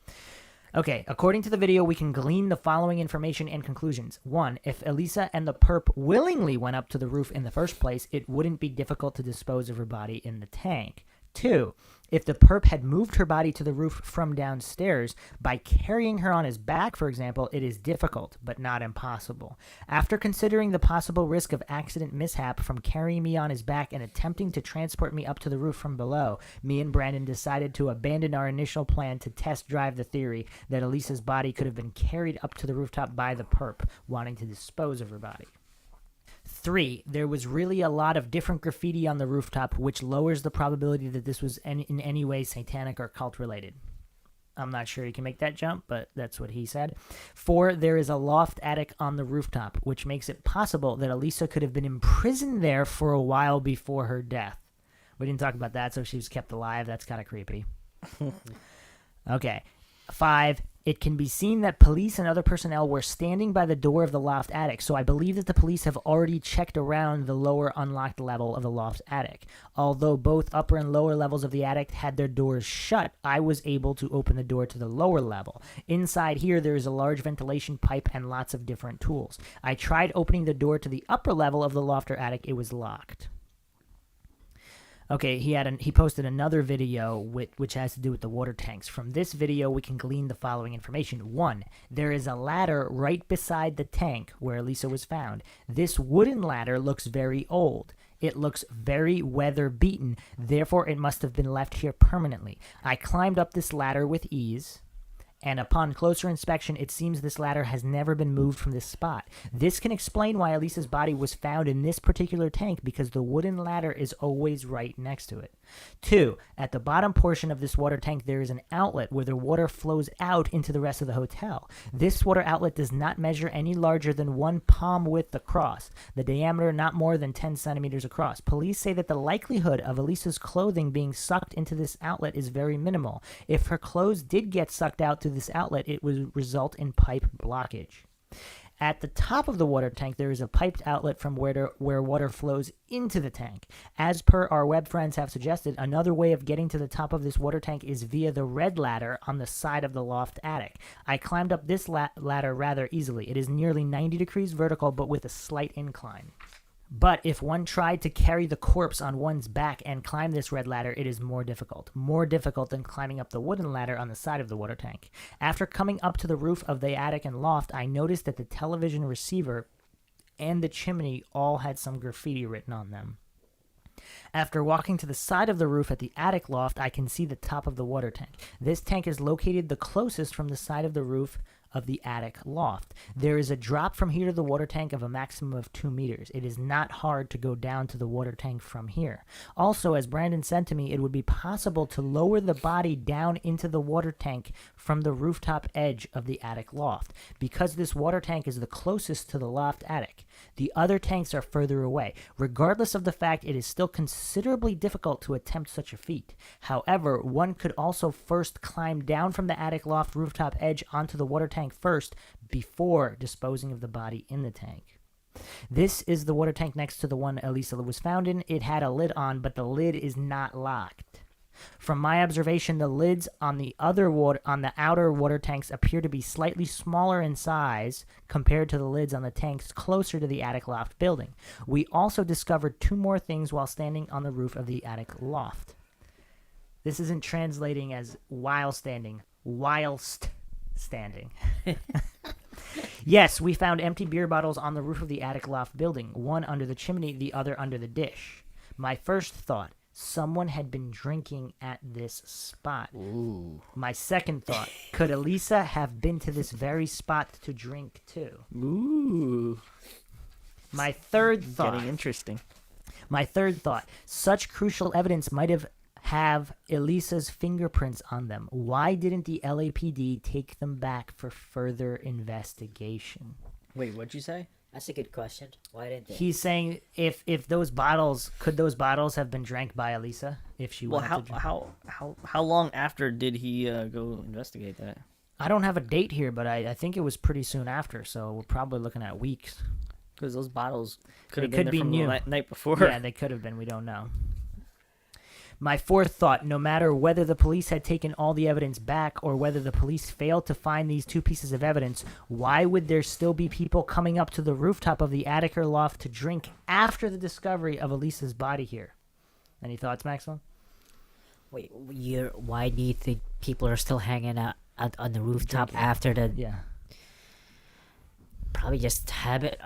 Speaker 5: Okay, according to the video, we can glean the following information and conclusions. 1, if Elisa and the perp willingly went up to the roof in the first place, it wouldn't be difficult to dispose of her body in the tank. 2, if the perp had moved her body to the roof from downstairs, by carrying her on his back, for example, it is difficult, but not impossible. After considering the possible risk of accident mishap from carrying me on his back and attempting to transport me up to the roof from below, me and Brandon decided to abandon our initial plan to test drive the theory that Elisa's body could have been carried up to the rooftop by the perp, wanting to dispose of her body. 3, there was really a lot of different graffiti on the rooftop, which lowers the probability that this was in any way satanic or cult related. I'm not sure you can make that jump, but that's what he said. 4, there is a loft attic on the rooftop, which makes it possible that Elisa could have been imprisoned there for a while before her death. We didn't talk about that, so she was kept alive. That's kind of creepy. Okay. 5, it can be seen that police and other personnel were standing by the door of the loft attic, so I believe that the police have already checked around the lower unlocked level of the loft attic. Although both upper and lower levels of the attic had their doors shut, I was able to open the door to the lower level. Inside here, there is a large ventilation pipe and lots of different tools. I tried opening the door to the upper level of the loft or attic. It was locked. Okay, he posted another video which has to do with the water tanks. From this video, we can glean the following information. 1, there is a ladder right beside the tank where Elisa was found. This wooden ladder looks very old. It looks very weather-beaten, therefore it must have been left here permanently. I climbed up this ladder with ease, and upon closer inspection, it seems this ladder has never been moved from this spot. This can explain why Elisa's body was found in this particular tank, because the wooden ladder is always right next to it. 2, at the bottom portion of this water tank, there is an outlet where the water flows out into the rest of the hotel. This water outlet does not measure any larger than 1 palm width across, the diameter not more than 10 centimeters across. Police say that the likelihood of Elisa's clothing being sucked into this outlet is very minimal. If her clothes did get sucked out through this outlet, it would result in pipe blockage. At the top of the water tank, there is a piped outlet from where water flows into the tank. As per our web friends have suggested, another way of getting to the top of this water tank is via the red ladder on the side of the loft attic. I climbed up this ladder rather easily. It is nearly 90 degrees vertical, but with a slight incline. But if one tried to carry the corpse on one's back and climb this red ladder, it is more difficult. More difficult than climbing up the wooden ladder on the side of the water tank. After coming up to the roof of the attic and loft, I noticed that the television receiver and the chimney all had some graffiti written on them. After walking to the side of the roof at the attic loft, I can see the top of the water tank. This tank is located the closest from the side of the roof of the attic loft. There is a drop from here to the water tank of a maximum of 2 meters. It is not hard to go down to the water tank from here. Also, as Brandon said to me, it would be possible to lower the body down into the water tank from the rooftop edge of the attic loft, because this water tank is the closest to the loft attic. The other tanks are further away. Regardless of the fact, it is still considerably difficult to attempt such a feat. However, one could also first climb down from the attic loft rooftop edge onto the water tank first before disposing of the body in the tank. This is the water tank next to the one Elisa was found in. It had a lid on, but the lid is not locked. From my observation, the lids on the outer water tanks appear to be slightly smaller in size compared to the lids on the tanks closer to the attic loft building. We also discovered 2 more things while standing on the roof of the attic loft. This isn't translating as whilst standing. Yes, we found empty beer bottles on the roof of the attic loft building, one under the chimney, the other under the dish. My first thought, someone had been drinking at this spot.
Speaker 7: Ooh.
Speaker 5: My second thought, could Elisa have been to this very spot to drink too?
Speaker 7: Ooh.
Speaker 5: My third thought.
Speaker 7: Getting interesting.
Speaker 5: My third thought, such crucial evidence might have Elisa's fingerprints on them. Why didn't the LAPD take them back for further investigation?
Speaker 7: Wait, what'd you say?
Speaker 6: That's a good question. Why didn't they?
Speaker 5: He's saying if those bottles have been drank by Elisa if she wanted to drink.
Speaker 7: How long after did he go investigate that?
Speaker 5: I don't have a date here, but I think it was pretty soon after, so we're probably looking at weeks.
Speaker 7: Because those bottles could have
Speaker 5: They
Speaker 7: been
Speaker 5: could
Speaker 7: there
Speaker 5: be
Speaker 7: from
Speaker 5: new.
Speaker 7: the night before.
Speaker 5: Yeah, they could have been. We don't know. My fourth thought, no matter whether the police had taken all the evidence back or whether the police failed to find these 2 pieces of evidence, why would there still be people coming up to the rooftop of the attic or loft to drink after the discovery of Elisa's body here? Any thoughts, Maxwell?
Speaker 6: Wait, why do you think people are still hanging out on the rooftop after the...
Speaker 5: Yeah.
Speaker 6: Probably just habit.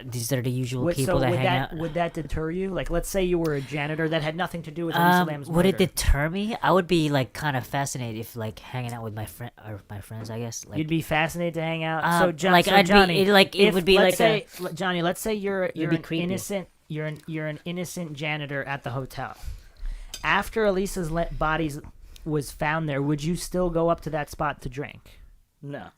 Speaker 6: These are the usual
Speaker 5: So
Speaker 6: people that hang out.
Speaker 5: Would that deter you? Like, let's say you were a janitor that had nothing to do with Elisa Lam's murder.
Speaker 6: Would it deter me? I would be like kind of fascinated if like hanging out with my friends. I guess like
Speaker 5: You'd be fascinated to hang out.
Speaker 6: Johnny, it would be
Speaker 5: let's
Speaker 6: like
Speaker 5: say, Johnny, let's say you're
Speaker 6: be
Speaker 5: an
Speaker 6: creepy.
Speaker 5: innocent you're an innocent janitor at the hotel. After Elisa's body was found there, would you still go up to that spot to drink?
Speaker 7: No.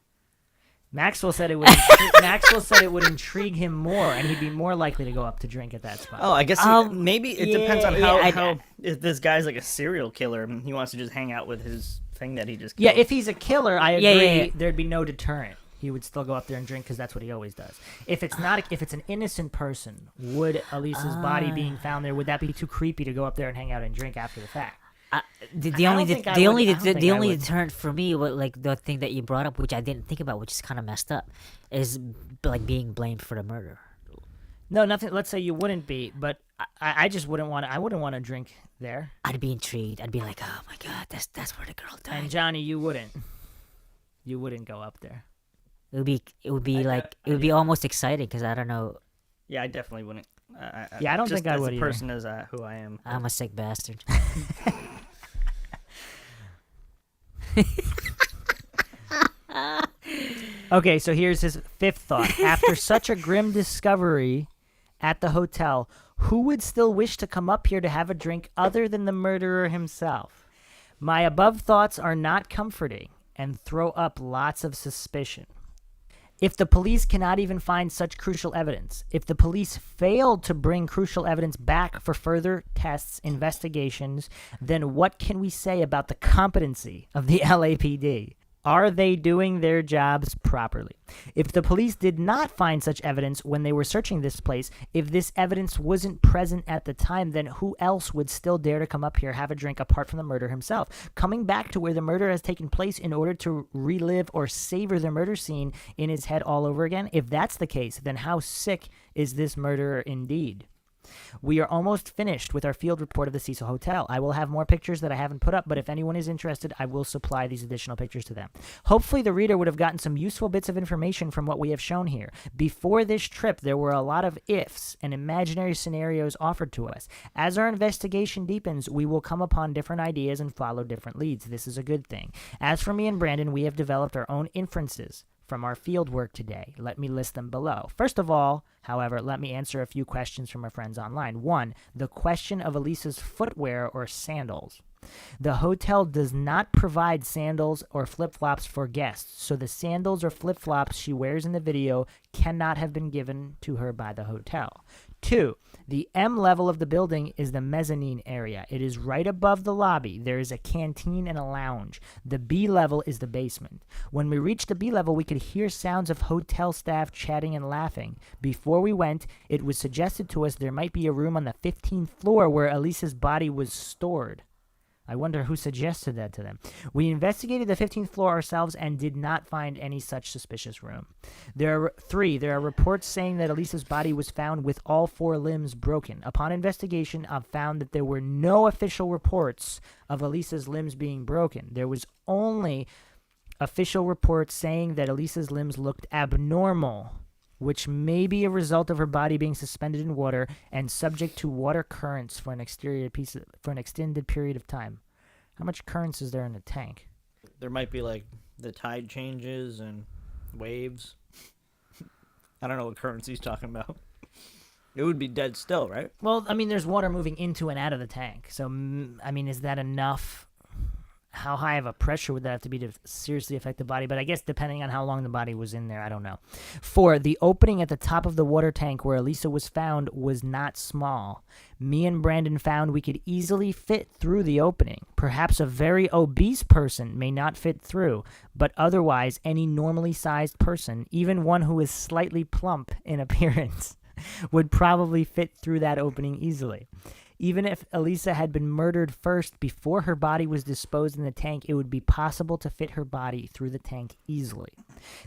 Speaker 5: Maxwell said it would. Would intrigue him more, and he'd be more likely to go up to drink at that spot.
Speaker 7: Oh, I guess maybe it depends on how if this guy's like a serial killer and he wants to just hang out with his thing that he just killed.
Speaker 5: Yeah, if he's a killer, I agree.
Speaker 6: Yeah.
Speaker 5: There'd be no deterrent. He would still go up there and drink because that's what he always does. If it's not, if it's an innocent person, would Elisa's body being found there, would that be too creepy to go up there and hang out and drink after the fact?
Speaker 6: The only deterrent for me, like the thing that you brought up, which I didn't think about, which is kind of messed up, is like being blamed for the murder.
Speaker 5: No, nothing. Let's say you wouldn't be, but I just wouldn't want to. I wouldn't want to drink there.
Speaker 6: I'd be intrigued. I'd be like, oh my god, that's where the girl died.
Speaker 5: And Johnny, you wouldn't. You wouldn't go up there.
Speaker 6: It would be almost exciting because I don't know.
Speaker 7: Yeah, I definitely wouldn't.
Speaker 5: I don't think I would
Speaker 7: as a
Speaker 5: either.
Speaker 7: person as who I am.
Speaker 6: I'm a sick bastard.
Speaker 5: Okay, so here's his fifth thought. After such a grim discovery at the hotel, who would still wish to come up here to have a drink other than the murderer himself? My above thoughts are not comforting and throw up lots of suspicion. If the police cannot even find such crucial evidence, if the police failed to bring crucial evidence back for further tests, investigations, then what can we say about the competency of the LAPD? Are they doing their jobs properly? If the police did not find such evidence when they were searching this place, if this evidence wasn't present at the time, then who else would still dare to come up here, have a drink apart from the murderer himself? Coming back to where the murder has taken place in order to relive or savor the murder scene in his head all over again? If that's the case, then how sick is this murderer indeed? We are almost finished with our field report of the Cecil Hotel. I will have more pictures that I haven't put up, but if anyone is interested, I will supply these additional pictures to them. Hopefully the reader would have gotten some useful bits of information from what we have shown here. Before this trip, there were a lot of ifs and imaginary scenarios offered to us. As our investigation deepens, we will come upon different ideas and follow different leads. This is a good thing. As for me and Brandon, we have developed our own inferences from our field work today. Let me list them below. First of all, however, let me answer a few questions from our friends online. 1. The question of Elisa's footwear or sandals. The hotel does not provide sandals or flip-flops for guests, so the sandals or flip-flops she wears in the video cannot have been given to her by the hotel. 2. The M level of the building is the mezzanine area. It is right above the lobby. There is a canteen and a lounge. The B level is the basement. When we reached the B level, we could hear sounds of hotel staff chatting and laughing. Before we went, it was suggested to us there might be a room on the 15th floor where Elisa's body was stored. I wonder who suggested that to them. We investigated the 15th floor ourselves and did not find any such suspicious room. There are reports saying that Elisa's body was found with all 4 limbs broken. Upon investigation, I've found that there were no official reports of Elisa's limbs being broken. There was only official reports saying that Elisa's limbs looked abnormal, which may be a result of her body being suspended in water and subject to water currents for an extended period of time. How much currents is there in the tank?
Speaker 7: There might be like the tide changes and waves. I don't know what currents he's talking about. It would be dead still, right?
Speaker 5: Well, I mean, there's water moving into and out of the tank. So, I mean, is that enough? How high of a pressure would that have to be to seriously affect the body? But I guess depending on how long the body was in there, I don't know. 4, the opening at the top of the water tank where Elisa was found was not small. Me and Brandon found we could easily fit through the opening. Perhaps a very obese person may not fit through, but otherwise any normally sized person, even one who is slightly plump in appearance, would probably fit through that opening easily. Even if Elisa had been murdered first before her body was disposed in the tank, it would be possible to fit her body through the tank easily.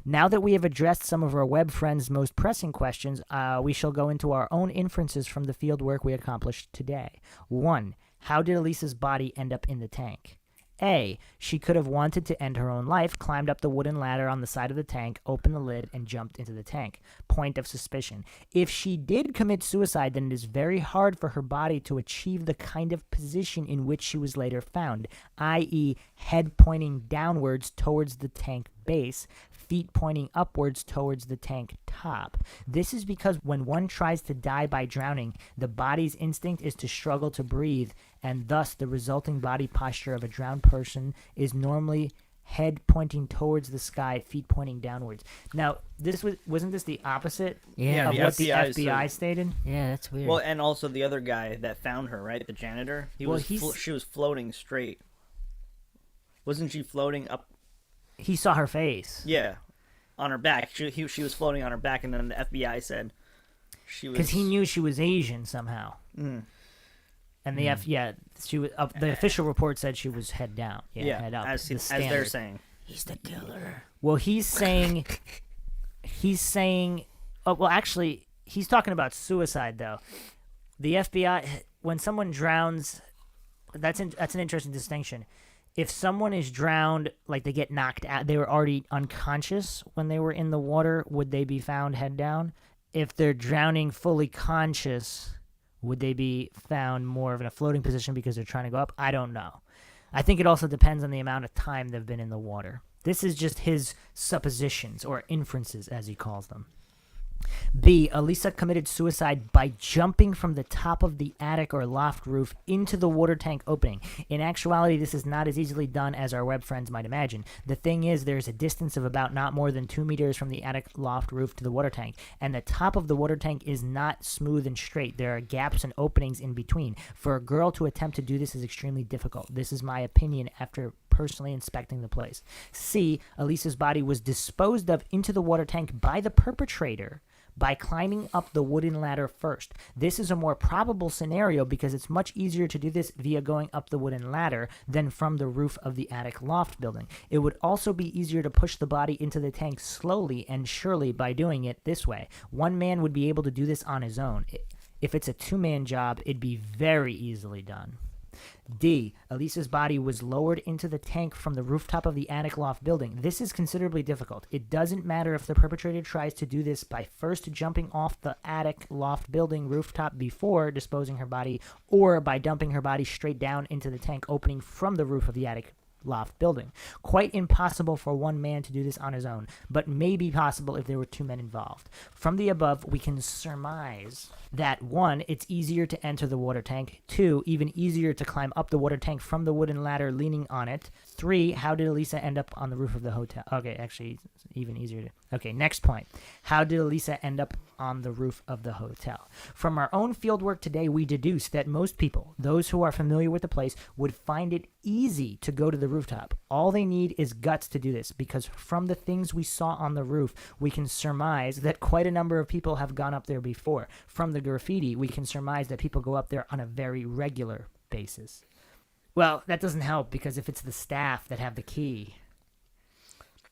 Speaker 5: Now that we have addressed some of our web friends' most pressing questions, we shall go into our own inferences from the field work we accomplished today. 1. How did Elisa's body end up in the tank? A. She could have wanted to end her own life, climbed up the wooden ladder on the side of the tank, opened the lid, and jumped into the tank. Point of suspicion. If she did commit suicide, then it is very hard for her body to achieve the kind of position in which she was later found, i.e., head pointing downwards towards the tank base, feet pointing upwards towards the tank top. This is because when one tries to die by drowning, the body's instinct is to struggle to breathe, and thus the resulting body posture of a drowned person is normally head pointing towards the sky, feet pointing downwards. Now, wasn't this the opposite
Speaker 6: Yeah,
Speaker 5: of
Speaker 7: the
Speaker 5: what the
Speaker 7: FBI
Speaker 5: FBI stated?
Speaker 6: Yeah, that's weird.
Speaker 7: Well, and also the other guy that found her, right? The janitor. She was floating straight. Wasn't she floating up?
Speaker 5: He saw her face.
Speaker 7: Yeah, on her back. She was floating on her back, and then the FBI said she was
Speaker 5: Because he knew she was Asian somehow.
Speaker 7: Mm.
Speaker 5: And the she was. The official report said she was head down.
Speaker 7: Yeah,
Speaker 5: head up.
Speaker 7: as they're
Speaker 5: standard.
Speaker 7: saying.
Speaker 6: He's the killer.
Speaker 5: Well, he's saying. Oh, well, actually, he's talking about suicide though. The FBI, when someone drowns, that's an interesting distinction. If someone is drowned, like they get knocked out, they were already unconscious when they were in the water, would they be found head down? If they're drowning fully conscious, would they be found more of in a floating position because they're trying to go up? I don't know. I think it also depends on the amount of time they've been in the water. This is just his suppositions, or inferences, as he calls them. B. Elisa committed suicide by jumping from the top of the attic or loft roof into the water tank opening. In actuality, this is not as easily done as our web friends might imagine. The thing is, there's a distance of about not more than 2 meters from the attic loft roof to the water tank, and the top of the water tank is not smooth and straight. There are gaps and openings in between. For a girl to attempt to do this is extremely difficult. This is my opinion after personally inspecting the place. C. Elisa's body was disposed of into the water tank by the perpetrator by climbing up the wooden ladder first. This is a more probable scenario because it's much easier to do this via going up the wooden ladder than from the roof of the attic loft building. It would also be easier to push the body into the tank slowly and surely by doing it this way. One man would be able to do this on his own. If it's a two-man job, it'd be very easily done. D. Elisa's body was lowered into the tank from the rooftop of the attic loft building. This is considerably difficult. It doesn't matter if the perpetrator tries to do this by first jumping off the attic loft building rooftop before disposing her body, or by dumping her body straight down into the tank opening from the roof of the attic loft building. Quite impossible for one man to do this on his own, but may be possible if there were two men involved. From the above, we can surmise that 1, it's easier to enter the water tank. 2, even easier to climb up the water tank from the wooden ladder leaning on it. 3, how did Elisa end up on the roof of the hotel? Okay, actually, it's even easier to... Okay, next point. How did Elisa end up on the roof of the hotel? From our own fieldwork today, we deduce that most people, those who are familiar with the place, would find it easy to go to the rooftop. All they need is guts to do this, because from the things we saw on the roof, we can surmise that quite a number of people have gone up there before. From the graffiti, we can surmise that people go up there on a very regular basis. Well, that doesn't help, because if it's the staff that have the key...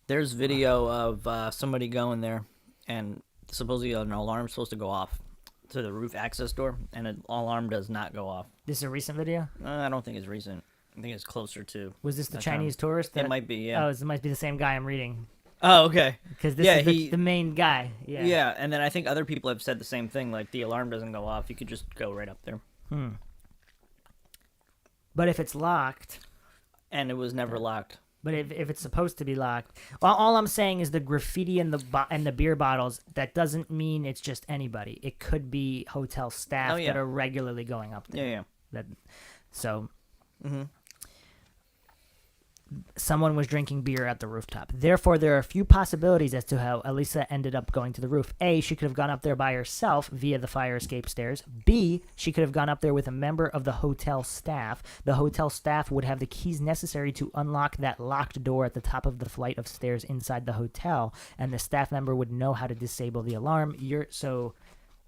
Speaker 7: There's video of somebody going there, and supposedly an alarm's supposed to go off to the roof access door, and an alarm does not go off.
Speaker 5: This is a recent video?
Speaker 7: I don't think it's recent. I think it's closer to...
Speaker 5: Was this the Chinese tourist?
Speaker 7: It might be, yeah.
Speaker 5: Oh, it might be the same guy I'm reading.
Speaker 7: Oh, okay.
Speaker 5: Because this is the main guy. Yeah.
Speaker 7: Yeah, and then I think other people have said the same thing, like the alarm doesn't go off. You could just go right up there.
Speaker 5: But if it's locked...
Speaker 7: And it was never locked.
Speaker 5: But if it's supposed to be locked, well, all I'm saying is the graffiti and the beer bottles. That doesn't mean it's just anybody. It could be hotel staff that are regularly going up there.
Speaker 7: Yeah.
Speaker 5: So. Someone was drinking beer at the rooftop. Therefore, there are a few possibilities as to how Elisa ended up going to the roof. A, she could have gone up there by herself via the fire escape stairs. B, she could have gone up there with a member of the hotel staff. The hotel staff would have the keys necessary to unlock that locked door at the top of the flight of stairs inside the hotel, and the staff member would know how to disable the alarm. So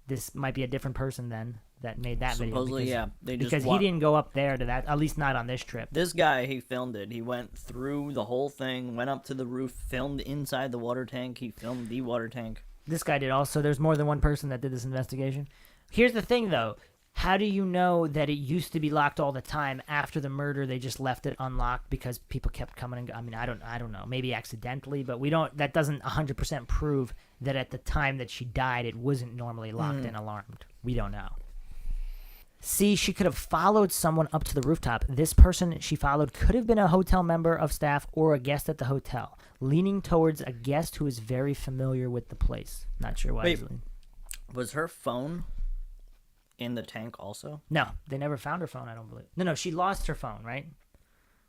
Speaker 5: this might be a different person then that made that
Speaker 7: Supposedly,
Speaker 5: video.
Speaker 7: because
Speaker 5: he didn't go up there to that, at least not on this trip.
Speaker 7: This guy, he filmed it. He went through the whole thing, went up to the roof, filmed inside the water tank. He filmed the water tank.
Speaker 5: This guy did also. There's more than one person that did this investigation. Here's the thing, though. How do you know that it used to be locked all the time? After the murder, they just left it unlocked because people kept coming and going. I mean, I don't know. Maybe accidentally, but we don't. That doesn't 100% prove that at the time that she died, it wasn't normally locked and alarmed. We don't know. C, she could have followed someone up to the rooftop. This person she followed could have been a hotel member of staff or a guest at the hotel, leaning towards a guest who is very familiar with the place. Not sure why.
Speaker 7: Wait, was her phone in the tank also?
Speaker 5: No, they never found her phone, I don't believe. No, she lost her phone, right?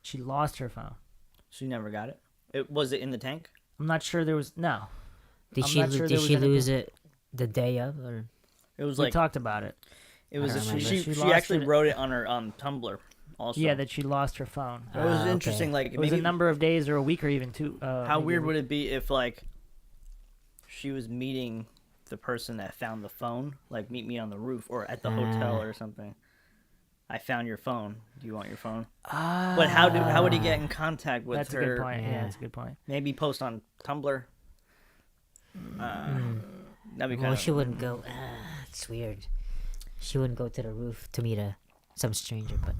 Speaker 5: She lost her phone.
Speaker 7: She never got it? Was it in the tank?
Speaker 5: I'm not sure there was... No.
Speaker 6: Did she lose it the day of? Or?
Speaker 7: It was
Speaker 5: we talked about it.
Speaker 7: It was she actually wrote it on her Tumblr also.
Speaker 5: Yeah, that she lost her phone.
Speaker 7: It was interesting. Like
Speaker 5: it was a number of days or a week or even two.
Speaker 7: How weird would it be if like she was meeting the person that found the phone, like meet me on the roof or at the hotel or something? I found your phone. Do you want your phone? But how would he get in contact with
Speaker 5: that's
Speaker 7: her?
Speaker 5: That's a good point. Yeah, that's a good point.
Speaker 7: Maybe post on Tumblr. That'd be kind
Speaker 6: she wouldn't go. It's weird. She wouldn't go to the roof to meet some stranger, but...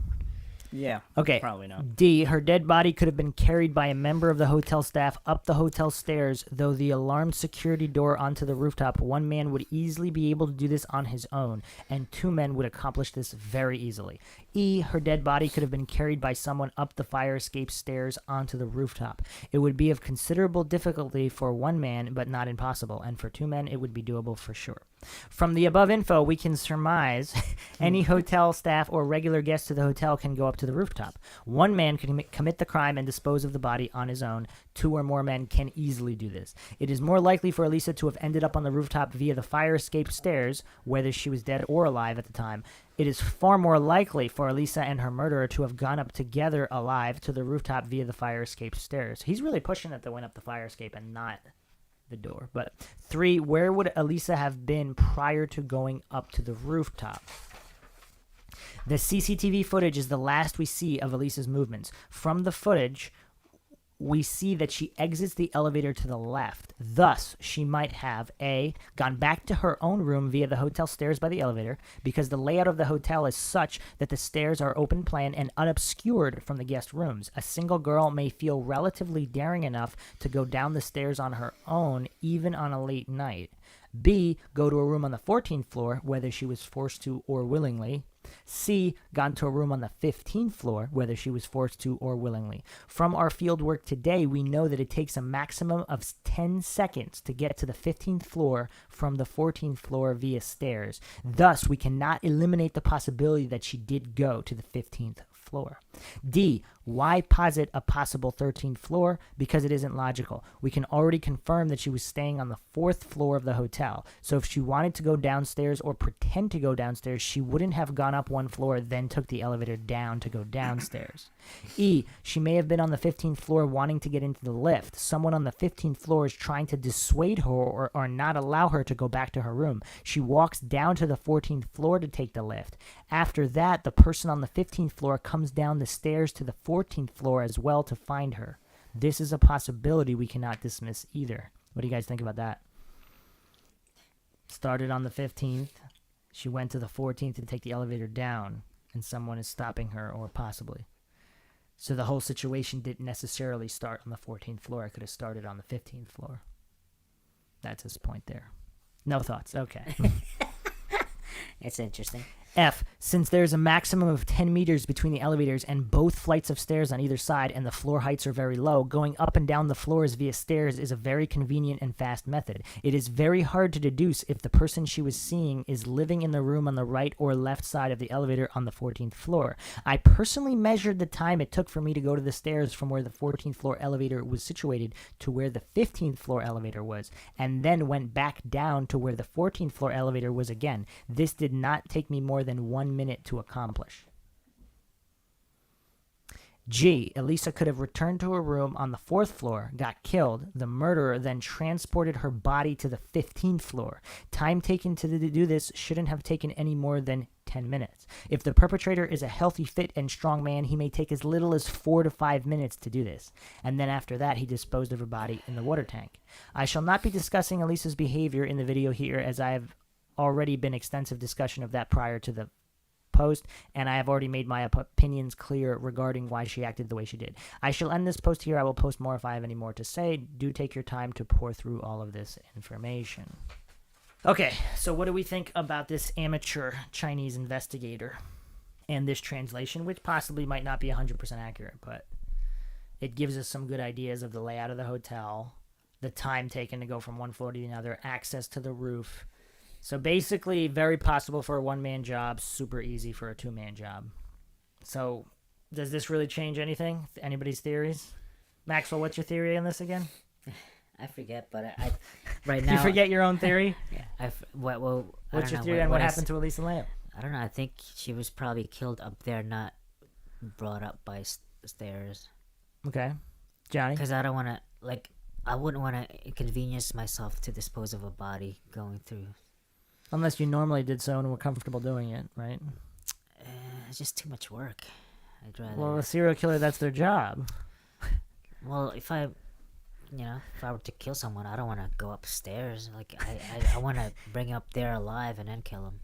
Speaker 7: Yeah,
Speaker 5: okay.
Speaker 7: Probably not.
Speaker 5: D, her dead body could have been carried by a member of the hotel staff up the hotel stairs, though the alarmed security door onto the rooftop, one man would easily be able to do this on his own, and two men would accomplish this very easily. E, her dead body could have been carried by someone up the fire escape stairs onto the rooftop. It would be of considerable difficulty for one man, but not impossible, and for two men it would be doable for sure. From the above info, we can surmise any hotel staff or regular guest to the hotel can go up to the rooftop. One man can commit the crime and dispose of the body on his own. Two or more men can easily do this. It is more likely for Elisa to have ended up on the rooftop via the fire escape stairs, whether she was dead or alive at the time. It is far more likely for Elisa and her murderer to have gone up together alive to the rooftop via the fire escape stairs. He's really pushing that they went up the fire escape and not the door. But 3, where would Elisa have been prior to going up to the rooftop? The CCTV footage is the last we see of Elisa's movements. From the footage, we see that she exits the elevator to the left. Thus, she might have A, gone back to her own room via the hotel stairs by the elevator, because the layout of the hotel is such that the stairs are open plan and unobscured from the guest rooms. A single girl may feel relatively daring enough to go down the stairs on her own, even on a late night. B, go to a room on the 14th floor, whether she was forced to or willingly. C, got into a room on the 15th floor, whether she was forced to or willingly. From our field work today, we know that it takes a maximum of 10 seconds to get to the 15th floor from the 14th floor via stairs. Thus, we cannot eliminate the possibility that she did go to the 15th floor. D, why posit a possible 13th floor? Because it isn't logical. We can already confirm that she was staying on the 4th floor of the hotel. So if she wanted to go downstairs or pretend to go downstairs, she wouldn't have gone up one floor, then took the elevator down to go downstairs. E, she may have been on the 15th floor wanting to get into the lift. Someone on the 15th floor is trying to dissuade her or not allow her to go back to her room. She walks down to the 14th floor to take the lift. After that, the person on the 15th floor comes down the stairs to the 14th floor as well to find her. This is a possibility we cannot dismiss either. What do you guys think about that? Started on the 15th. She went to the 14th to take the elevator down, and someone is stopping her, or possibly. So the whole situation didn't necessarily start on the 14th floor. It could have started on the 15th floor. That's his point there. No thoughts. Okay.
Speaker 6: It's interesting.
Speaker 5: F, since there's a maximum of 10 meters between the elevators and both flights of stairs on either side and the floor heights are very low, going up and down the floors via stairs is a very convenient and fast method. It is very hard to deduce if the person she was seeing is living in the room on the right or left side of the elevator on the 14th floor. I personally measured the time it took for me to go to the stairs from where the 14th floor elevator was situated to where the 15th floor elevator was, and then went back down to where the 14th floor elevator was again. This did not take me more than 1 minute to accomplish. G, Elisa could have returned to her room on the 4th floor, got killed. The murderer then transported her body to the 15th floor. Time taken to do this shouldn't have taken any more than 10 minutes. If the perpetrator is a healthy, fit, and strong man, he may take as little as 4 to 5 minutes to do this. And then after that, he disposed of her body in the water tank. I shall not be discussing Elisa's behavior in the video here, as I have already been extensive discussion of that prior to the post, and I have already made my opinions clear regarding why she acted the way she did. I shall end this post here. I will post more if I have any more to say. Do take your time to pour through all of this information. Okay, so what do we think about this amateur Chinese investigator and this translation, which possibly might not be 100% accurate, but it gives us some good ideas of the layout of the hotel, the time taken to go from one floor to another, access to the roof. So basically, very possible for a one-man job, super easy for a two-man job. So does this really change anything? Anybody's theories? Maxwell, what's your theory on this again?
Speaker 6: I forget, but I right now...
Speaker 5: You forget your own theory?
Speaker 6: Yeah.
Speaker 5: What's your theory on what happened to Elisa Lam?
Speaker 6: I don't know. I think she was probably killed up there, not brought up by stairs.
Speaker 5: Okay. Johnny?
Speaker 6: Because I don't want to, I wouldn't want to inconvenience myself to dispose of a body going through...
Speaker 5: Unless you normally did so and were comfortable doing it, right?
Speaker 6: It's just too much work. I'd rather...
Speaker 5: Well, a serial killer, that's their job.
Speaker 6: Well, if I were to kill someone, I don't want to go upstairs. I want to bring him up there alive and then kill him.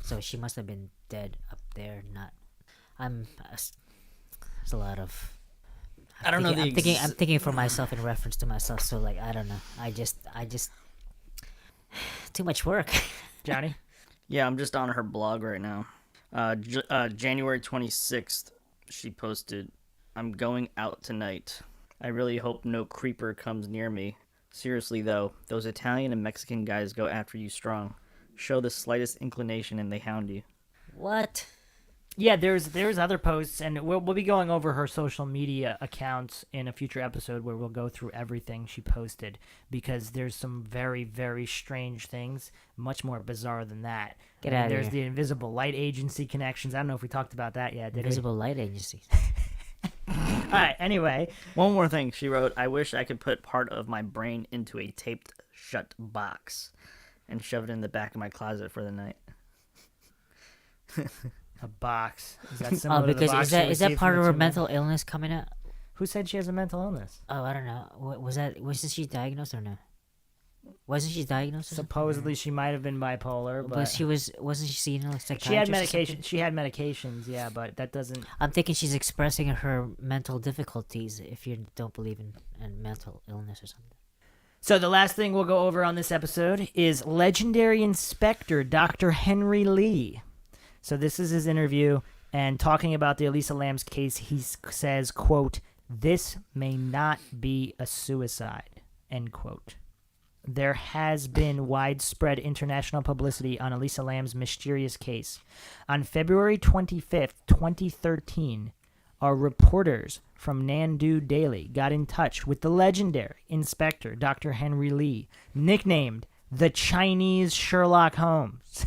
Speaker 6: So she must have been dead up there, not... There's a lot of... I'm thinking for myself in reference to myself, so, I don't know. I just... Too much work.
Speaker 5: Johnny?
Speaker 7: Yeah, I'm just on her blog right now. January 26th, she posted, "I'm going out tonight. I really hope no creeper comes near me. Seriously, though, those Italian and Mexican guys go after you strong. Show the slightest inclination and they hound you."
Speaker 6: What?
Speaker 5: Yeah, there's other posts, and we'll be going over her social media accounts in a future episode where we'll go through everything she posted, because there's some very, very strange things, much more bizarre than that.
Speaker 6: Get out of
Speaker 5: There's
Speaker 6: here.
Speaker 5: the Invisible Light Agency connections. I don't know if we talked about that yet.
Speaker 6: Invisible Light Agency.
Speaker 5: All right, anyway.
Speaker 7: One more thing, she wrote, "I wish I could put part of my brain into a taped shut box and shove it in the back of my closet for the night."
Speaker 5: A box. Is that similar to the
Speaker 6: because
Speaker 5: box
Speaker 6: is
Speaker 5: she
Speaker 6: that
Speaker 5: received
Speaker 6: part
Speaker 5: from
Speaker 6: of
Speaker 5: the
Speaker 6: her
Speaker 5: two
Speaker 6: mental illness coming out?
Speaker 5: Who said she has a mental illness?
Speaker 6: Oh, I don't know. Wasn't she diagnosed or no? Wasn't she diagnosed? Or
Speaker 5: Supposedly she might have been bipolar, but
Speaker 6: wasn't she seeing a psychiatrist?
Speaker 5: she had
Speaker 6: or
Speaker 5: medication.
Speaker 6: something?
Speaker 5: She had medications, yeah, but that doesn't.
Speaker 6: I'm thinking she's expressing her mental difficulties. If you don't believe in mental illness or something.
Speaker 5: So the last thing we'll go over on this episode is legendary inspector Dr. Henry Lee. So this is his interview, and talking about the Elisa Lam's case, he says, quote, "This may not be a suicide," end quote. There has been widespread international publicity on Elisa Lam's mysterious case. On February 25th, 2013, our reporters from Nandu Daily got in touch with the legendary Inspector Dr. Henry Lee, nicknamed the Chinese Sherlock Holmes.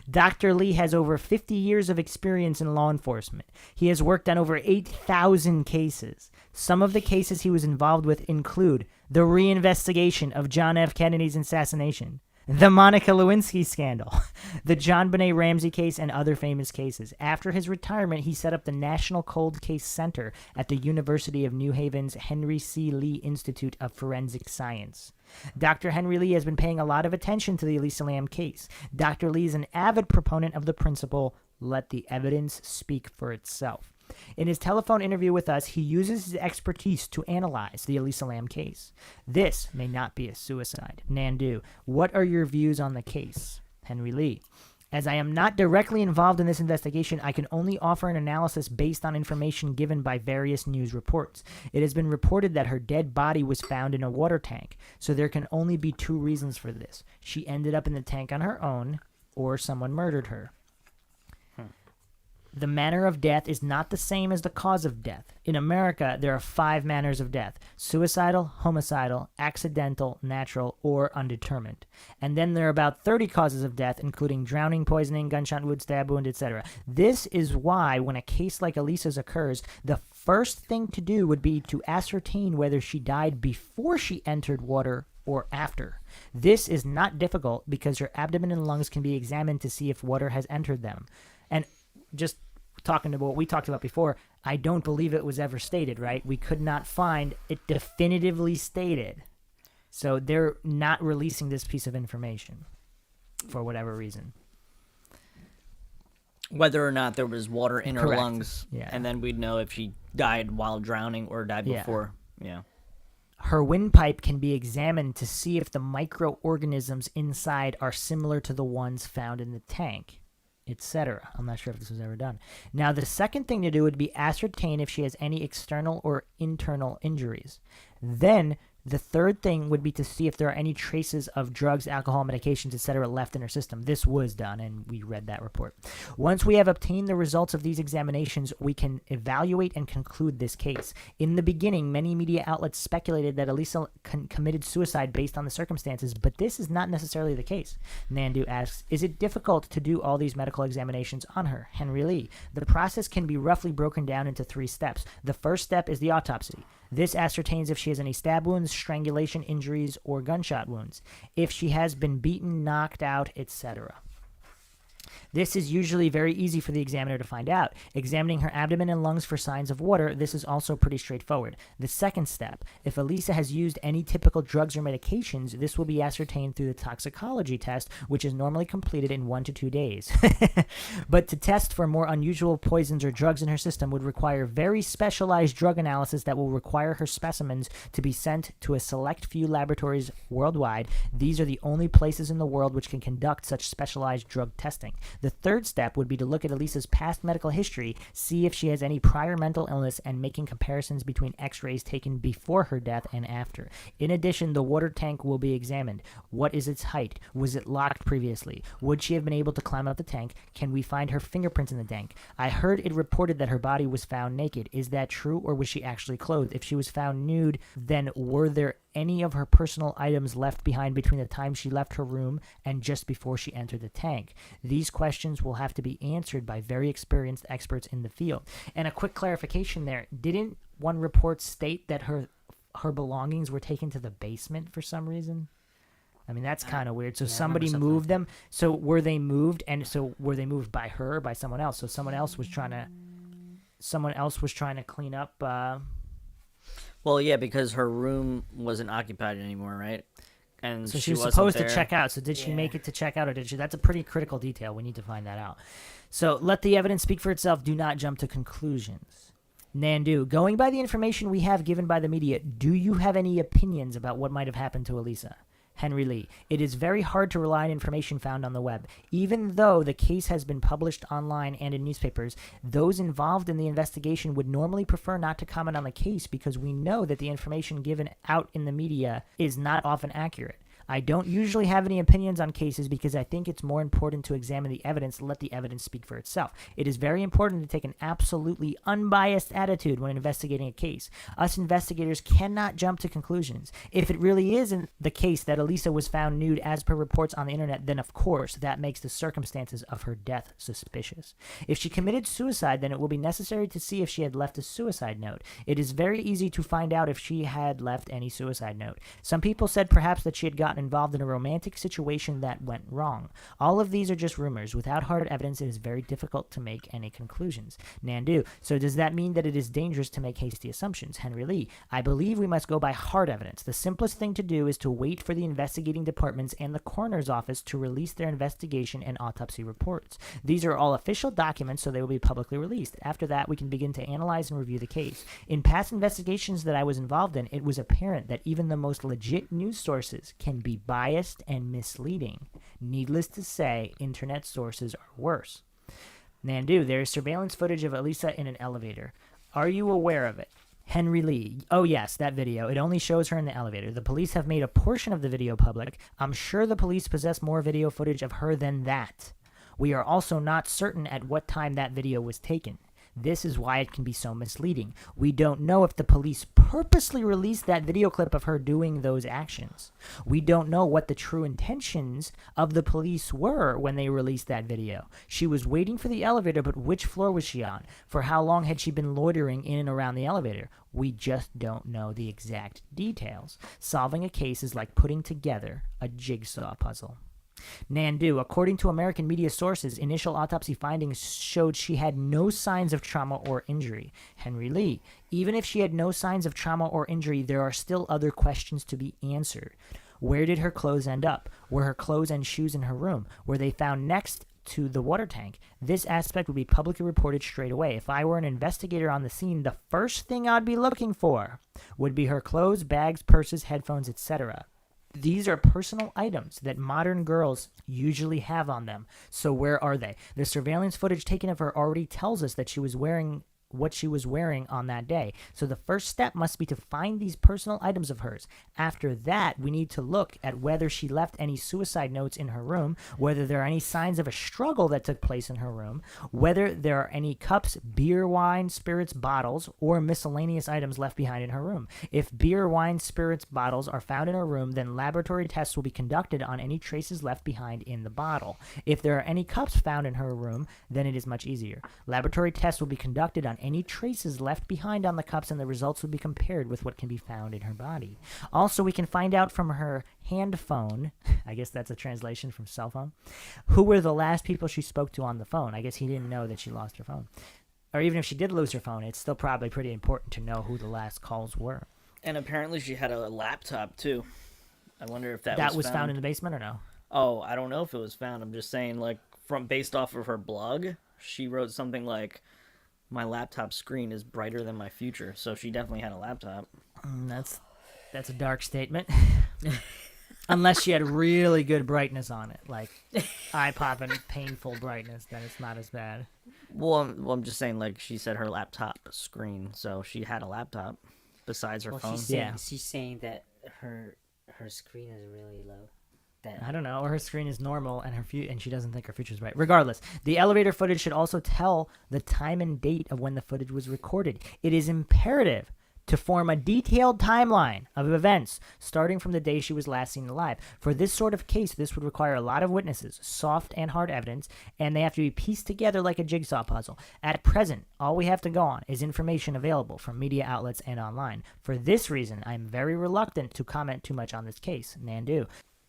Speaker 5: Dr. Lee has over 50 years of experience in law enforcement. He has worked on over 8,000 cases. Some of the cases he was involved with include the reinvestigation of John F. Kennedy's assassination, the Monica Lewinsky scandal, the John Benet Ramsey case, and other famous cases. After his retirement, he set up the National Cold Case Center at the University of New Haven's Henry C. Lee Institute of Forensic Science. Dr. Henry Lee has been paying a lot of attention to the Elisa Lam case. Dr. Lee is an avid proponent of the principle, let the evidence speak for itself. In his telephone interview with us, he uses his expertise to analyze the Elisa Lam case. This may not be a suicide. Nandu, what are your views on the case? Henry Lee, as I am not directly involved in this investigation, I can only offer an analysis based on information given by various news reports. It has been reported that her dead body was found in a water tank, so there can only be two reasons for this. She ended up in the tank on her own, or someone murdered her. The manner of death is not the same as the cause of death. In America, there are 5 manners of death: suicidal, homicidal, accidental, natural, or undetermined. And then there are about 30 causes of death, including drowning, poisoning, gunshot wound, stab wound, etc. This is why, when a case like Elisa's occurs, the first thing to do would be to ascertain whether she died before she entered water or after. This is not difficult because her abdomen and lungs can be examined to see if water has entered them. And just talking about what we talked about before, I don't believe it was ever stated, right? We could not find it definitively stated. So they're not releasing this piece of information for whatever reason.
Speaker 7: Whether or not there was water in her
Speaker 5: Correct.
Speaker 7: lungs,
Speaker 5: Yeah.
Speaker 7: and then we'd know if she died while drowning or died
Speaker 5: Yeah.
Speaker 7: before. Yeah.
Speaker 5: Her windpipe can be examined to see if the microorganisms inside are similar to the ones found in the tank, etc. I'm not sure if this was ever done. Now, the second thing to do would be ascertain if she has any external or internal injuries. Then, the third thing would be to see if there are any traces of drugs, alcohol, medications, etc. left in her system. This was done, and we read that report. Once we have obtained the results of these examinations, we can evaluate and conclude this case. In the beginning, many media outlets speculated that Elisa committed suicide based on the circumstances, but this is not necessarily the case. Nandu asks, is it difficult to do all these medical examinations on her? Henry Lee, the process can be roughly broken down into 3 steps. The first step is the autopsy. This ascertains if she has any stab wounds, strangulation, injuries, or gunshot wounds, if she has been beaten, knocked out, etc. This is usually very easy for the examiner to find out. Examining her abdomen and lungs for signs of water, this is also pretty straightforward. The second step, if Elisa has used any typical drugs or medications, this will be ascertained through the toxicology test, which is normally completed in 1 to 2 days. But to test for more unusual poisons or drugs in her system would require very specialized drug analysis that will require her specimens to be sent to a select few laboratories worldwide. These are the only places in the world which can conduct such specialized drug testing. The third step would be to look at Elisa's past medical history, see if she has any prior mental illness, and making comparisons between x-rays taken before her death and after. In addition, the water tank will be examined. What is its height? Was it locked previously? Would she have been able to climb up the tank? Can we find her fingerprints in the tank? I heard it reported that her body was found naked. Is that true, or was she actually clothed? If she was found nude, then were there any of her personal items left behind between the time she left her room and just before she entered the tank? These questions will have to be answered by very experienced experts in the field. And a quick clarification there, didn't one report state that her belongings were taken to the basement for some reason? I mean, that's kind of weird. So
Speaker 6: yeah, I
Speaker 5: somebody
Speaker 6: remember something
Speaker 5: moved them. So were they moved? And so were they moved by her or by someone else? So someone else was trying to clean up.
Speaker 7: Well, yeah, because her room wasn't occupied anymore, right? And
Speaker 5: So she was
Speaker 7: wasn't
Speaker 5: supposed
Speaker 7: there.
Speaker 5: to check out. So did she make it to check out, or did she? That's a pretty critical detail. We need to find that out. So let the evidence speak for itself. Do not jump to conclusions. Nandu, going by the information we have given by the media, do you have any opinions about what might have happened to Elisa? Henry Lee. It is very hard to rely on information found on the web. Even though the case has been published online and in newspapers, those involved in the investigation would normally prefer not to comment on the case because we know that the information given out in the media is not often accurate. I don't usually have any opinions on cases because I think it's more important to examine the evidence and let the evidence speak for itself. It is very important to take an absolutely unbiased attitude when investigating a case. Us investigators cannot jump to conclusions. If it really isn't the case that Elisa was found nude as per reports on the internet, then of course that makes the circumstances of her death suspicious. If she committed suicide, then it will be necessary to see if she had left a suicide note. It is very easy to find out if she had left any suicide note. Some people said perhaps that she had gotten involved in a romantic situation that went wrong. All of these are just rumors. Without hard evidence, it is very difficult to make any conclusions. Nandu, so does that mean that it is dangerous to make hasty assumptions? Henry Lee, I believe we must go by hard evidence. The simplest thing to do is to wait for the investigating departments and the coroner's office to release their investigation and autopsy reports. These are all official documents, so they will be publicly released. After that, we can begin to analyze and review the case. In past investigations that I was involved in, it was apparent that even the most legit news sources can be biased and misleading. Needless to say, internet sources are worse. Nandu, there is surveillance footage of Elisa in an elevator. Are you aware of it? Henry Lee. Oh yes, that video. It only shows her in the elevator. The police have made a portion of the video public. I'm sure the police possess more video footage of her than that. We are also not certain at what time that video was taken. This is why it can be so misleading. We don't know if the police purposely released that video clip of her doing those actions. We don't know what the true intentions of the police were when they released that video. She was waiting for the elevator, but which floor was she on? For how long had she been loitering in and around the elevator? We just don't know the exact details. Solving a case is like putting together a jigsaw puzzle. Nandu, according to American media sources, initial autopsy findings showed she had no signs of trauma or injury. Henry Lee, even if she had no signs of trauma or injury, there are still other questions to be answered. Where did her clothes end up? Were her clothes and shoes in her room? Were they found next to the water tank? This aspect would be publicly reported straight away. If I were an investigator on the scene, the first thing I'd be looking for would be her clothes, bags, purses, headphones, etc. These are personal items that modern girls usually have on them. So where are they? The surveillance footage taken of her already tells us that she was wearing what she was wearing on that day. So the first step must be to find these personal items of hers. After that, we need to look at whether she left any suicide notes in her room, whether there are any signs of a struggle that took place in her room, whether there are any cups, beer, wine, spirits, bottles, or miscellaneous items left behind in her room. If beer, wine, spirits, bottles are found in her room, then laboratory tests will be conducted on any traces left behind in the bottle. If there are any cups found in her room, then it is much easier. Laboratory tests will be conducted on any traces left behind on the cups, and the results will be compared with what can be found in her body. Also, we can find out from her hand phone, I guess that's a translation from cell phone, who were the last people she spoke to on the phone. I guess he didn't know that she lost her phone. Or even if she did lose her phone, it's still probably pretty important to know who the last calls were.
Speaker 7: And apparently she had a laptop, too. I wonder if that
Speaker 5: was found in the basement or no?
Speaker 7: Oh, I don't know if it was found. I'm just saying, like, based off of her blog, she wrote something like, my laptop screen is brighter than my future. So she definitely had a laptop.
Speaker 5: That's a dark statement. Unless she had really good brightness on it, like eye-popping, painful brightness, then it's not as bad.
Speaker 7: Well, I'm just saying, like, she said her laptop screen, so she had a laptop besides her phone.
Speaker 6: She's saying that her screen is really low.
Speaker 5: I don't know, or her screen is normal and and she doesn't think her future is bright. Regardless, the elevator footage should also tell the time and date of when the footage was recorded. It is imperative to form a detailed timeline of events starting from the day she was last seen alive. For this sort of case, this would require a lot of witnesses, soft and hard evidence, and they have to be pieced together like a jigsaw puzzle. At present, all we have to go on is information available from media outlets and online. For this reason, I am very reluctant to comment too much on this case. Nandu.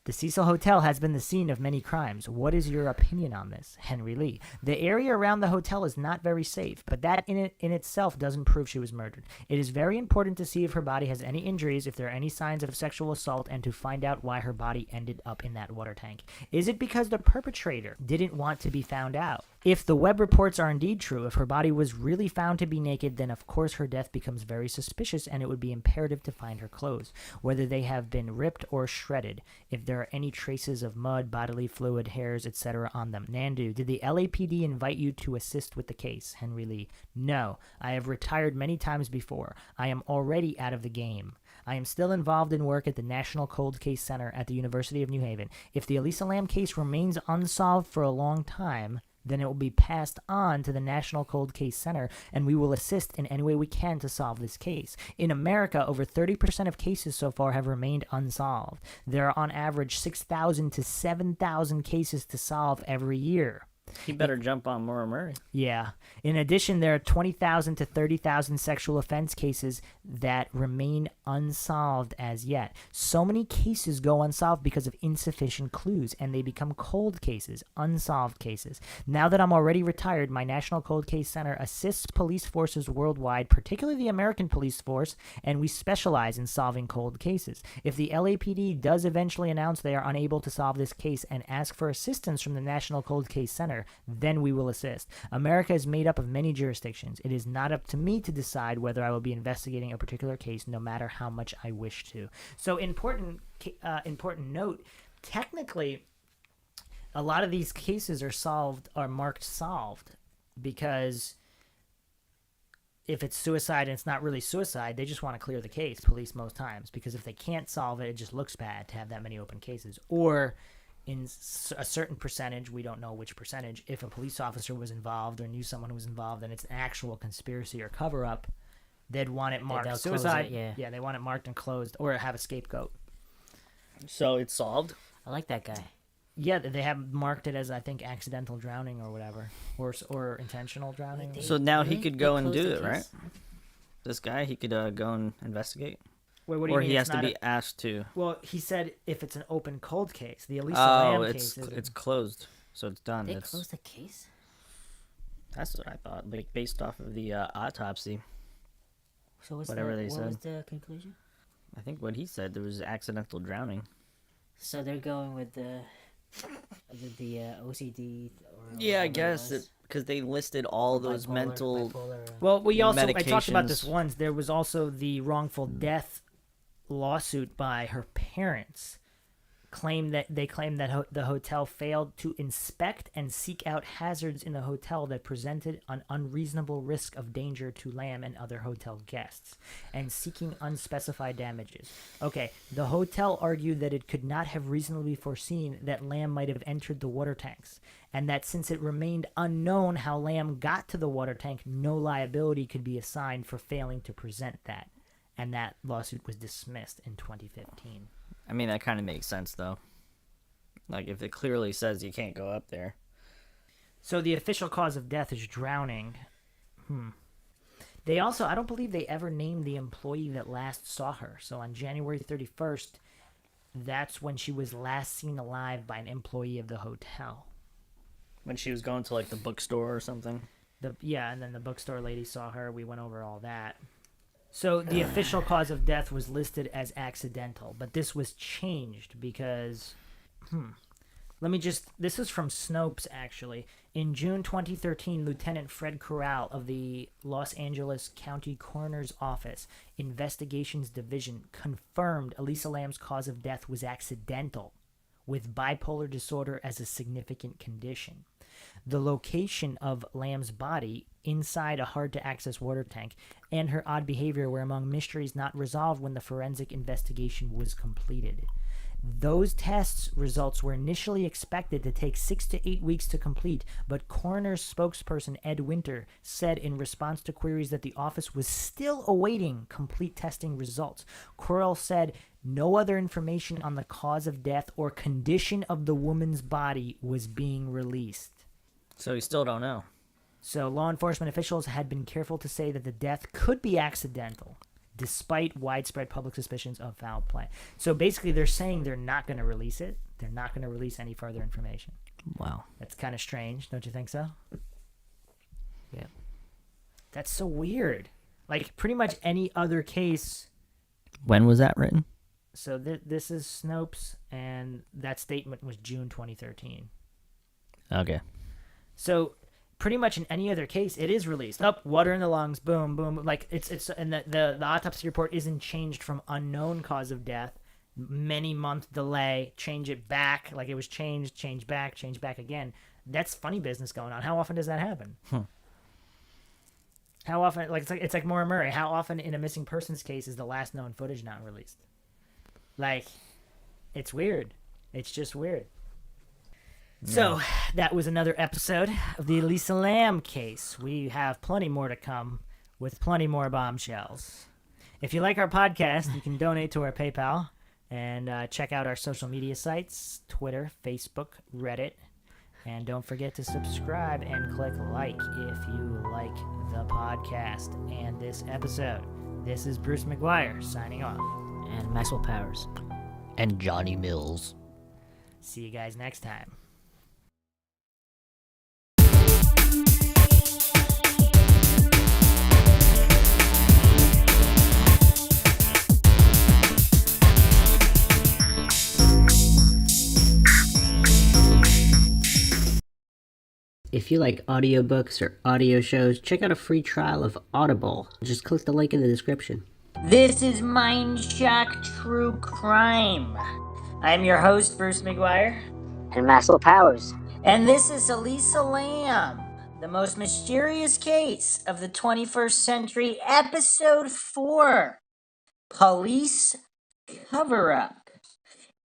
Speaker 5: The Cecil Hotel has been the scene of many crimes. What is your opinion on this? Henry Lee. The area around the hotel is not very safe, but that in itself doesn't prove she was murdered. It is very important to see if her body has any injuries, if there are any signs of sexual assault, and to find out why her body ended up in that water tank. Is it because the perpetrator didn't want to be found out? If the web reports are indeed true, if her body was really found to be naked, then of course her death becomes very suspicious and it would be imperative to find her clothes, whether they have been ripped or shredded, if there are any traces of mud, bodily fluid, hairs, etc. on them. Nandu, did the LAPD invite you to assist with the case? Henry Lee, no. I have retired many times before. I am already out of the game. I am still involved in work at the National Cold Case Center at the University of New Haven. If the Elisa Lam case remains unsolved for a long time, then it will be passed on to the National Cold Case Center, and we will assist in any way we can to solve this case. In America, over 30% of cases so far have remained unsolved. There are on average 6,000 to 7,000 cases to solve every year.
Speaker 7: He better jump on Maura Murray.
Speaker 5: Yeah. In addition, there are 20,000 to 30,000 sexual offense cases that remain unsolved as yet. So many cases go unsolved because of insufficient clues, and they become cold cases, unsolved cases. Now that I'm already retired, my National Cold Case Center assists police forces worldwide, particularly the American police force, and we specialize in solving cold cases. If the LAPD does eventually announce they are unable to solve this case and ask for assistance from the National Cold Case Center, then we will assist. America is made up of many jurisdictions. It is not up to me to decide whether I will be investigating a particular case, no matter how much I wish to. So, important note, technically, a lot of these cases are marked solved, because if it's suicide and it's not really suicide, they just want to clear the case, police most times, because if they can't solve it, it just looks bad to have that many open cases. Or in a certain percentage, we don't know which percentage, if a police officer was involved or knew someone who was involved and it's an actual conspiracy or cover-up, they'd want it marked suicide. Yeah, they want it marked and closed, or have a scapegoat.
Speaker 7: So it's solved?
Speaker 6: I like that guy.
Speaker 5: Yeah, they have marked it as, I think, accidental drowning or whatever, or intentional drowning.
Speaker 7: So now he could go and do it, right? This guy, he could go and investigate?
Speaker 5: Wait, what do you
Speaker 7: or
Speaker 5: mean
Speaker 7: he has to be asked to.
Speaker 5: Well, he said if it's an open cold case, the Elisa Lam case
Speaker 7: it's closed, so it's done.
Speaker 6: They closed the case?
Speaker 7: That's what I thought, like based off of the autopsy.
Speaker 6: So
Speaker 7: they
Speaker 6: what
Speaker 7: said.
Speaker 6: was the conclusion?
Speaker 7: I think what he said, there was accidental drowning.
Speaker 6: So they're going with the OCD.
Speaker 7: Yeah, I guess because they listed all those mental.
Speaker 5: Well, I talked about
Speaker 7: medications.
Speaker 5: this once. There was also the wrongful death lawsuit by her parents. They claim that the hotel failed to inspect and seek out hazards in the hotel that presented an unreasonable risk of danger to Lam and other hotel guests, and seeking unspecified damages. Okay, the hotel argued that it could not have reasonably foreseen that Lam might have entered the water tanks, and that since it remained unknown how Lam got to the water tank, no liability could be assigned for failing to present that. And that lawsuit was dismissed in 2015.
Speaker 7: I mean, that kind of makes sense, though. Like, if it clearly says you can't go up there.
Speaker 5: So the official cause of death is drowning. They also, I don't believe they ever named the employee that last saw her. So on January 31st, that's when she was last seen alive by an employee of the hotel.
Speaker 7: When she was going to, like, the bookstore or something?
Speaker 5: And then the bookstore lady saw her. We went over all that. So the official cause of death was listed as accidental, but this was changed because, this is from Snopes, actually. In June 2013, Lieutenant Fred Corral of the Los Angeles County Coroner's Office Investigations Division confirmed Elisa Lam's cause of death was accidental, with bipolar disorder as a significant condition. The location of Lam's body inside a hard-to-access water tank and her odd behavior were among mysteries not resolved when the forensic investigation was completed. Those tests results were initially expected to take 6 to 8 weeks to complete, but coroner's spokesperson Ed Winter said in response to queries that the office was still awaiting complete testing results. Corral said no other information on the cause of death or condition of the woman's body was being released.
Speaker 7: So we still don't know.
Speaker 5: So law enforcement officials had been careful to say that the death could be accidental, despite widespread public suspicions of foul play. So basically they're saying they're not going to release it. They're not going to release any further information.
Speaker 7: Wow.
Speaker 5: That's kind of strange, don't you think so?
Speaker 6: Yeah.
Speaker 5: That's so weird. Like, pretty much any other case...
Speaker 7: When was that written?
Speaker 5: So this is Snopes, and that statement was June 2013.
Speaker 7: Okay.
Speaker 5: So pretty much in any other case, it is released. Up, water in the lungs, boom, boom. Like it's and the autopsy report isn't changed from unknown cause of death, many month delay, change it back, like it was changed, change back again. That's funny business going on. How often does that happen? How often? Like it's like Maura Murray. How often in a missing persons case is the last known footage not released? Like, it's weird. It's just weird. So, that was another episode of the Elisa Lam case. We have plenty more to come with plenty more bombshells. If you like our podcast, you can donate to our PayPal and check out our social media sites, Twitter, Facebook, Reddit. And don't forget to subscribe and click like if you like the podcast and this episode. This is Bruce McGuire signing off.
Speaker 6: And Maxwell Powers.
Speaker 7: And Johnny Mills.
Speaker 5: See you guys next time.
Speaker 8: If you like audiobooks or audio shows, check out a free trial of Audible. Just click the link in the description.
Speaker 9: This is MINDSHOCK True Crime. I'm your host, Bruce McGuire.
Speaker 6: And Maxwell Powers.
Speaker 9: And this is Elisa Lam, the most mysterious case of the 21st century, episode 4, Police Cover-Up.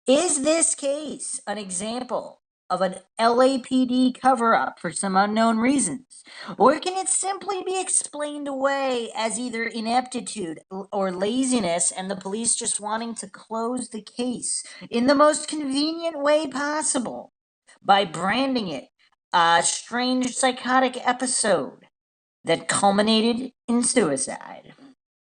Speaker 9: Is this case an example of an LAPD cover-up for some unknown reasons? Or can it simply be explained away as either ineptitude or laziness and the police just wanting to close the case in the most convenient way possible by branding it a strange psychotic episode that culminated in suicide?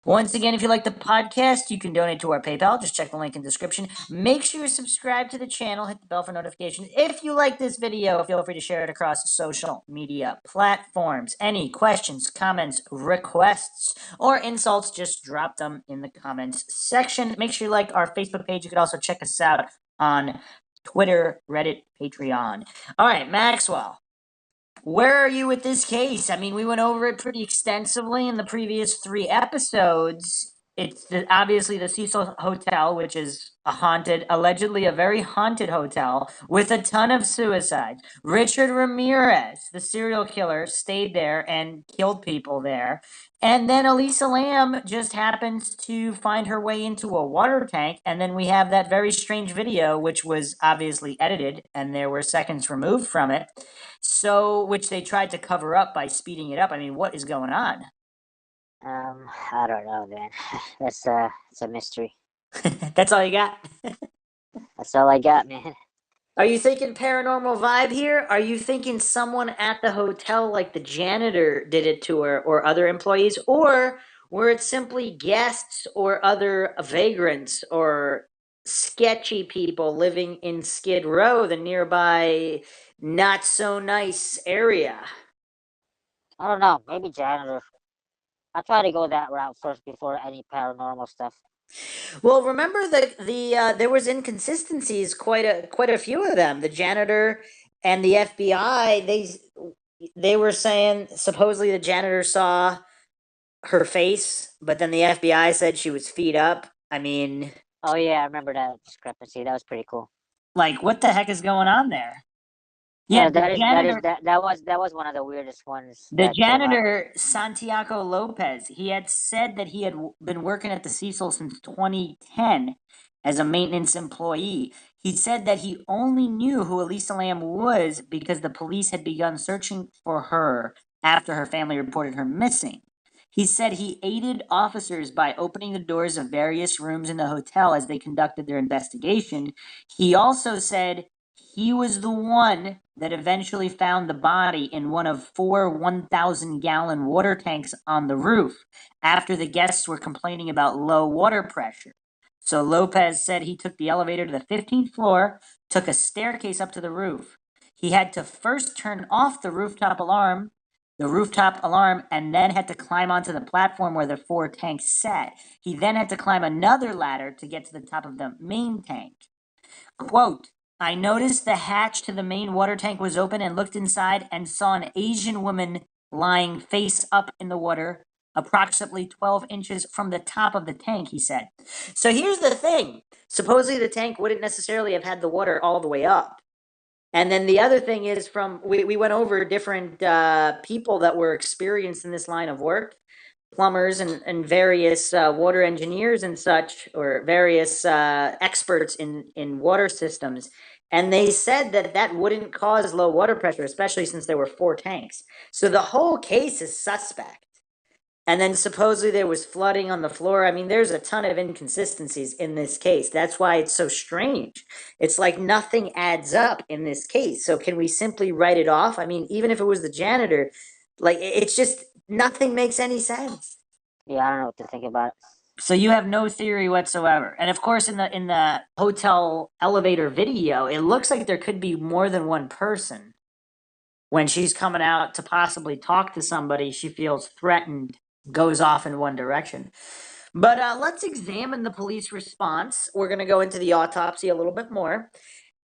Speaker 9: Once again, if you like the podcast, you can donate to our PayPal. Just check the link in the description. Make sure you subscribe to the channel. Hit the bell for notifications. If you like this video, feel free to share it across social media platforms. Any questions, comments, requests, or insults, just drop them in the comments section. Make sure you like our Facebook page. You can also check us out on Twitter, Reddit, Patreon. All right, Maxwell. Where are you with this case? I mean, we went over it pretty extensively in the previous 3 episodes. It's obviously the Cecil Hotel, which is allegedly a very haunted hotel with a ton of suicides. Richard Ramirez, the serial killer, stayed there and killed people there. And then Elisa Lam just happens to find her way into a water tank. And then we have that very strange video, which was obviously edited, and there were seconds removed from it. So, which they tried to cover up by speeding it up. I mean, what is going on?
Speaker 6: I don't know, man. It's a mystery.
Speaker 9: That's all you got?
Speaker 6: That's all I got, man.
Speaker 9: Are you thinking paranormal vibe here? Are you thinking someone at the hotel, like the janitor, did it to her or other employees? Or were it simply guests or other vagrants or sketchy people living in Skid Row, the nearby not-so-nice area?
Speaker 6: I don't know. Maybe janitor. I'll try to go that route first before any paranormal stuff.
Speaker 9: Well, remember there was inconsistencies, quite a few of them. The janitor and the FBI, they were saying supposedly the janitor saw her face, but then the FBI said she was feet up. I mean,
Speaker 6: oh yeah, I remember that discrepancy. That was pretty cool.
Speaker 9: Like, what the heck is going on there?
Speaker 6: Yeah, that was one of the weirdest ones.
Speaker 9: The janitor, Santiago Lopez, he had said that he had been working at the Cecil since 2010 as a maintenance employee. He said that he only knew who Elisa Lam was because the police had begun searching for her after her family reported her missing. He said he aided officers by opening the doors of various rooms in the hotel as they conducted their investigation. He also said he was the one that eventually found the body in one of 4 1,000-gallon water tanks on the roof after the guests were complaining about low water pressure. So Lopez said he took the elevator to the 15th floor, took a staircase up to the roof. He had to first turn off the rooftop alarm, and then had to climb onto the platform where the 4 tanks sat. He then had to climb another ladder to get to the top of the main tank. Quote, I noticed the hatch to the main water tank was open and looked inside and saw an Asian woman lying face up in the water, approximately 12 inches from the top of the tank, he said. So here's the thing. Supposedly the tank wouldn't necessarily have had the water all the way up. And then the other thing is we went over different people that were experienced in this line of work, plumbers and various water engineers and such, or various experts in water systems. And they said that that wouldn't cause low water pressure, especially since there were 4 tanks. So the whole case is suspect. And then supposedly there was flooding on the floor. I mean, there's a ton of inconsistencies in this case. That's why it's so strange. It's like nothing adds up in this case. So can we simply write it off? I mean, even if it was the janitor, like it's just nothing makes any sense.
Speaker 6: Yeah, I don't know what to think about it.
Speaker 9: So you have no theory whatsoever. And of course in the hotel elevator video, it looks like there could be more than one person. When she's coming out to possibly talk to somebody, she feels threatened, goes off in one direction. But let's examine the police response. We're going to go into the autopsy a little bit more.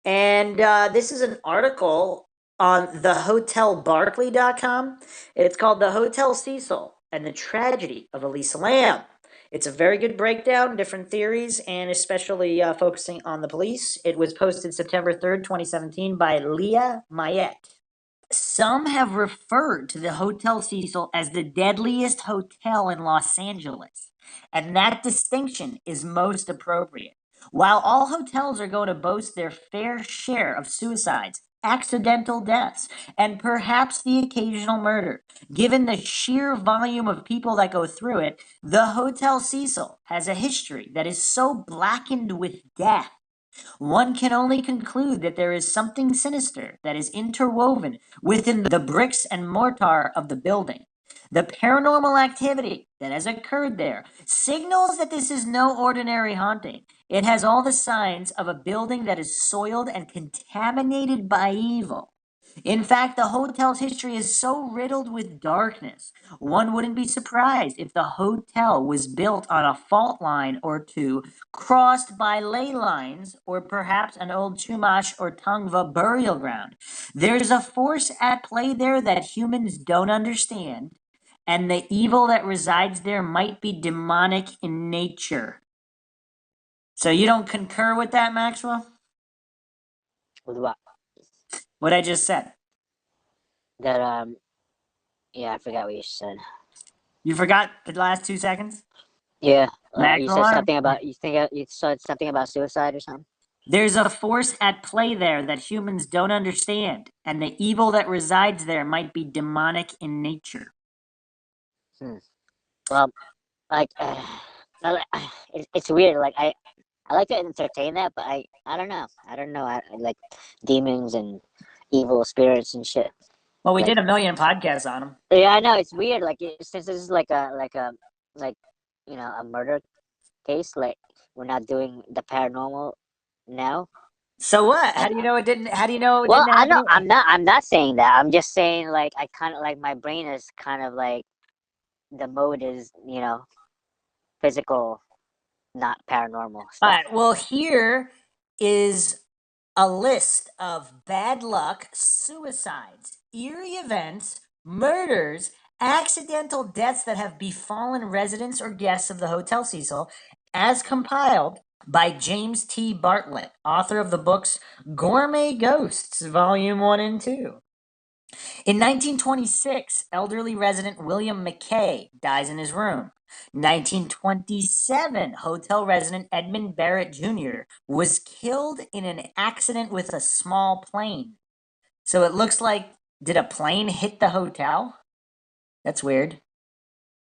Speaker 9: And this is an article on thehotelbarclay.com. It's called The Hotel Cecil and the Tragedy of Elisa Lam. It's a very good breakdown, different theories, and especially focusing on the police. It was posted September 3rd, 2017 by Leah Mayette. Some have referred to the Hotel Cecil as the deadliest hotel in Los Angeles, and that distinction is most appropriate. While all hotels are going to boast their fair share of suicides, accidental deaths, and perhaps the occasional murder, given the sheer volume of people that go through it, the Hotel Cecil has a history that is so blackened with death. One can only conclude that there is something sinister that is interwoven within the bricks and mortar of the building. The paranormal activity that has occurred there signals that this is no ordinary haunting. It has all the signs of a building that is soiled and contaminated by evil. In fact, the hotel's history is so riddled with darkness, one wouldn't be surprised if the hotel was built on a fault line or two, crossed by ley lines, or perhaps an old Chumash or Tongva burial ground. There's a force at play there that humans don't understand, and the evil that resides there might be demonic in nature. So you don't concur with that, Maxwell?
Speaker 6: With what?
Speaker 9: What I just said.
Speaker 6: That yeah, I forgot what you said.
Speaker 9: You forgot the last 2 seconds?
Speaker 6: Yeah, you
Speaker 9: Maxwell?
Speaker 6: said something about you said something about suicide or something.
Speaker 9: There's a force at play there that humans don't understand, and the evil that resides there might be demonic in nature.
Speaker 6: Well, like it's weird. Like I like to entertain that, but I don't know. I like demons and evil spirits and shit.
Speaker 9: Well, we did a million podcasts on them.
Speaker 6: Yeah, I know it's weird. Like since this is like a a murder case, like we're not doing the paranormal now.
Speaker 9: So what? How do you know it didn't? How do you know it
Speaker 6: Well,
Speaker 9: didn't
Speaker 6: I
Speaker 9: happen?
Speaker 6: know. I'm not saying that. I'm just saying like I kind of like my brain is kind of like the mode is physical, not paranormal
Speaker 9: All
Speaker 6: stuff.
Speaker 9: right. Well, here is a list of bad luck, suicides, eerie events, murders, accidental deaths that have befallen residents or guests of the Hotel Cecil, as compiled by James T. Bartlett, author of the books Gourmet Ghosts, Volume 1 and 2. In 1926, elderly resident William McKay dies in his room. 1927, hotel resident Edmund Barrett Jr. was killed in an accident with a small plane. So it looks like, did a plane hit the hotel? That's weird.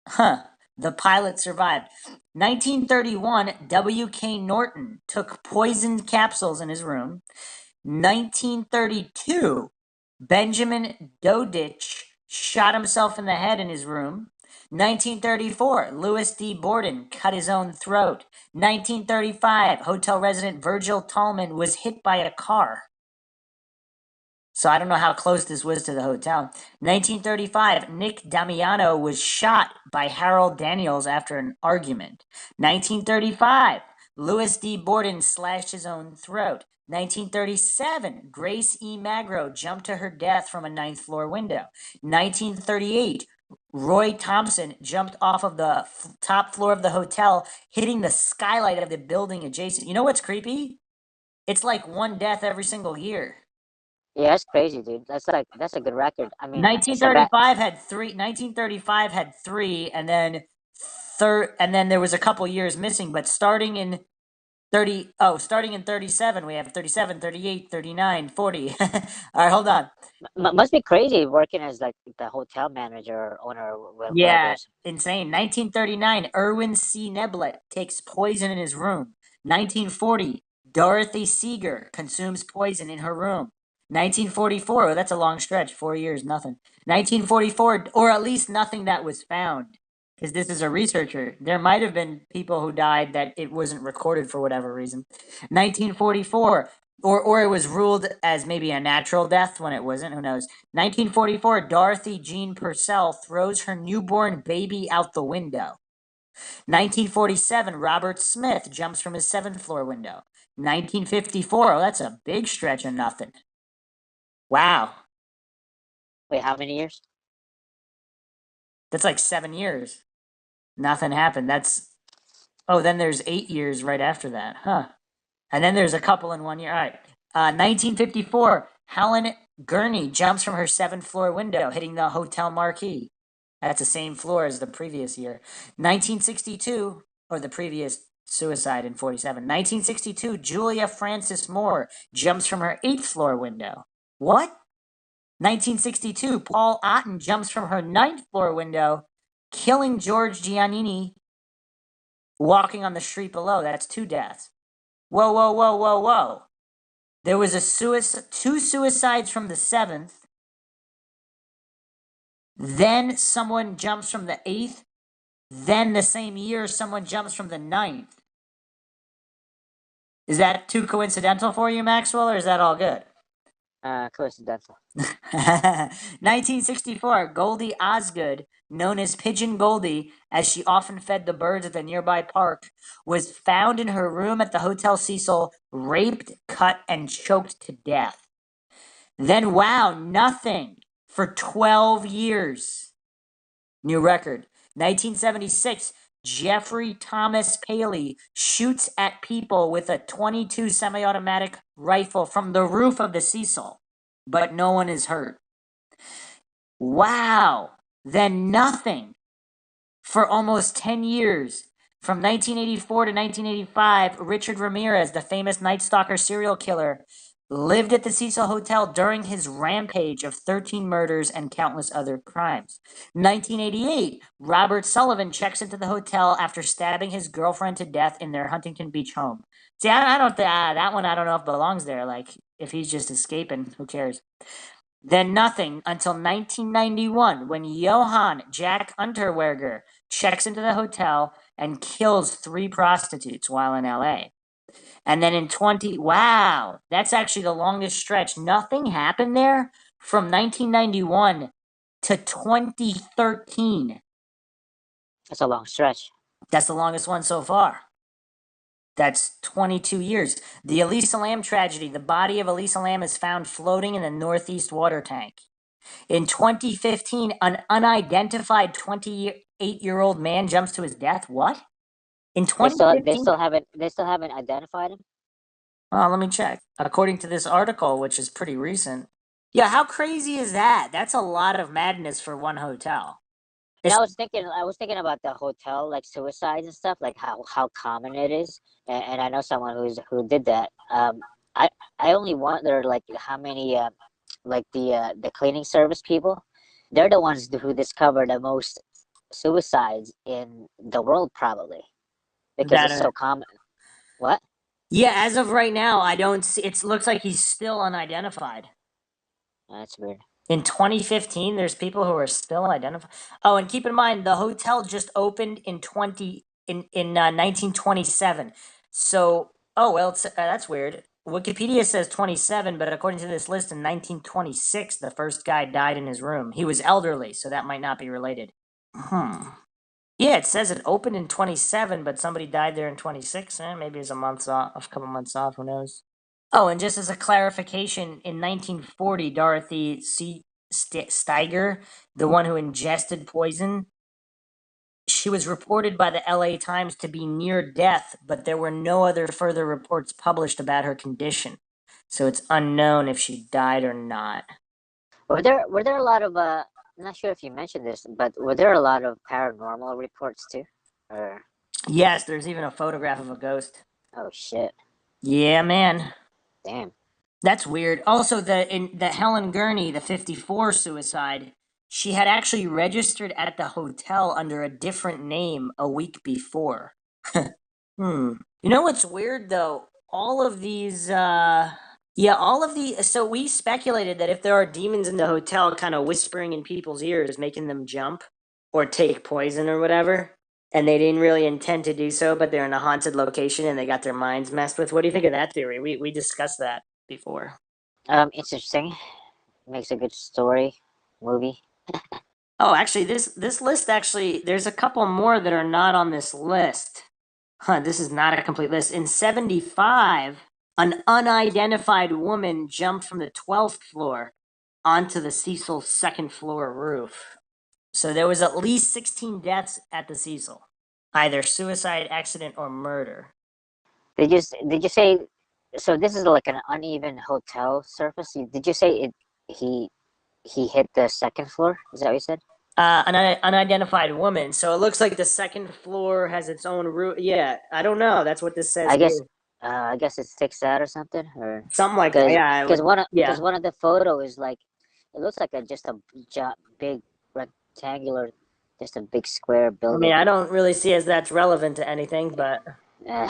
Speaker 9: Huh. The pilot survived. 1931, W.K. Norton took poisoned capsules in his room. 1932, Benjamin Dodich shot himself in the head in his room. 1934, Louis D. Borden cut his own throat. 1935, hotel resident Virgil Tallman was hit by a car. So I don't know how close this was to the hotel. 1935, Nick Damiano was shot by Harold Daniels after an argument. 1935, Louis D. Borden slashed his own throat. 1937, Grace E. Magro jumped to her death from a ninth floor window. 1938, Roy Thompson jumped off of the top floor of the hotel, hitting the skylight of the building adjacent. You know what's creepy? It's like one death every single year.
Speaker 6: Yeah, that's crazy, dude. That's a good record. I mean, it's a bad.
Speaker 9: 1935 had three. 1935 had three, and then and then there was a couple years missing. But starting in 37, we have 37, 38, 39, 40. All right, hold on.
Speaker 6: Must be crazy working as like the hotel manager or owner or whatever.
Speaker 9: Yeah, insane. 1939, Erwin C. Neblett takes poison in his room. 1940, Dorothy Seeger consumes poison in her room. 1944, oh, that's a long stretch. 4 years, nothing. 1944, or at least nothing that was found. Because this is a researcher. There might have been people who died that it wasn't recorded for whatever reason. 1944, or it was ruled as maybe a natural death when it wasn't. Who knows? 1944, Dorothy Jean Purcell throws her newborn baby out the window. 1947, Robert Smith jumps from his 7th floor window. 1954, oh, that's a big stretch of nothing. Wow.
Speaker 6: Wait, how many years?
Speaker 9: That's like 7 years. Nothing happened. Then there's 8 years right after that. Huh. And then there's a couple in 1 year. All right. 1954, Helen Gurney jumps from her 7th floor window, hitting the hotel marquee. That's the same floor as the previous year. 1962, or the previous suicide in 47. 1962, Julia Frances Moore jumps from her 8th floor window. What? 1962, Paul Otten jumps from her 9th floor window, killing George Giannini walking on the street below. That's 2 deaths. Whoa, whoa, whoa, whoa, whoa. There was two suicides from the 7th. Then someone jumps from the 8th. Then the same year, someone jumps from the 9th. Is that too coincidental for you, Maxwell, or is that all good?
Speaker 6: Coincidental.
Speaker 9: 1964, Goldie Osgood, known as Pigeon Goldie, as she often fed the birds at the nearby park, was found in her room at the Hotel Cecil, raped, cut, and choked to death. Then, wow, nothing for 12 years. New record. 1976, Jeffrey Thomas Paley shoots at people with a .22 semi-automatic rifle from the roof of the Cecil, but no one is hurt. Wow! Then nothing for almost 10 years. From 1984 to 1985, Richard Ramirez, the famous Night Stalker serial killer, lived at the Cecil Hotel during his rampage of 13 murders and countless other crimes. 1988, Robert Sullivan checks into the hotel after stabbing his girlfriend to death in their Huntington Beach home. See, I don't that one I don't know if belongs there. Like, if he's just escaping, who cares? Then nothing until 1991, when Johann Jack Unterweger checks into the hotel and kills 3 prostitutes while in LA. And then in wow, that's actually the longest stretch. Nothing happened there from 1991 to 2013.
Speaker 6: That's a long stretch.
Speaker 9: That's the longest one so far. That's 22 years. The Elisa Lam tragedy. The body of Elisa Lam is found floating in the northeast water tank. In 2015, an unidentified 28-year-old man jumps to his death. What? In 2015?
Speaker 6: They still haven't identified him?
Speaker 9: Oh, let me check. According to this article, which is pretty recent. Yeah, how crazy is that? That's a lot of madness for one hotel.
Speaker 6: And I was thinking about the hotel, like suicides and stuff, like how common it is. And I know someone who did that. I only wonder like how many like the cleaning service people, they're the ones who discover the most suicides in the world, probably, because it's so common. What?
Speaker 9: Yeah, as of right now, I don't see. It looks like he's still unidentified.
Speaker 6: That's weird.
Speaker 9: In 2015, there's people who are still unidentified. Oh, and keep in mind, the hotel just opened in 1927. So, that's weird. Wikipedia says 27, but according to this list, in 1926, the first guy died in his room. He was elderly, so that might not be related. Yeah, it says it opened in 27, but somebody died there in 26. Maybe it's a couple months off. Who knows? Oh, and just as a clarification, in 1940, Dorothy Steiger, the one who ingested poison, she was reported by the LA Times to be near death, but there were no other further reports published about her condition. So it's unknown if she died or not.
Speaker 6: Were there a lot of I'm not sure if you mentioned this, but were there a lot of paranormal reports too? Or
Speaker 9: Yes, there's even a photograph of a ghost.
Speaker 6: oh shit,
Speaker 9: Yeah, man.
Speaker 6: damn.
Speaker 9: That's weird. Also, the Helen Gurney, the 54 suicide, she had actually registered at the hotel under a different name a week before. Hmm. You know what's weird though? All of these, so we speculated that if there are demons in the hotel kind of whispering in people's ears, making them jump or take poison or whatever, and they didn't really intend to do so, but they're in a haunted location and they got their minds messed with. What do you think of that theory? We discussed that before.
Speaker 6: It's interesting. Makes a good story, movie.
Speaker 9: Oh, actually, this list actually, there's a couple more that are not on this list. Huh, this is not a complete list. In 75, an unidentified woman jumped from the 12th floor onto the Cecil second floor roof. So there was at least 16 deaths at the Cecil, either suicide, accident, or murder.
Speaker 6: Did you say? So this is like an uneven hotel surface. Did you say it? He hit the second floor. Is that what you said?
Speaker 9: An unidentified woman. So it looks like the second floor has its own roof. Yeah, I don't know. That's what this says
Speaker 6: I guess.
Speaker 9: here.
Speaker 6: I guess it sticks out or something, or
Speaker 9: Something like that. Yeah,
Speaker 6: because
Speaker 9: yeah.
Speaker 6: one of the photo is like it looks like just a big rectangular, just a big square
Speaker 9: I
Speaker 6: building.
Speaker 9: mean, I don't really see as that's relevant to anything, but
Speaker 6: Uh,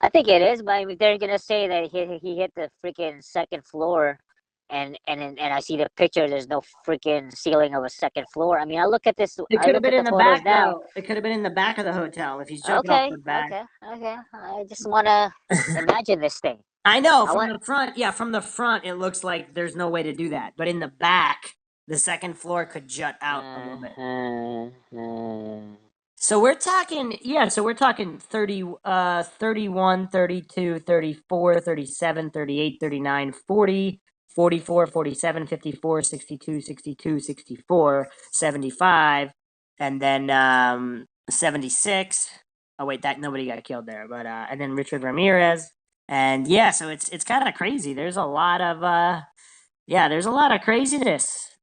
Speaker 6: I think it is, but I mean, they're gonna say that he hit the freaking second floor, and I see the picture. There's no freaking ceiling of a second floor. I mean, I look at this.
Speaker 9: it
Speaker 6: I
Speaker 9: could have
Speaker 6: look
Speaker 9: been
Speaker 6: at the
Speaker 9: in the
Speaker 6: photos
Speaker 9: back,
Speaker 6: now.
Speaker 9: though. It could have been in the back of the hotel if he's jumping off
Speaker 6: Okay,
Speaker 9: the back.
Speaker 6: okay. I just wanna imagine this thing.
Speaker 9: I know
Speaker 6: I
Speaker 9: from
Speaker 6: want.
Speaker 9: the front. Yeah, from the front, it looks like there's no way to do that. But in the back, the second floor could jut out a little bit. So we're talking, yeah, so we're talking 30, 31, 32, 34, 37, 38, 39, 40, 44, 47, 54, 62, 62, 64, 75, and then 76. Oh wait, that nobody got killed there, but and then Richard Ramirez. And yeah, so it's kind of crazy. There's a lot of there's a lot of craziness.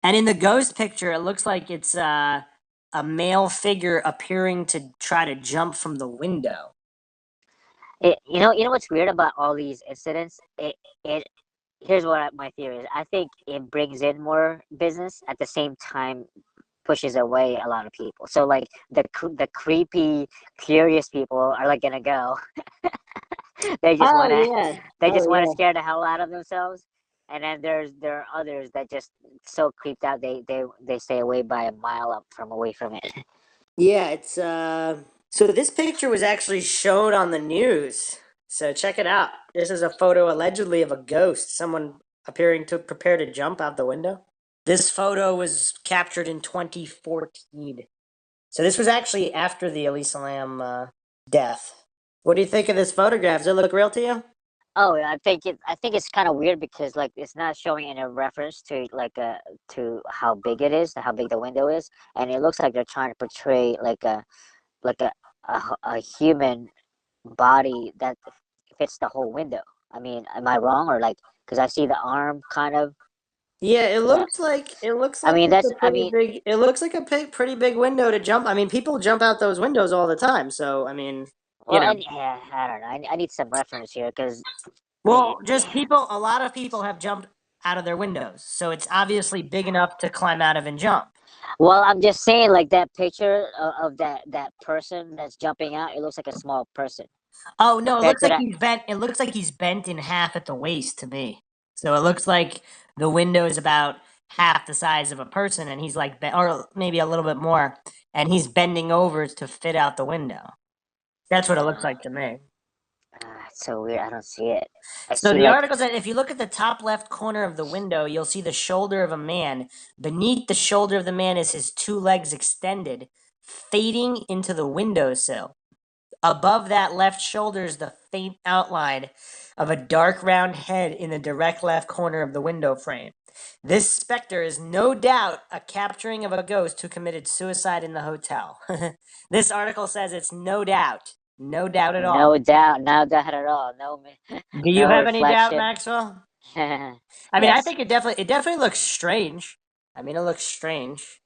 Speaker 9: And in the ghost picture, it looks like it's a male figure appearing to try to jump from the window.
Speaker 6: You know what's weird about all these incidents? It here's what my theory is. I think it brings in more business at the same time pushes away a lot of people. So like the creepy, curious people are like gonna go. they just
Speaker 9: Oh
Speaker 6: wanna
Speaker 9: yeah.
Speaker 6: they
Speaker 9: Oh
Speaker 6: just wanna
Speaker 9: yeah.
Speaker 6: scare the hell out of themselves. And then there are others that just so creeped out they stay away by a mile up from away from it.
Speaker 9: Yeah, it's so this picture was actually shown on the news. So check it out. This is a photo allegedly of a ghost, someone appearing to prepare to jump out the window. This photo was captured in 2014. So this was actually after the Elisa Lam death. What do you think of this photograph? Does it look real to you?
Speaker 6: Oh, I think it's kind of weird because like it's not showing any reference to to how big it is, how big the window is, and it looks like they're trying to portray like a human body that fits the whole window. I mean, am I wrong or like because I see the arm kind of.
Speaker 9: Yeah, it
Speaker 6: Yeah.
Speaker 9: looks like
Speaker 6: I mean
Speaker 9: it's
Speaker 6: that's
Speaker 9: a
Speaker 6: I
Speaker 9: pretty
Speaker 6: mean
Speaker 9: big. It looks like a pretty big window to jump. I mean, people jump out those windows all the time. So I mean, you
Speaker 6: well
Speaker 9: know,
Speaker 6: yeah, I don't know. I need some reference here because
Speaker 9: well, just people. A lot of people have jumped out of their windows, so it's obviously big enough to climb out of and jump.
Speaker 6: well I'm just saying like that picture of that person that's jumping out. It looks like a small person
Speaker 9: Oh no, it
Speaker 6: compared
Speaker 9: looks
Speaker 6: to
Speaker 9: like
Speaker 6: that.
Speaker 9: he's bent. It looks like he's bent in half at the waist to me. So it looks like the window is about half the size of a person, and he's like, or maybe a little bit more, and he's bending over to fit out the window. That's what it looks like to me.
Speaker 6: It's so weird. I don't see it. I
Speaker 9: So
Speaker 6: see
Speaker 9: the
Speaker 6: like
Speaker 9: article said if you look at the top left corner of the window, you'll see the shoulder of a man. Beneath the shoulder of the man is his two legs extended, fading into the windowsill. Above that left shoulder is the faint outline of a dark round head in the direct left corner of the window frame. This specter is no doubt a capturing of a ghost who committed suicide in the hotel. This article says it's no doubt. No doubt at all.
Speaker 6: No doubt, no doubt at all. No,
Speaker 9: Do you
Speaker 6: no
Speaker 9: have any doubt,
Speaker 6: reflection.
Speaker 9: Maxwell? I mean, I
Speaker 6: Yes.
Speaker 9: think it definitely looks strange. I mean, it looks strange.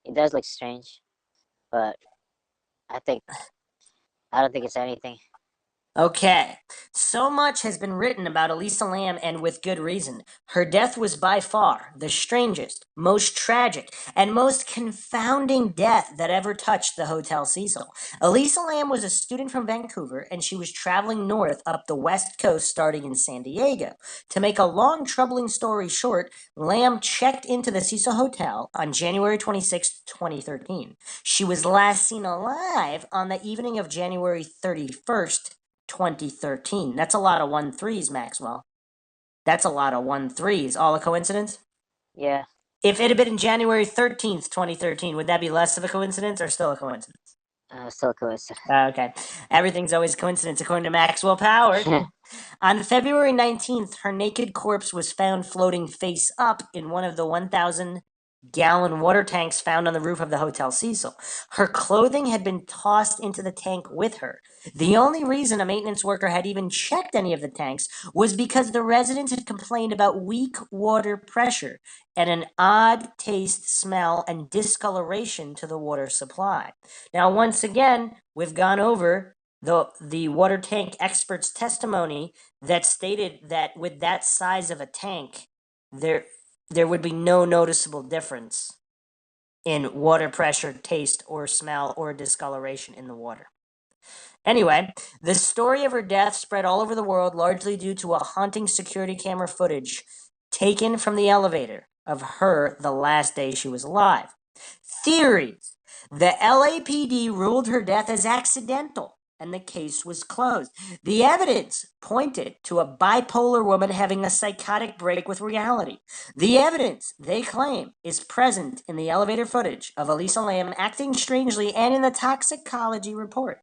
Speaker 6: It does look strange, but I don't think it's anything.
Speaker 9: Okay, so much has been written about Elisa Lam, and with good reason. Her death was by far the strangest, most tragic, and most confounding death that ever touched the Hotel Cecil. Elisa Lam was a student from Vancouver, and she was traveling north up the west coast starting in San Diego. To make a long, troubling story short, Lam checked into the Cecil Hotel on January 26, 2013. She was last seen alive on the evening of January 31st, 2013. That's a lot of 1-3s, Maxwell. That's a lot of 1-3s. All a coincidence?
Speaker 6: Yeah.
Speaker 9: If it had been January 13th, 2013, would that be less of a coincidence or still a coincidence?
Speaker 6: Still coincidence.
Speaker 9: Okay. Everything's always coincidence according to Maxwell Powers. On February 19th, her naked corpse was found floating face up in one of the 1,000-gallon water tanks found on the roof of the Hotel Cecil. Her clothing had been tossed into the tank with her. The only reason a maintenance worker had even checked any of the tanks was because the residents had complained about weak water pressure and an odd taste, smell, and discoloration to the water supply. Now, once again, we've gone over the water tank expert's testimony that stated that with that size of a tank, there would be no noticeable difference in water pressure, taste, or smell, or discoloration in the water. Anyway, the story of her death spread all over the world, largely due to a haunting security camera footage taken from the elevator of her the last day she was alive. Theories. The LAPD ruled her death as accidental, and the case was closed. The evidence pointed to a bipolar woman having a psychotic break with reality. The evidence, they claim, is present in the elevator footage of Elisa Lam acting strangely and in the toxicology report,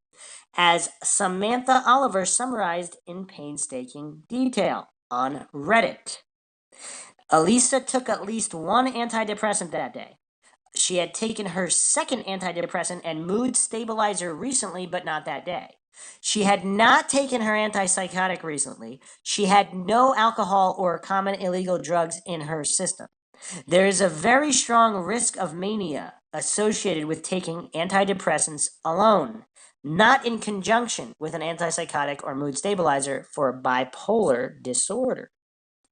Speaker 9: as Samantha Oliver summarized in painstaking detail on Reddit. Elisa took at least one antidepressant that day. She had taken her second antidepressant and mood stabilizer recently, but not that day. She had not taken her antipsychotic recently. She had no alcohol or common illegal drugs in her system. There is a very strong risk of mania associated with taking antidepressants alone, not in conjunction with an antipsychotic or mood stabilizer for bipolar disorder.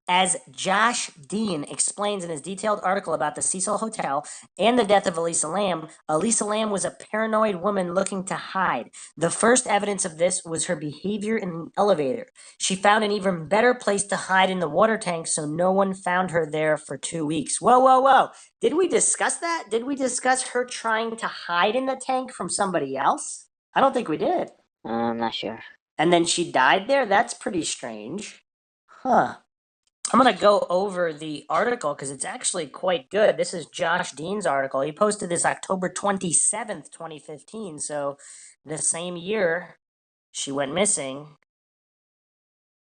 Speaker 9: As Josh Dean explains in his detailed article about the Cecil Hotel and the death of Elisa Lam was a paranoid woman looking to hide. The first evidence of this was her behavior in the elevator. She found an even better place to hide in the water tank, so no one found her there for 2 weeks. Whoa. Did we discuss that? Did we discuss her trying to hide in the tank from somebody else? I don't think we did.
Speaker 6: I'm not sure.
Speaker 9: And then she died there? That's pretty strange. Huh. I'm going to go over the article because it's actually quite good. This is Josh Dean's article. He posted this October 27th, 2015. So the same year she went missing.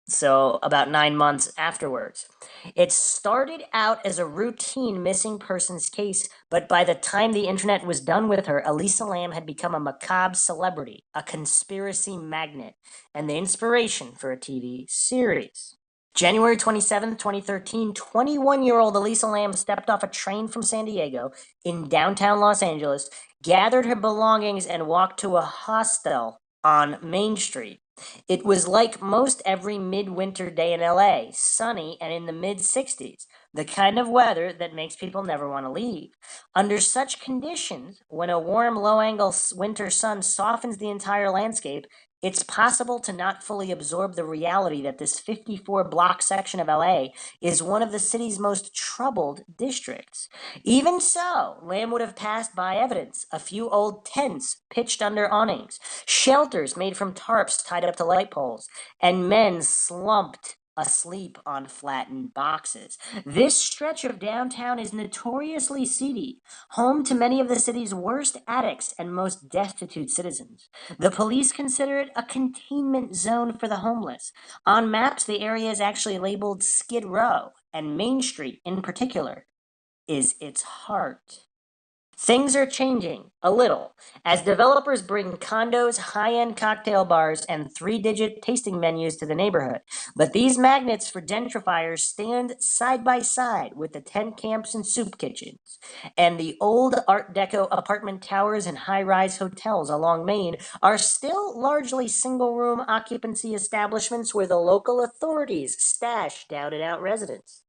Speaker 9: So about 9 months afterwards. It started out as a routine missing persons case, but by the time the internet was done with her, Elisa Lam had become a macabre celebrity, a conspiracy magnet, and the inspiration for a TV series. January 27, 2013, 21-year-old Elisa Lam stepped off a train from San Diego in downtown Los Angeles, gathered her belongings, and walked to a hostel on Main Street. It was like most every midwinter day in LA, sunny and in the mid-60s, the kind of weather that makes people never want to leave. Under such conditions, when a warm, low-angle winter sun softens the entire landscape, it's possible to not fully absorb the reality that this 54-block section of LA is one of the city's most troubled districts. Even so, Lam would have passed by evidence: a few old tents pitched under awnings, shelters made from tarps tied up to light poles, and men slumped asleep on flattened boxes. This stretch of downtown is notoriously seedy, home to many of the city's worst addicts and most destitute citizens. The police consider it a containment zone for the homeless. On maps, the area is actually labeled Skid Row, and Main Street, in particular, is its heart. Things are changing a little as developers bring condos, high-end cocktail bars, and three-digit tasting menus to the neighborhood. But these magnets for gentrifiers stand side by side with the tent camps and soup kitchens. And the old Art Deco apartment towers and high-rise hotels along Main are still largely single-room occupancy establishments where the local authorities stash down-and-out residents.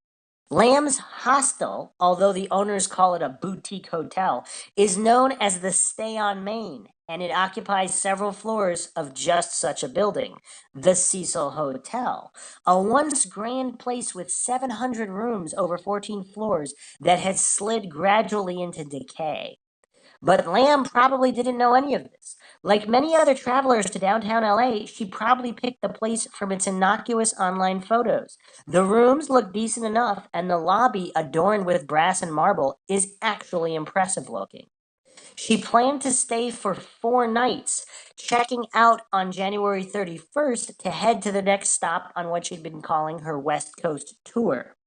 Speaker 9: Lamb's Hostel, although the owners call it a boutique hotel, is known as the Stay on Main, and it occupies several floors of just such a building, the Cecil Hotel, a once grand place with 700 rooms over 14 floors that has slid gradually into decay. But Lamb probably didn't know any of this. Like many other travelers to downtown LA, she probably picked the place from its innocuous online photos. The rooms look decent enough, and the lobby, adorned with brass and marble, is actually impressive looking. She planned to stay for 4 nights, checking out on January 31st to head to the next stop on what she'd been calling her West Coast tour.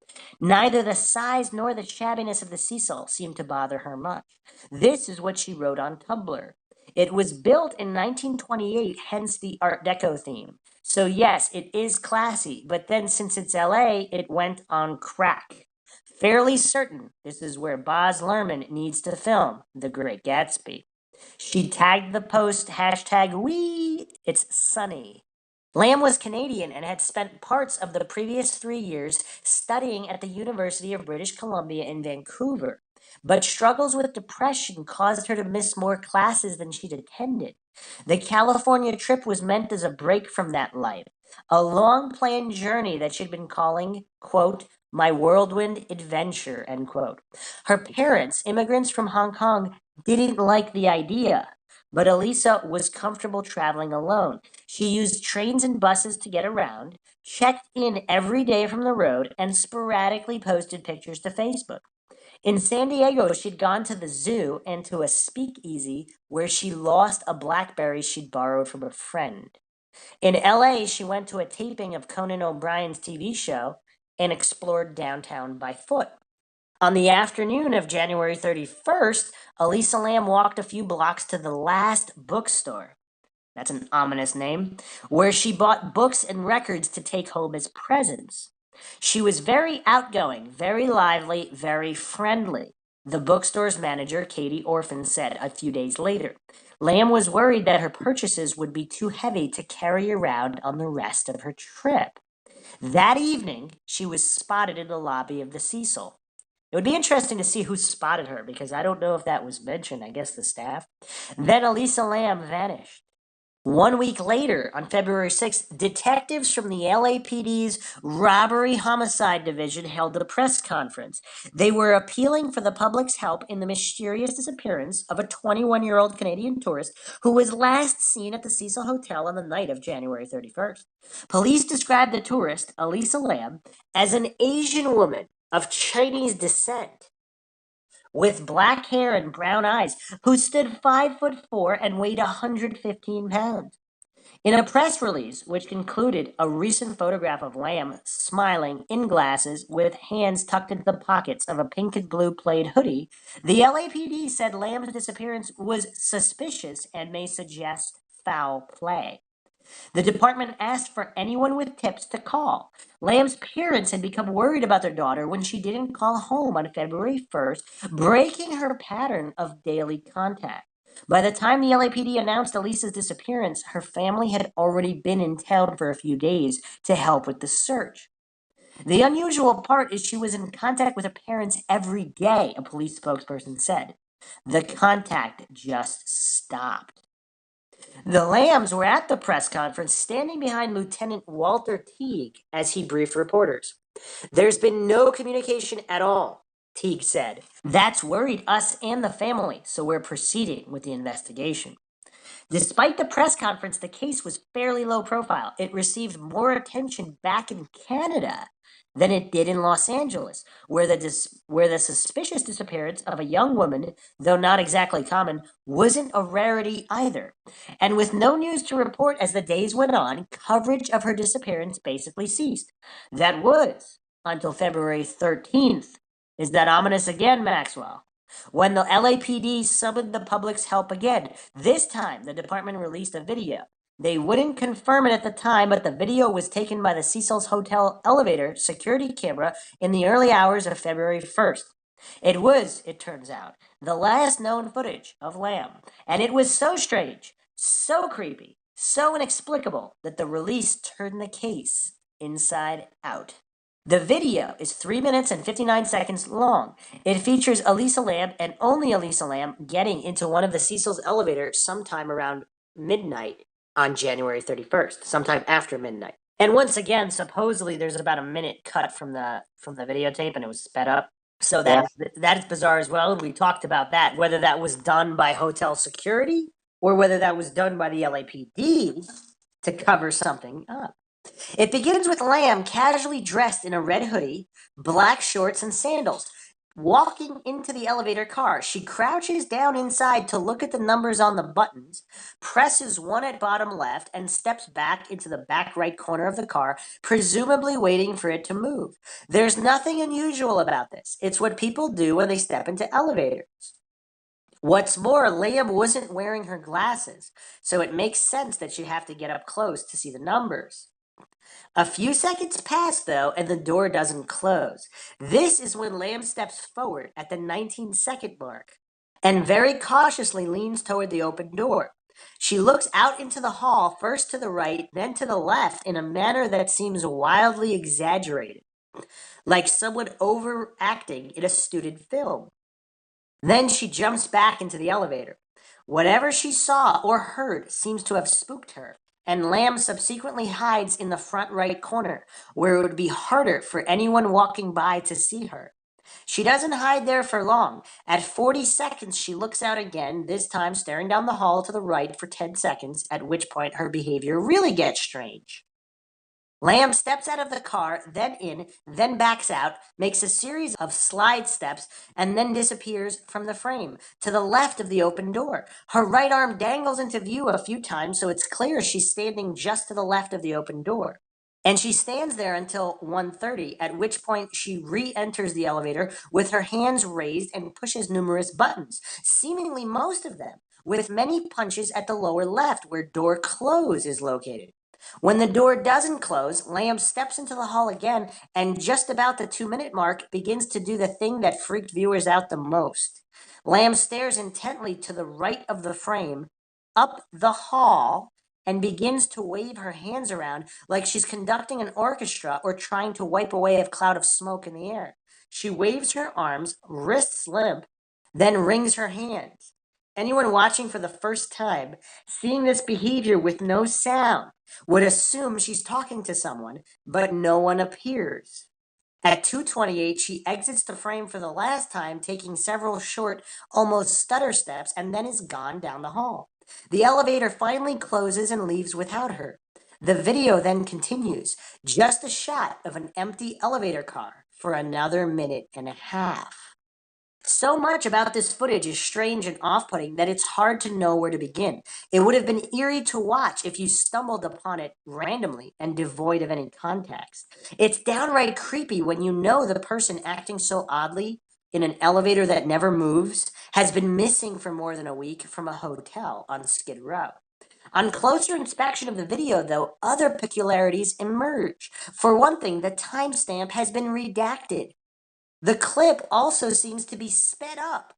Speaker 9: Neither the size nor the shabbiness of the Cecil seemed to bother her much. This is what she wrote on Tumblr. It was built in 1928, hence the Art Deco theme. So yes, it is classy, but then since it's LA, it went on crack. Fairly certain this is where Baz Luhrmann needs to film The Great Gatsby. She tagged the post #wee, it's sunny. Lamb was Canadian and had spent parts of the previous 3 years studying at the University of British Columbia in Vancouver, but struggles with depression caused her to miss more classes than she'd attended. The California trip was meant as a break from that life, a long-planned journey that she'd been calling, quote, my whirlwind adventure, end quote. Her parents, immigrants from Hong Kong, didn't like the idea, but Elisa was comfortable traveling alone. She used trains and buses to get around, checked in every day from the road, and sporadically posted pictures to Facebook. In San Diego, she'd gone to the zoo and to a speakeasy where she lost a BlackBerry she'd borrowed from a friend. In LA, she went to a taping of Conan O'Brien's TV show and explored downtown by foot. On the afternoon of January 31st, Elisa Lam walked a few blocks to the Last Bookstore. That's an ominous name, where she bought books and records to take home as presents. She was very outgoing, very lively, very friendly, the bookstore's manager, Katie Orphan, said a few days later. Lam was worried that her purchases would be too heavy to carry around on the rest of her trip. That evening, she was spotted in the lobby of the Cecil. It would be interesting to see who spotted her, because I don't know if that was mentioned, I guess the staff. Then Elisa Lam vanished. 1 week later, on February 6th, detectives from the LAPD's Robbery Homicide Division held a press conference. They were appealing for the public's help in the mysterious disappearance of a 21-year-old Canadian tourist who was last seen at the Cecil Hotel on the night of January 31st. Police described the tourist, Elisa Lam, as an Asian woman of Chinese descent, with black hair and brown eyes, who stood 5'4" and weighed 115 pounds. In a press release, which included a recent photograph of Lam smiling in glasses with hands tucked into the pockets of a pink and blue plaid hoodie, the LAPD said Lam's disappearance was suspicious and may suggest foul play. The department asked for anyone with tips to call. Lamb's parents had become worried about their daughter when she didn't call home on February 1st, breaking her pattern of daily contact. By the time the LAPD announced Elisa's disappearance, her family had already been in town for a few days to help with the search. The unusual part is she was in contact with her parents every day, a police spokesperson said. The contact just stopped. The Lambs were at the press conference standing behind Lieutenant Walter Teague as he briefed reporters. There's been no communication at all, Teague said. That's worried us and the family, so we're proceeding with the investigation. Despite the press conference, the case was fairly low profile. It received more attention back in Canada than it did in Los Angeles, where the suspicious disappearance of a young woman, though not exactly common, wasn't a rarity either. And with no news to report as the days went on, coverage of her disappearance basically ceased. That was until February 13th. Is that ominous again, Maxwell? When the LAPD summoned the public's help again, this time the department released a video. They wouldn't confirm it at the time, but the video was taken by the Cecil's Hotel elevator security camera in the early hours of February 1st. It was, it turns out, the last known footage of Lam, and it was so strange, so creepy, so inexplicable that the release turned the case inside out. The video is 3 minutes and 59 seconds long. It features Elisa Lam and only Elisa Lam getting into one of the Cecil's elevators sometime around midnight on January 31st, sometime after midnight. And once again, supposedly there's about a minute cut from the videotape and it was sped up. So that is bizarre as well. We talked about that, whether that was done by hotel security or whether that was done by the LAPD to cover something up. It begins with Lam casually dressed in a red hoodie, black shorts, and sandals. Walking into the elevator car, she crouches down inside to look at the numbers on the buttons, presses one at bottom left, and steps back into the back right corner of the car, presumably waiting for it to move. There's nothing unusual about this. It's what people do when they step into elevators. What's more, Lam wasn't wearing her glasses, so it makes sense that she'd have to get up close to see the numbers. A few seconds pass, though, and the door doesn't close. This is when Lam steps forward at the 19-second mark and very cautiously leans toward the open door. She looks out into the hall, first to the right, then to the left, in a manner that seems wildly exaggerated, like someone overacting in a student film. Then she jumps back into the elevator. Whatever she saw or heard seems to have spooked her, and Lam subsequently hides in the front right corner, where it would be harder for anyone walking by to see her. She doesn't hide there for long. At 40 seconds, she looks out again, this time staring down the hall to the right for 10 seconds, at which point her behavior really gets strange. Lam steps out of the car, then in, then backs out, makes a series of slide steps, and then disappears from the frame, to the left of the open door. Her right arm dangles into view a few times, so it's clear she's standing just to the left of the open door. And she stands there until 1:30, at which point she re-enters the elevator with her hands raised and pushes numerous buttons, seemingly most of them, with many punches at the lower left, where door close is located. When the door doesn't close, Lam steps into the hall again and just about the 2-minute mark begins to do the thing that freaked viewers out the most. Lam stares intently to the right of the frame, up the hall, and begins to wave her hands around like she's conducting an orchestra or trying to wipe away a cloud of smoke in the air. She waves her arms, wrists limp, then wrings her hands. Anyone watching for the first time, seeing this behavior with no sound, would assume she's talking to someone, but no one appears. At 2:28, she exits the frame for the last time, taking several short, almost stutter steps, and then is gone down the hall. The elevator finally closes and leaves without her. The video then continues, just a shot of an empty elevator car for another minute and a half. So much about this footage is strange and off-putting that it's hard to know where to begin. It would have been eerie to watch if you stumbled upon it randomly and devoid of any context. It's downright creepy when you know the person acting so oddly in an elevator that never moves has been missing for more than a week from a hotel on Skid Row. On closer inspection of the video, though, other peculiarities emerge. For one thing, the timestamp has been redacted. The clip also seems to be sped up,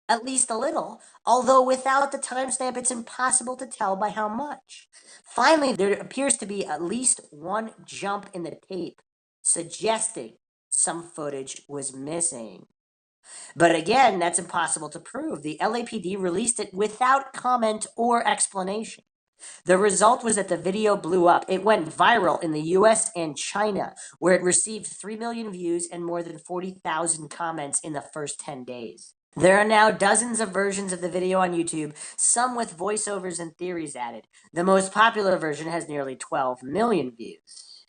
Speaker 9: at least a little, although without the timestamp it's impossible to tell by how much. Finally, there appears to be at least one jump in the tape, suggesting some footage was missing. But again, that's impossible to prove. The LAPD released it without comment or explanation. The result was that the video blew up. It went viral in the US and China, where it received 3 million views and more than 40,000 comments in the first 10 days. There are now dozens of versions of the video on YouTube, some with voiceovers and theories added. The most popular version has nearly 12 million views.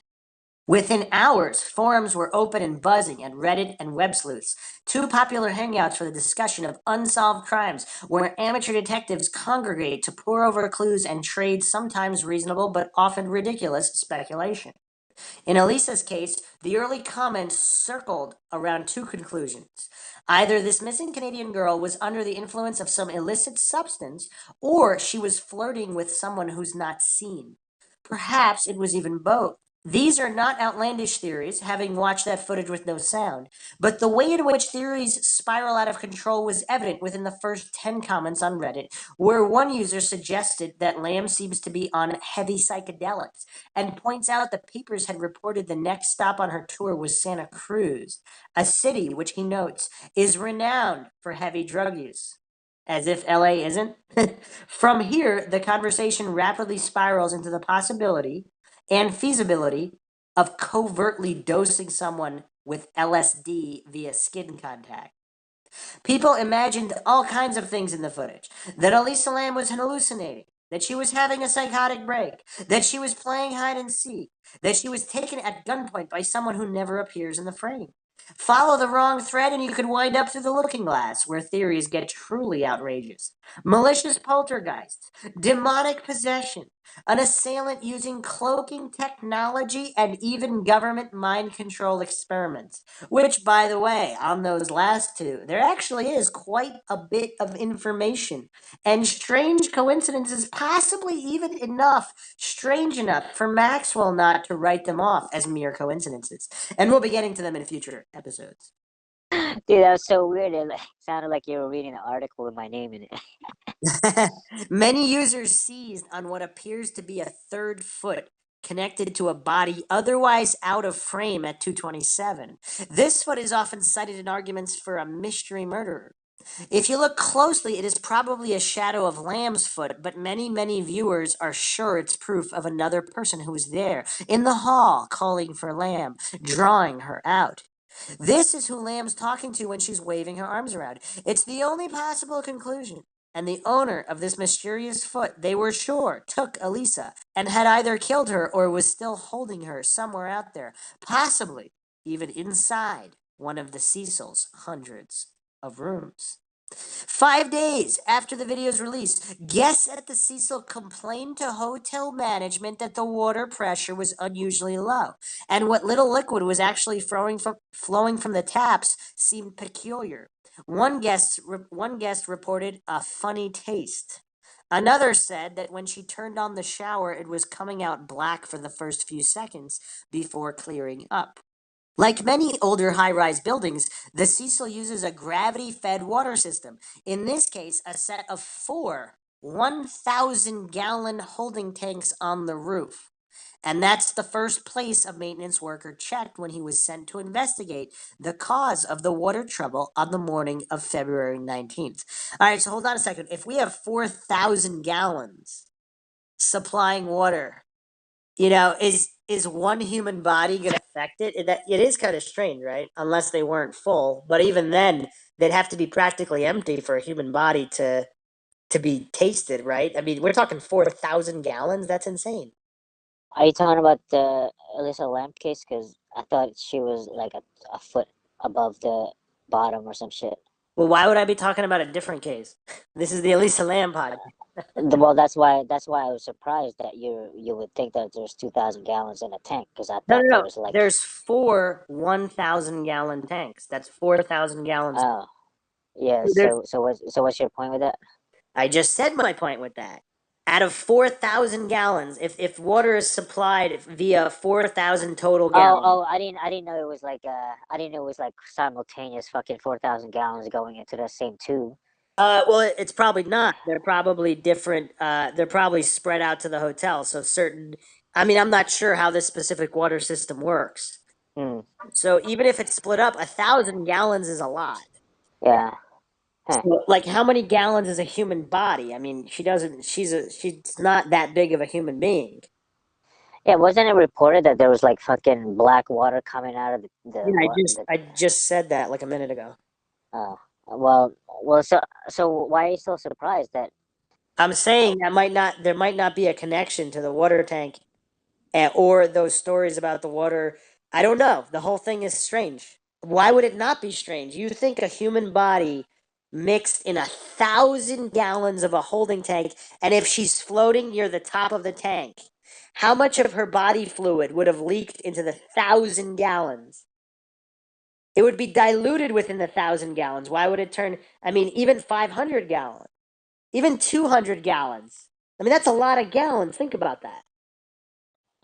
Speaker 9: Within hours, forums were open and buzzing at Reddit and web sleuths, two popular hangouts for the discussion of unsolved crimes, where amateur detectives congregate to pore over clues and trade sometimes reasonable but often ridiculous speculation. In Elisa's case, the early comments circled around two conclusions. Either this missing Canadian girl was under the influence of some illicit substance, or she was flirting with someone who's not seen. Perhaps it was even both. These are not outlandish theories, having watched that footage with no sound, but the way in which theories spiral out of control was evident within the first 10 comments on Reddit, where one user suggested that Lam seems to be on heavy psychedelics and points out the papers had reported the next stop on her tour was Santa Cruz, a city which he notes is renowned for heavy drug use. As if LA isn't. From here, the conversation rapidly spirals into the possibility and feasibility of covertly dosing someone with LSD via skin contact. People imagined all kinds of things in the footage. That Elisa Lam was hallucinating, that she was having a psychotic break, that she was playing hide and seek, that she was taken at gunpoint by someone who never appears in the frame. Follow the wrong thread and you could wind up through the looking glass, where theories get truly outrageous. Malicious poltergeists, demonic possession, an assailant using cloaking technology, and even government mind control experiments. Which, by the way, on those last two, there actually is quite a bit of information and strange coincidences, possibly even strange enough for Maxwell not to write them off as mere coincidences. And we'll be getting to them in future episodes.
Speaker 6: Dude, that was so weird. It sounded like you were reading an article with my name in it.
Speaker 9: Many users seized on what appears to be a third foot connected to a body otherwise out of frame at 227. This foot is often cited in arguments for a mystery murderer. If you look closely, it is probably a shadow of Lamb's foot, but many viewers are sure it's proof of another person who was there in the hall calling for Lamb, drawing her out. This is who Lamb's talking to when she's waving her arms around. It's the only possible conclusion. And the owner of this mysterious foot, they were sure, took Elisa and had either killed her or was still holding her somewhere out there, possibly even inside one of the Cecil's hundreds of rooms. 5 days after the video's release, guests at the Cecil complained to hotel management that the water pressure was unusually low, and what little liquid was actually flowing from the taps seemed peculiar. One guest reported a funny taste. Another said that when she turned on the shower, it was coming out black for the first few seconds before clearing up. Like many older high-rise buildings, the Cecil uses a gravity-fed water system. In this case, a set of 4 1,000-gallon holding tanks on the roof. And that's the first place a maintenance worker checked when he was sent to investigate the cause of the water trouble on the morning of February 19th. All right, so hold on a second. If we have 4,000 gallons supplying water, is one human body going to affect it? It is kind of strange, right? Unless they weren't full. But even then, they'd have to be practically empty for a human body to be tasted, right? I mean, we're talking 4,000 gallons. That's insane.
Speaker 6: Are you talking about the Elisa Lam case? Because I thought she was like a foot above the bottom or some shit.
Speaker 9: Well, why would I be talking about a different case? This is the Elisa Lam podcast.
Speaker 6: Well, that's why I was surprised that you would think that there's 2,000 gallons in a tank, because I thought
Speaker 9: No.
Speaker 6: there was like
Speaker 9: There's 4 1,000-gallon tanks. That's 4,000 gallons.
Speaker 6: oh yeah.
Speaker 9: There's-
Speaker 6: So what's your point with that?
Speaker 9: I just said my point with that. Out of 4,000 gallons, if water is supplied via 4,000 total gallons.
Speaker 6: Oh, I didn't know it was like I didn't know it was like simultaneous fucking 4,000 gallons going into the same tube.
Speaker 9: Well, it's probably not. They're probably different. They're probably spread out to the hotel. So I mean, I'm not sure how this specific water system works. So even if it's split up, 1,000 gallons is a lot.
Speaker 6: Yeah.
Speaker 9: So, like, how many gallons is a human body? I mean, she's not that big of a human being.
Speaker 6: Yeah, wasn't it reported that there was like fucking black water coming out of the
Speaker 9: Yeah, I just said that like a minute ago.
Speaker 6: Oh, Well, so why are you so surprised that?
Speaker 9: I'm saying there might not be a connection to the water tank or those stories about the water. I don't know. The whole thing is strange. Why would it not be strange? You think a human body mixed in 1,000 gallons of a holding tank, and if she's floating near the top of the tank, how much of her body fluid would have leaked into the 1,000 gallons? It would be diluted within the 1,000 gallons. Why would it turn? I mean, even 500 gallons, even 200 gallons. I mean, that's a lot of gallons. Think about that.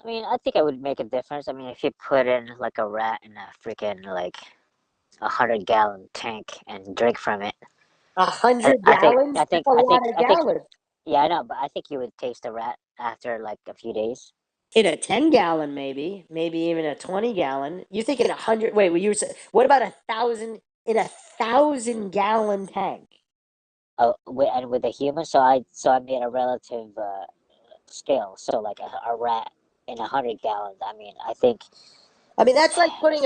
Speaker 6: I mean, I think it would make a difference. I mean, if you put in like a rat in a freaking like 100-gallon tank and drink from it,
Speaker 9: A
Speaker 6: I,
Speaker 9: hundred
Speaker 6: I think
Speaker 9: gallons?
Speaker 6: I
Speaker 9: That's
Speaker 6: think
Speaker 9: a
Speaker 6: I
Speaker 9: lot
Speaker 6: think
Speaker 9: of
Speaker 6: I think
Speaker 9: gallons.
Speaker 6: yeah, I know, but I think you would taste a rat after like a few days.
Speaker 9: In a 10 gallon, maybe even a 20 gallon. You think in 100? Wait, what about 1,000 in a 1,000 gallon tank?
Speaker 6: Oh, and with a human, so I made a relative scale. So like a rat in 100 gallons. I mean, I think
Speaker 9: I mean, that's like putting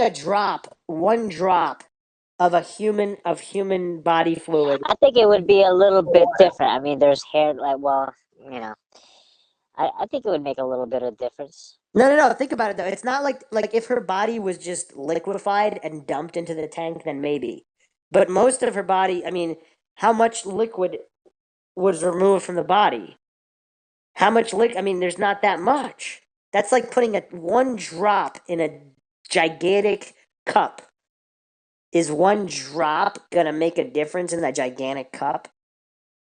Speaker 9: one drop of human body fluid
Speaker 6: it would be a little
Speaker 9: in
Speaker 6: bit
Speaker 9: water.
Speaker 6: different. I mean, there's hair like you know, I think it would make a little bit of difference.
Speaker 9: No. Think about it though. It's not like if her body was just liquefied and dumped into the tank, then maybe. But most of her body, I mean, how much liquid was removed from the body? How much I mean, there's not that much. That's like putting one drop in a gigantic cup. Is one drop gonna make a difference in that gigantic cup?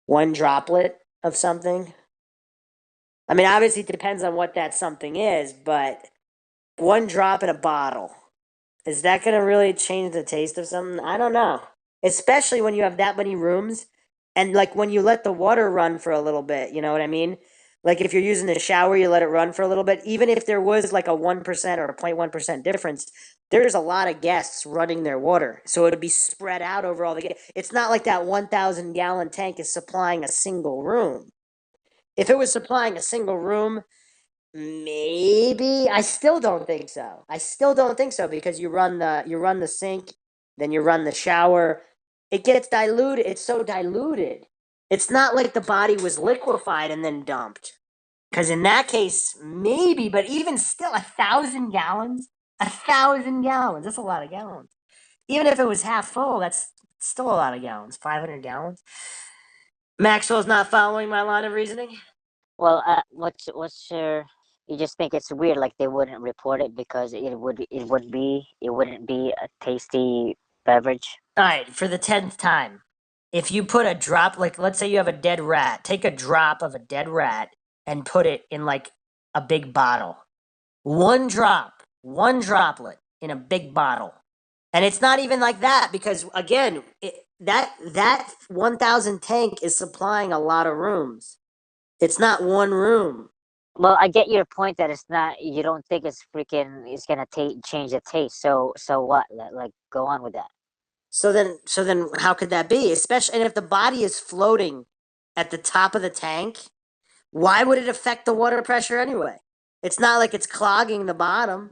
Speaker 9: One droplet of something? I mean, obviously it depends on what that something is, but one drop in a bottle. Is that going to really change the taste of something? I don't know. Especially when you have that many rooms and like when you let the water run for a little bit, you know what I mean? Like if you're using the shower, you let it run for a little bit. Even if there was like a 1% or a 0.1% difference, there's a lot of guests running their water. So it would be spread out over all the guests. It's not like that 1,000 gallon tank is supplying a single room. If it was supplying a single room, maybe. I still don't think so. I still don't think so because you run the sink, then you run the shower. It gets diluted. It's so diluted. It's not like the body was liquefied and then dumped. Because in that case, maybe, but even still, 1,000 gallons, 1,000 gallons. That's a lot of gallons. Even if it was half full, that's still a lot of gallons. 500 gallons. Maxwell's not following my line of reasoning.
Speaker 6: Well, what's your? You just think it's weird, like they wouldn't report it because it wouldn't be a tasty beverage.
Speaker 9: All right, for the 10th time, if you put a drop, like let's say you have a dead rat, take a drop of a dead rat and put it in like a big bottle. One drop, one droplet in a big bottle. And it's not even like that because again, that 1,000 tank is supplying a lot of rooms. It's not one room.
Speaker 6: Well, I get your point that it's not. You don't think it's gonna change the taste. So what? Like go on with that.
Speaker 9: So then how could that be? Especially and if the body is floating at the top of the tank, why would it affect the water pressure anyway? It's not like it's clogging the bottom.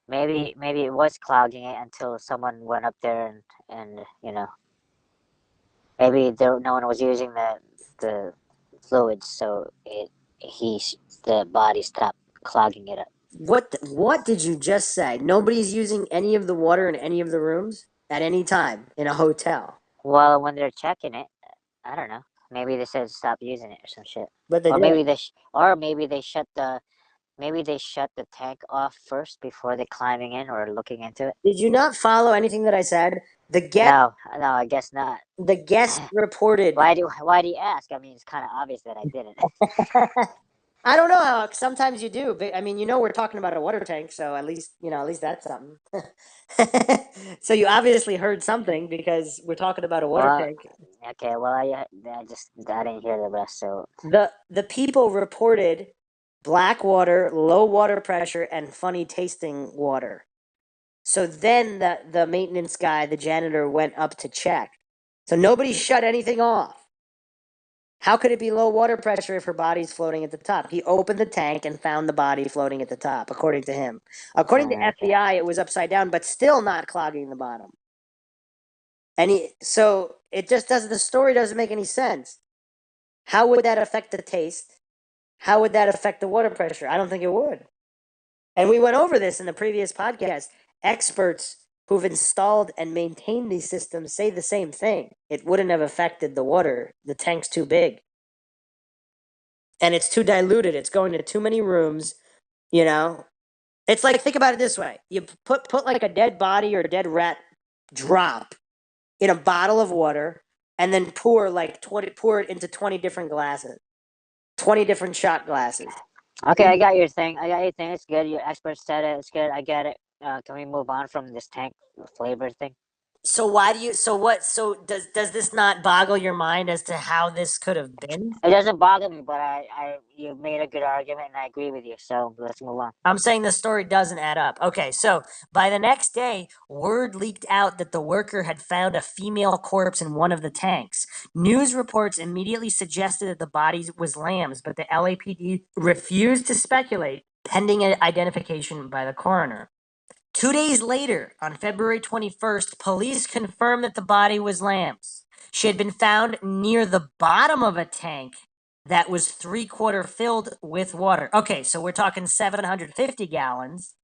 Speaker 6: Maybe it was clogging it until someone went up there and maybe no one was using the fluids, so the body stopped clogging it up.
Speaker 9: What did you just say? Nobody's using any of the water in any of the rooms at any time in a hotel.
Speaker 6: Well, when they're checking it, I don't know. Maybe they said stop using it or some shit.
Speaker 9: But they
Speaker 6: Or
Speaker 9: did.
Speaker 6: maybe they shut the tank off first before they climbing in or looking into it.
Speaker 9: Did you not follow anything that I said?
Speaker 6: No, I guess not.
Speaker 9: The guest reported.
Speaker 6: Why do you ask? I mean, it's kind of obvious that I didn't.
Speaker 9: I don't know how. Sometimes you do, but I mean, we're talking about a water tank, so at least that's something. So you obviously heard something because we're talking about a water
Speaker 6: Well,
Speaker 9: tank.
Speaker 6: okay. Well, I didn't hear the rest. So
Speaker 9: The people reported black water, low water pressure, and funny tasting water. So then the maintenance guy, the janitor, went up to check. So nobody shut anything off. How could it be low water pressure if her body's floating at the top? He opened the tank and found the body floating at the top, according to him. According to
Speaker 6: okay.
Speaker 9: FBI, it was upside down, but still not clogging the bottom. So it just doesn't. The story doesn't make any sense. How would that affect the taste? How would that affect the water pressure? I don't think it would. And we went over this in the previous podcast. Experts who've installed and maintained these systems say the same thing. It wouldn't have affected the water. The tank's too big. And it's too diluted. It's going to too many rooms, you know? It's like, think about it this way. You put like a dead body or a dead rat drop in a bottle of water and then pour it into 20 different glasses. 20 different shot glasses.
Speaker 6: Okay, I got your thing. It's good. Your expert said it. It's good. I get it. Can we move on from this tank flavor thing?
Speaker 9: So does this not boggle your mind as to how this could have been?
Speaker 6: It doesn't bother me, but you made a good argument, and I agree with you. So let's move on.
Speaker 9: I'm saying the story doesn't add up. Okay, so by the next day, word leaked out that the worker had found a female corpse in one of the tanks. News reports immediately suggested that the body was Lamb's, but the LAPD refused to speculate, pending identification by the coroner. 2 days later, on February 21st, police confirmed that the body was Lamb's. She had been found near the bottom of a tank that was 3/4 filled with water. Okay, so we're talking 750 gallons,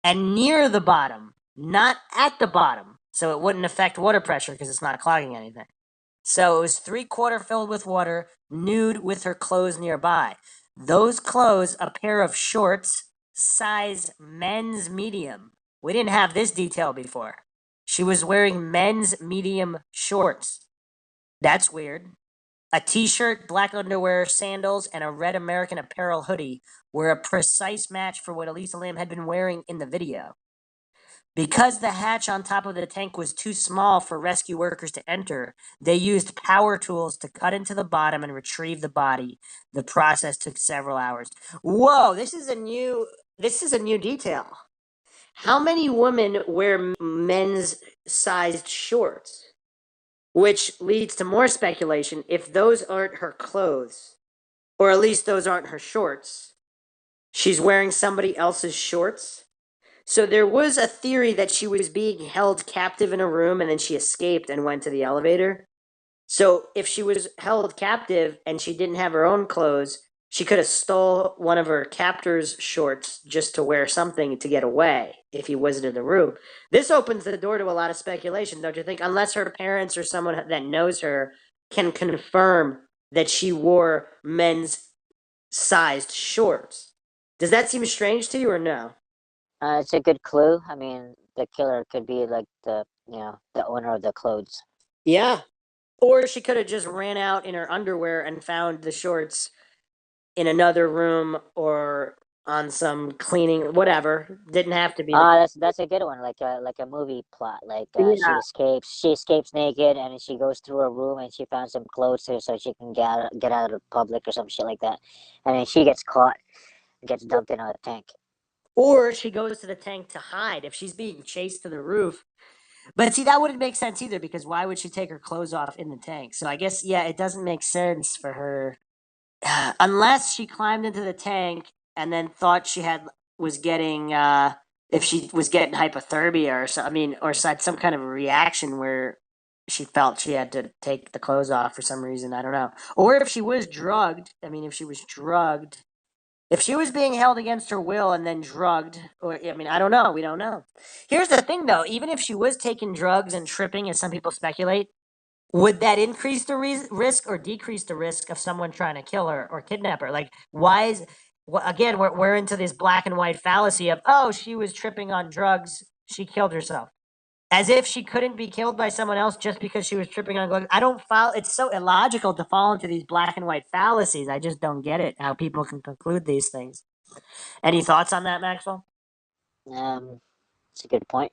Speaker 9: and near the bottom, not at the bottom. So it wouldn't affect water pressure because it's not clogging anything. So it was 3/4 filled with water, nude with her clothes nearby. Those clothes, a pair of shorts, size men's medium. We didn't have this detail before. She was wearing men's medium shorts. That's weird. A t-shirt, black underwear, sandals, and a red American Apparel hoodie were a precise match for what Elisa Lam had been wearing in the video. Because the hatch on top of the tank was too small for rescue workers to enter, they used power tools to cut into the bottom and retrieve the body. The process took several hours. Whoa, this is a new detail. How many women wear men's sized shorts? Which leads to more speculation if those aren't her clothes, or at least those aren't her shorts. She's wearing somebody else's shorts. So there was a theory that she was being held captive in a room and then she escaped and went to the elevator. So if she was held captive and she didn't have her own clothes, she could have stole one of her captor's shorts just to wear something to get away if he wasn't in the room. This opens the door to a lot of speculation, don't you think? Unless her parents or someone that knows her can confirm that she wore men's sized shorts. Does that seem strange to you or no?
Speaker 6: It's a good clue. I mean, the killer could be like the owner of the clothes.
Speaker 9: Yeah. Or she could have just ran out in her underwear and found the shorts in another room or on some cleaning, whatever. Didn't have to be.
Speaker 6: That's a good one. Like a movie plot. Like
Speaker 9: Yeah.
Speaker 6: she escapes naked, and she goes through a room and she found some clothes here so she can get out of public or some shit like that. And then she gets caught, gets dumped in a tank.
Speaker 9: Or she goes to the tank to hide if she's being chased to the roof. But see, that wouldn't make sense either because why would she take her clothes off in the tank? So I guess, yeah, it doesn't make sense for her. Unless she climbed into the tank and then thought was getting, if she was getting hypothermia or so, I mean, or had some kind of a reaction where she felt she had to take the clothes off for some reason. I don't know. Or if she was drugged. I mean, if she was drugged. If she was being held against her will and then drugged, or I mean, I don't know. We don't know. Here's the thing, though. Even if she was taking drugs and tripping, as some people speculate, would that increase the risk or decrease the risk of someone trying to kill her or kidnap her? Like, why is again we're into this black and white fallacy of she was tripping on drugs, she killed herself, as if she couldn't be killed by someone else just because she was tripping on drugs. I don't follow. It's so illogical to fall into these black and white fallacies. I just don't get it how people can conclude these things. Any thoughts on that, Maxwell?
Speaker 6: It's a good point.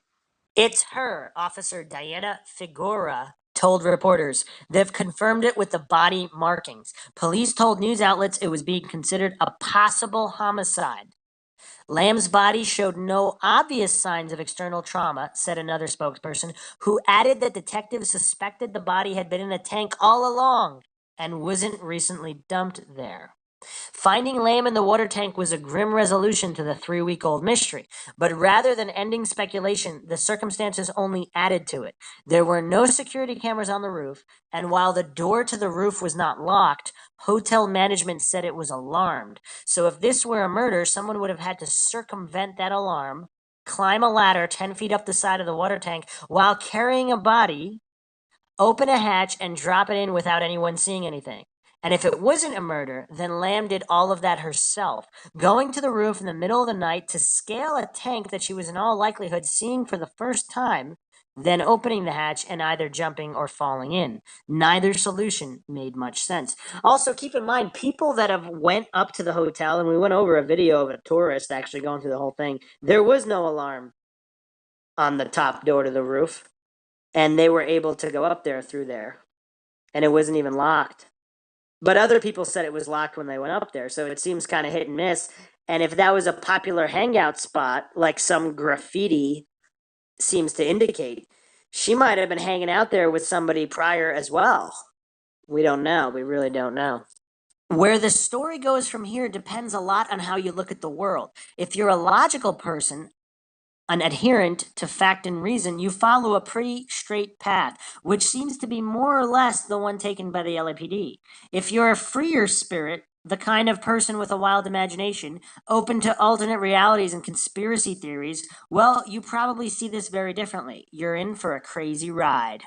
Speaker 9: It's her, Officer Diana Figura told reporters. They've confirmed it with the body markings. Police told news outlets it was being considered a possible homicide. Lamb's body showed no obvious signs of external trauma, said another spokesperson, who added that detectives suspected the body had been in a tank all along and wasn't recently dumped there. Finding Lam in the water tank was a grim resolution to the 3-week-old mystery, but rather than ending speculation, the circumstances only added to it. There were no security cameras on the roof, and while the door to the roof was not locked, hotel management said it was alarmed. So if this were a murder, someone would have had to circumvent that alarm, climb a ladder 10 feet up the side of the water tank while carrying a body, open a hatch, and drop it in without anyone seeing anything. And if it wasn't a murder, then Lam did all of that herself, going to the roof in the middle of the night to scale a tank that she was in all likelihood seeing for the first time, then opening the hatch and either jumping or falling in. Neither solution made much sense. Also, keep in mind, people that have went up to the hotel, and we went over a video of a tourist actually going through the whole thing, there was no alarm on the top door to the roof, and they were able to go up there through there, and it wasn't even locked. But other people said it was locked when they went up there, so it seems kind of hit and miss. And if that was a popular hangout spot, like some graffiti seems to indicate, she might have been hanging out there with somebody prior as well. We don't know. We really don't know. Where the story goes from here depends a lot on how you look at the world. If you're a logical person, an adherent to fact and reason, you follow a pretty straight path, which seems to be more or less the one taken by the LAPD. If you're a freer spirit, the kind of person with a wild imagination, open to alternate realities and conspiracy theories, well, you probably see this very differently. You're in for a crazy ride.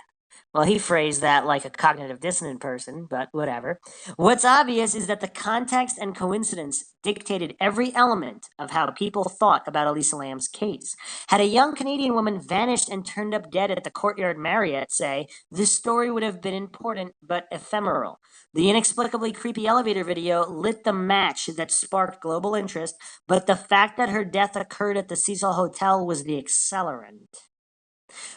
Speaker 9: Well, he phrased that like a cognitive dissonant person, but whatever. What's obvious is that the context and coincidence dictated every element of how people thought about Elisa Lam's case. Had a young Canadian woman vanished and turned up dead at the Courtyard Marriott, say, this story would have been important but ephemeral. The inexplicably creepy elevator video lit the match that sparked global interest, but the fact that her death occurred at the Cecil Hotel was the accelerant.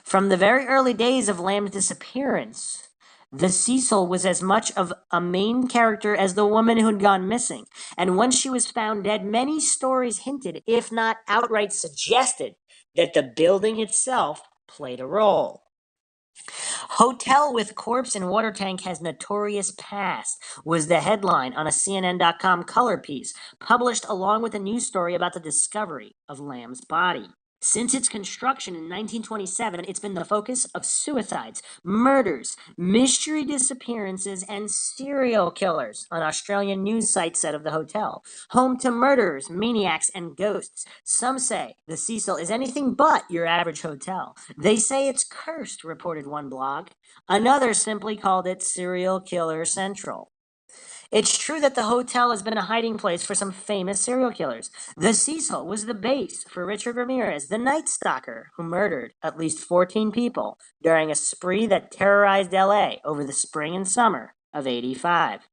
Speaker 9: From the very early days of Lam's disappearance, the Cecil was as much of a main character as the woman who had gone missing. And when she was found dead, many stories hinted, if not outright suggested, that the building itself played a role. Hotel with corpse and water tank has notorious past was the headline on a CNN.com color piece, published along with a news story about the discovery of Lam's body. Since its construction in 1927, it's been the focus of suicides, murders, mystery disappearances, and serial killers, an Australian news site said of the hotel. Home to murderers, maniacs, and ghosts. Some say the Cecil is anything but your average hotel. They say it's cursed, reported one blog. Another simply called it Serial Killer Central. It's true that the hotel has been a hiding place for some famous serial killers. The Cecil was the base for Richard Ramirez, the Night Stalker, who murdered at least 14 people during a spree that terrorized LA over the spring and summer of '85.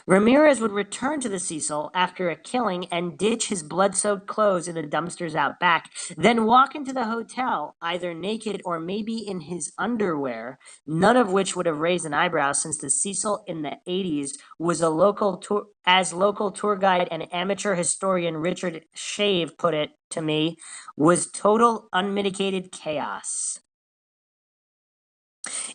Speaker 9: Ramirez would return to the Cecil after a killing and ditch his blood-soaked clothes in the dumpsters out back, then walk into the hotel, either naked or maybe in his underwear, none of which would have raised an eyebrow since the Cecil in the 80s was local tour guide and amateur historian Richard Shave put it to me, was total unmitigated chaos.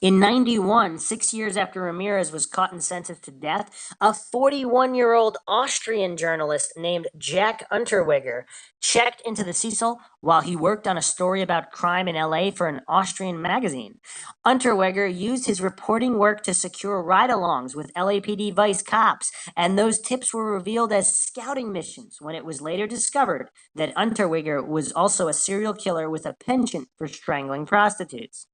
Speaker 9: In '91, 6 years after Ramirez was caught and sentenced to death, a 41-year-old Austrian journalist named Jack Unterweger checked into the Cecil while he worked on a story about crime in LA for an Austrian magazine. Unterweger used his reporting work to secure ride-alongs with LAPD vice cops, and those tips were revealed as scouting missions when it was later discovered that Unterweger was also a serial killer with a penchant for strangling prostitutes.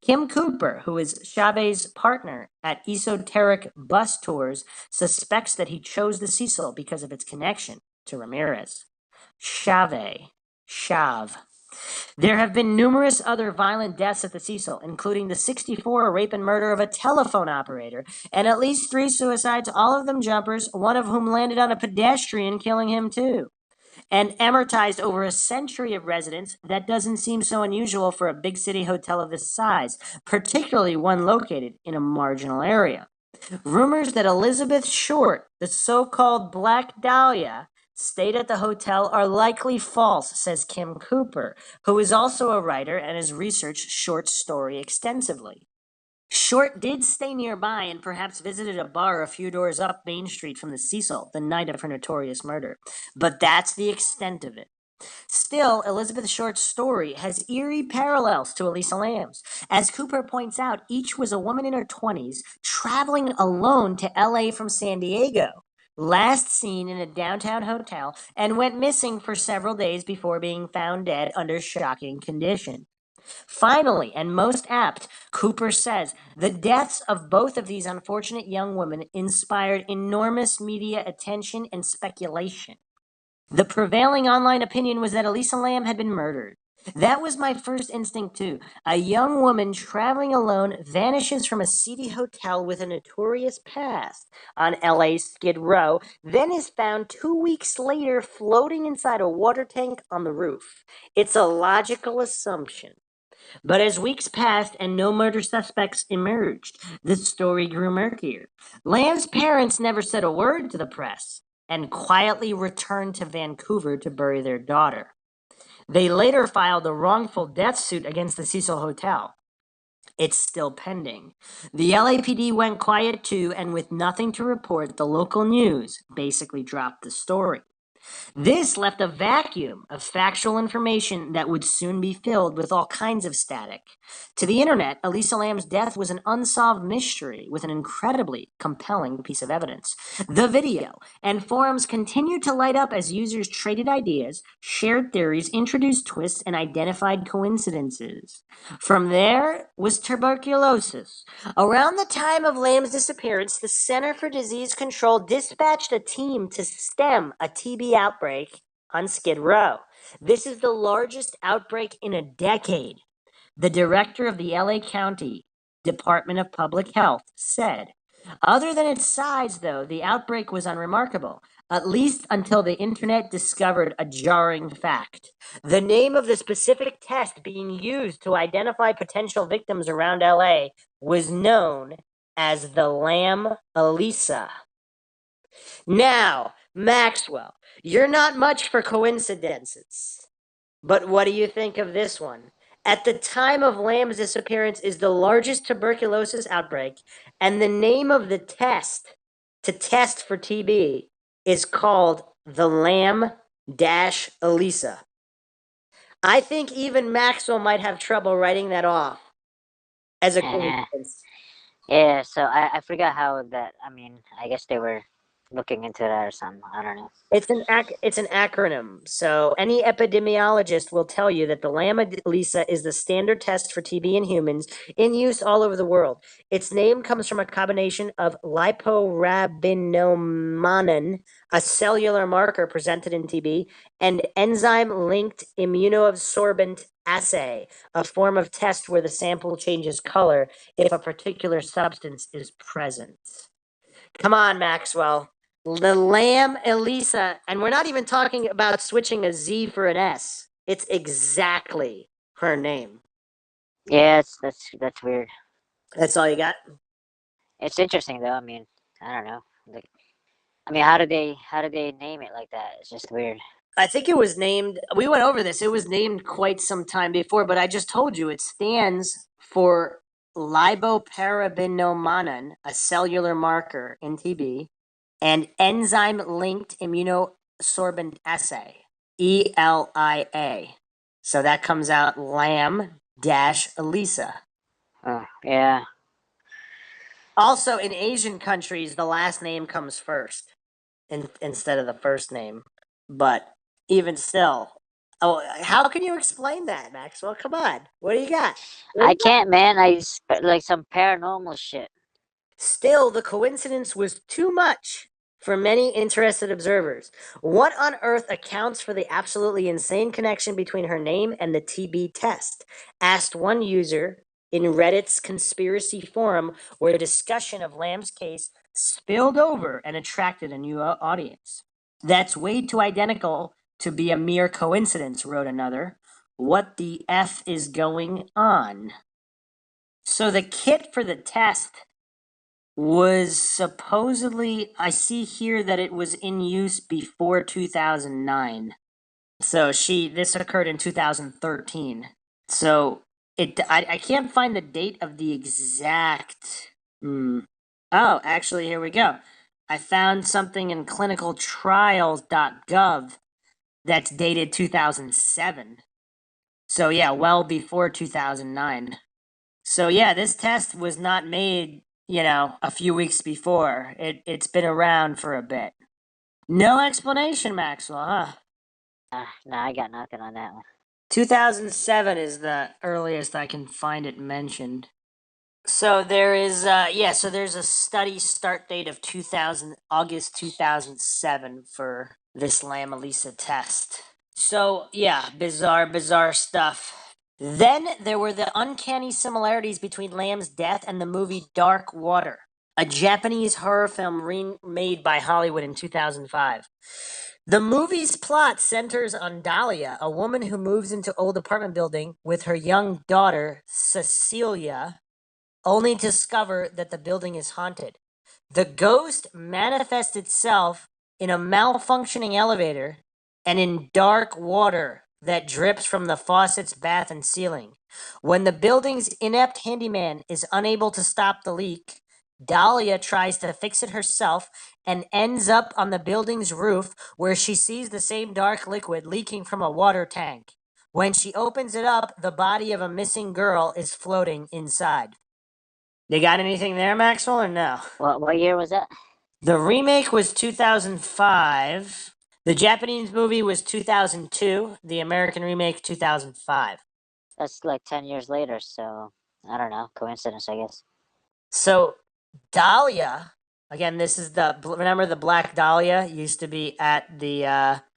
Speaker 9: Kim Cooper, who is Chavez's partner at Esoteric Bus Tours, suspects that he chose the Cecil because of its connection to Ramirez. Chav. There have been numerous other violent deaths at the Cecil, including the '64 rape and murder of a telephone operator, and at least 3 suicides, all of them jumpers, one of whom landed on a pedestrian, killing him too. And amortized over a century of residence, that doesn't seem so unusual for a big city hotel of this size, particularly one located in a marginal area. Rumors that Elizabeth Short, the so-called Black Dahlia, stayed at the hotel are likely false, says Kim Cooper, who is also a writer and has researched Short's story extensively. Short did stay nearby and perhaps visited a bar a few doors up Main Street from the Cecil the night of her notorious murder, but that's the extent of it. Still, Elizabeth Short's story has eerie parallels to Elisa Lam's. As Cooper points out, each was a woman in her 20s traveling alone to LA from San Diego, last seen in a downtown hotel, and went missing for several days before being found dead under shocking condition. Finally, and most apt, Cooper says, the deaths of both of these unfortunate young women inspired enormous media attention and speculation. The prevailing online opinion was that Elisa Lam had been murdered. That was my first instinct, too. A young woman traveling alone vanishes from a seedy hotel with a notorious past on LA's Skid Row, then is found 2 weeks later floating inside a water tank on the roof. It's a logical assumption. But as weeks passed and no murder suspects emerged, the story grew murkier. Lam's parents never said a word to the press and quietly returned to Vancouver to bury their daughter. They later filed a wrongful death suit against the Cecil Hotel. It's still pending. The LAPD went quiet too, and with nothing to report, the local news basically dropped the story. This left a vacuum of factual information that would soon be filled with all kinds of static. To the internet, Elisa Lam's death was an unsolved mystery with an incredibly compelling piece of evidence. The video and forums continued to light up as users traded ideas, shared theories, introduced twists, and identified coincidences. From there was tuberculosis. Around the time of Lam's disappearance, the Center for Disease Control dispatched a team to stem a TB outbreak on Skid Row. This is the largest outbreak in a decade. The director of the LA County Department of Public Health said, other than its size, though, the outbreak was unremarkable, at least until the internet discovered a jarring fact. The name of the specific test being used to identify potential victims around LA was known as the Lam Elisa. Now, Maxwell, you're not much for coincidences. But what do you think of this one? At the time of Lam's disappearance is the largest tuberculosis outbreak, and the name of the test to test for TB is called the Lam-Elisa. I think even Maxwell might have trouble writing that off as a coincidence.
Speaker 6: Yeah, so I forgot how that, I guess they were looking into that or something. I don't know.
Speaker 9: It's an acronym. So any epidemiologist will tell you that the Lam-Elisa is the standard test for TB in humans in use all over the world. Its name comes from a combination of liporabinomannan, a cellular marker presented in TB, and enzyme-linked immunosorbent assay, a form of test where the sample changes color if a particular substance is present. Come on, Maxwell. The Lam-Elisa, and we're not even talking about switching a Z for an S. It's exactly her name.
Speaker 6: Yeah, that's weird.
Speaker 9: That's all you got?
Speaker 6: It's interesting though. I don't know. How did they name it like that? It's just weird.
Speaker 9: I think it was named, we went over this, it was named quite some time before, but I just told you it stands for lipoparabinomannan, a cellular marker in TB, and enzyme-linked immunosorbent assay, ELIA. So that comes out Lam-Elisa.
Speaker 6: Yeah.
Speaker 9: Also, in Asian countries, the last name comes first instead of the first name. But even still, how can you explain that, Maxwell? Come on. What do you got?
Speaker 6: I can't, man. Like some paranormal shit.
Speaker 9: Still, the coincidence was too much for many interested observers. What on earth accounts for the absolutely insane connection between her name and the TB test? Asked one user in Reddit's conspiracy forum, where discussion of Lam's case spilled over and attracted a new audience. That's way too identical to be a mere coincidence, wrote another. What the F is going on? So the kit for the test was supposedly, I see here that it was in use before 2009. So this occurred in 2013. So I can't find the date of the exact. Oh, actually, here we go. I found something in clinicaltrials.gov that's dated 2007. So yeah, well before 2009. So yeah, this test was not made, a few weeks before. It's been around for a bit. No explanation, Maxwell, huh?
Speaker 6: No, I got nothing on that one.
Speaker 9: 2007 is the earliest I can find it mentioned. So there is, so there's a study start date of August 2007 for this Lam Elisa test. So yeah, bizarre stuff. Then there were the uncanny similarities between Lam's death and the movie Dark Water, a Japanese horror film remade by Hollywood in 2005. The movie's plot centers on Dahlia, a woman who moves into old apartment building with her young daughter, Cecilia, only to discover that the building is haunted. The ghost manifests itself in a malfunctioning elevator and in dark water that drips from the faucet's bath and ceiling. When the building's inept handyman is unable to stop the leak, Dahlia tries to fix it herself and ends up on the building's roof where she sees the same dark liquid leaking from a water tank. When she opens it up, the body of a missing girl is floating inside. You got anything there, Maxwell, or no?
Speaker 6: What year was that?
Speaker 9: The remake was 2005. The Japanese movie was 2002. The American remake, 2005.
Speaker 6: That's like 10 years later, so I don't know. Coincidence, I guess.
Speaker 9: So, Dahlia, again, this is remember the Black Dahlia used to be at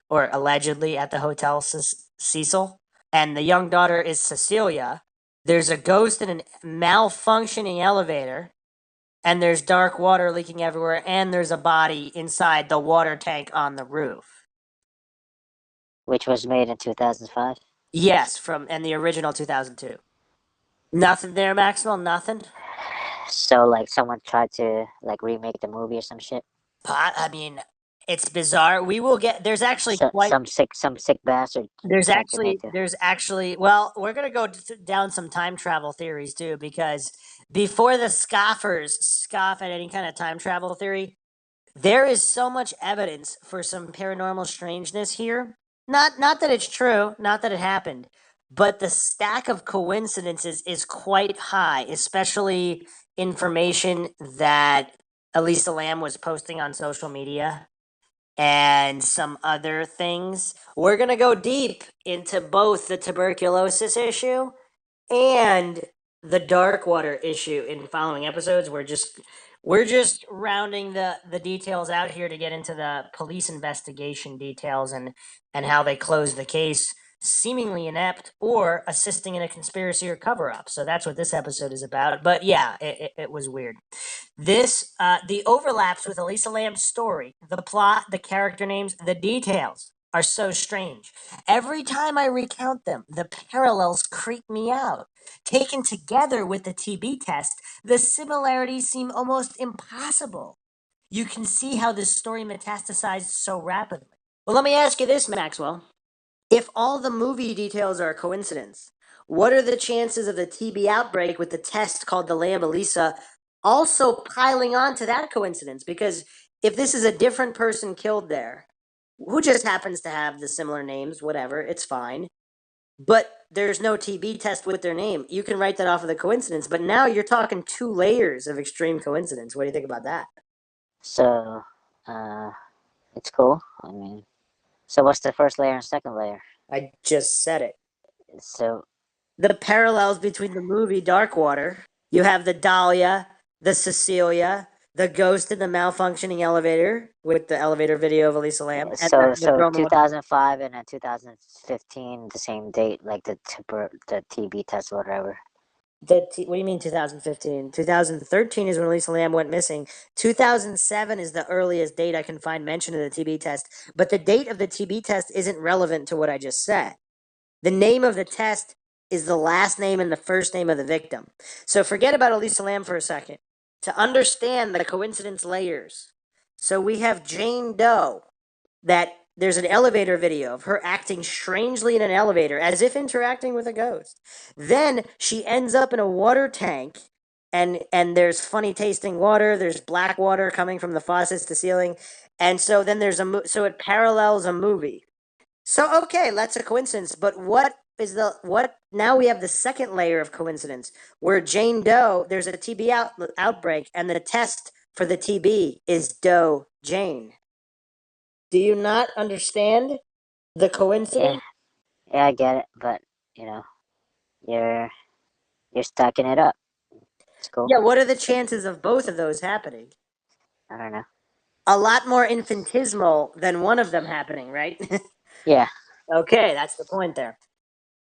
Speaker 9: or allegedly at the Hotel Cecil? And the young daughter is Cecilia. There's a ghost in a malfunctioning elevator. And there's dark water leaking everywhere, and there's a body inside the water tank on the roof.
Speaker 6: Which was made in 2005?
Speaker 9: Yes, and the original 2002. Nothing there, Maxwell? Nothing?
Speaker 6: So, like, someone tried to, like, remake the movie or some shit?
Speaker 9: I mean, it's bizarre. We will get, there's actually
Speaker 6: some sick bastard.
Speaker 9: There's actually, well, we're going to go down some time travel theories, too, because before the scoffers scoff at any kind of time travel theory, there is so much evidence for some paranormal strangeness here. Not that it's true, not that it happened, but the stack of coincidences is quite high, especially information that Elisa Lam was posting on social media and some other things. We're going to go deep into both the tuberculosis issue and the dark water issue in following episodes. We're just rounding the details out here to get into the police investigation details and how they closed the case, seemingly inept or assisting in a conspiracy or cover up. So that's what this episode is about. But yeah, it was weird. The overlaps with Elisa Lam's story, the plot, the character names, the details are so strange. Every time I recount them, the parallels creep me out. Taken together with the TB test, the similarities seem almost impossible. You can see how this story metastasized so rapidly. Well, let me ask you this, Maxwell. If all the movie details are a coincidence, what are the chances of the TB outbreak with the test called the Lam Elisa also piling on to that coincidence? Because if this is a different person killed there, who just happens to have the similar names, whatever, it's fine. But there's no TB test with their name. You can write that off of the coincidence, but now you're talking 2 layers of extreme coincidence. What do you think about that?
Speaker 6: So, it's cool. I mean, so what's the first layer and second layer?
Speaker 9: I just said it.
Speaker 6: So,
Speaker 9: the parallels between the movie Dark Water, you have the Dahlia, the Cecilia, the ghost in the malfunctioning elevator with the elevator video of Elisa Lam.
Speaker 6: So 2005 and then 2015, the same date, like the TB test, whatever.
Speaker 9: What do you mean 2015? 2013 is when Elisa Lam went missing. 2007 is the earliest date I can find mention of the TB test, but the date of the TB test isn't relevant to what I just said. The name of the test is the last name and the first name of the victim. So forget about Elisa Lam for a second. To understand the coincidence layers, so we have Jane Doe that there's an elevator video of her acting strangely in an elevator, as if interacting with a ghost. Then she ends up in a water tank, and there's funny tasting water. There's black water coming from the faucets to ceiling, and so then there's so it parallels a movie. So okay, that's a coincidence. But what is what? Now we have the second layer of coincidence, where Jane Doe, there's a TB outbreak, and the test for the TB is Doe Jane. Do you not understand the coincidence?
Speaker 6: Yeah, I get it, but you're stacking it up. It's cool.
Speaker 9: Yeah, what are the chances of both of those happening?
Speaker 6: I don't know.
Speaker 9: A lot more infinitesimal than one of them happening, right?
Speaker 6: Yeah.
Speaker 9: Okay, that's the point there.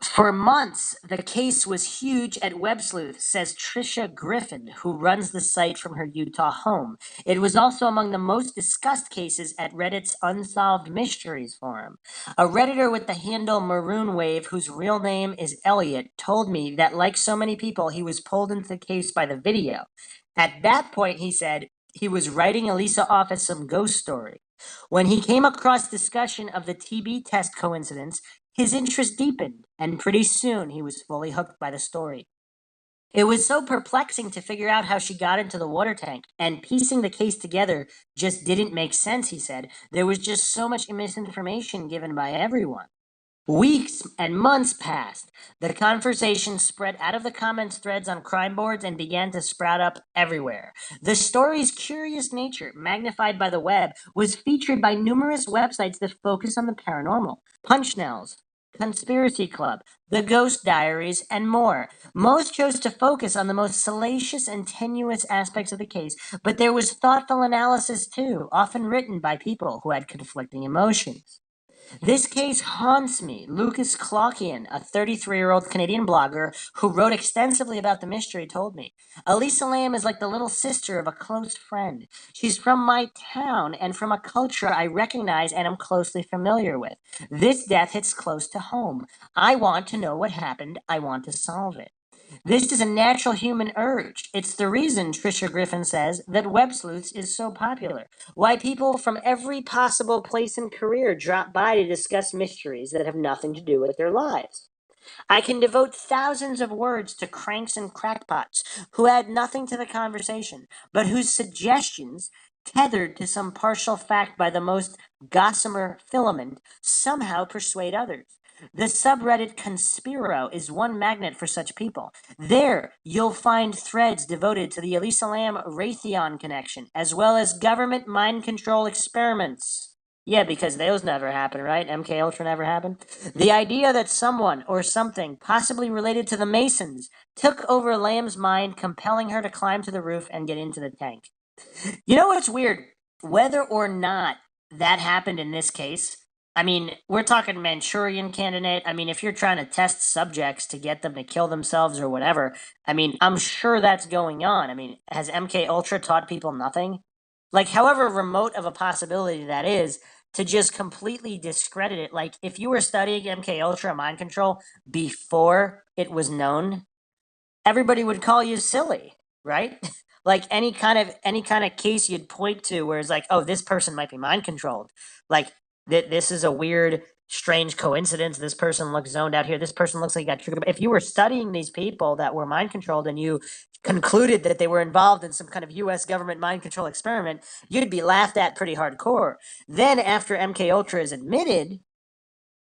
Speaker 9: For months, the case was huge at Web Sleuth, says Tricia Griffin, who runs the site from her Utah home. It was also among the most discussed cases at Reddit's Unsolved Mysteries forum. A Redditor with the handle Maroon Wave, whose real name is Elliot, told me that, like so many people, he was pulled into the case by the video. At that point, he said, he was writing Elisa off as some ghost story. When he came across discussion of the TB test coincidence, his interest deepened, and pretty soon he was fully hooked by the story. It was so perplexing to figure out how she got into the water tank, and piecing the case together just didn't make sense, he said. There was just so much misinformation given by everyone. Weeks and months passed. The conversation spread out of the comments threads on crime boards and began to sprout up everywhere. The story's curious nature, magnified by the web, was featured by numerous websites that focus on the paranormal. Punchnells, Conspiracy Club, The Ghost Diaries, and more. Most chose to focus on the most salacious and tenuous aspects of the case, but there was thoughtful analysis too, often written by people who had conflicting emotions. This case haunts me. Lucas Clockian, a 33-year-old Canadian blogger who wrote extensively about the mystery, told me. Elisa Lam is like the little sister of a close friend. She's from my town and from a culture I recognize and am closely familiar with. This death hits close to home. I want to know what happened. I want to solve it. This is a natural human urge. It's the reason, Tricia Griffin says, that Web Sleuths is so popular. Why people from every possible place and career drop by to discuss mysteries that have nothing to do with their lives. I can devote thousands of words to cranks and crackpots who add nothing to the conversation, but whose suggestions, tethered to some partial fact by the most gossamer filament, somehow persuade others. The subreddit Conspiro is one magnet for such people. There, you'll find threads devoted to the Elisa Lam Raytheon connection, as well as government mind control experiments. Yeah, because those never happened, right? MK Ultra never happened. The idea that someone or something, possibly related to the Masons, took over Lam's mind, compelling her to climb to the roof and get into the tank. You know what's weird? Whether or not that happened in this case, I mean, we're talking Manchurian candidate. I mean, if you're trying to test subjects to get them to kill themselves or whatever, I mean, I'm sure that's going on. I mean, has MK Ultra taught people nothing? Like, however remote of a possibility that is, to just completely discredit it. Like, if you were studying MK Ultra mind control before it was known, everybody would call you silly, right? Like any kind of case you'd point to where it's like, oh, this person might be mind controlled. Like this is a weird, strange coincidence. This person looks zoned out here. This person looks like he got triggered. If you were studying these people that were mind controlled and you concluded that they were involved in some kind of U.S. government mind control experiment, you'd be laughed at pretty hardcore. Then after MK Ultra is admitted,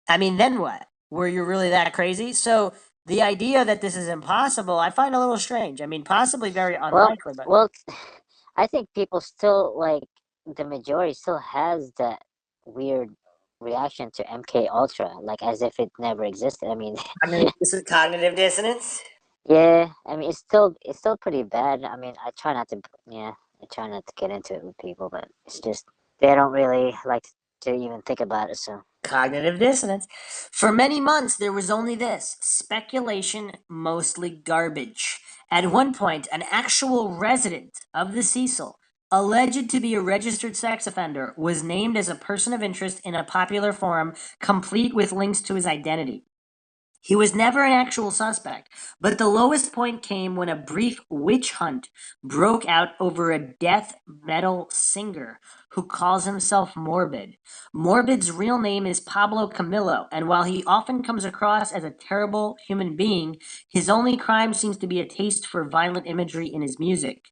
Speaker 9: I mean, then what? Were you really that crazy? So the idea that this is impossible, I find a little strange. I mean, possibly very unlikely, but
Speaker 6: Well, I think people still the majority still has that weird reaction to MK Ultra, like as if it never existed. I mean,
Speaker 9: this is cognitive dissonance.
Speaker 6: yeah, I mean it's still pretty bad. I mean, I try not to get into it with people, but it's just they don't really like to even think about it. So
Speaker 9: Cognitive dissonance. For many months, there was only this speculation, mostly garbage. At one point, an actual resident of the Cecil, alleged to be a registered sex offender, was named as a person of interest in a popular forum, complete with links to his identity. He was never an actual suspect, but the lowest point came when a brief witch hunt broke out over a death metal singer who calls himself Morbid. Morbid's real name is Pablo Camillo, and while he often comes across as a terrible human being, his only crime seems to be a taste for violent imagery in his music.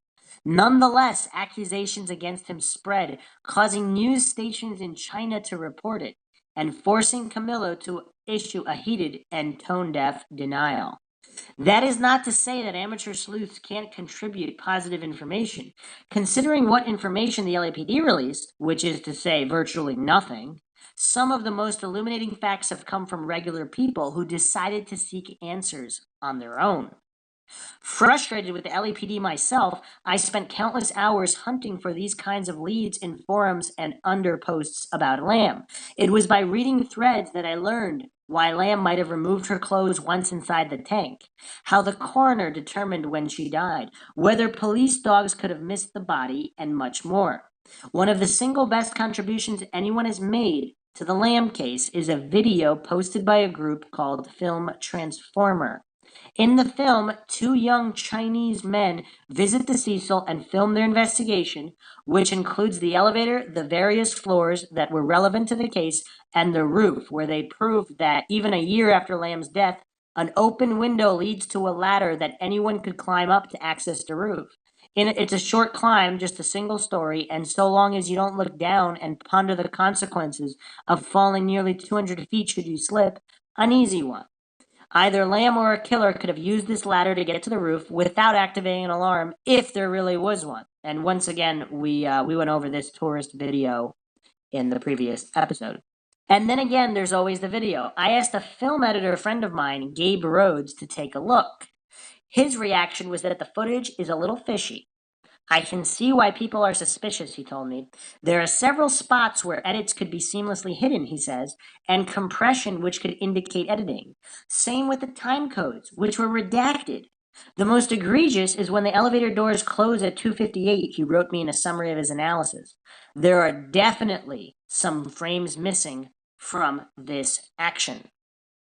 Speaker 9: Nonetheless, accusations against him spread, causing news stations in China to report it, and forcing Camillo to issue a heated and tone-deaf denial. That is not to say that amateur sleuths can't contribute positive information. Considering what information the LAPD released, which is to say virtually nothing, some of the most illuminating facts have come from regular people who decided to seek answers on their own. Frustrated with the LAPD myself, I spent countless hours hunting for these kinds of leads in forums and under posts about Lam. It was by reading threads that I learned why Lam might have removed her clothes once inside the tank, how the coroner determined when she died, whether police dogs could have missed the body, and much more. One of the single best contributions anyone has made to the Lam case is a video posted by a group called Film Transformer. In the film, two young Chinese men visit the Cecil and film their investigation, which includes the elevator, the various floors that were relevant to the case, and the roof, where they prove that even a year after Lamb's death, an open window leads to a ladder that anyone could climb up to access the roof. It's a short climb, just a single story, and so long as you don't look down and ponder the consequences of falling nearly 200 feet should you slip, an easy one. Either Lam or a killer could have used this ladder to get to the roof without activating an alarm, if there really was one. And once again, we went over this tourist video in the previous episode. And then again, there's always the video. I asked a film editor friend of mine, Gabe Rhodes, to take a look. His reaction was that the footage is a little fishy. I can see why people are suspicious, he told me. There are several spots where edits could be seamlessly hidden, he says, and compression which could indicate editing. Same with the time codes, which were redacted. The most egregious is when the elevator doors close at 2:58, he wrote me in a summary of his analysis. There are definitely some frames missing from this action.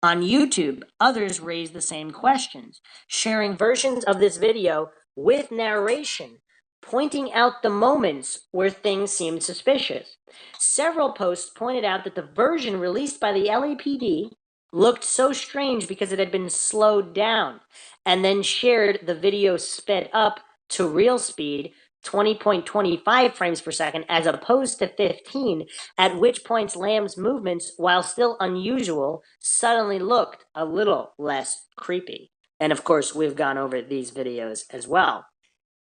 Speaker 9: On YouTube, others raised the same questions, sharing versions of this video with narration, pointing out the moments where things seemed suspicious. Several posts pointed out that the version released by the LAPD looked so strange because it had been slowed down, and then shared the video sped up to real speed, 20.25 frames per second, as opposed to 15, at which points Lamb's movements, while still unusual, suddenly looked a little less creepy. And of course, we've gone over these videos as well.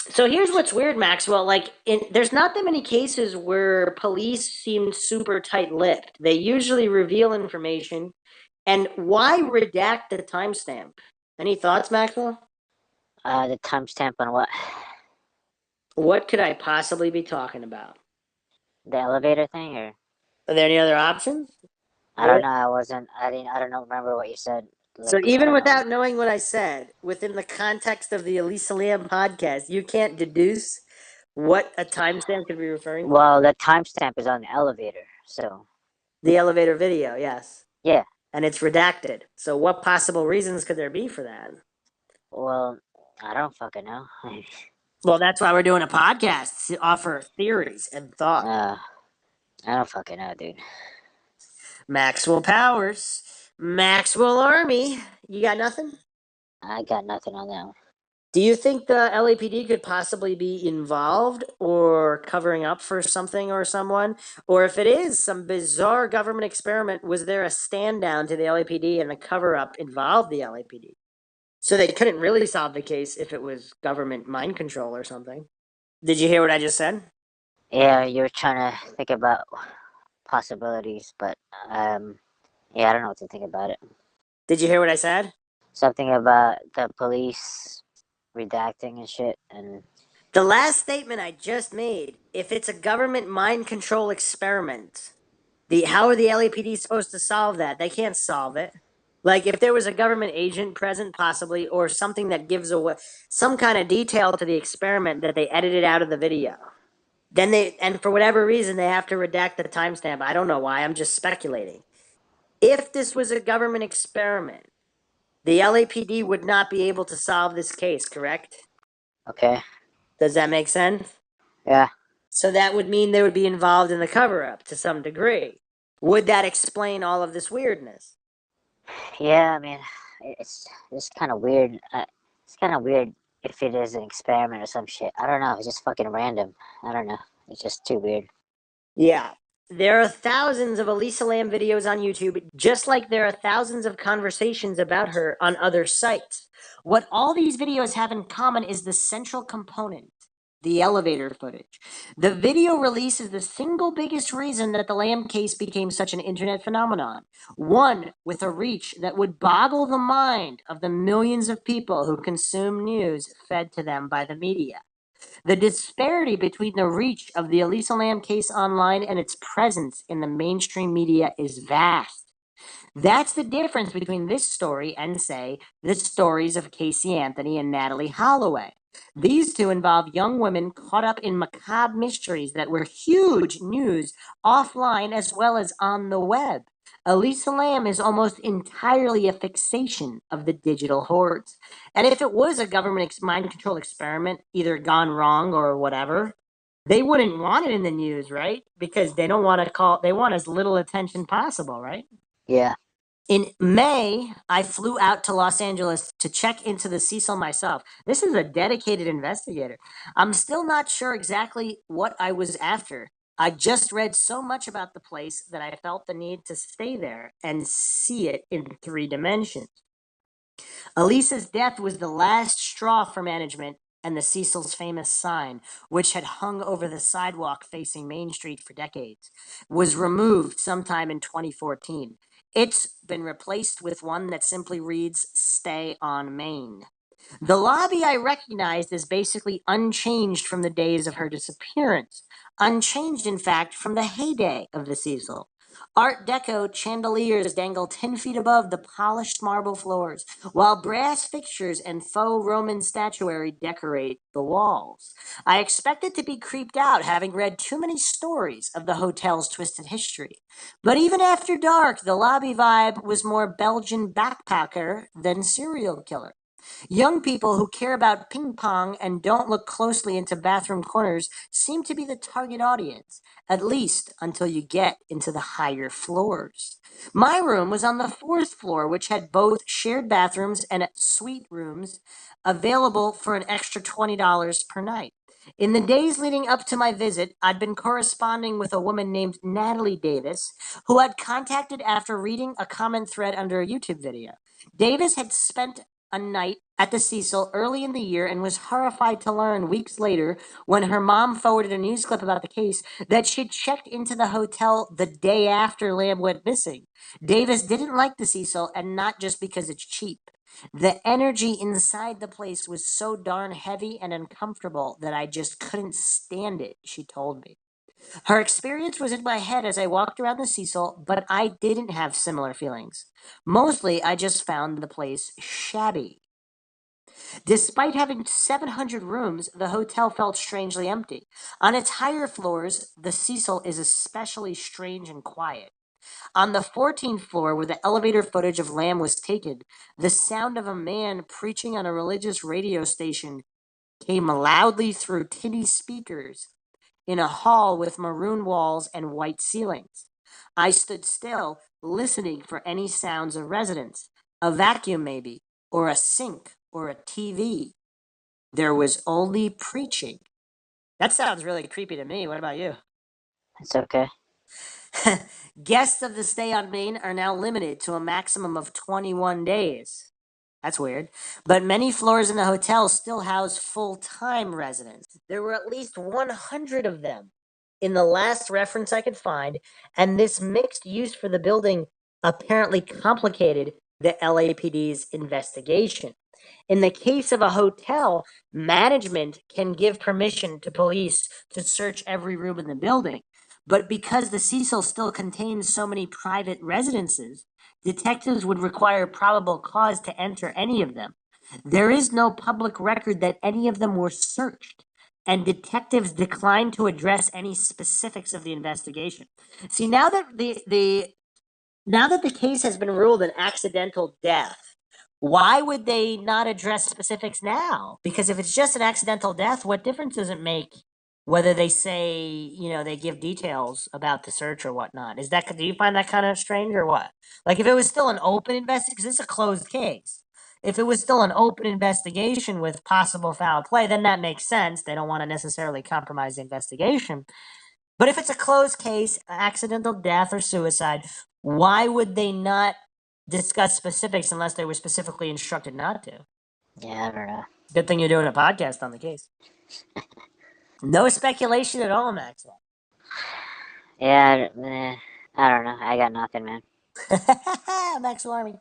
Speaker 9: So here's what's weird, Maxwell. There's not that many cases where police seem super tight-lipped. They usually reveal information. And why redact the timestamp? Any thoughts, Maxwell?
Speaker 6: The timestamp on what?
Speaker 9: What could I possibly be talking about?
Speaker 6: The elevator thing, or?
Speaker 9: Are there any other options?
Speaker 6: I don't know. I don't know. Remember what you said.
Speaker 9: So even without knowing what I said, within the context of the Elisa Lam podcast, you can't deduce what a timestamp could be referring to?
Speaker 6: Well, the timestamp is on the elevator, so.
Speaker 9: The elevator video, yes.
Speaker 6: Yeah.
Speaker 9: And it's redacted. So what possible reasons could there be for that?
Speaker 6: Well, I don't fucking know.
Speaker 9: Well, that's why we're doing a podcast, to offer theories and thoughts.
Speaker 6: I don't fucking know, dude.
Speaker 9: Maxwell Powers. Maxwell Army. You got nothing?
Speaker 6: I got nothing on that one.
Speaker 9: Do you think the LAPD could possibly be involved or covering up for something or someone? Or if it is some bizarre government experiment, was there a stand down to the LAPD and the cover up involved the LAPD? So they couldn't really solve the case if it was government mind control or something. Did you hear what I just said?
Speaker 6: Yeah, you were trying to think about possibilities, but yeah, I don't know what to think about it.
Speaker 9: Did you hear what I said?
Speaker 6: Something about the police redacting and shit, and
Speaker 9: the last statement I just made, if it's a government mind control experiment, how are the LAPD supposed to solve that? They can't solve it. Like, if there was a government agent present, possibly, or something that gives away some kind of detail to the experiment that they edited out of the video, then and for whatever reason, they have to redact the timestamp. I don't know why. I'm just speculating. If this was a government experiment, The LAPD would not be able to solve this case, correct?
Speaker 6: Okay.
Speaker 9: Does that make sense?
Speaker 6: Yeah.
Speaker 9: So that would mean they would be involved in the cover-up to some degree. Would that explain all of this weirdness?
Speaker 6: Yeah, I mean, it's kind of weird. It's kind of weird if it is an experiment or some shit. I don't know. It's just fucking random. I don't know. It's just too weird.
Speaker 9: Yeah. There are thousands of Elisa Lam videos on YouTube, just like there are thousands of conversations about her on other sites. What all these videos have in common is the central component, the elevator footage. The video release is the single biggest reason that the Lam case became such an internet phenomenon. One with a reach that would boggle the mind of the millions of people who consume news fed to them by the media. The disparity between the reach of the Elisa Lam case online and its presence in the mainstream media is vast. That's the difference between this story and, say, the stories of Casey Anthony and Natalie Holloway. These two involve young women caught up in macabre mysteries that were huge news offline as well as on the web. Elisa Lam is almost entirely a fixation of the digital hordes. And if it was a government mind control experiment, either gone wrong or whatever, they wouldn't want it in the news, right? Because they don't want to they want as little attention possible, right?
Speaker 6: Yeah.
Speaker 9: In May, I flew out to Los Angeles to check into the Cecil myself. This is a dedicated investigator. I'm still not sure exactly what I was after. I just read so much about the place that I felt the need to stay there and see it in 3 dimensions. Elisa's death was the last straw for management, and the Cecil's famous sign, which had hung over the sidewalk facing Main Street for decades, was removed sometime in 2014. It's been replaced with one that simply reads, "Stay on Main." The lobby I recognized is basically unchanged from the days of her disappearance. Unchanged, in fact, from the heyday of the Cecil. Art Deco chandeliers dangle 10 feet above the polished marble floors, while brass fixtures and faux Roman statuary decorate the walls. I expected to be creeped out, having read too many stories of the hotel's twisted history. But even after dark, the lobby vibe was more Belgian backpacker than serial killer. Young people who care about ping pong and don't look closely into bathroom corners seem to be the target audience, at least until you get into the higher floors. My room was on the 4th floor, which had both shared bathrooms and suite rooms available for an extra $20 per night. In the days leading up to my visit, I'd been corresponding with a woman named Natalie Davis, who I'd contacted after reading a comment thread under a YouTube video. Davis had spent a night at the Cecil early in the year and was horrified to learn weeks later, when her mom forwarded a news clip about the case, that she'd checked into the hotel the day after Lamb went missing. Davis didn't like the Cecil, and not just because it's cheap. The energy inside the place was so darn heavy and uncomfortable that I just couldn't stand it, she told me. Her experience was in my head as I walked around the Cecil, but I didn't have similar feelings. Mostly, I just found the place shabby. Despite having 700 rooms, the hotel felt strangely empty. On its higher floors, the Cecil is especially strange and quiet. On the 14th floor, where the elevator footage of Lamb was taken, the sound of a man preaching on a religious radio station came loudly through tinny speakers in a hall with maroon walls and white ceilings. I stood still, listening for any sounds of residents, a vacuum maybe, or a sink, or a TV. There was only preaching. That sounds really creepy to me. What about you?
Speaker 6: It's okay.
Speaker 9: Guests of the stay on Main are now limited to a maximum of 21 days. That's weird. But many floors in the hotel still house full-time residents. There were at least 100 of them in the last reference I could find, and this mixed use for the building apparently complicated the LAPD's investigation. In the case of a hotel, management can give permission to police to search every room in the building. But because the Cecil still contains so many private residences, detectives would require probable cause to enter any of them. There is no public record that any of them were searched, and detectives declined to address any specifics of the investigation. See, now that the case has been ruled an accidental death, Why would they not address specifics now? Because if it's just an accidental death, what difference does it make whether they say, they give details about the search or whatnot? Do you find that kind of strange or what? Like if it was still an open investigation, because it's a closed case. If it was still an open investigation with possible foul play, then that makes sense. They don't want to necessarily compromise the investigation. But if it's a closed case, accidental death or suicide, why would they not discuss specifics unless they were specifically instructed not to?
Speaker 6: Yeah, I don't know.
Speaker 9: Good thing you're doing a podcast on the case. No speculation at all, Maxwell.
Speaker 6: Yeah, I don't know. I got nothing, man.
Speaker 9: Maxwell Army.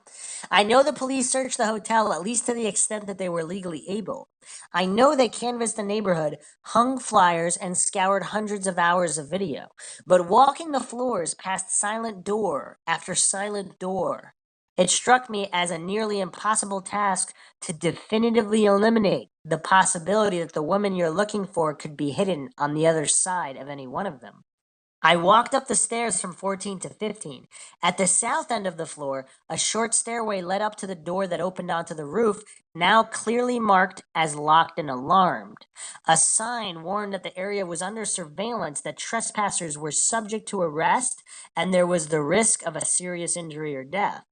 Speaker 9: I know the police searched the hotel at least to the extent that they were legally able. I know they canvassed the neighborhood, hung flyers, and scoured hundreds of hours of video. But walking the floors past silent door after silent door, it struck me as a nearly impossible task to definitively eliminate the possibility that the woman you're looking for could be hidden on the other side of any one of them. I walked up the stairs from 14 to 15. At the south end of the floor, a short stairway led up to the door that opened onto the roof, now clearly marked as locked and alarmed. A sign warned that the area was under surveillance, that trespassers were subject to arrest, and there was the risk of a serious injury or death.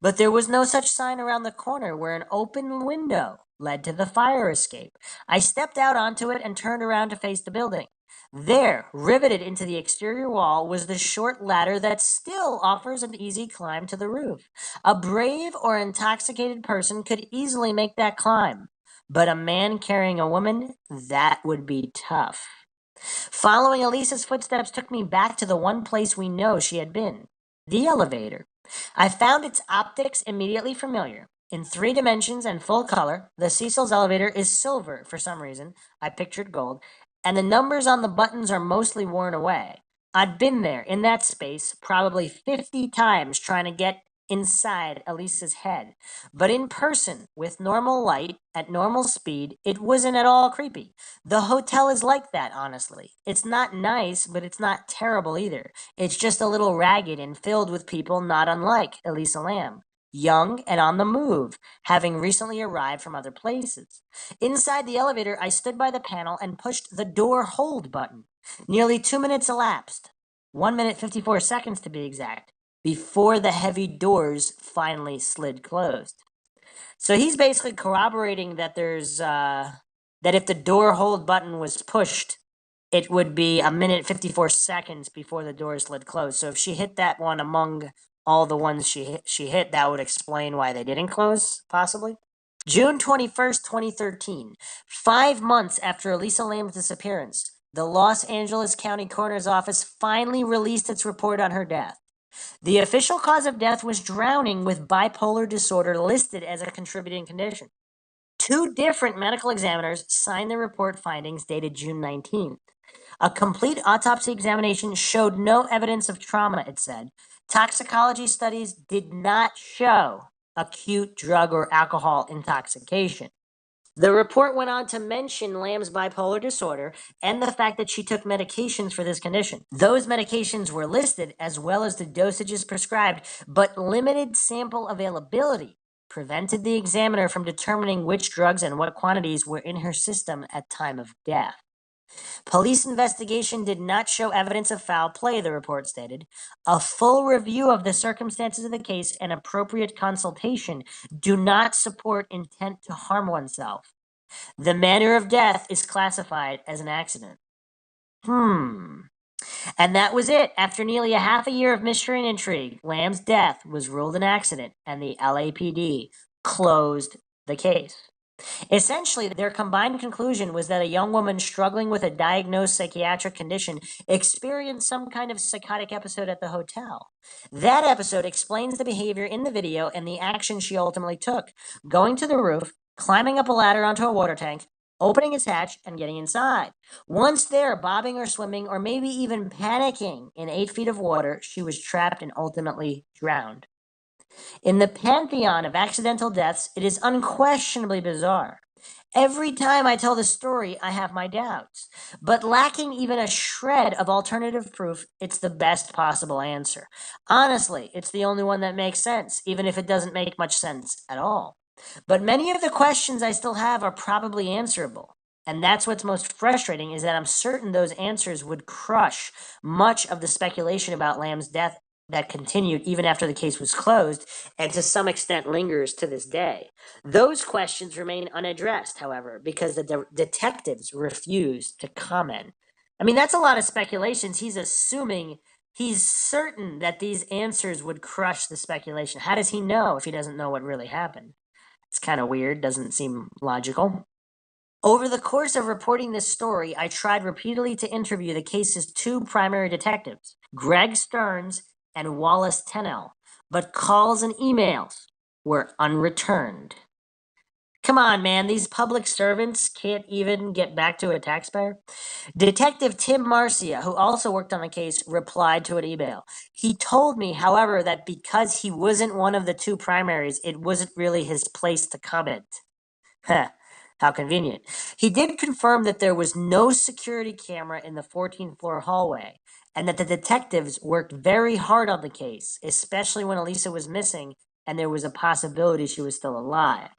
Speaker 9: But there was no such sign around the corner where an open window led to the fire escape. I stepped out onto it and turned around to face the building. There, riveted into the exterior wall, was the short ladder that still offers an easy climb to the roof. A brave or intoxicated person could easily make that climb, but a man carrying a woman, that would be tough. Following Elisa's footsteps took me back to the one place we know she had been, the elevator. I found its optics immediately familiar. In 3 dimensions and full color, the Cecil's elevator is silver for some reason. I pictured gold. And the numbers on the buttons are mostly worn away. I'd been there, in that space, probably 50 times trying to get inside Elisa's head. But in person, with normal light, at normal speed, it wasn't at all creepy. The hotel is like that, honestly. It's not nice, but it's not terrible either. It's just a little ragged and filled with people not unlike Elisa Lam. Young and on the move, having recently arrived from other places. Inside the elevator, I stood by the panel and pushed the door hold button. Nearly 2 minutes elapsed, 1 minute 54 seconds to be exact, before the heavy doors finally slid closed. So he's basically corroborating that that if the door hold button was pushed, it would be 1 minute 54 seconds before the door slid closed. So if she hit that one among all the ones she hit, that would explain why they didn't close, possibly. June 21st, 2013, 5 months after Elisa Lam's disappearance, the Los Angeles County Coroner's Office finally released its report on her death. The official cause of death was drowning with bipolar disorder listed as a contributing condition. 2 different medical examiners signed the report findings dated June 19th. A complete autopsy examination showed no evidence of trauma, it said. Toxicology studies did not show acute drug or alcohol intoxication. The report went on to mention Lamb's bipolar disorder and the fact that she took medications for this condition. Those medications were listed as well as the dosages prescribed, but limited sample availability prevented the examiner from determining which drugs and what quantities were in her system at time of death. Police investigation did not show evidence of foul play, the report stated. A full review of the circumstances of the case and appropriate consultation do not support intent to harm oneself. The manner of death is classified as an accident. And that was it. After nearly a half a year of mystery and intrigue, Lamb's death was ruled an accident, and the LAPD closed the case. Essentially, their combined conclusion was that a young woman struggling with a diagnosed psychiatric condition experienced some kind of psychotic episode at the hotel. That episode explains the behavior in the video and the action she ultimately took, going to the roof, climbing up a ladder onto a water tank, opening its hatch, and getting inside. Once there, bobbing or swimming, or maybe even panicking in 8 feet of water, she was trapped and ultimately drowned. In the pantheon of accidental deaths, it is unquestionably bizarre. Every time I tell the story, I have my doubts. But lacking even a shred of alternative proof, it's the best possible answer. Honestly, it's the only one that makes sense, even if it doesn't make much sense at all. But many of the questions I still have are probably answerable. And that's what's most frustrating, is that I'm certain those answers would crush much of the speculation about Lamb's death that continued even after the case was closed, and to some extent lingers to this day. Those questions remain unaddressed, however, because the detectives refuse to comment. I mean, that's a lot of speculations. He's certain that these answers would crush the speculation. How does he know if he doesn't know what really happened? It's kind of weird, doesn't seem logical. Over the course of reporting this story, I tried repeatedly to interview the case's two primary detectives, Greg Stearns and Wallace Tennell, but calls and emails were unreturned. Come on, man, these public servants can't even get back to a taxpayer? Detective Tim Marcia, who also worked on the case, replied to an email. He told me, however, that because he wasn't one of the two primaries, it wasn't really his place to comment. Heh, how convenient. He did confirm that there was no security camera in the 14th floor hallway, and that the detectives worked very hard on the case, especially when Elisa was missing and there was a possibility she was still alive.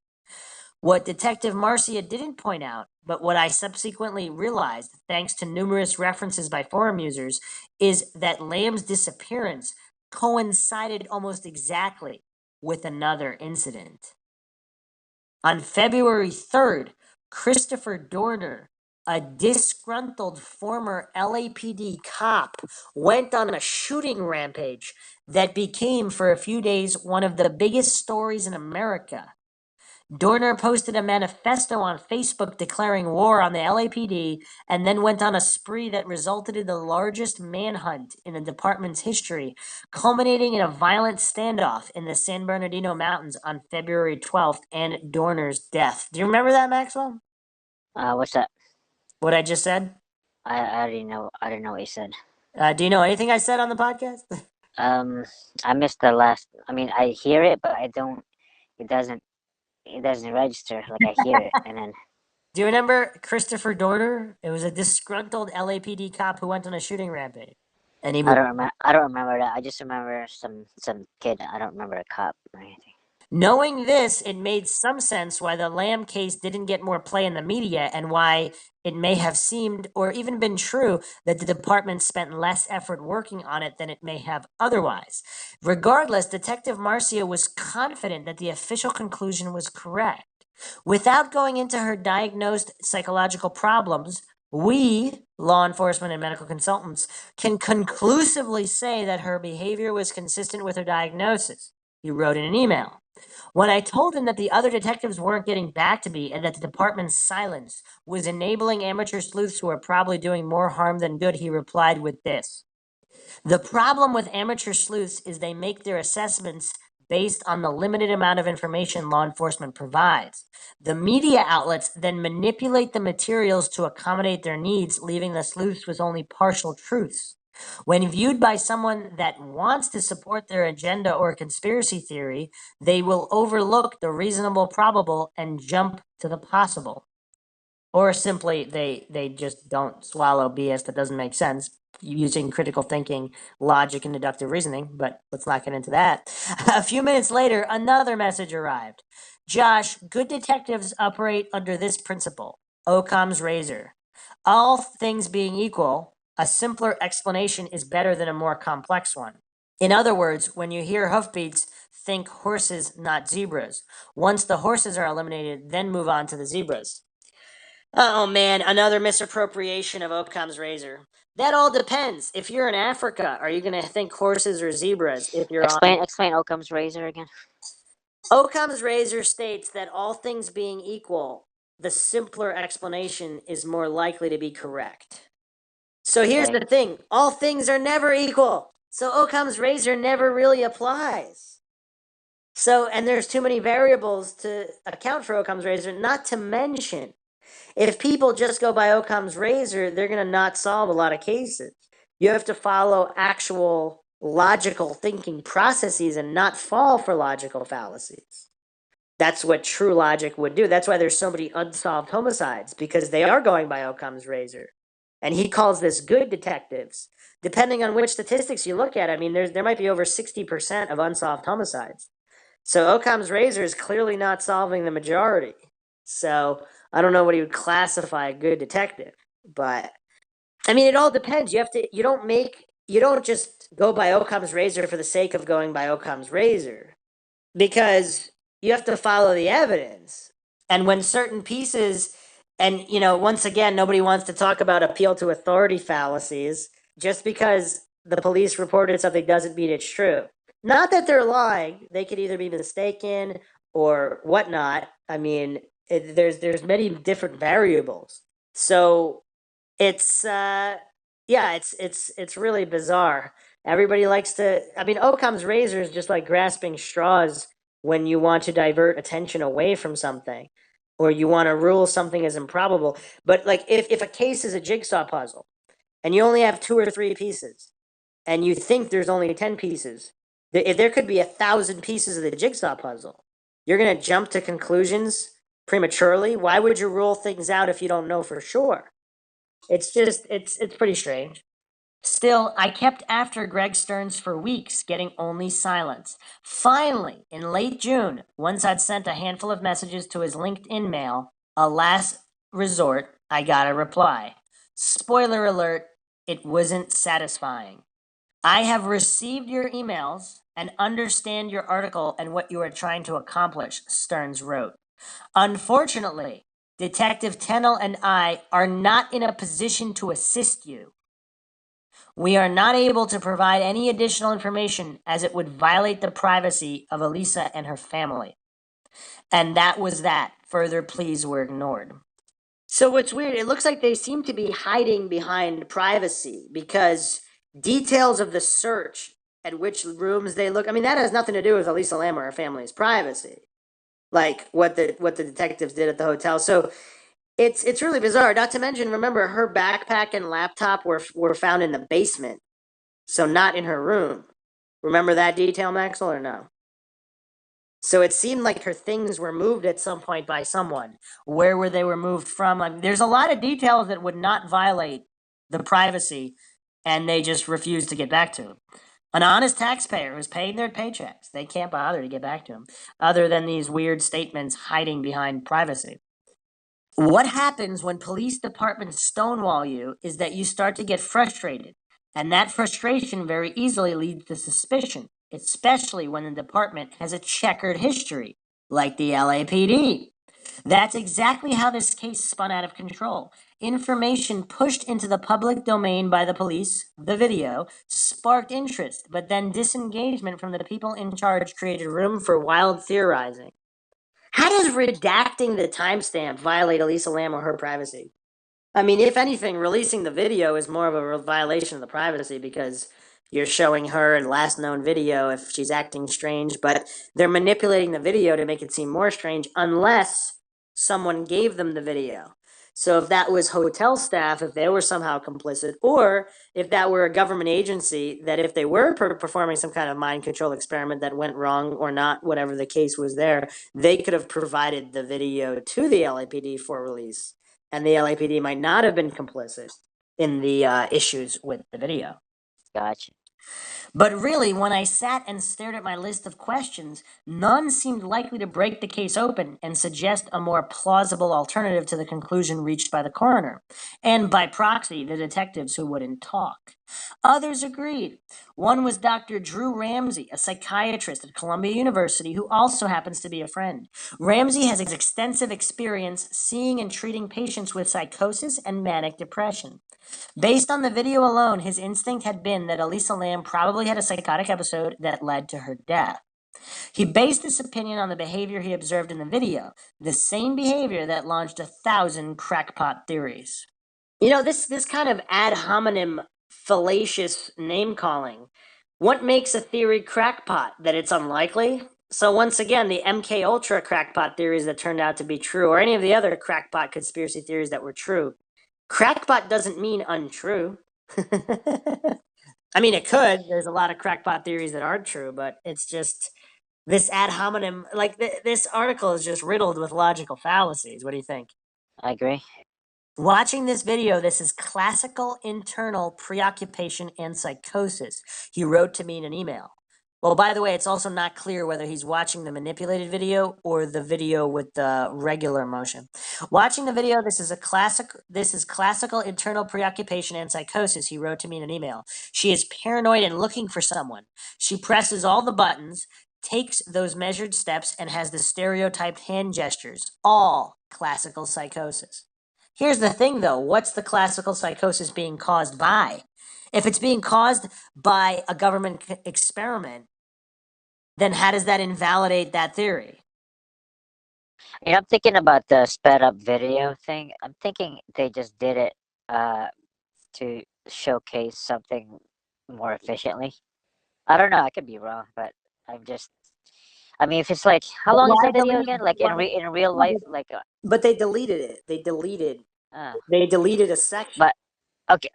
Speaker 9: What Detective Marcia didn't point out, but what I subsequently realized, thanks to numerous references by forum users, is that Lamb's disappearance coincided almost exactly with another incident. On February 3rd, Christopher Dorner, a disgruntled former LAPD cop, went on a shooting rampage that became, for a few days, one of the biggest stories in America. Dorner posted a manifesto on Facebook declaring war on the LAPD, and then went on a spree that resulted in the largest manhunt in the department's history, culminating in a violent standoff in the San Bernardino Mountains on February 12th and Dorner's death. Do you remember that, Maxwell?
Speaker 6: What's that?
Speaker 9: What I just said?
Speaker 6: I didn't know. I didn't know what you said.
Speaker 9: Do you know anything I said on the podcast?
Speaker 6: I missed the last. I mean, I hear it, but I don't. It doesn't. It doesn't register. Like I hear it, and then.
Speaker 9: Do you remember Christopher Dorner? It was a disgruntled LAPD cop who went on a shooting rampage. And he
Speaker 6: I don't remember. I don't remember that. I just remember some kid. I don't remember a cop or anything.
Speaker 9: Knowing this, it made some sense why the Lamb case didn't get more play in the media, and why it may have seemed, or even been true, that the department spent less effort working on it than it may have otherwise. Regardless, Detective Marcia was confident that the official conclusion was correct. Without going into her diagnosed psychological problems, we, law enforcement and medical consultants, can conclusively say that her behavior was consistent with her diagnosis. He wrote in an email. When I told him that the other detectives weren't getting back to me and that the department's silence was enabling amateur sleuths who are probably doing more harm than good, he replied with this. The problem with amateur sleuths is they make their assessments based on the limited amount of information law enforcement provides. The media outlets then manipulate the materials to accommodate their needs, leaving the sleuths with only partial truths. When viewed by someone that wants to support their agenda or conspiracy theory, they will overlook the reasonable probable and jump to the possible. Or simply, they just don't swallow BS that doesn't make sense, using critical thinking, logic, and deductive reasoning, but let's not get into that. A few minutes later, another message arrived. Josh, good detectives operate under this principle, Occam's razor. All things being equal, a simpler explanation is better than a more complex one. In other words, when you hear hoofbeats, think horses, not zebras. Once the horses are eliminated, then move on to the zebras. Oh man, another misappropriation of Occam's razor. That all depends. If you're in Africa, are you going to think horses or zebras? If you're
Speaker 6: Explain Occam's razor again.
Speaker 9: Occam's razor states that all things being equal, the simpler explanation is more likely to be correct. So here's the thing. All things are never equal. So Occam's razor never really applies. So, and there's too many variables to account for Occam's razor, not to mention, if people just go by Occam's razor, they're going to not solve a lot of cases. You have to follow actual logical thinking processes and not fall for logical fallacies. That's what true logic would do. That's why there's so many unsolved homicides, because they are going by Occam's razor. And he calls this good detectives. Depending on which statistics you look at, I mean, there might be over 60% of unsolved homicides. So Occam's razor is clearly not solving the majority. So I don't know what he would classify a good detective, but I mean, it all depends. You don't just go by Occam's razor for the sake of going by Occam's razor, because you have to follow the evidence. And when certain pieces, and once again, nobody wants to talk about appeal to authority fallacies. Just because the police reported something doesn't mean it's true. Not that they're lying; they could either be mistaken or whatnot. I mean, there's many different variables. So it's yeah, it's really bizarre. Everybody likes to. I mean, Occam's razor is just like grasping straws when you want to divert attention away from something, or you want to rule something as improbable. But like, if a case is a jigsaw puzzle, and you only have 2 or 3 pieces, and you think there's only 10 pieces, if there could be 1,000 pieces of the jigsaw puzzle, you're gonna jump to conclusions prematurely. Why would you rule things out if you don't know for sure? It's pretty strange. Still, I kept after Greg Stearns for weeks, getting only silence. Finally, in late June, once I'd sent a handful of messages to his LinkedIn mail, a last resort, I got a reply. Spoiler alert, it wasn't satisfying. I have received your emails and understand your article and what you are trying to accomplish, Stearns wrote. Unfortunately, Detective Tennell and I are not in a position to assist you. We are not able to provide any additional information as it would violate the privacy of Elisa and her family. And that was that. Further pleas were ignored. So what's weird, it looks like they seem to be hiding behind privacy, because details of the search at which rooms they look, I mean, that has nothing to do with Elisa Lam or her family's privacy. Like what the detectives did at the hotel. So it's really bizarre. Not to mention, remember, her backpack and laptop were found in the basement, so not in her room. Remember that detail, Maxwell, or no? So it seemed like her things were moved at some point by someone. Where were they moved from? I mean, there's a lot of details that would not violate the privacy, and they just refused to get back to him. An honest taxpayer who's paying their paychecks, they can't bother to get back to him, other than these weird statements hiding behind privacy. What happens when police departments stonewall you is that you start to get frustrated, and that frustration very easily leads to suspicion, especially when the department has a checkered history, like the LAPD. That's exactly how this case spun out of control. Information pushed into the public domain by the police, the video, sparked interest, but then disengagement from the people in charge created room for wild theorizing. How does redacting the timestamp violate Elisa Lam or her privacy? I mean, if anything, releasing the video is more of a violation of the privacy, because you're showing her in last known video if she's acting strange, but they're manipulating the video to make it seem more strange unless someone gave them the video. So if that was hotel staff, if they were somehow complicit, or if that were a government agency, that if they were performing some kind of mind control experiment that went wrong or not, whatever the case was there, they could have provided the video to the LAPD for release. And the LAPD might not have been complicit in the issues with the video.
Speaker 6: Gotcha.
Speaker 9: But really, when I sat and stared at my list of questions, none seemed likely to break the case open and suggest a more plausible alternative to the conclusion reached by the coroner, and by proxy, the detectives who wouldn't talk. Others agreed. One was Dr. Drew Ramsey, a psychiatrist at Columbia University who also happens to be a friend. Ramsey has extensive experience seeing and treating patients with psychosis and manic depression. Based on the video alone, his instinct had been that Elisa Lam probably had a psychotic episode that led to her death. He based this opinion on the behavior he observed in the video, the same behavior that launched 1,000 crackpot theories. This kind of ad hominem fallacious name calling. What makes a theory crackpot? That it's unlikely? So once again, the MK Ultra crackpot theories that turned out to be true, or any of the other crackpot conspiracy theories that were true, crackpot doesn't mean untrue. I mean, it could. There's a lot of crackpot theories that aren't true, but it's just this ad hominem. Like, this article is just riddled with logical fallacies. What do you think?
Speaker 6: I agree.
Speaker 9: Watching this video, this is classical internal preoccupation and psychosis, he wrote to me in an email. Well, by the way, it's also not clear whether he's watching the manipulated video or the video with the regular motion. Watching the video, this is classical internal preoccupation and psychosis, he wrote to me in an email. She is paranoid and looking for someone. She presses all the buttons, takes those measured steps, and has the stereotyped hand gestures. All classical psychosis. Here's the thing though, what's the classical psychosis being caused by? If it's being caused by a government experiment, then how does that invalidate that theory?
Speaker 6: I'm thinking about the sped up video thing. I'm thinking they just did it to showcase something more efficiently. I don't know. I could be wrong, but I'm just. I mean, if it's like, how long is
Speaker 9: Why
Speaker 6: the video
Speaker 9: delete?
Speaker 6: again? Like in real life, like.
Speaker 9: But they deleted it.
Speaker 6: Uh,
Speaker 9: They deleted a section.
Speaker 6: but okay.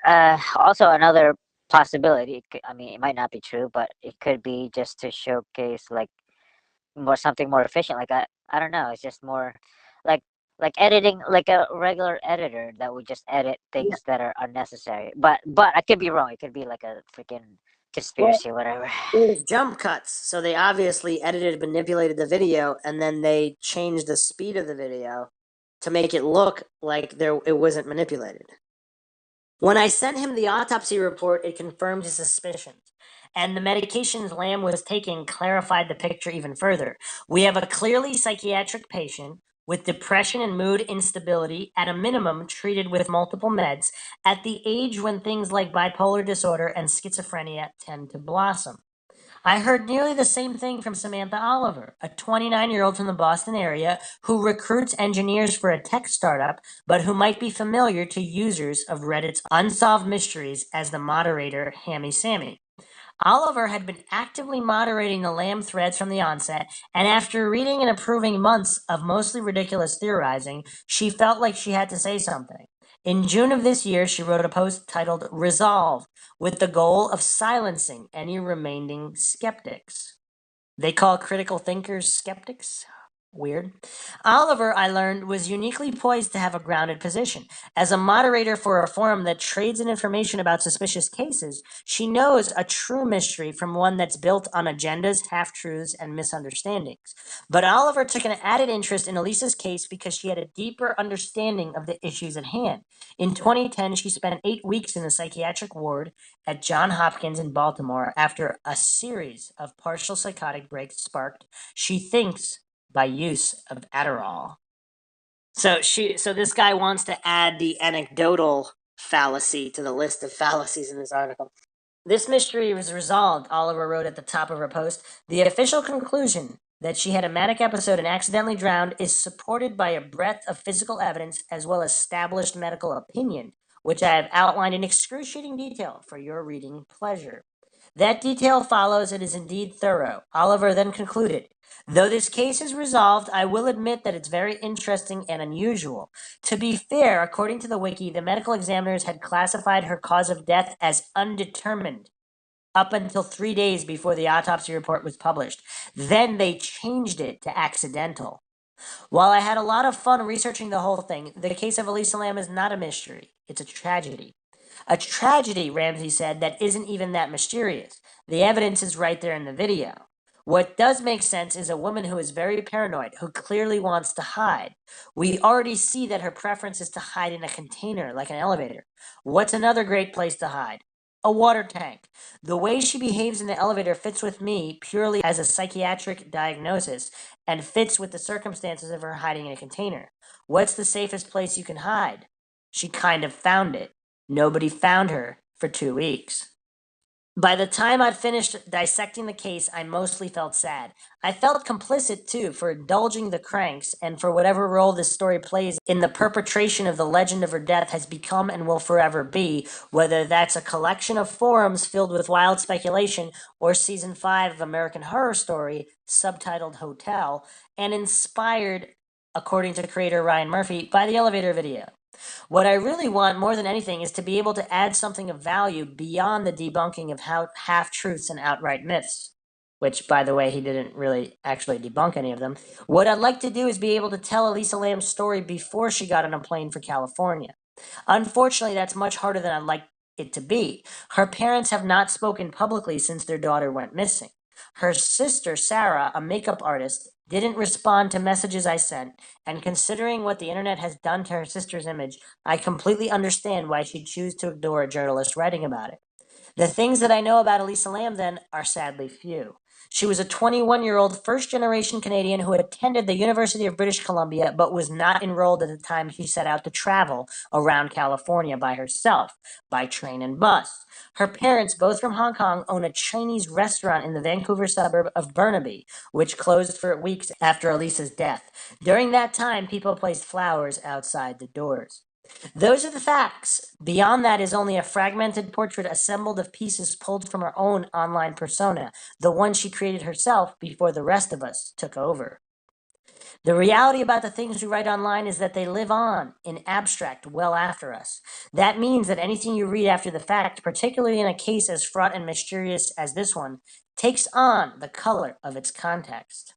Speaker 6: Also another possibility. I mean, it might not be true, but it could be just to showcase like something more efficient. Like I don't know. It's just more like editing, like a regular editor that would just edit things that are unnecessary. But I could be wrong. It could be like a freaking conspiracy or whatever.
Speaker 9: There's jump cuts, so they obviously edited, manipulated the video, and then they changed the speed of the video to make it look like it wasn't manipulated. When I sent him the autopsy report, it confirmed his suspicions. And the medications Lamb was taking clarified the picture even further. We have a clearly psychiatric patient with depression and mood instability, at a minimum treated with multiple meds, at the age when things like bipolar disorder and schizophrenia tend to blossom. I heard nearly the same thing from Samantha Oliver, a 29-year-old from the Boston area who recruits engineers for a tech startup, but who might be familiar to users of Reddit's Unsolved Mysteries as the moderator Hammy Sammy. Oliver had been actively moderating the Lamb threads from the onset, and after reading and approving months of mostly ridiculous theorizing, she felt like she had to say something. In June of this year, she wrote a post titled Resolve, with the goal of silencing any remaining skeptics. They call critical thinkers skeptics? Weird. Oliver, I learned, was uniquely poised to have a grounded position. As a moderator for a forum that trades in information about suspicious cases, she knows a true mystery from one that's built on agendas, half-truths, and misunderstandings. But Oliver took an added interest in Elisa's case because she had a deeper understanding of the issues at hand. In 2010, she spent 8 weeks in the psychiatric ward at Johns Hopkins in Baltimore after a series of partial psychotic breaks sparked, she thinks, by use of Adderall. So this guy wants to add the anecdotal fallacy to the list of fallacies in this article. This mystery was resolved, Oliver wrote at the top of her post. The official conclusion that she had a manic episode and accidentally drowned is supported by a breadth of physical evidence as well as established medical opinion, which I have outlined in excruciating detail for your reading pleasure. That detail follows and is indeed thorough. Oliver then concluded, though this case is resolved, I will admit that it's very interesting and unusual. To be fair, according to the wiki, the medical examiners had classified her cause of death as undetermined up until 3 days before the autopsy report was published. Then they changed it to accidental. While I had a lot of fun researching the whole thing, the case of Elisa Lam is not a mystery. It's a tragedy. A tragedy, Ramsey said, that isn't even that mysterious. The evidence is right there in the video. What does make sense is a woman who is very paranoid, who clearly wants to hide. We already see that her preference is to hide in a container, like an elevator. What's another great place to hide? A water tank. The way she behaves in the elevator fits with me purely as a psychiatric diagnosis and fits with the circumstances of her hiding in a container. What's the safest place you can hide? She kind of found it. Nobody found her for 2 weeks. By the time I'd finished dissecting the case, I mostly felt sad. I felt complicit, too, for indulging the cranks and for whatever role this story plays in the perpetration of the legend of her death has become and will forever be, whether that's a collection of forums filled with wild speculation or season 5 of American Horror Story, subtitled Hotel, and inspired, according to creator Ryan Murphy, by the elevator video. What I really want more than anything is to be able to add something of value beyond the debunking of half-truths and outright myths, which, by the way, he didn't really actually debunk any of them. What I'd like to do is be able to tell Elisa Lam's story before she got on a plane for California. Unfortunately, that's much harder than I'd like it to be. Her parents have not spoken publicly since their daughter went missing. Her sister, Sarah, a makeup artist, didn't respond to messages I sent, and considering what the internet has done to her sister's image, I completely understand why she'd choose to ignore a journalist writing about it. The things that I know about Elisa Lam, then, are sadly few. She was a 21-year-old first-generation Canadian who attended the University of British Columbia but was not enrolled at the time she set out to travel around California by herself, by train and bus. Her parents, both from Hong Kong, own a Chinese restaurant in the Vancouver suburb of Burnaby, which closed for weeks after Elisa's death. During that time, people placed flowers outside the doors. Those are the facts. Beyond that is only a fragmented portrait assembled of pieces pulled from her own online persona, the one she created herself before the rest of us took over. The reality about the things we write online is that they live on, in abstract, well after us. That means that anything you read after the fact, particularly in a case as fraught and mysterious as this one, takes on the color of its context.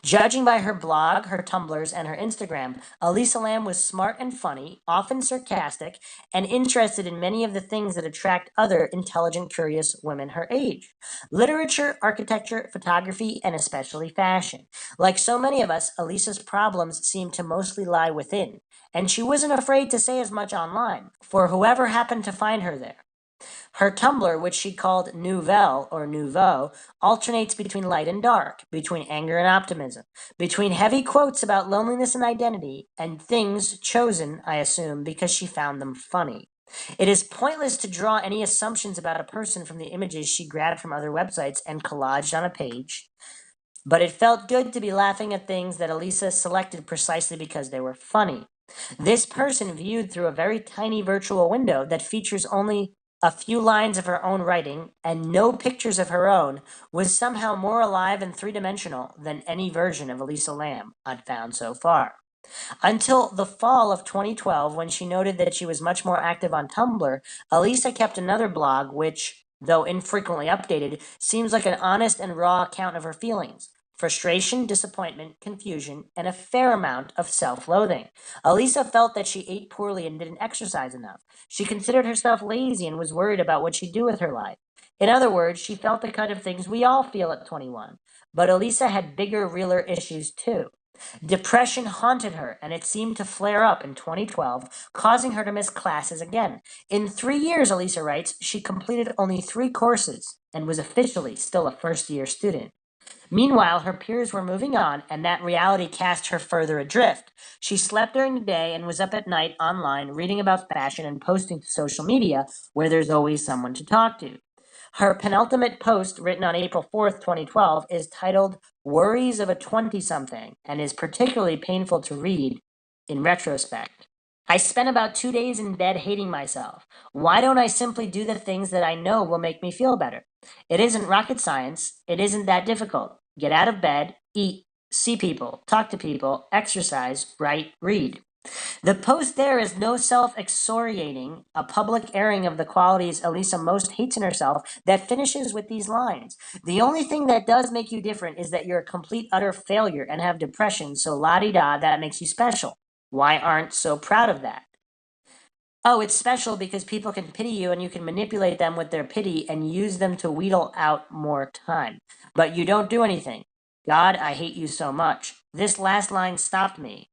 Speaker 9: Judging by her blog, her Tumblrs, and her Instagram, Elisa Lam was smart and funny, often sarcastic, and interested in many of the things that attract other intelligent, curious women her age. Literature, architecture, photography, and especially fashion. Like so many of us, Elisa's problems seemed to mostly lie within, and she wasn't afraid to say as much online, for whoever happened to find her there. Her Tumblr, which she called Nouvelle or Nouveau, alternates between light and dark, between anger and optimism, between heavy quotes about loneliness and identity, and things chosen, I assume, because she found them funny. It is pointless to draw any assumptions about a person from the images she grabbed from other websites and collaged on a page, but it felt good to be laughing at things that Elisa selected precisely because they were funny. This person viewed through a very tiny virtual window that features only a few lines of her own writing and no pictures of her own was somehow more alive and three-dimensional than any version of Elisa Lam I'd found so far. Until the fall of 2012, when she noted that she was much more active on Tumblr, Elisa kept another blog which, though infrequently updated, seems like an honest and raw account of her feelings. Frustration, disappointment, confusion, and a fair amount of self-loathing. Elisa felt that she ate poorly and didn't exercise enough. She considered herself lazy and was worried about what she'd do with her life. In other words, she felt the kind of things we all feel at 21. But Elisa had bigger, realer issues too. Depression haunted her, and it seemed to flare up in 2012, causing her to miss classes again. In 3 years, Elisa writes, she completed only 3 courses and was officially still a first-year student. Meanwhile, her peers were moving on, and that reality cast her further adrift. She slept during the day and was up at night online reading about fashion and posting to social media, where there's always someone to talk to. Her penultimate post, written on April 4th, 2012, is titled Worries of a 20-something and is particularly painful to read in retrospect. I spent about 2 days in bed hating myself. Why don't I simply do the things that I know will make me feel better? It isn't rocket science. It isn't that difficult. Get out of bed, eat, see people, talk to people, exercise, write, read. The post there is no self-excoriating, a public airing of the qualities Elisa most hates in herself that finishes with these lines. The only thing that does make you different is that you're a complete utter failure and have depression, so la-di-da, that makes you special. Why aren't so proud of that? Oh, it's special because people can pity you and you can manipulate them with their pity and use them to wheedle out more time. But you don't do anything. God, I hate you so much. This last line stopped me.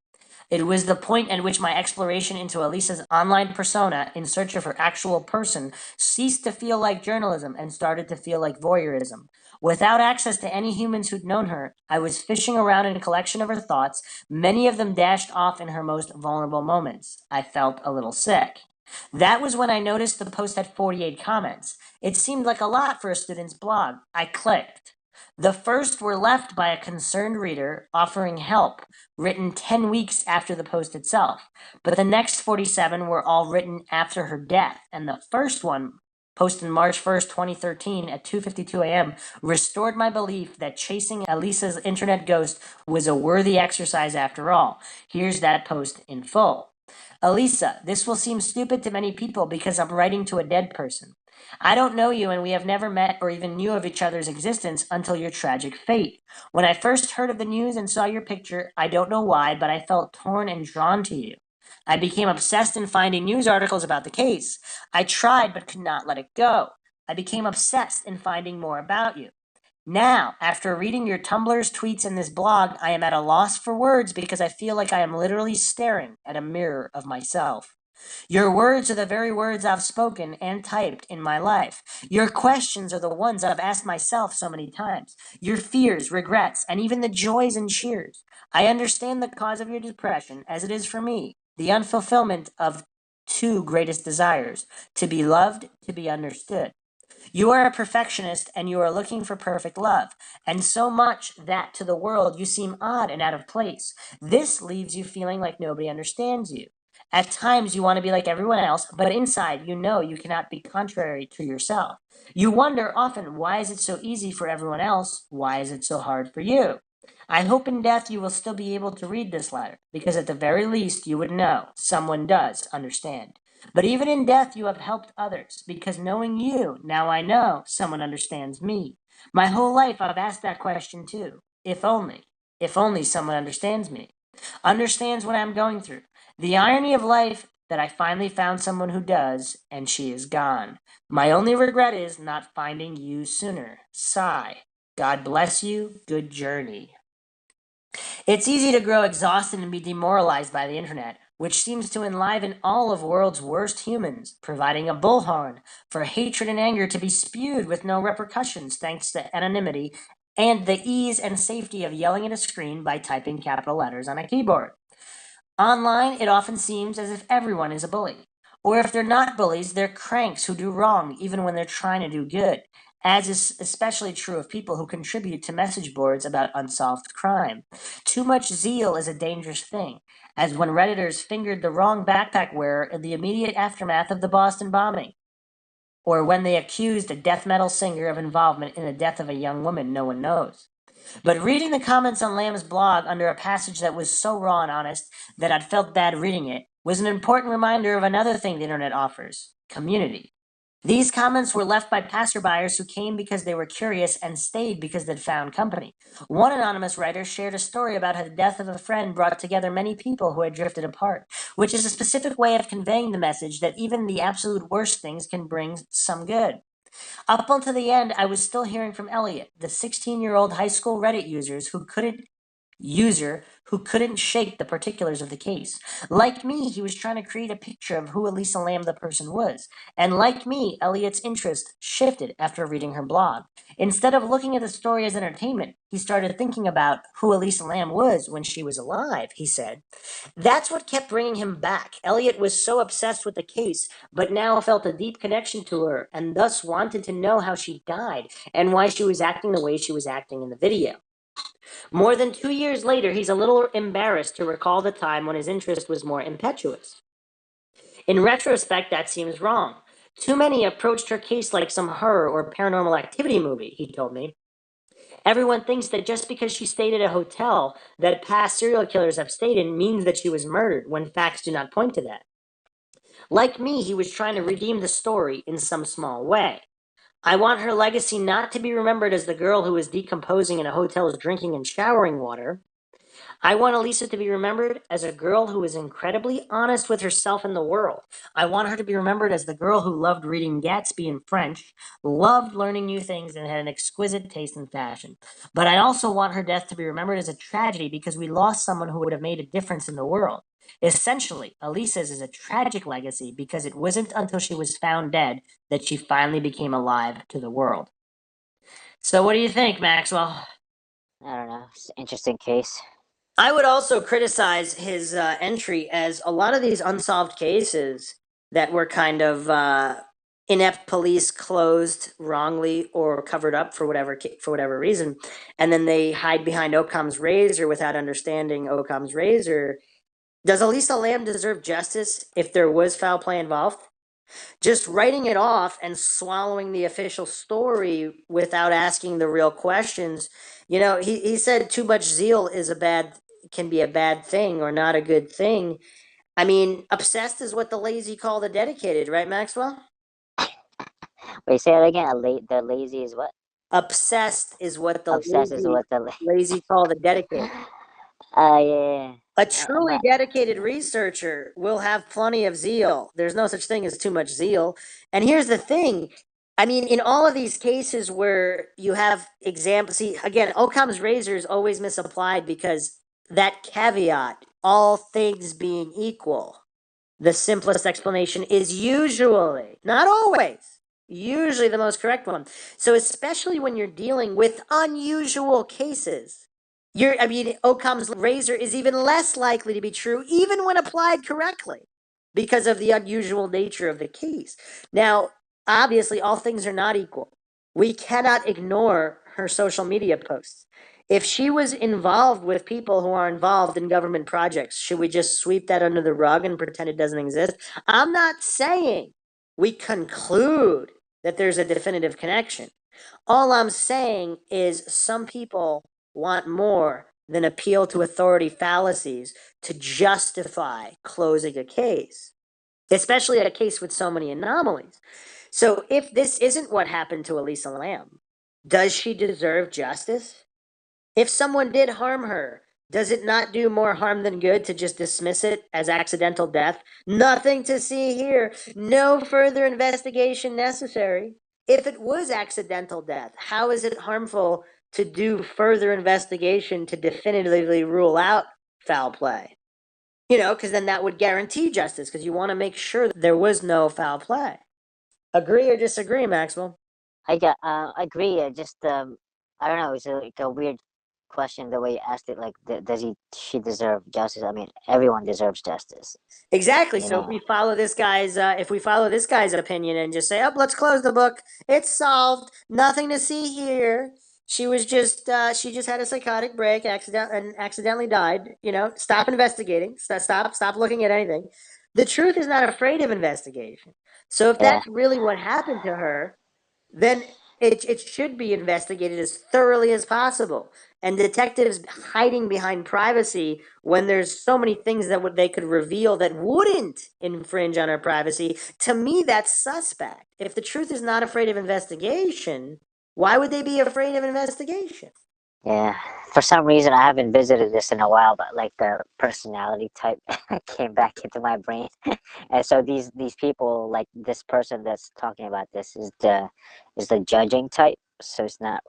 Speaker 9: It was the point at which my exploration into Elisa's online persona in search of her actual person ceased to feel like journalism and started to feel like voyeurism. Without access to any humans who'd known her, I was fishing around in a collection of her thoughts, many of them dashed off in her most vulnerable moments. I felt a little sick. That was when I noticed the post had 48 comments. It seemed like a lot for a student's blog. I clicked. The first were left by a concerned reader offering help, written 10 weeks after the post itself. But the next 47 were all written after her death, and the first one, posted March 1st, 2013 at 2:52 a.m., restored my belief that chasing Elisa's internet ghost was a worthy exercise after all. Here's that post in full. Elisa, this will seem stupid to many people because I'm writing to a dead person. I don't know you and we have never met or even knew of each other's existence until your tragic fate. When I first heard of the news and saw your picture, I don't know why, but I felt torn and drawn to you. I became obsessed in finding news articles about the case. I tried but could not let it go. I became obsessed in finding more about you. Now, after reading your Tumblrs, tweets, and this blog, I am at a loss for words because I feel like I am literally staring at a mirror of myself. Your words are the very words I've spoken and typed in my life. Your questions are the ones I've asked myself so many times. Your fears, regrets, and even the joys and cheers. I understand the cause of your depression, as it is for me, the unfulfillment of two greatest desires, to be loved, to be understood. You are a perfectionist and you are looking for perfect love, and so much that to the world you seem odd and out of place. This leaves you feeling like nobody understands you. At times you want to be like everyone else, but inside you know you cannot be contrary to yourself. You wonder often, why is it so easy for everyone else? Why is it so hard for you? I hope in death you will still be able to read this letter, because at the very least you would know someone does understand. But even in death you have helped others, because knowing you, now I know someone understands me. My whole life I've asked that question too. If only someone understands me, understands what I'm going through. The irony of life that I finally found someone who does, and she is gone. My only regret is not finding you sooner. Sigh. God bless you. Good journey. It's easy to grow exhausted and be demoralized by the internet, which seems to enliven all of world's worst humans, providing a bullhorn for hatred and anger to be spewed with no repercussions thanks to anonymity and the ease and safety of yelling at a screen by typing capital letters on a keyboard. Online, it often seems as if everyone is a bully. Or if they're not bullies, they're cranks who do wrong even when they're trying to do good, as is especially true of people who contribute to message boards about unsolved crime. Too much zeal is a dangerous thing, as when Redditors fingered the wrong backpack wearer in the immediate aftermath of the Boston bombing, or when they accused a death metal singer of involvement in the death of a young woman no one knows. But reading the comments on Lamb's blog under a passage that was so raw and honest that I'd felt bad reading it was an important reminder of another thing the internet offers: community. These comments were left by passerbyers who came because they were curious and stayed because they'd found company. One anonymous writer shared a story about how the death of a friend brought together many people who had drifted apart, which is a specific way of conveying the message that even the absolute worst things can bring some good. Up until the end, I was still hearing from Elliot, the 16-year-old high school Reddit user who couldn't shake the particulars of the case. Like me, he was trying to create a picture of who Elisa Lam the person was. And like me, Elliot's interest shifted after reading her blog. Instead of looking at the story as entertainment, he started thinking about who Elisa Lam was when she was alive, he said. That's what kept bringing him back. Elliot was so obsessed with the case, but now felt a deep connection to her, and thus wanted to know how she died and why she was acting the way she was acting in the video. More than 2 years later, he's a little embarrassed to recall the time when his interest was more impetuous. In retrospect, that seems wrong. Too many approached her case like some horror or paranormal activity movie, he told me. Everyone thinks that just because she stayed at a hotel that past serial killers have stayed in means that she was murdered, when facts do not point to that. Like me, he was trying to redeem the story in some small way. I want her legacy not to be remembered as the girl who was decomposing in a hotel's drinking and showering water. I want Elisa to be remembered as a girl who was incredibly honest with herself and the world. I want her to be remembered as the girl who loved reading Gatsby in French, loved learning new things, and had an exquisite taste in fashion. But I also want her death to be remembered as a tragedy because we lost someone who would have made a difference in the world. Essentially, Elisa's is a tragic legacy because it wasn't until she was found dead that she finally became alive to the world. So what do you think, Maxwell?
Speaker 6: I don't know. It's an interesting case.
Speaker 9: I would also criticize his entry, as a lot of these unsolved cases that were kind of inept police closed wrongly or covered up for whatever reason, and then they hide behind Occam's razor without understanding Occam's razor. Does Elisa Lam deserve justice if there was foul play involved? Just writing it off and swallowing the official story without asking the real questions. He said too much zeal can be a bad thing or not a good thing. I mean, obsessed is what the lazy call the dedicated, right, Maxwell?
Speaker 6: Wait, say that again. The lazy is what?
Speaker 9: Obsessed is what the
Speaker 6: Obsessed is what the
Speaker 9: lazy call the dedicated.
Speaker 6: yeah.
Speaker 9: A truly dedicated researcher will have plenty of zeal. There's no such thing as too much zeal. And here's the thing. I mean, in all of these cases where you have examples, see, again, Occam's razor is always misapplied because that caveat, all things being equal, the simplest explanation is usually, not always, usually the most correct one. So, especially when you're dealing with unusual cases, Occam's razor is even less likely to be true, even when applied correctly, because of the unusual nature of the case. Now, obviously, all things are not equal. We cannot ignore her social media posts. If she was involved with people who are involved in government projects, should we just sweep that under the rug and pretend it doesn't exist? I'm not saying we conclude that there's a definitive connection. All I'm saying is some people want more than appeal to authority fallacies to justify closing a case, especially a case with so many anomalies. So if this isn't what happened to Elisa Lam, does she deserve justice? If someone did harm her, does it not do more harm than good to just dismiss it as accidental death? Nothing to see here. No further investigation necessary. If it was accidental death, how is it harmful to do further investigation to definitively rule out foul play? Because then that would guarantee justice, because you want to make sure that there was no foul play. Agree or disagree, Maxwell?
Speaker 6: I agree. I don't know. It's like a weird question the way you asked it. Like, she deserve justice? I mean, everyone deserves justice.
Speaker 9: Exactly.
Speaker 6: You
Speaker 9: So
Speaker 6: know.
Speaker 9: if we follow this guy's opinion and just say, "Oh, let's close the book. It's solved. Nothing to see here. She just had a psychotic break, accidentally died. Stop investigating. Stop looking at anything. The truth is not afraid of investigation. So if
Speaker 6: Yeah.
Speaker 9: that's really what happened to her, then it should be investigated as thoroughly as possible. And detectives hiding behind privacy when there's so many things that they could reveal that wouldn't infringe on our privacy, to me, that's suspect. If the truth is not afraid of investigation, why would they be afraid of investigation?
Speaker 6: Yeah. For some reason, I haven't visited this in a while, but like the personality type came back into my brain, and so these people, like this person that's talking about this, is the judging type. So it's not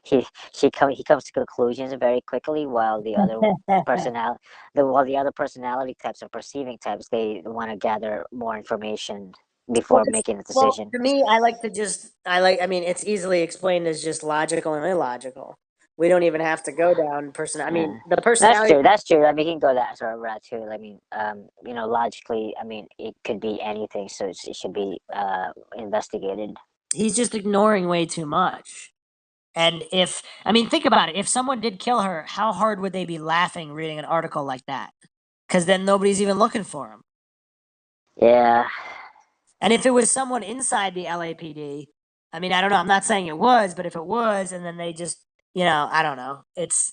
Speaker 6: he he comes to conclusions very quickly, while the other personality types or perceiving types, they want to gather more information
Speaker 9: Well,
Speaker 6: before making a
Speaker 9: well,
Speaker 6: decision.
Speaker 9: to me, I mean, it's easily explained as just logical and illogical. We don't even have to go down person. I
Speaker 6: Yeah.
Speaker 9: mean, the
Speaker 6: That's
Speaker 9: personality.
Speaker 6: true. That's true. I mean, you can go that sort of route too. I mean, logically, I mean, it could be anything, so it should be investigated.
Speaker 9: He's just ignoring way too much. And think about it. If someone did kill her, how hard would they be laughing reading an article like that? Because then nobody's even looking for him.
Speaker 6: Yeah.
Speaker 9: And if it was someone inside the LAPD, I don't know. I'm not saying it was, but if it was, and then they just, I don't know. It's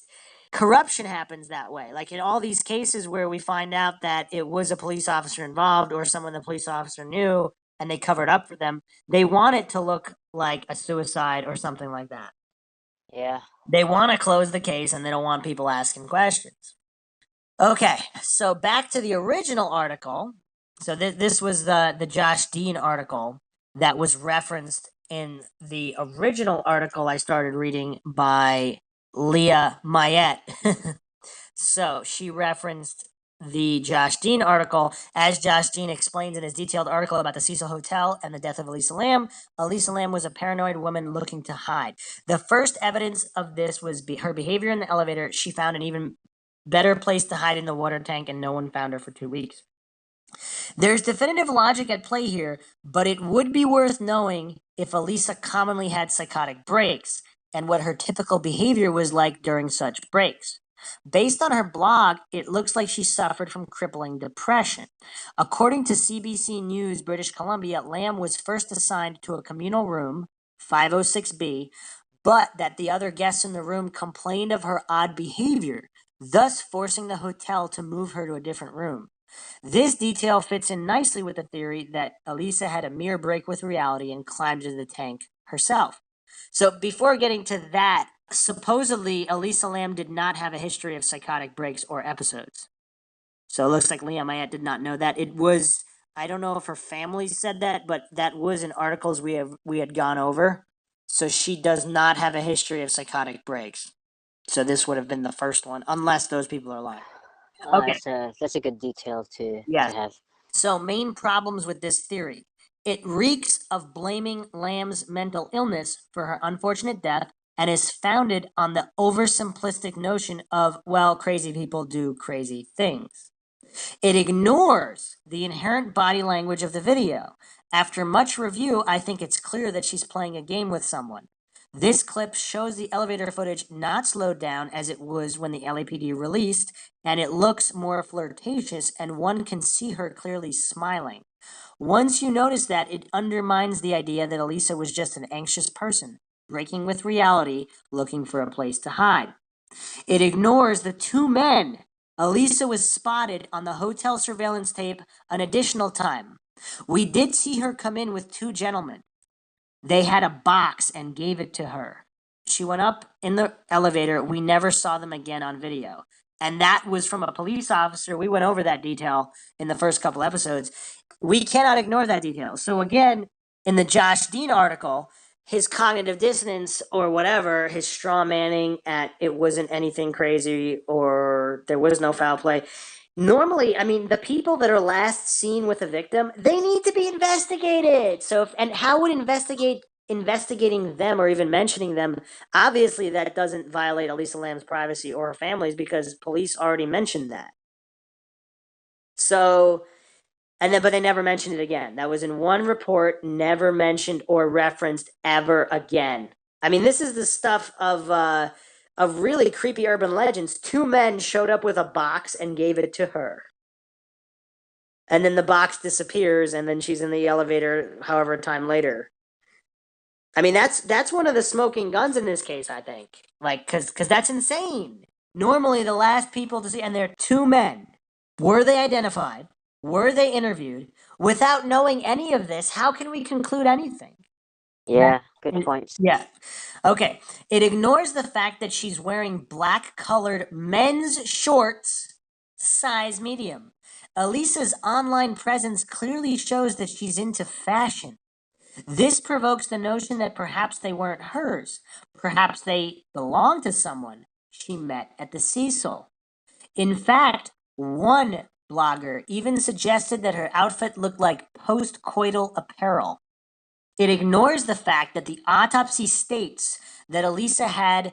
Speaker 9: corruption happens that way. Like in all these cases where we find out that it was a police officer involved or someone the police officer knew and they covered up for them, they want it to look like a suicide or something like that.
Speaker 6: Yeah.
Speaker 9: They want to close the case and they don't want people asking questions. Okay, so back to the original article. So this was the Josh Dean article that was referenced in the original article I started reading by Leah Mayette. So she referenced the Josh Dean article. As Josh Dean explains in his detailed article about the Cecil Hotel and the death of Elisa Lam was a paranoid woman looking to hide. The first evidence of this was her behavior in the elevator. She found an even better place to hide in the water tank, and no one found her for 2 weeks. There's definitive logic at play here, but it would be worth knowing if Elisa commonly had psychotic breaks and what her typical behavior was like during such breaks. Based on her blog, it looks like she suffered from crippling depression. According to CBC News British Columbia, Lam was first assigned to a communal room, 506B, but that the other guests in the room complained of her odd behavior, thus forcing the hotel to move her to a different room. This detail fits in nicely with the theory that Elisa had a mere break with reality and climbed into the tank herself. So before getting to that, supposedly Elisa Lam did not have a history of psychotic breaks or episodes. So it looks like Leah Mayette did not know that. It was I don't know if her family said that, but that was in articles we had gone over. So she does not have a history of psychotic breaks. So this would have been the first one, unless those people are lying. Okay.
Speaker 6: That's a good detail to
Speaker 9: Yes.
Speaker 6: have.
Speaker 9: So, main problems with this theory. It reeks of blaming Lamb's mental illness for her unfortunate death and is founded on the oversimplistic notion of, well, crazy people do crazy things. It ignores the inherent body language of the video. After much review, I think it's clear that she's playing a game with someone. This clip shows the elevator footage not slowed down as it was when the LAPD released, and it looks more flirtatious, and one can see her clearly smiling. Once you notice that, it undermines the idea that Elisa was just an anxious person, breaking with reality, looking for a place to hide. It ignores the two men. Elisa was spotted on the hotel surveillance tape an additional time. We did see her come in with two gentlemen. They had a box and gave it to her. She went up in the elevator. We never saw them again on video. And that was from a police officer. We went over that detail in the first couple episodes. We cannot ignore that detail. So again, in the Josh Dean article, his cognitive dissonance or whatever, his straw manning at it wasn't anything crazy or there was no foul play. Normally, I mean, the people that are last seen with a victim, they need to be investigated. So, and how would investigating them or even mentioning them? Obviously, that doesn't violate Elisa Lam's privacy or her family's because police already mentioned that. So, but they never mentioned it again. That was in one report, never mentioned or referenced ever again. I mean, this is the stuff of really creepy urban legends. Two men showed up with a box and gave it to her. And then the box disappears, and then she's in the elevator however time later. I mean, that's one of the smoking guns in this case, I think. Like, because that's insane. Normally, the last people to see, and they're two men. Were they identified? Were they interviewed? Without knowing any of this, how can we conclude anything?
Speaker 6: Yeah, good point.
Speaker 9: Yeah. Okay. It ignores the fact that she's wearing black-colored men's shorts, size medium. Elisa's online presence clearly shows that she's into fashion. This provokes the notion that perhaps they weren't hers. Perhaps they belonged to someone she met at the Cecil. In fact, one blogger even suggested that her outfit looked like post-coital apparel. It ignores the fact that the autopsy states that Elisa had,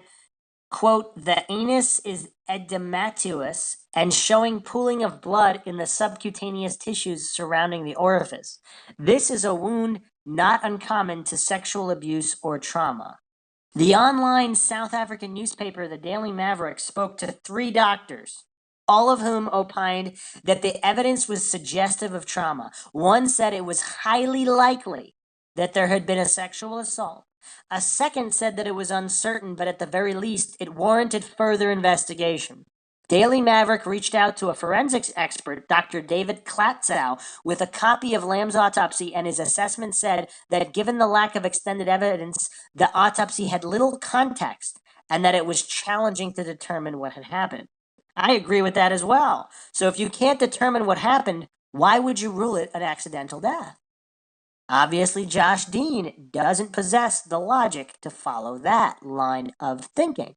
Speaker 9: quote, the anus is edematous and showing pooling of blood in the subcutaneous tissues surrounding the orifice. This is a wound not uncommon to sexual abuse or trauma. The online South African newspaper, the Daily Maverick, spoke to 3 doctors, all of whom opined that the evidence was suggestive of trauma. One said it was highly likely that there had been a sexual assault. A second said that it was uncertain, but at the very least, it warranted further investigation. Daily Maverick reached out to a forensics expert, Dr. David Klatzow, with a copy of Lamb's autopsy, and his assessment said that given the lack of extended evidence, the autopsy had little context, and that it was challenging to determine what had happened. I agree with that as well. So if you can't determine what happened, why would you rule it an accidental death? Obviously, Josh Dean doesn't possess the logic to follow that line of thinking.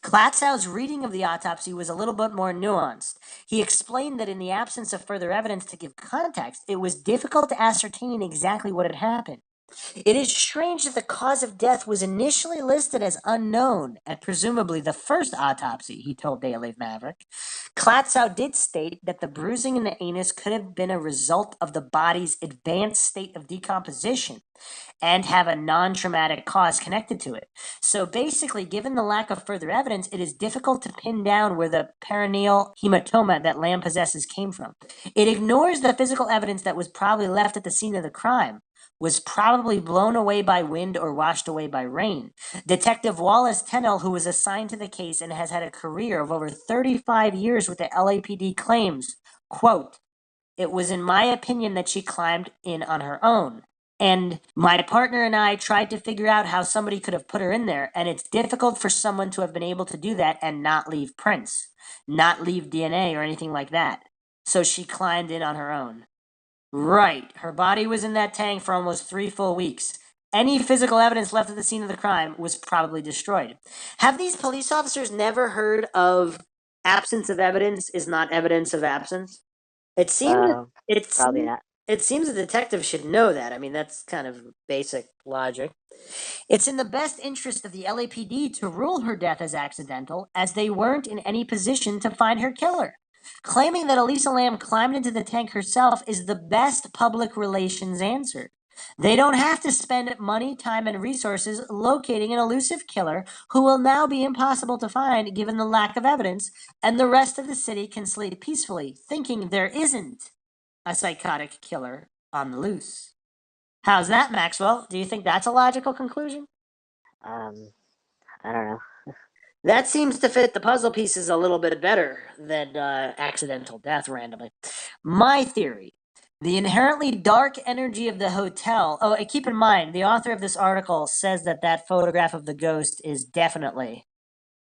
Speaker 9: Klatzow's reading of the autopsy was a little bit more nuanced. He explained that in the absence of further evidence to give context, it was difficult to ascertain exactly what had happened. It is strange that the cause of death was initially listed as unknown at presumably the first autopsy, he told Daily Maverick. Klatzow did state that the bruising in the anus could have been a result of the body's advanced state of decomposition and have a non-traumatic cause connected to it. So basically, given the lack of further evidence, it is difficult to pin down where the perineal hematoma that Lamb possesses came from. It ignores the physical evidence that was probably left at the scene of the crime, was probably blown away by wind or washed away by rain. Detective Wallace Tennell, who was assigned to the case and has had a career of over 35 years with the LAPD, claims, quote, "It was in my opinion that she climbed in on her own. And my partner and I tried to figure out how somebody could have put her in there, and it's difficult for someone to have been able to do that and not leave prints, not leave DNA or anything like that. So she climbed in on her own." Right. Her body was in that tank for almost 3 full weeks. Any physical evidence left at the scene of the crime was probably destroyed. Have these police officers never heard of absence of evidence is not evidence of absence? It seems it
Speaker 6: Probably
Speaker 9: seems
Speaker 6: not.
Speaker 9: it seems a detective should know that. I mean, that's kind of basic logic. It's in the best interest of the LAPD to rule her death as accidental, as they weren't in any position to find her killer. Claiming that Elisa Lam climbed into the tank herself is the best public relations answer. They don't have to spend money, time, and resources locating an elusive killer who will now be impossible to find given the lack of evidence, and the rest of the city can sleep peacefully, thinking there isn't a psychotic killer on the loose. How's that, Maxwell? Do you think that's a logical conclusion?
Speaker 6: Um, I don't know.
Speaker 9: That seems to fit the puzzle pieces a little bit better than accidental death randomly. My theory: the inherently dark energy of the hotel. Oh, and keep in mind, the author of this article says that photograph of the ghost is definitely.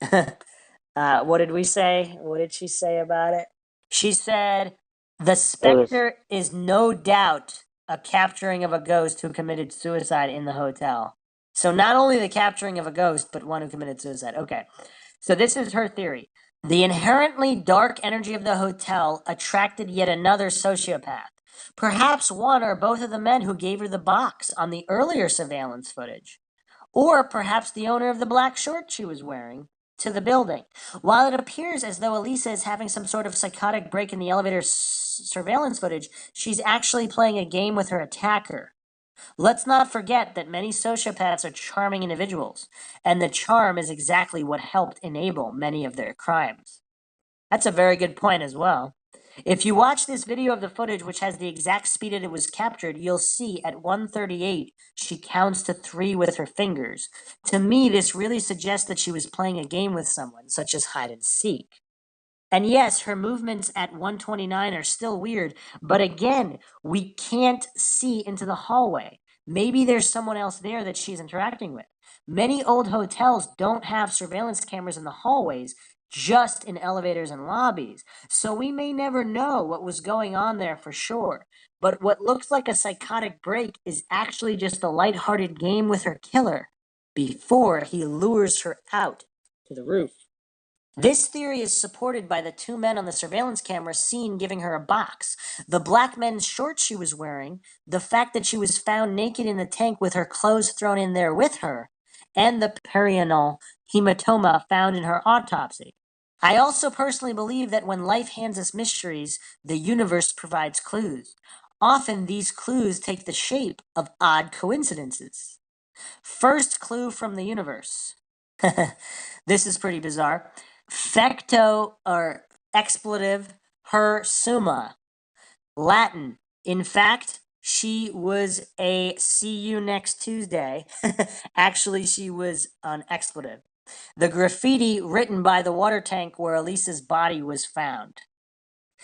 Speaker 9: What did we say? What did she say about it? She said, the specter is no doubt a capturing of a ghost who committed suicide in the hotel. So not only the capturing of a ghost, but one who committed suicide. Okay. So this is her theory. The inherently dark energy of the hotel attracted yet another sociopath. Perhaps one or both of the men who gave her the box on the earlier surveillance footage. Or perhaps the owner of the black shorts she was wearing to the building. While it appears as though Elisa is having some sort of psychotic break in the elevator surveillance footage, she's actually playing a game with her attacker. Let's not forget that many sociopaths are charming individuals, and the charm is exactly what helped enable many of their crimes. That's a very good point as well. If you watch this video of the footage, which has the exact speed that it was captured, you'll see at 1:38 she counts to 3 with her fingers. To me, this really suggests that she was playing a game with someone, such as hide and seek. And yes, her movements at 1:29 are still weird, but again, we can't see into the hallway. Maybe there's someone else there that she's interacting with. Many old hotels don't have surveillance cameras in the hallways, just in elevators and lobbies. So we may never know what was going on there for sure. But what looks like a psychotic break is actually just a lighthearted game with her killer before he lures her out to the roof. This theory is supported by the 2 men on the surveillance camera seen giving her a box, the black men's shorts she was wearing, the fact that she was found naked in the tank with her clothes thrown in there with her, and the perianal hematoma found in her autopsy. I also personally believe that when life hands us mysteries, the universe provides clues. Often these clues take the shape of odd coincidences. First clue from the universe. This is pretty bizarre. Fecto or expletive her summa. Latin. In fact, she was a see you next Tuesday. Actually, she was an expletive. The graffiti written by the water tank where Elisa's body was found.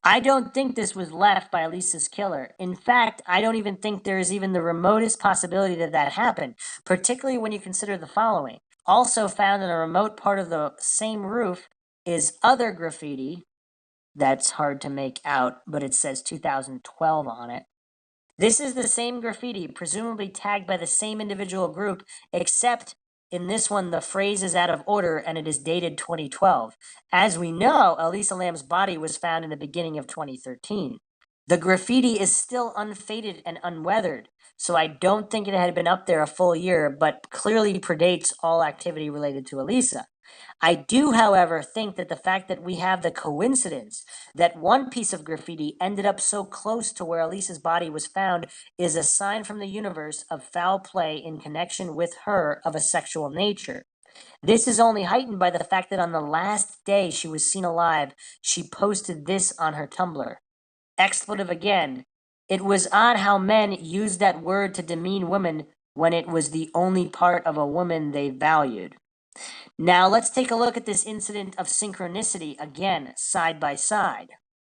Speaker 9: I don't think this was left by Elisa's killer. In fact, I don't even think there is even the remotest possibility that that happened, particularly when you consider the following. Also found in a remote part of the same roof is other graffiti that's hard to make out, but it says 2012 on it. This is the same graffiti, presumably tagged by the same individual group, except in this one the phrase is out of order and it is dated 2012. As we know, Elisa Lam's body was found in the beginning of 2013. The graffiti is still unfaded and unweathered, so I don't think it had been up there a full year, but clearly predates all activity related to Elisa. I do, however, think that the fact that we have the coincidence that one piece of graffiti ended up so close to where Elisa's body was found is a sign from the universe of foul play in connection with her of a sexual nature. This is only heightened by the fact that on the last day she was seen alive, she posted this on her Tumblr. Expletive again. It was odd how men used that word to demean women when it was the only part of a woman they valued. Now let's take a look at this incident of synchronicity again, side by side.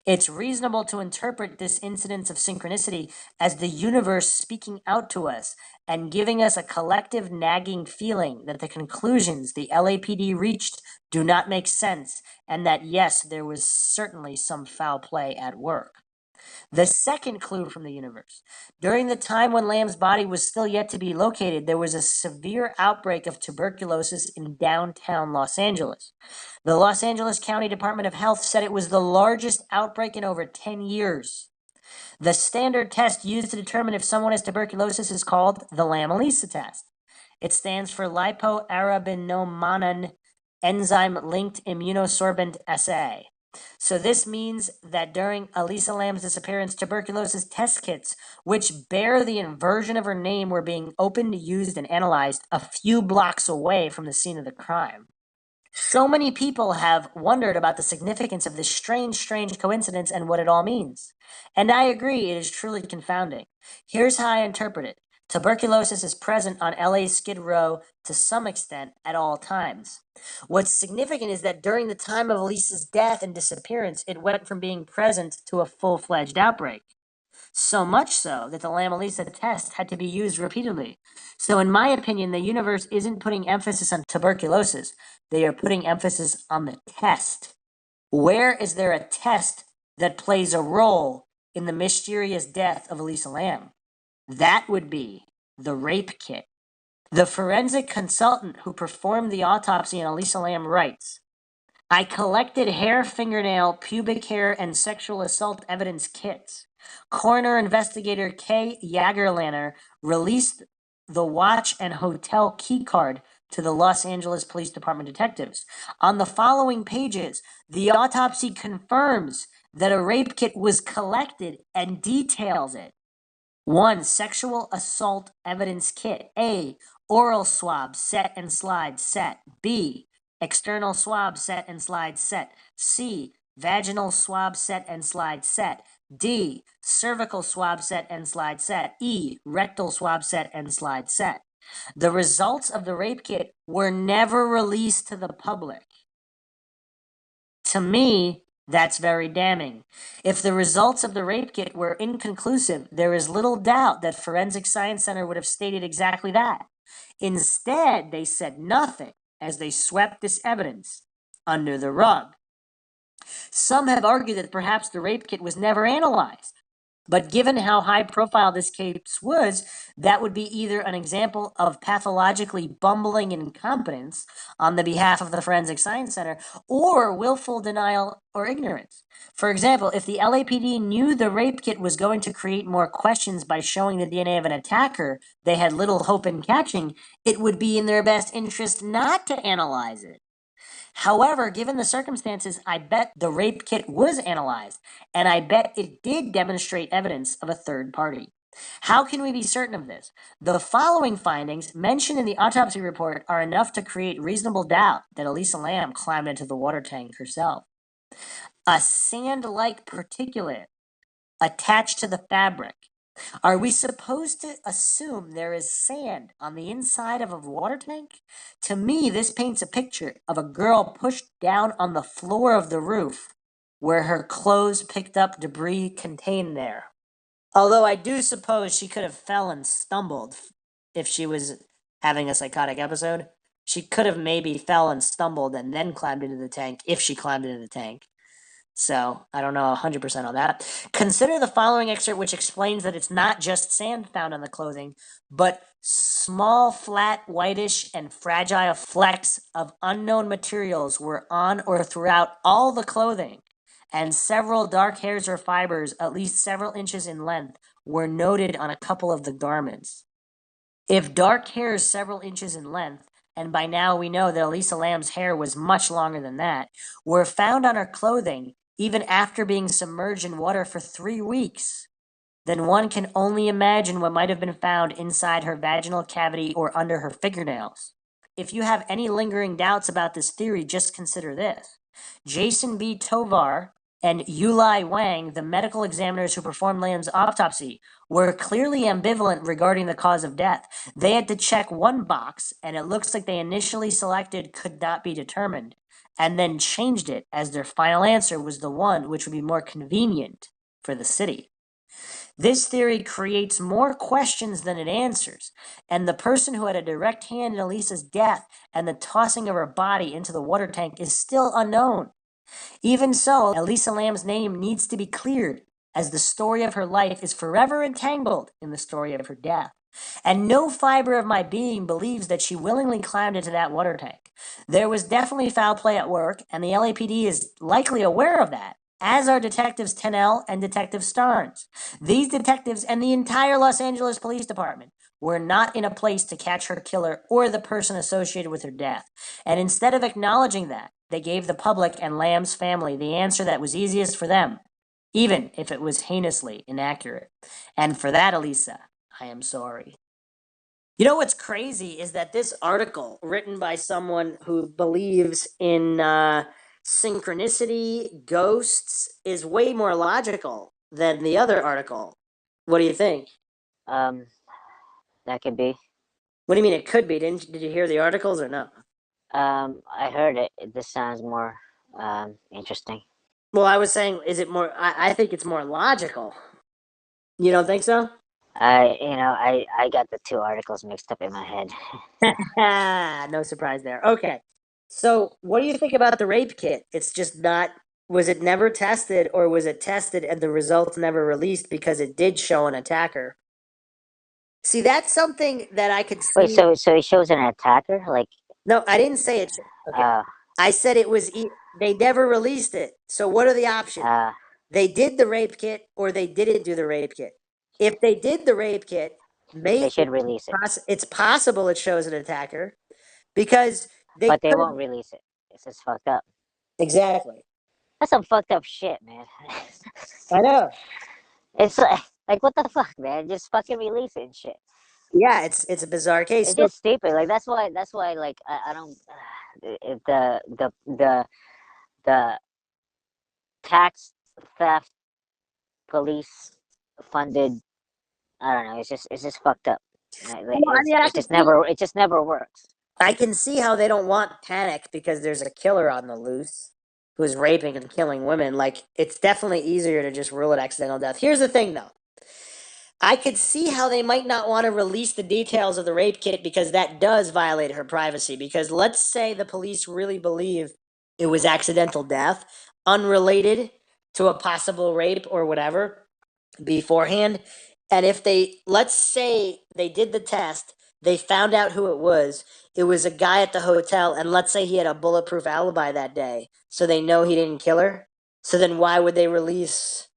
Speaker 9: It's reasonable to interpret this incidence of synchronicity as the universe speaking out to us and giving us a collective nagging feeling that the conclusions the LAPD reached do not make sense, and that yes, there was certainly some foul play at work. The second clue from the universe. During the time when Lamb's body was still yet to be located, there was a severe outbreak of tuberculosis in downtown Los Angeles. The Los Angeles County Department of Health said it was the largest outbreak in over 10 years. The standard test used to determine if someone has tuberculosis is called the Lam-Elisa test. It stands for lipoarabinomannan enzyme-linked immunosorbent assay. So this means that during Elisa Lam's disappearance, tuberculosis test kits, which bear the inversion of her name, were being opened, used, and analyzed a few blocks away from the scene of the crime. So many people have wondered about the significance of this strange coincidence and what it all means. And I agree, it is truly confounding. Here's how I interpret it. Tuberculosis is present on LA's Skid Row to some extent at all times. What's significant is that during the time of Elisa's death and disappearance, it went from being present to a full-fledged outbreak. So much so that the Lam-Elisa test had to be used repeatedly. So in my opinion, the universe isn't putting emphasis on tuberculosis. They are putting emphasis on the test. Where is there a test that plays a role in the mysterious death of Elisa Lam? That would be the rape kit. The forensic consultant who performed the autopsy on Elisa Lam writes, I collected hair, fingernail, pubic hair, and sexual assault evidence kits. Coroner investigator Kay Jagerlander released the watch and hotel keycard to the Los Angeles Police Department detectives. On the following pages, the autopsy confirms that a rape kit was collected and details it. 1. Sexual assault evidence kit. A. Oral swab set and slide set. B. External swab set and slide set. C. Vaginal swab set and slide set. D. Cervical swab set and slide set. E. Rectal swab set and slide set. The results of the rape kit were never released to the public. To me, that's very damning. If the results of the rape kit were inconclusive, there is little doubt that Forensic Science Center would have stated exactly that. Instead, they said nothing as they swept this evidence under the rug. Some have argued that perhaps the rape kit was never analyzed. But given how high profile this case was, that would be either an example of pathologically bumbling incompetence on the behalf of the Forensic Science Center or willful denial or ignorance. For example, if the LAPD knew the rape kit was going to create more questions by showing the DNA of an attacker they had little hope in catching, it would be in their best interest not to analyze it. However, given the circumstances, I bet the rape kit was analyzed, and I bet it did demonstrate evidence of a third party. How can we be certain of this? The following findings mentioned in the autopsy report are enough to create reasonable doubt that Elisa Lam climbed into the water tank herself. A sand-like particulate attached to the fabric. Are we supposed to assume there is sand on the inside of a water tank? To me, this paints a picture of a girl pushed down on the floor of the roof where her clothes picked up debris contained there. Although I do suppose she could have fell and stumbled if she was having a psychotic episode. She could have maybe fell and stumbled and then climbed into the tank if she climbed into the tank. So, I don't know 100% on that. Consider the following excerpt which explains that it's not just sand found on the clothing, but small, flat, whitish, and fragile flecks of unknown materials were on or throughout all the clothing, and several dark hairs or fibers, at least several inches in length, were noted on a couple of the garments. If dark hairs several inches in length, and by now we know that Elisa Lam's hair was much longer than that, were found on her clothing, even after being submerged in water for 3 weeks, then one can only imagine what might have been found inside her vaginal cavity or under her fingernails. If you have any lingering doubts about this theory, just consider this. Jason B. Tovar and Yulai Wang, the medical examiners who performed Lam's autopsy, were clearly ambivalent regarding the cause of death. They had to check one box, and it looks like they initially selected could not be determined, and then changed it as their final answer was the one which would be more convenient for the city. This theory creates more questions than it answers, and the person who had a direct hand in Elisa's death and the tossing of her body into the water tank is still unknown. Even so, Elisa Lam's name needs to be cleared as the story of her life is forever entangled in the story of her death. And no fiber of my being believes that she willingly climbed into that water tank. There was definitely foul play at work, and the LAPD is likely aware of that, as are Detectives Tennell and Detective Starnes. These detectives and the entire Los Angeles Police Department were not in a place to catch her killer or the person associated with her death. And instead of acknowledging that, they gave the public and Lamb's family the answer that was easiest for them, even if it was heinously inaccurate. And for that, Elisa, I am sorry. You know what's crazy is that this article, written by someone who believes in synchronicity, ghosts, is way more logical than the other article. What do you think?
Speaker 6: That could be.
Speaker 9: What do you mean it could be? Did you hear the articles or no?
Speaker 6: I heard it. This sounds more interesting.
Speaker 9: Well, I was saying, is it more? I think it's more logical. You don't think so?
Speaker 6: I got the two articles mixed up in my head.
Speaker 9: No surprise there. Okay. So, what do you think about the rape kit? It's just not. Was it never tested, or was it tested and the results never released because it did show an attacker? See, that's something that I could
Speaker 6: Wait,
Speaker 9: see.
Speaker 6: so it shows an attacker? Like,
Speaker 9: No, I didn't say it. Okay. I said it was. They never released it. So, what are the options? They did the rape kit, or they didn't do the rape kit. If they did the rape kit, maybe
Speaker 6: they should release it.
Speaker 9: It's possible it shows an attacker because
Speaker 6: But they won't release it. It's just fucked up.
Speaker 9: Exactly.
Speaker 6: That's some fucked up shit, man.
Speaker 9: I know.
Speaker 6: It's like what the fuck, man? Just fucking release it and shit.
Speaker 9: Yeah, it's a bizarre case.
Speaker 6: It's just stupid. Like that's why like I don't the tax theft police funded. I don't know. It's just fucked up. It just never works.
Speaker 9: I can see how they don't want panic because there's a killer on the loose who's raping and killing women. Like, it's definitely easier to just rule it accidental death. Here's the thing, though. I could see how they might not want to release the details of the rape kit because that does violate her privacy. Because let's say the police really believe it was accidental death, unrelated to a possible rape or whatever beforehand. And if let's say they did the test, they found out who it was a guy at the hotel, and let's say he had a bulletproof alibi that day, so they know he didn't kill her. So then why would they release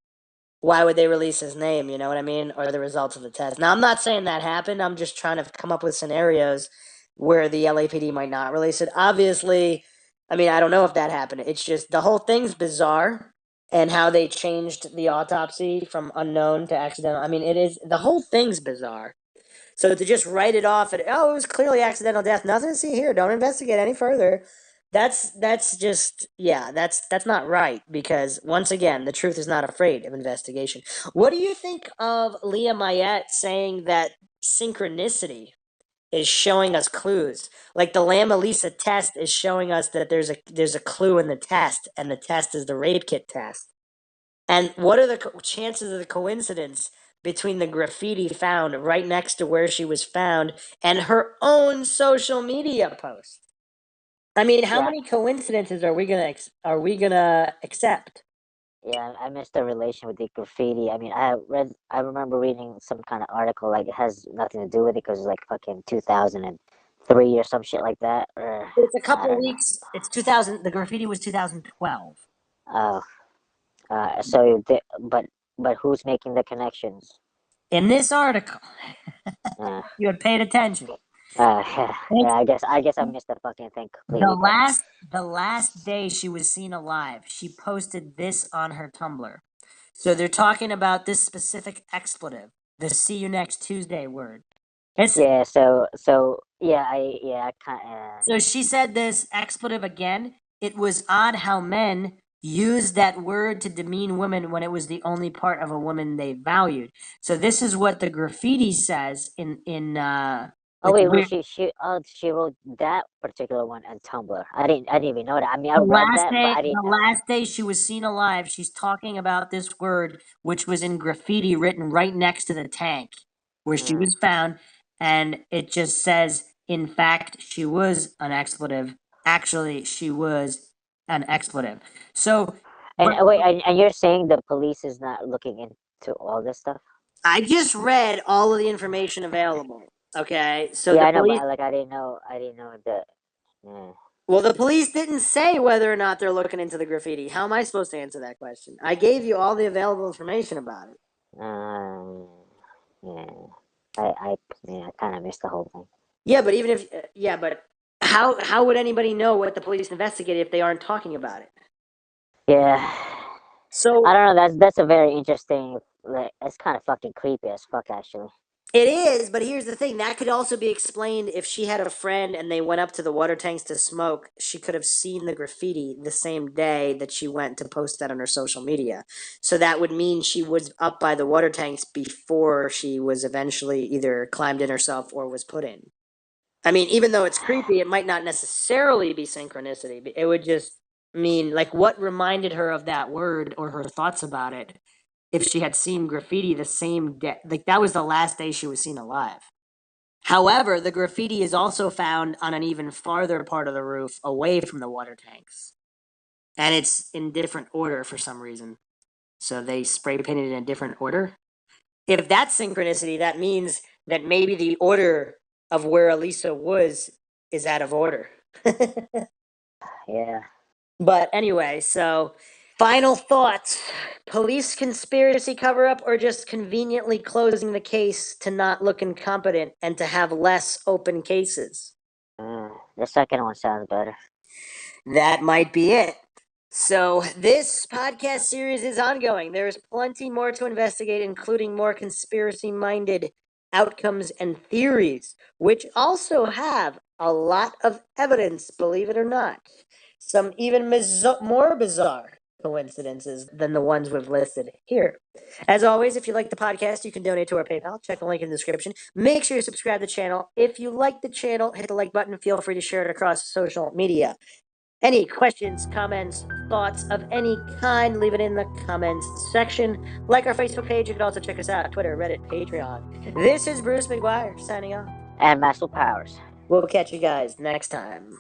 Speaker 9: his name, you know what I mean? Or the results of the test. Now, I'm not saying that happened. I'm just trying to come up with scenarios where the LAPD might not release it. Obviously, I mean, I don't know if that happened. It's just the whole thing's bizarre, and how they changed the autopsy from unknown to accidental. I mean, the whole thing's bizarre. So to just write it off and, oh, it was clearly accidental death. Nothing to see here. Don't investigate any further. That's just, yeah, that's not right, because once again, the truth is not afraid of investigation. What do you think of Leah Mayette saying that synchronicity is showing us clues? Like the Lam Elisa test is showing us that there's a clue in the test, and the test is the rape kit test. And what are the chances of the coincidence between the graffiti found right next to where she was found and her own social media post? I mean, how many coincidences are we gonna accept?
Speaker 6: Yeah, I missed the relation with the graffiti. I mean, I remember reading some kind of article like it has nothing to do with it because it's like fucking 2003 or some shit like that. Or
Speaker 9: it's a couple of weeks. It's 2000. The graffiti was 2012.
Speaker 6: Oh, but who's making the connections?
Speaker 9: In this article, you had paid attention.
Speaker 6: Yeah, I guess I missed the fucking thing completely.
Speaker 9: The last day she was seen alive, she posted this on her Tumblr. So they're talking about this specific expletive, the "see you next Tuesday" word.
Speaker 6: I kind of.
Speaker 9: So she said this expletive again. It was odd how men used that word to demean women when it was the only part of a woman they valued. So this is what the graffiti says in
Speaker 6: Oh wait, she wrote that particular one on Tumblr. I didn't even know that. I mean, I read that, but I didn't.
Speaker 9: The last day she was seen alive, she's talking about this word, which was in graffiti written right next to the tank where she was found, and it just says, "In fact, she was an expletive. Actually, she was an expletive." So
Speaker 6: And you're saying the police is not looking into all this stuff?
Speaker 9: I just read all of the information available. Okay, so
Speaker 6: Yeah,
Speaker 9: the
Speaker 6: I know,
Speaker 9: police.
Speaker 6: but like I didn't know that. Yeah.
Speaker 9: Well, the police didn't say whether or not they're looking into the graffiti. How am I supposed to answer that question? I gave you all the available information about it.
Speaker 6: Yeah. I kind of missed the whole thing.
Speaker 9: Yeah, but even if but how would anybody know what the police investigated if they aren't talking about it?
Speaker 6: Yeah.
Speaker 9: So
Speaker 6: I don't know. That's a very interesting. Like, it's kind of fucking creepy as fuck, actually.
Speaker 9: it is, but here's the thing. That could also be explained if she had a friend and they went up to the water tanks to smoke. She could have seen the graffiti the same day that she went to post that on her social media. So that would mean she was up by the water tanks before she was eventually either climbed in herself or was put in. I mean, even though it's creepy, it might not necessarily be synchronicity. It would just mean, like, what reminded her of that word or her thoughts about it if she had seen graffiti the same day. Like, that was the last day she was seen alive. However, the graffiti is also found on an even farther part of the roof away from the water tanks. And it's in different order for some reason. So they spray painted in a different order. If that's synchronicity, that means that maybe the order of where Elisa was is out of order.
Speaker 6: Yeah.
Speaker 9: But anyway, so final thoughts. Police conspiracy cover up or just conveniently closing the case to not look incompetent and to have less open cases?
Speaker 6: The second one sounds better.
Speaker 9: That might be it. So, this podcast series is ongoing. There's plenty more to investigate, including more conspiracy minded outcomes and theories, which also have a lot of evidence, believe it or not. Some even more bizarre coincidences than the ones we've listed here. As always, if you like the podcast, you can donate to our PayPal. Check the link in the description. Make sure you subscribe to the channel. If you like the channel, hit the like button. Feel free to share it across social media. Any questions, comments, thoughts of any kind, leave it in the comments section. Like our Facebook page. You can also check us out Twitter, Reddit, Patreon. This is Bruce McGuire signing off.
Speaker 6: And Master Powers.
Speaker 9: We'll catch you guys next time.